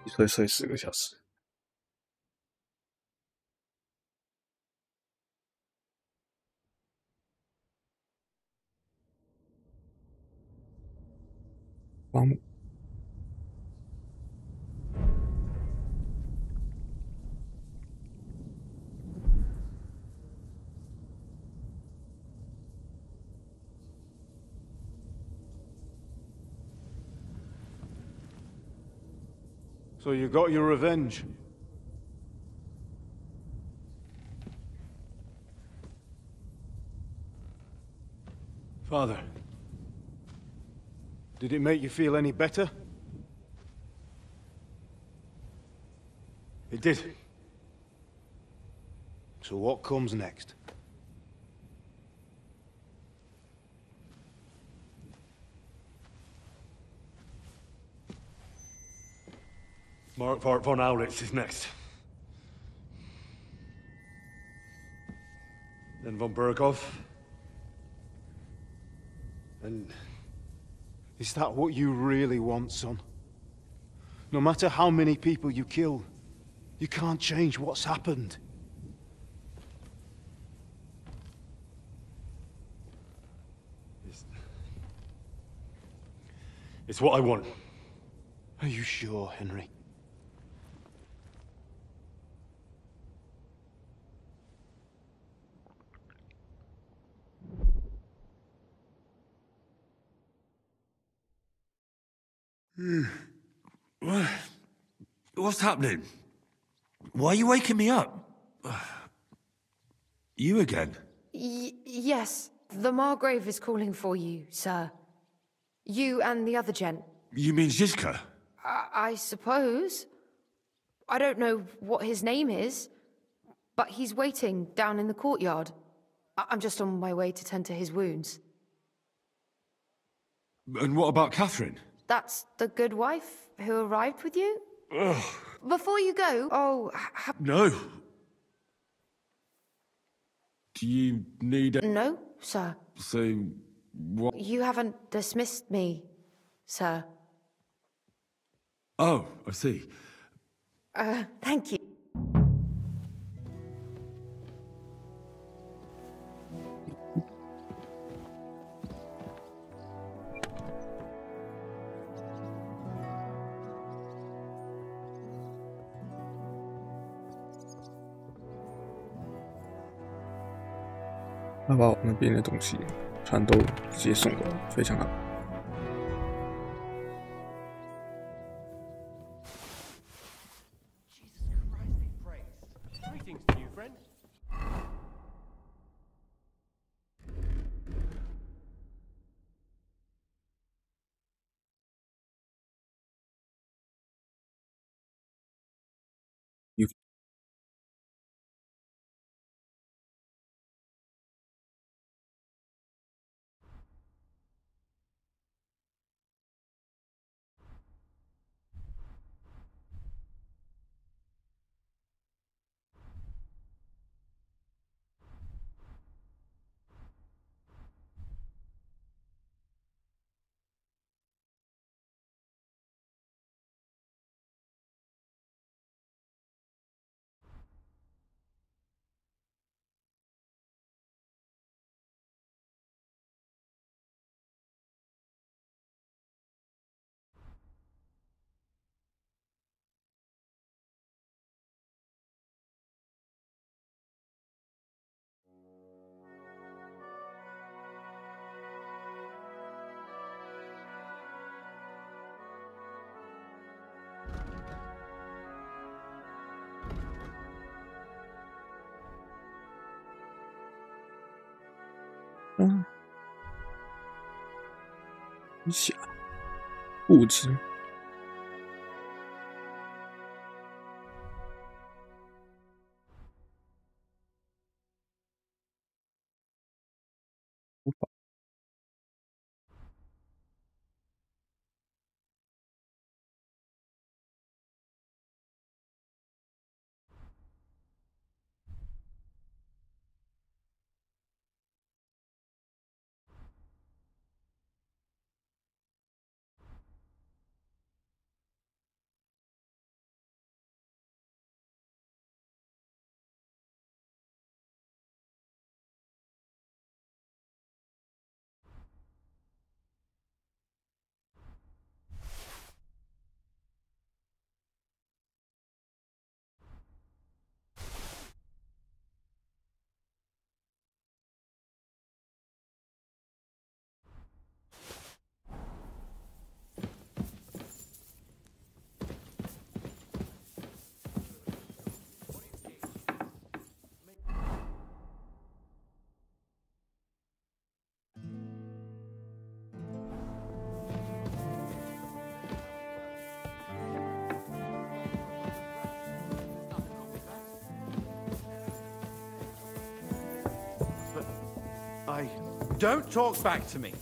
A: 睡10个小时。花木。
T: So you got your revenge? Father, did it make you feel any better? It did. So what comes next?
B: Mark von Aulitz is next. Then von Burkov.
T: And is that what you really want, son? No matter how many people you kill, you can't change what's happened.
B: It's what I want.
T: Are you sure, Henry?
M: What's happening? Why are you waking me up? You again?
C: Yes, the Margrave is calling for you, sir. You and the other gent.
M: You mean Zizka?
C: I suppose. I don't know what his name is, but he's waiting down in the courtyard. I'm just on my way to tend to his wounds.
M: And what about Catherine?
C: That's the good wife who arrived with you?
M: Ugh.
C: Before you go,
M: No. Do you need a...
C: No, sir.
M: So, what...
C: You haven't dismissed me, sir.
M: Oh, I see.
C: Thank you.
A: 他把我那边的东西全都直接送过来，非常好。
O: Greetings to you, friend.
A: You想物质。
K: Don't talk back to me.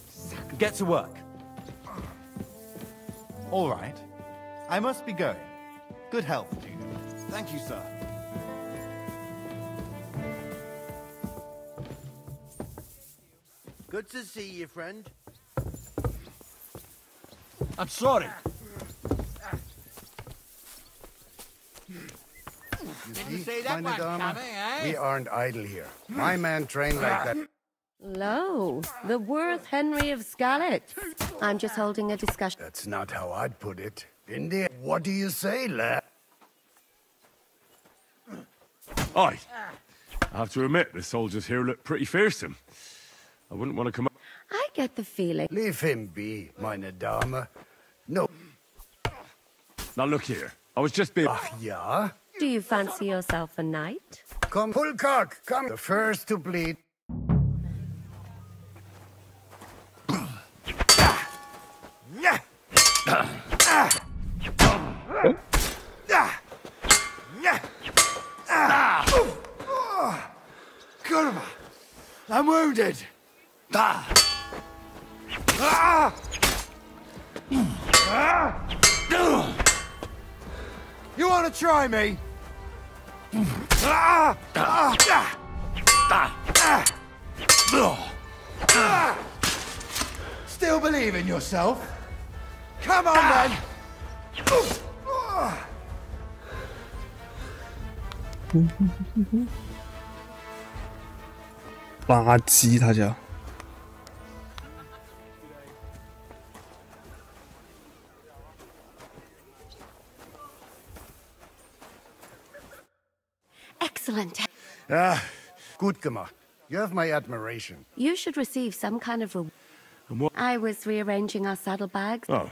K: Get to work. All right. I must be going. Good health to you. Thank you, sir.
Q: Good to see you, friend.
K: I'm sorry.
Q: Didn't say that one coming, eh?
F: We aren't idle here. My man trained like that.
H: Lo, the worth Henry of Scarlet. I'm just holding a discussion.
F: That's not how I'd put it. In there, what do you say, lad?
B: I have to admit, the soldiers here look pretty fearsome. I wouldn't want to come up.
H: I get the feeling.
F: Leave him be, meine Dame. No.
B: Now look here. I was just being...
F: Yeah?
H: Do you fancy yourself a knight?
F: Come, Pulcock, come. The first to bleed.
K: Kurva! I'm wounded! You want to try me? Still believe in yourself? Come on, then!
A: 垃圾，他家。
H: Excellent.
F: Gut gemacht. You have my admiration.
H: You should receive some kind of reward. I was rearranging our saddlebags.
S: Oh.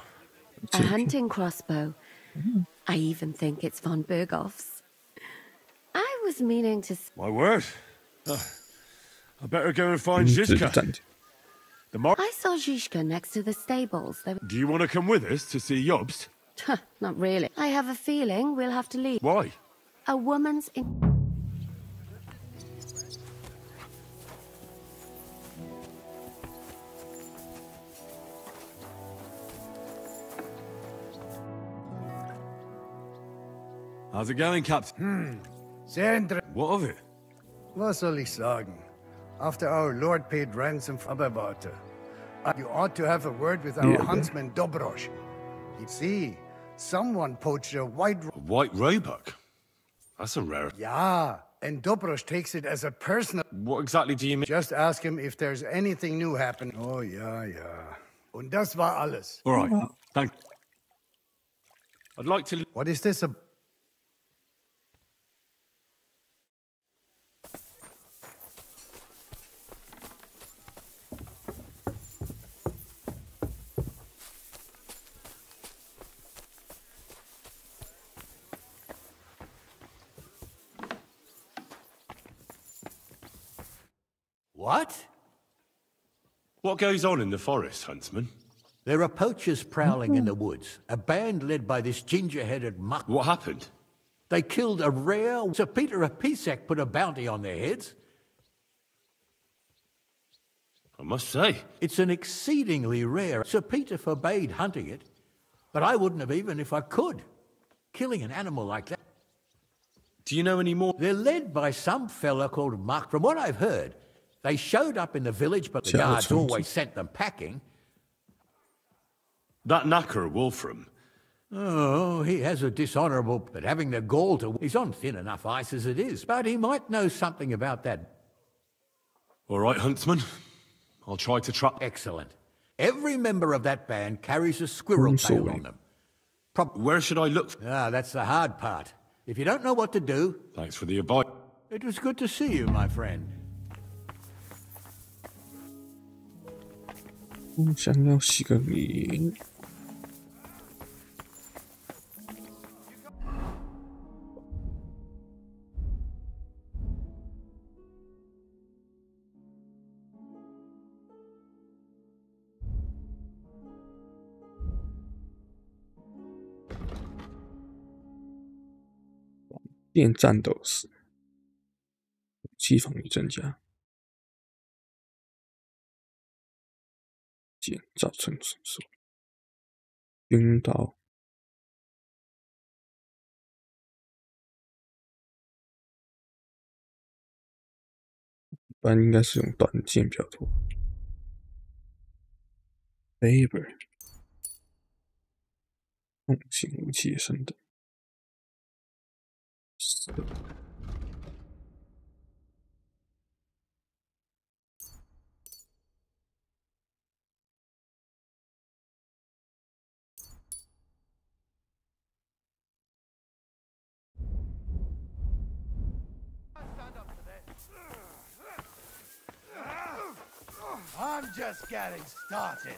H: A hunting crossbow. I even think it's von Berghoff's. I was meaning to...
B: My word. I better go and find Zizka.
H: I saw Zizka next to the stables.
B: Do you want to come with us to see Jobst?
H: Not really. I have a feeling we'll have to leave.
B: Why?
H: A woman's...
B: How's it going, Captain? What of it?
F: Was soll ich sagen? After our Lord paid ransom for Aberwarte, you ought to have a word with our huntsman Dobrosh. You see, someone poached a white...
B: White roebuck? That's a rare...
F: Yeah, and Dobrosh takes it as a personal...
B: What exactly do you mean?
F: Just ask him if there's anything new happening. Oh, ja. Und das war alles.
B: All right, thank... I'd like to...
F: What is this about?
E: What?
B: What goes on in the forest, Huntsman?
E: There are poachers prowling in the woods. A band led by this ginger-headed muck.
B: What happened?
E: They killed a rare... Sir Peter of Pisac put a bounty on their heads.
B: I must say.
E: It's an exceedingly rare... Sir Peter forbade hunting it, but I wouldn't have even if I could. Killing an animal like that...
B: Do you know any more?
E: They're led by some fella called Muck. From what I've heard, they showed up in the village, but the guards always sent them packing.
B: That knacker, Wolfram.
E: Oh, he has a dishonourable... But having the gall to... He's on thin enough ice as it is, but he might know something about that.
B: All right, Huntsman. I'll try to trap...
E: Excellent. Every member of that band carries a squirrel tail on them.
B: Where should I look?
E: That's the hard part. If you don't know what to do...
B: Thanks for the advice.
E: It was good to see you, my friend.
A: 我想要洗个脸。电战斗时，武器防御增加。剑造成损失。晕刀。一般应该是用短剑比较多。Saber， 重型武器升等。
F: I'm just getting started.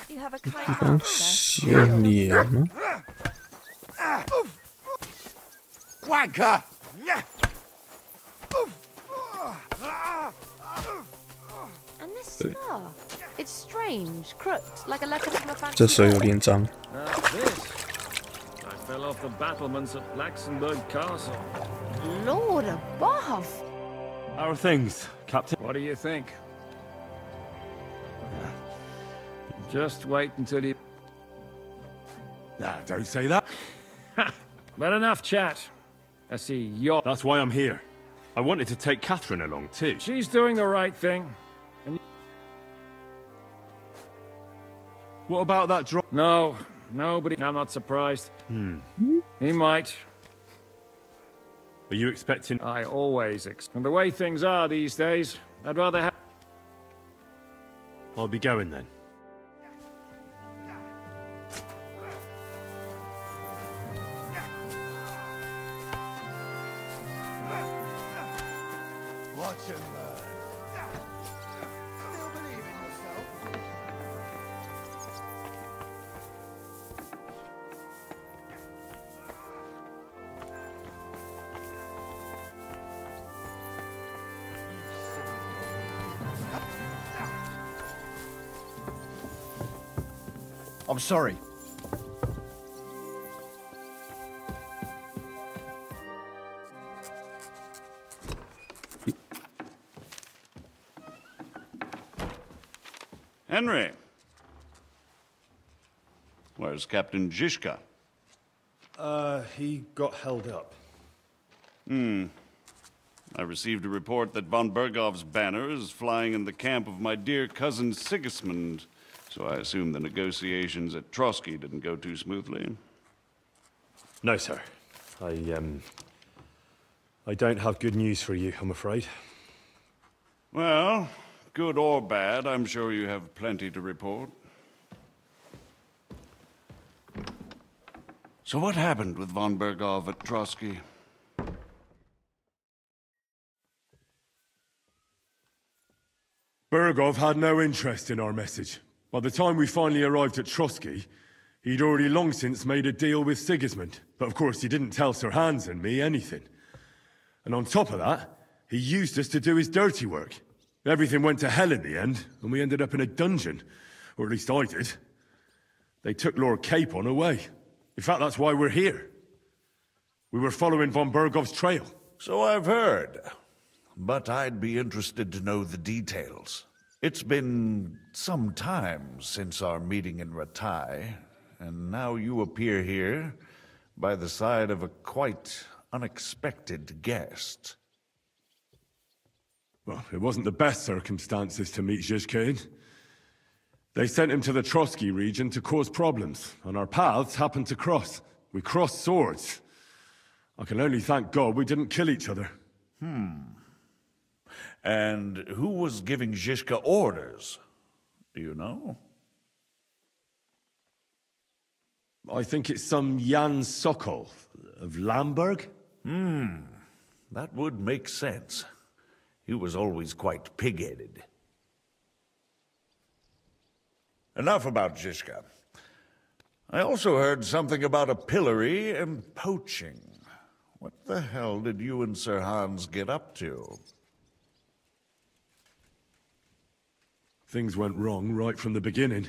G: You have a
A: 地
G: kind
A: 方
G: heart, sir.
A: 洗脸吗？
F: Wanker!
C: And this scar. It's strange, crooked, like a letter from a fancy
A: 这时候有连章。
U: This. I fell off the battlements at Laxenburg Castle.
C: Lord above!
B: How are things, Captain?
U: What do you think? Just wait until you...
B: Nah, don't say that.
U: But enough chat. I see you're...
B: That's why I'm here. I wanted to take Catherine along too.
U: She's doing the right thing. And...
B: What about that drop?
U: No, nobody... I'm not surprised. He might.
B: Are you expecting...
U: I always expect... And the way things are these days, I'd rather have...
B: I'll be going then.
D: I'm sorry.
T: Henry. Where's Captain Zizka?
O: He got held up.
T: I received a report that von Bergov's banner is flying in the camp of my dear cousin Sigismund, so I assume the negotiations at Trotsky didn't go too smoothly.
O: No, sir. I don't have good news for you, I'm afraid.
T: Well, good or bad, I'm sure you have plenty to report. So what happened with von Bergov at Trotsky?
B: Bergov had no interest in our message. By the time we finally arrived at Trotsky, he'd already long since made a deal with Sigismund. But of course he didn't tell Sir Hans and me anything. And on top of that, he used us to do his dirty work. Everything went to hell in the end, and we ended up in a dungeon. Or at least I did. They took Lord Capon away. In fact, that's why we're here. We were following von Bergov's trail.
I: So I've heard. But I'd be interested to know the details. It's been some time since our meeting in Ratai, and now you appear here by the side of a quite unexpected guest.
B: Well, it wasn't the best circumstances to meet Zizka in. They sent him to the Trotsky region to cause problems, and our paths happened to cross. We crossed swords. I can only thank God we didn't kill each other.
I: And who was giving Zizka orders? Do you know?
B: I think it's some Jan Sokol of Lamberg.
I: That would make sense. He was always quite pig-headed. Enough about Zizka. I also heard something about a pillory and poaching. What the hell did you and Sir Hans get up to?
B: Things went wrong right from the beginning.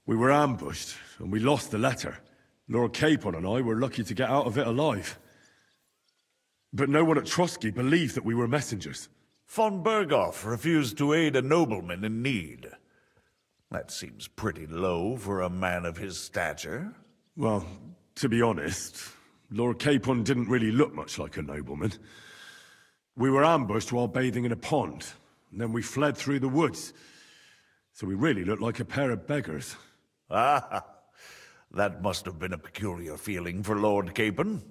B: We were ambushed, and we lost the letter. Lord Capon and I were lucky to get out of it alive. But no one at Trotsky believed that we were messengers.
I: Von Bergov refused to aid a nobleman in need. That seems pretty low for a man of his stature.
B: Well, to be honest, Lord Capon didn't really look much like a nobleman. We were ambushed while bathing in a pond, and then we fled through the woods. So we really looked like a pair of beggars.
I: Ah, that must have been a peculiar feeling for Lord Capon.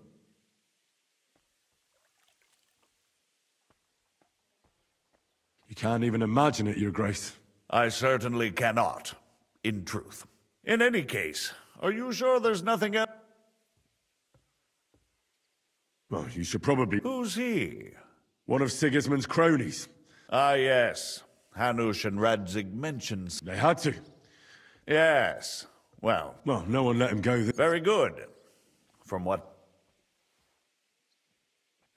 B: You can't even imagine it, Your Grace.
I: I certainly cannot, in truth. In any case, are you sure there's nothing else?
B: Well, you should probably...
I: Who's he?
B: One of Sigismund's cronies.
I: Ah, yes. Hanush and Radzig mentions...
B: They had to.
I: Yes. Well,
B: no one let him go.
I: Very good. From what?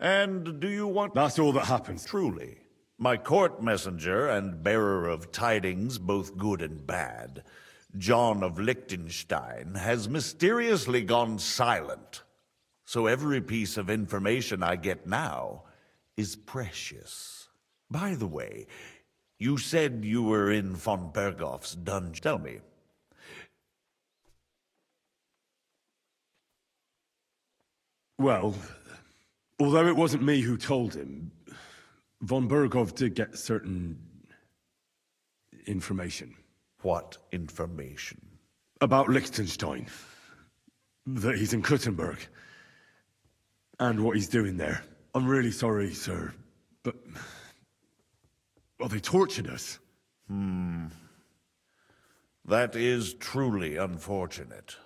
I: And do you want...
B: That's all that happened.
I: Truly. My court messenger and bearer of tidings, both good and bad, John of Liechtenstein, has mysteriously gone silent. So every piece of information I get now is precious. By the way, you said you were in von Bergov's dungeon. Tell me.
B: Well, although it wasn't me who told him, von Bergov did get certain information.
I: What information?
B: About Liechtenstein. That he's in Kuttenberg. And what he's doing there. I'm really sorry, sir, but... well, they tortured us.
I: That is truly unfortunate.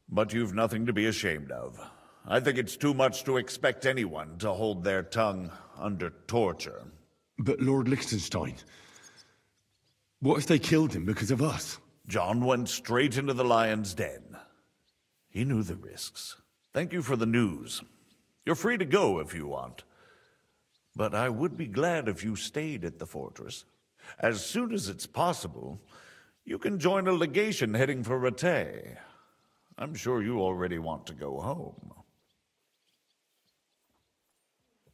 I: But you've nothing to be ashamed of. I think it's too much to expect anyone to hold their tongue under torture.
B: But Lord Liechtenstein... what if they killed him because of us?
I: John went straight into the lion's den. He knew the risks. Thank you for the news. You're free to go if you want. But I would be glad if you stayed at the fortress. As soon as it's possible, You can join a legation heading for Rattay. I'm sure you already want to go home.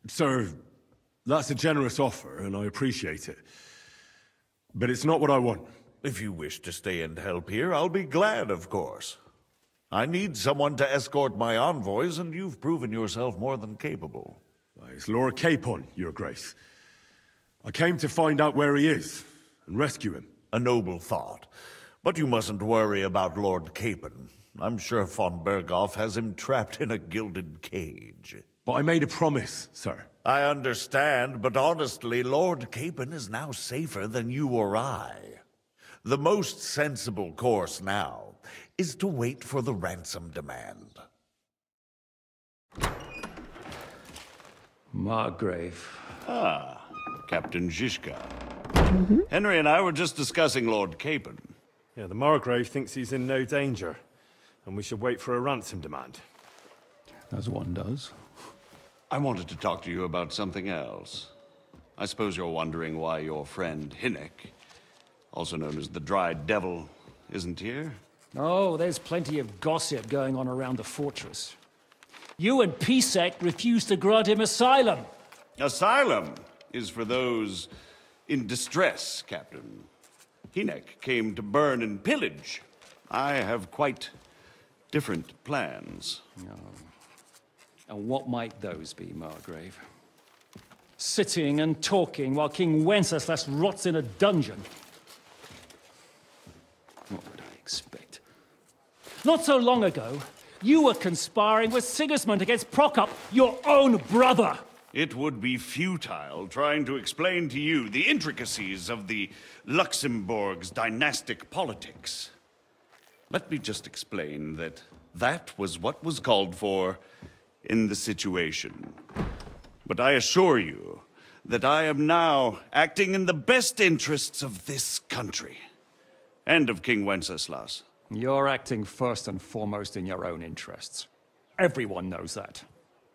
B: Sir, that's a generous offer, and I appreciate it. But it's not what I want.
I: If you wish to stay and help here, I'll be glad, of course. I need someone to escort my envoys, and you've proven yourself more than capable.
B: It's Lord Capon, Your Grace. I came to find out where he is, and rescue him.
I: A noble thought. But you mustn't worry about Lord Capon. I'm sure von Berghoff has him trapped in a gilded cage.
B: But I made a promise, sir.
I: I understand, but honestly, Lord Capon is now safer than you or I. The most sensible course now is to wait for the ransom demand.
M: Margrave.
T: Ah, Captain Zizka. Henry and I were just discussing Lord Capon.
B: Yeah, the Margrave thinks he's in no danger, and we should wait for a ransom demand.
M: As one does.
T: I wanted to talk to you about something else. I suppose you're wondering why your friend Hinnek, also known as the Dried Devil, isn't here?
L: Oh, there's plenty of gossip going on around the fortress. You and Pisek refused to grant him asylum.
T: Asylum is for those in distress, Captain. Hinnek came to burn and pillage. I have quite different plans.
L: Oh. And what might those be, Margrave? Sitting and talking while King Wenceslas rots in a dungeon. What would I expect? Not so long ago, you were conspiring with Sigismund against Prokop, your own brother!
T: It would be futile trying to explain to you the intricacies of the Luxembourg's dynastic politics. Let me just explain that that was what was called for in the situation. But I assure you that I am now acting in the best interests of this country. And of King Wenceslas.
L: You're acting first and foremost in your own interests. Everyone knows that.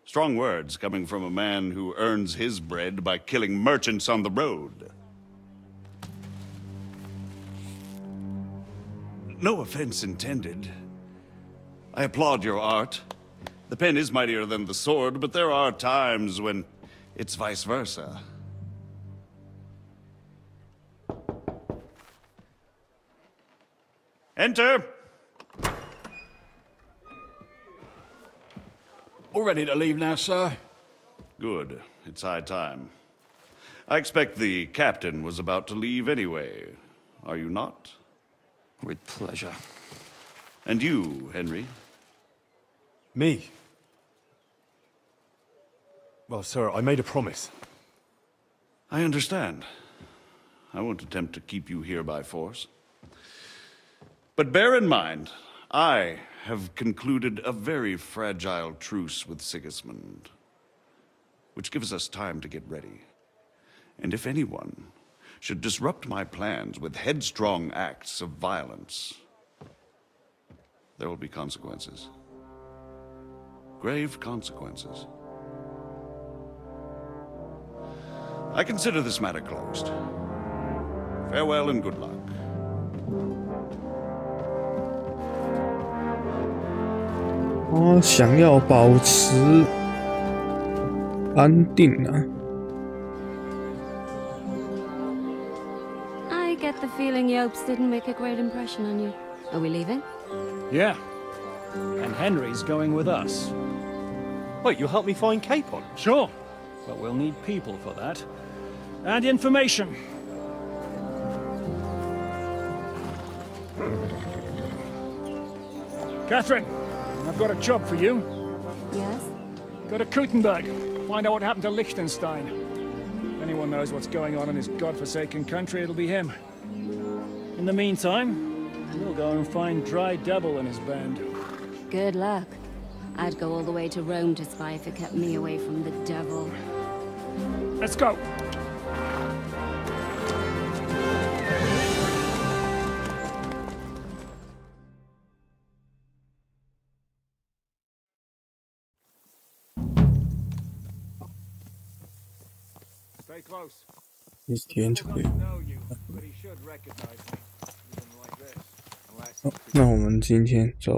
T: Strong words coming from a man who earns his bread by killing merchants on the road. No offense intended. I applaud your art. The pen is mightier than the sword, but there are times when it's vice versa. Enter!
P: All ready to leave now, sir?
T: Good. It's high time. I expect the captain was about to leave anyway. Are you not?
L: With pleasure.
T: And you, Henry?
B: Me? Well, sir, I made a promise.
T: I understand. I won't attempt to keep you here by force. But bear in mind, I have concluded a very fragile truce with Sigismund, which gives us time to get ready. And if anyone should disrupt my plans with headstrong acts of violence, there will be consequences. Grave consequences. I consider this matter closed. Farewell and good luck.
A: 我想要保持安定啊。
H: I get the feeling Yopes didn't make a great impression on you. Are we leaving?
L: Yeah. And Henry's going with us.
O: Wait, you'll help me find Capon?
L: Sure. But we'll need people for that. And information. Catherine, I've got a job for you.
H: Yes?
L: Go to Kuttenberg. Find out what happened to Liechtenstein. If anyone knows what's going on in this godforsaken country, it'll be him. In the meantime, we'll go and find Dry Devil and his band.
H: Good luck. I'd go all the way to Rome to spy if it kept me away from the devil.
L: Let's go!
A: 一天就可以。
L: know you, but he should recognize me. Even like
A: 好，那我们今天就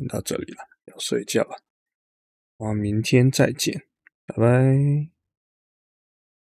A: 到这里了，要睡觉了。我们明天再见，拜拜。